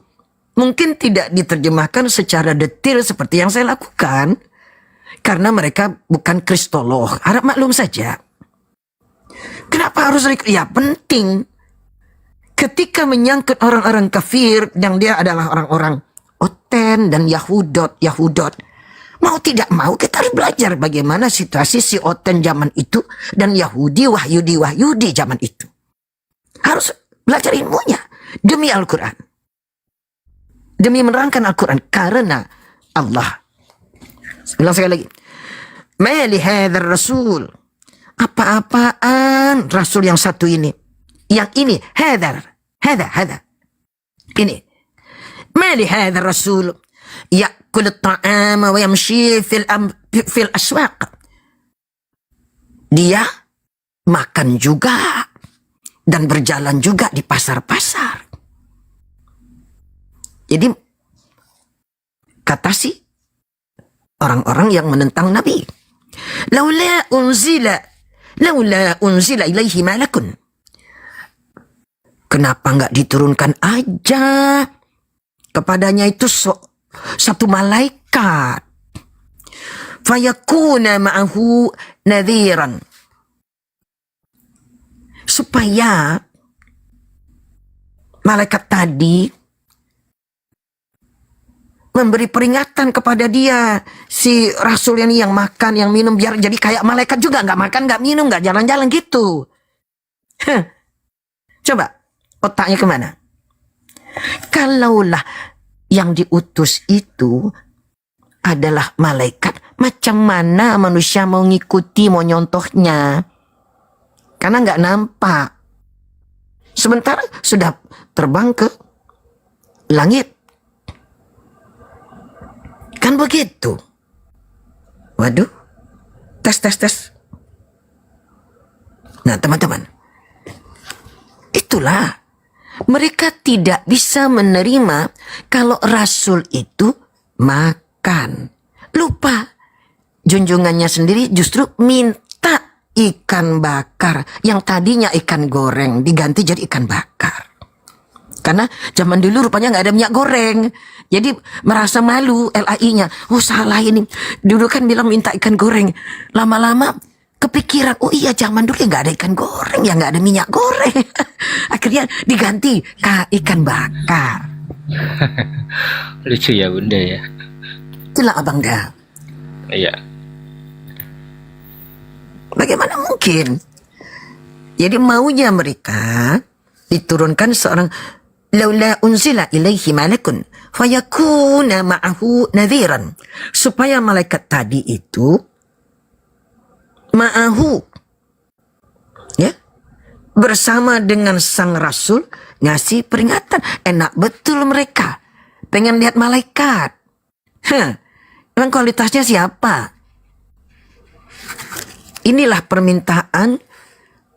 mungkin tidak diterjemahkan secara detail seperti yang saya lakukan. Karena mereka bukan kristolog. Harap maklum saja. Kenapa harus? Ya penting. Ketika menyangkut orang-orang kafir yang dia adalah orang-orang Oten dan Yahudot, mau tidak mau kita harus belajar bagaimana situasi si Oten zaman itu dan Wahyudi zaman itu. Harus belajar ilmunya demi Al-Quran. Demi menerangkan Al-Quran karena Allah. Bilang sekali lagi. Mali hadzal rasul. Apa-apaan rasul yang satu ini. Yang ini hadzal. Ini. Mali hadzal rasul. Ya'kul at-ta'ama wa yamshi fil aswaq. Dia makan juga dan berjalan juga di pasar-pasar. Jadi kata si orang-orang yang menentang Nabi, laula unzila ilaihi malakun. Kenapa enggak diturunkan aja kepadanya itu satu malaikat? Fayakuna ma'ahu nadhiran. Supaya malaikat tadi memberi peringatan kepada dia, si rasul ini yang makan, yang minum, biar jadi kayak malaikat juga, nggak makan, nggak minum, nggak jalan-jalan gitu. Coba otaknya kemana? Kalaulah yang diutus itu adalah malaikat, macam mana manusia mau ngikuti, mau nyontohnya? Karena nggak nampak. Sementara sudah terbang ke langit. Kan begitu. Waduh. Tes. Nah teman-teman. Itulah. Mereka tidak bisa menerima kalau Rasul itu makan. Lupa. Junjungannya sendiri justru minta ikan bakar. Yang tadinya ikan goreng diganti jadi ikan bakar. Karena zaman dulu rupanya nggak ada minyak goreng. Jadi merasa malu LAI-nya. Oh salah ini. Dulu kan bilang minta ikan goreng. Lama-lama kepikiran, oh iya zaman dulu ya nggak ada ikan goreng, ya nggak ada minyak goreng. Akhirnya diganti ikan bakar. Lucu ya bunda ya. Itulah Abang Da. Iya. Bagaimana mungkin? Jadi maunya mereka diturunkan seorang laula unzila ilaihi malakun fayakuna ma'ahu nadhiran, supaya malaikat tadi itu ma'ahu, ya, bersama dengan sang rasul ngasih peringatan. Enak betul mereka pengen lihat malaikat. Emang kualitasnya siapa? Inilah permintaan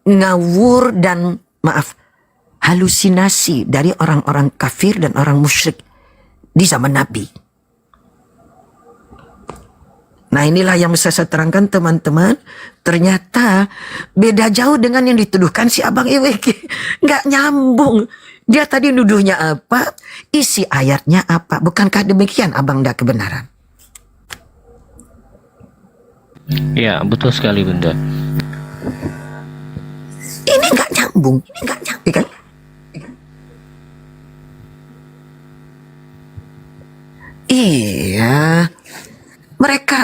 ngawur dan halusinasi dari orang-orang kafir dan orang musyrik di zaman Nabi. Nah inilah yang bisa saya terangkan teman-teman. Ternyata beda jauh dengan yang dituduhkan si Abang Iwek. Nggak nyambung. Dia tadi nuduhnya apa, isi ayatnya apa. Bukankah demikian Abang Da kebenaran? Ya betul sekali bunda. Ini nggak nyambung. Kan? Iya. Mereka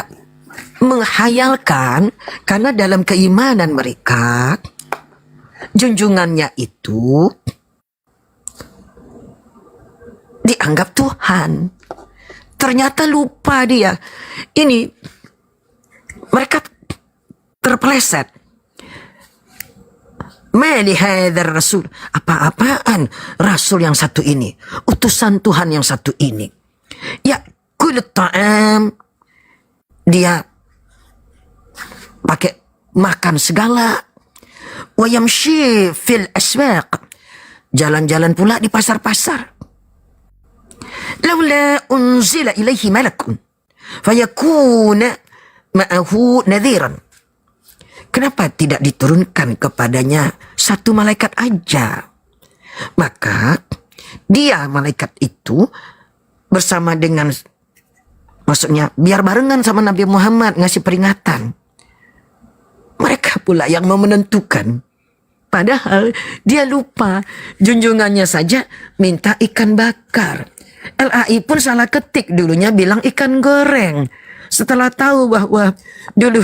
menghayalkan karena dalam keimanan mereka junjungannya itu dianggap Tuhan. Ternyata lupa dia. Ini mereka terpeleset. Mali hadzal rasul, apa-apaan rasul yang satu ini, utusan Tuhan yang satu ini. Ya kulut ta'am, dia pakai makan segala. Wa yamshi fil aswaq, jalan-jalan pula di pasar-pasar. Laula unzila ilaihi malakun fayakuna ma'ahu nadhiran. Kenapa tidak diturunkan kepadanya satu malaikat aja? Maka dia, malaikat itu, bersama dengan, maksudnya biar barengan sama Nabi Muhammad ngasih peringatan. Mereka pula yang mau menentukan. Padahal dia lupa, junjungannya saja minta ikan bakar. LAI pun salah ketik, dulunya bilang ikan goreng. Setelah tahu bahwa dulu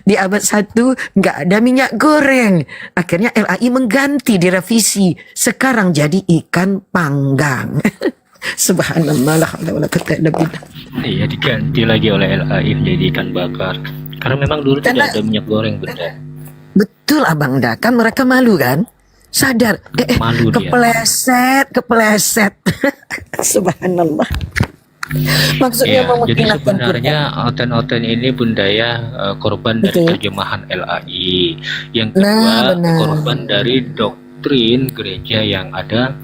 di abad 1 nggak ada minyak goreng, akhirnya LAI mengganti, direvisi. Sekarang jadi ikan panggang. Subhanallah, la haula wala quwwata illa billah. Iya, diganti lagi oleh LAI menjadi ikan bakar. Karena memang dulu tidak ada minyak goreng, Bunda. Betul Abang Da, kan mereka malu kan? Sadar, Malu dia. kepleset. Subhanallah. Maksudnya Ya, jadi sebenarnya Oten-Oten ini Bunda ya, korban dari terjemahan LAI. Yang kedua, korban dari doktrin gereja yang ada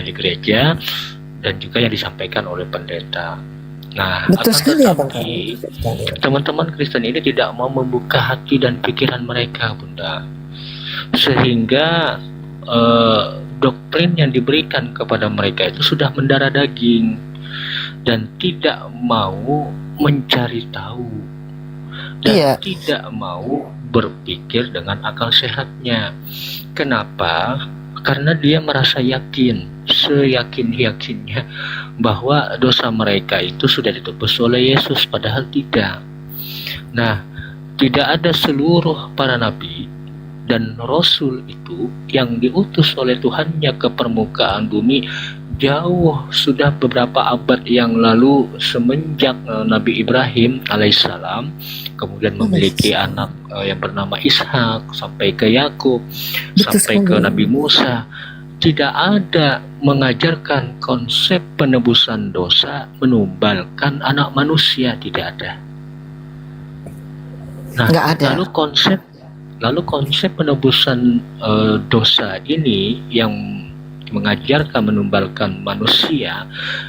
di gereja dan juga yang disampaikan oleh pendeta. Nah, betul sekali ya Bang. Teman-teman Kristen ini tidak mau membuka hati dan pikiran mereka, Bunda, sehingga doktrin yang diberikan kepada mereka itu sudah mendarah daging dan tidak mau mencari tahu dan tidak mau berpikir dengan akal sehatnya. Kenapa? Karena dia merasa yakin, seyakin-yakinnya bahwa dosa mereka itu sudah ditebus oleh Yesus, padahal tidak. Nah, tidak ada seluruh para nabi dan rasul itu yang diutus oleh Tuhannya ke permukaan bumi jauh sudah beberapa abad yang lalu, semenjak Nabi Ibrahim alaihissalam kemudian memiliki anak yang bernama Ishak, sampai ke Yakub, sampai ke Nabi Musa. Tidak ada mengajarkan konsep penebusan dosa menumbalkan anak manusia, tidak ada. Nah, nggak ada. Lalu konsep penebusan dosa ini yang mengajarkan menumbalkan manusia,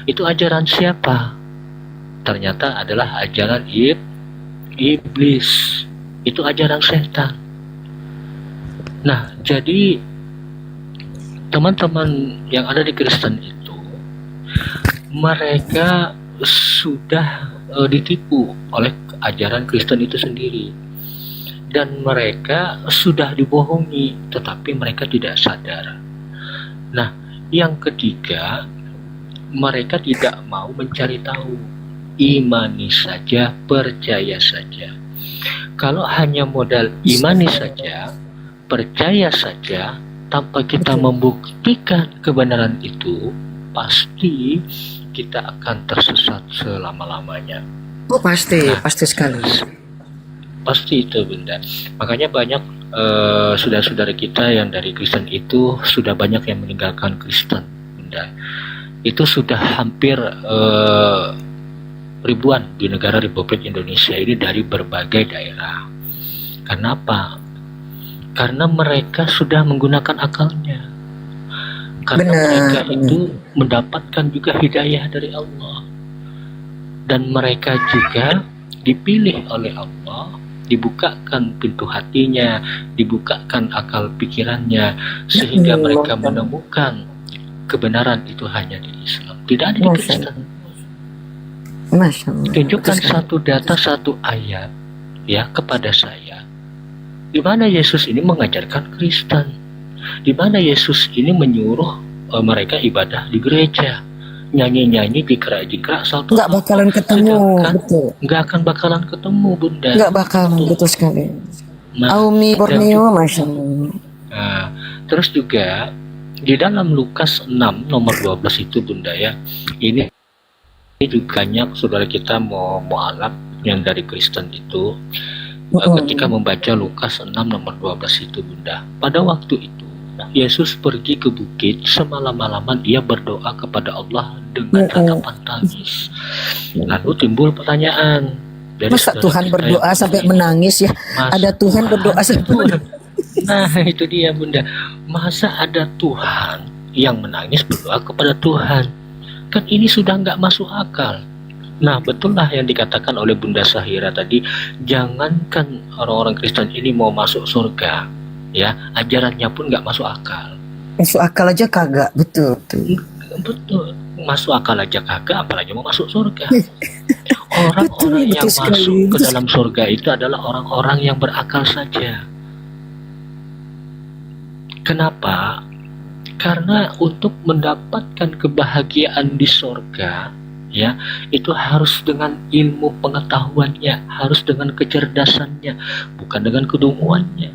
itu ajaran siapa? Ternyata adalah ajaran iblis. Itu ajaran setan. Nah, jadi teman-teman yang ada di Kristen itu, mereka sudah ditipu oleh ajaran Kristen itu sendiri, dan mereka sudah dibohongi, tetapi mereka tidak sadar. Nah, yang ketiga, mereka tidak mau mencari tahu. Imani saja, percaya saja. Kalau hanya modal imani saja, percaya saja, tanpa kita membuktikan kebenaran itu, pasti kita akan tersesat selama-lamanya. Oh pasti, pasti sekali. Pasti itu Bunda. Makanya banyak saudara-saudara kita yang dari Kristen itu sudah banyak yang meninggalkan Kristen, Bunda. Itu sudah hampir ribuan di negara Republik Indonesia ini dari berbagai daerah. Kenapa? Karena mereka sudah menggunakan akalnya. Karena mereka itu mendapatkan juga hidayah dari Allah. Dan mereka juga dipilih oleh Allah, dibukakan pintu hatinya, dibukakan akal pikirannya, sehingga mereka menemukan kebenaran itu hanya di Islam, tidak ada di Kristen. Tunjukkan satu data, satu ayat ya kepada saya, di mana Yesus ini mengajarkan Kristen, di mana Yesus ini menyuruh mereka ibadah di gereja, nyanyi-nyanyi, jikrak-jikrak, salto, nggak bakalan ketemu, betul. Nggak akan bakalan ketemu, Bunda. Nggak bakalan, betul sekali. Aumi Borneo, Masya Allah. Nah, terus juga di dalam Lukas 6 nomor 12 itu, Bunda ya, ini juga banyak saudara kita mualaf yang dari Kristen itu ketika membaca Lukas 6 nomor 12 itu Bunda. Pada waktu itu Yesus pergi ke bukit, semalam-malaman dia berdoa kepada Allah dengan tatapan tangis. Lalu timbul pertanyaan dari Masa saudara Tuhan kita berdoa yang sampai muslim. menangis ya? Masa Ada Tuhan berdoa sampai menangis. Nah itu dia Bunda. Masa ada Tuhan yang menangis berdoa kepada Tuhan? Kan ini sudah nggak masuk akal. Nah betullah yang dikatakan oleh Bunda Sahira tadi, jangankan orang-orang Kristen ini mau masuk surga, ya ajarannya pun nggak masuk akal. Masuk akal aja kagak, betul. Betul, masuk akal aja kagak, apalagi mau masuk surga. Orang-orang yang masuk ke dalam surga itu adalah orang-orang yang berakal saja. Kenapa? Karena untuk mendapatkan kebahagiaan di surga, ya itu harus dengan ilmu pengetahuannya, harus dengan kecerdasannya, bukan dengan kedunguannya,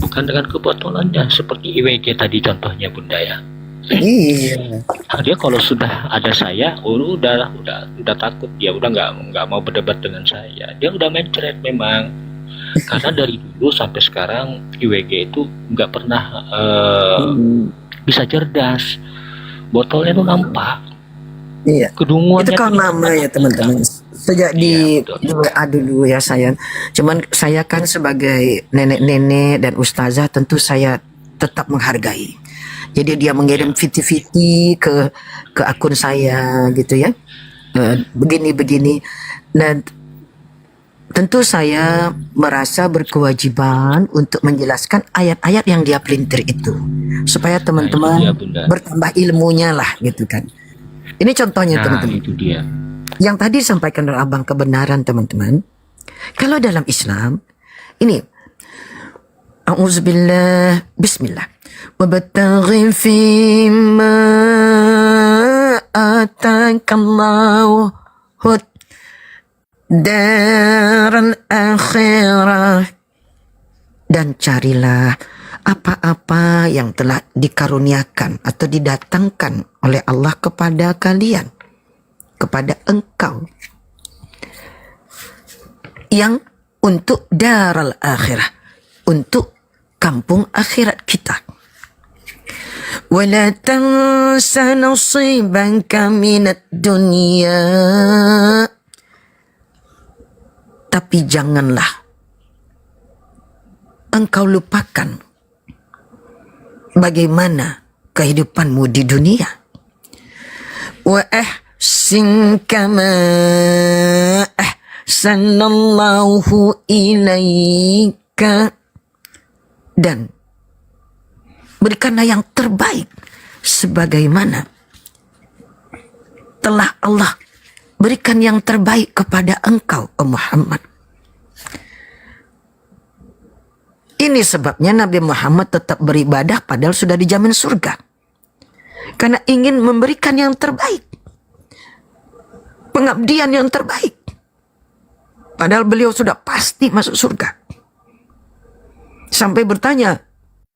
bukan dengan kebotolannya, seperti IWG tadi contohnya Bunda ya. Iya. Dia kalau sudah ada saya, udah takut, dia udah nggak mau berdebat dengan saya, dia udah mencret memang. Karena dari dulu sampai sekarang IWG itu nggak pernah bisa cerdas, botolnya itu nampak. Iya. Kedunguannya Itu kan nama ya teman-teman. Sejak di WA dulu ya saya. Cuman saya kan sebagai nenek-nenek dan ustazah tentu saya tetap menghargai. Jadi dia mengirim viti-viti ke akun saya gitu ya. Begini-begini. Dan tentu saya merasa berkewajiban untuk menjelaskan ayat-ayat yang dia pelintir itu. Supaya teman-teman bertambah ilmunya lah gitu kan. Ini contohnya teman-teman. Itu dia. Yang tadi disampaikan oleh Abang kebenaran teman-teman. Kalau dalam Islam ini A'udzubillah, bismillah. Wabtaghi fima atakallahu daral akhirah, dan carilah apa-apa yang telah dikaruniakan atau didatangkan oleh Allah kepada kalian, kepada engkau, yang untuk daral akhirah, untuk kampung akhirat kita. Wala tansa nasibaka minad dunya, tapi janganlah engkau lupakan bagaimana kehidupanmu di dunia. Wa ahsin kama ahsanallahu ilaika, dan berikanlah yang terbaik sebagaimana telah Allah berikan yang terbaik kepada engkau, Muhammad. Ini sebabnya Nabi Muhammad tetap beribadah padahal sudah dijamin surga. Karena ingin memberikan yang terbaik. Pengabdian yang terbaik. Padahal beliau sudah pasti masuk surga. Sampai bertanya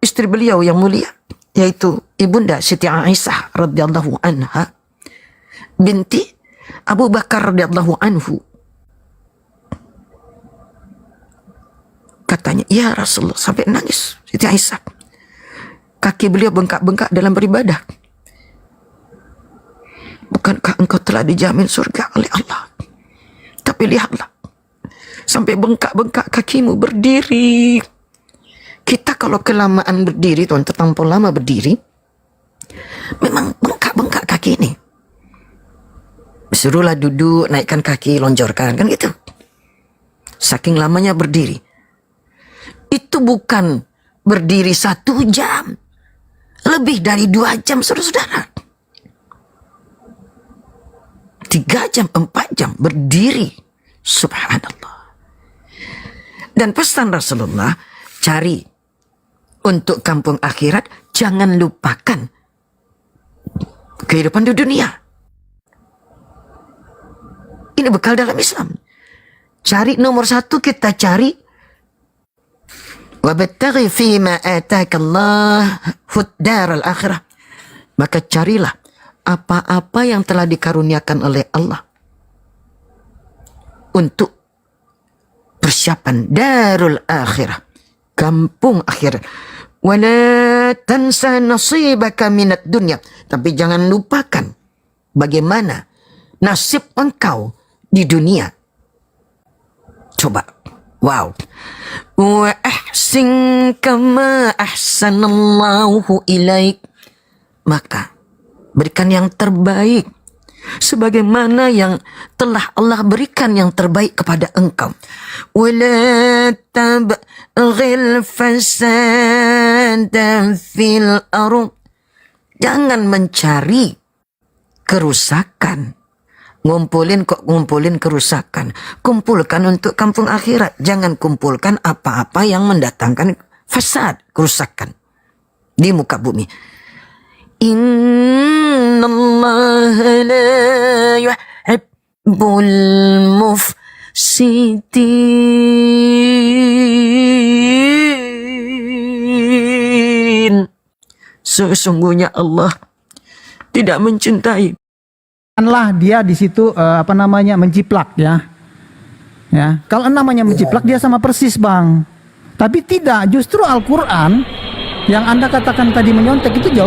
istri beliau yang mulia, yaitu Ibunda Siti Aisyah radhiyallahu anha binti Abu Bakar radhiyallahu anhu. Katanya, ya Rasulullah, sampai nangis Siti Aisyah. Kaki beliau bengkak-bengkak dalam beribadah. Bukankah engkau telah dijamin surga oleh Allah? Tapi lihatlah, sampai bengkak-bengkak kakimu berdiri. Kita kalau kelamaan berdiri, tuan, terlampau lama berdiri, memang bengkak-bengkak kaki ini. Suruhlah duduk, naikkan kaki, lonjorkan, kan gitu. Saking lamanya berdiri. Itu bukan berdiri 1 jam. Lebih dari 2 jam, saudara-saudara. 3 jam, 4 jam berdiri. Subhanallah. Dan pesan Rasulullah, cari untuk kampung akhirat, jangan lupakan kehidupan di dunia. Ini bekal dalam Islam. Cari nomor 1, kita cari wabtaghi fima atakallah daral akhirah. Maka carilah apa-apa yang telah dikaruniakan oleh Allah untuk persiapan darul akhirah, kampung akhirat. Wala tansa nasibaka minat dunya, tapi jangan lupakan bagaimana nasib engkau di dunia. Coba, wow. Wa ahsin kama ahsanallahu ilaik, maka berikan yang terbaik sebagaimana yang telah Allah berikan yang terbaik kepada engkau. Wala tabghil fasada fil ardh, jangan mencari kerusakan. Ngumpulin kerusakan. Kumpulkan untuk kampung akhirat. Jangan kumpulkan apa-apa yang mendatangkan fasad, kerusakan di muka bumi. Innallaha la yuhibbul mufsidin. Sesungguhnya Allah tidak mencintai. Lah dia di situ menjiplak ya. Kalau namanya menjiplak dia sama persis bang. Tapi tidak, justru Al-Quran yang Anda katakan tadi menyontek itu jauh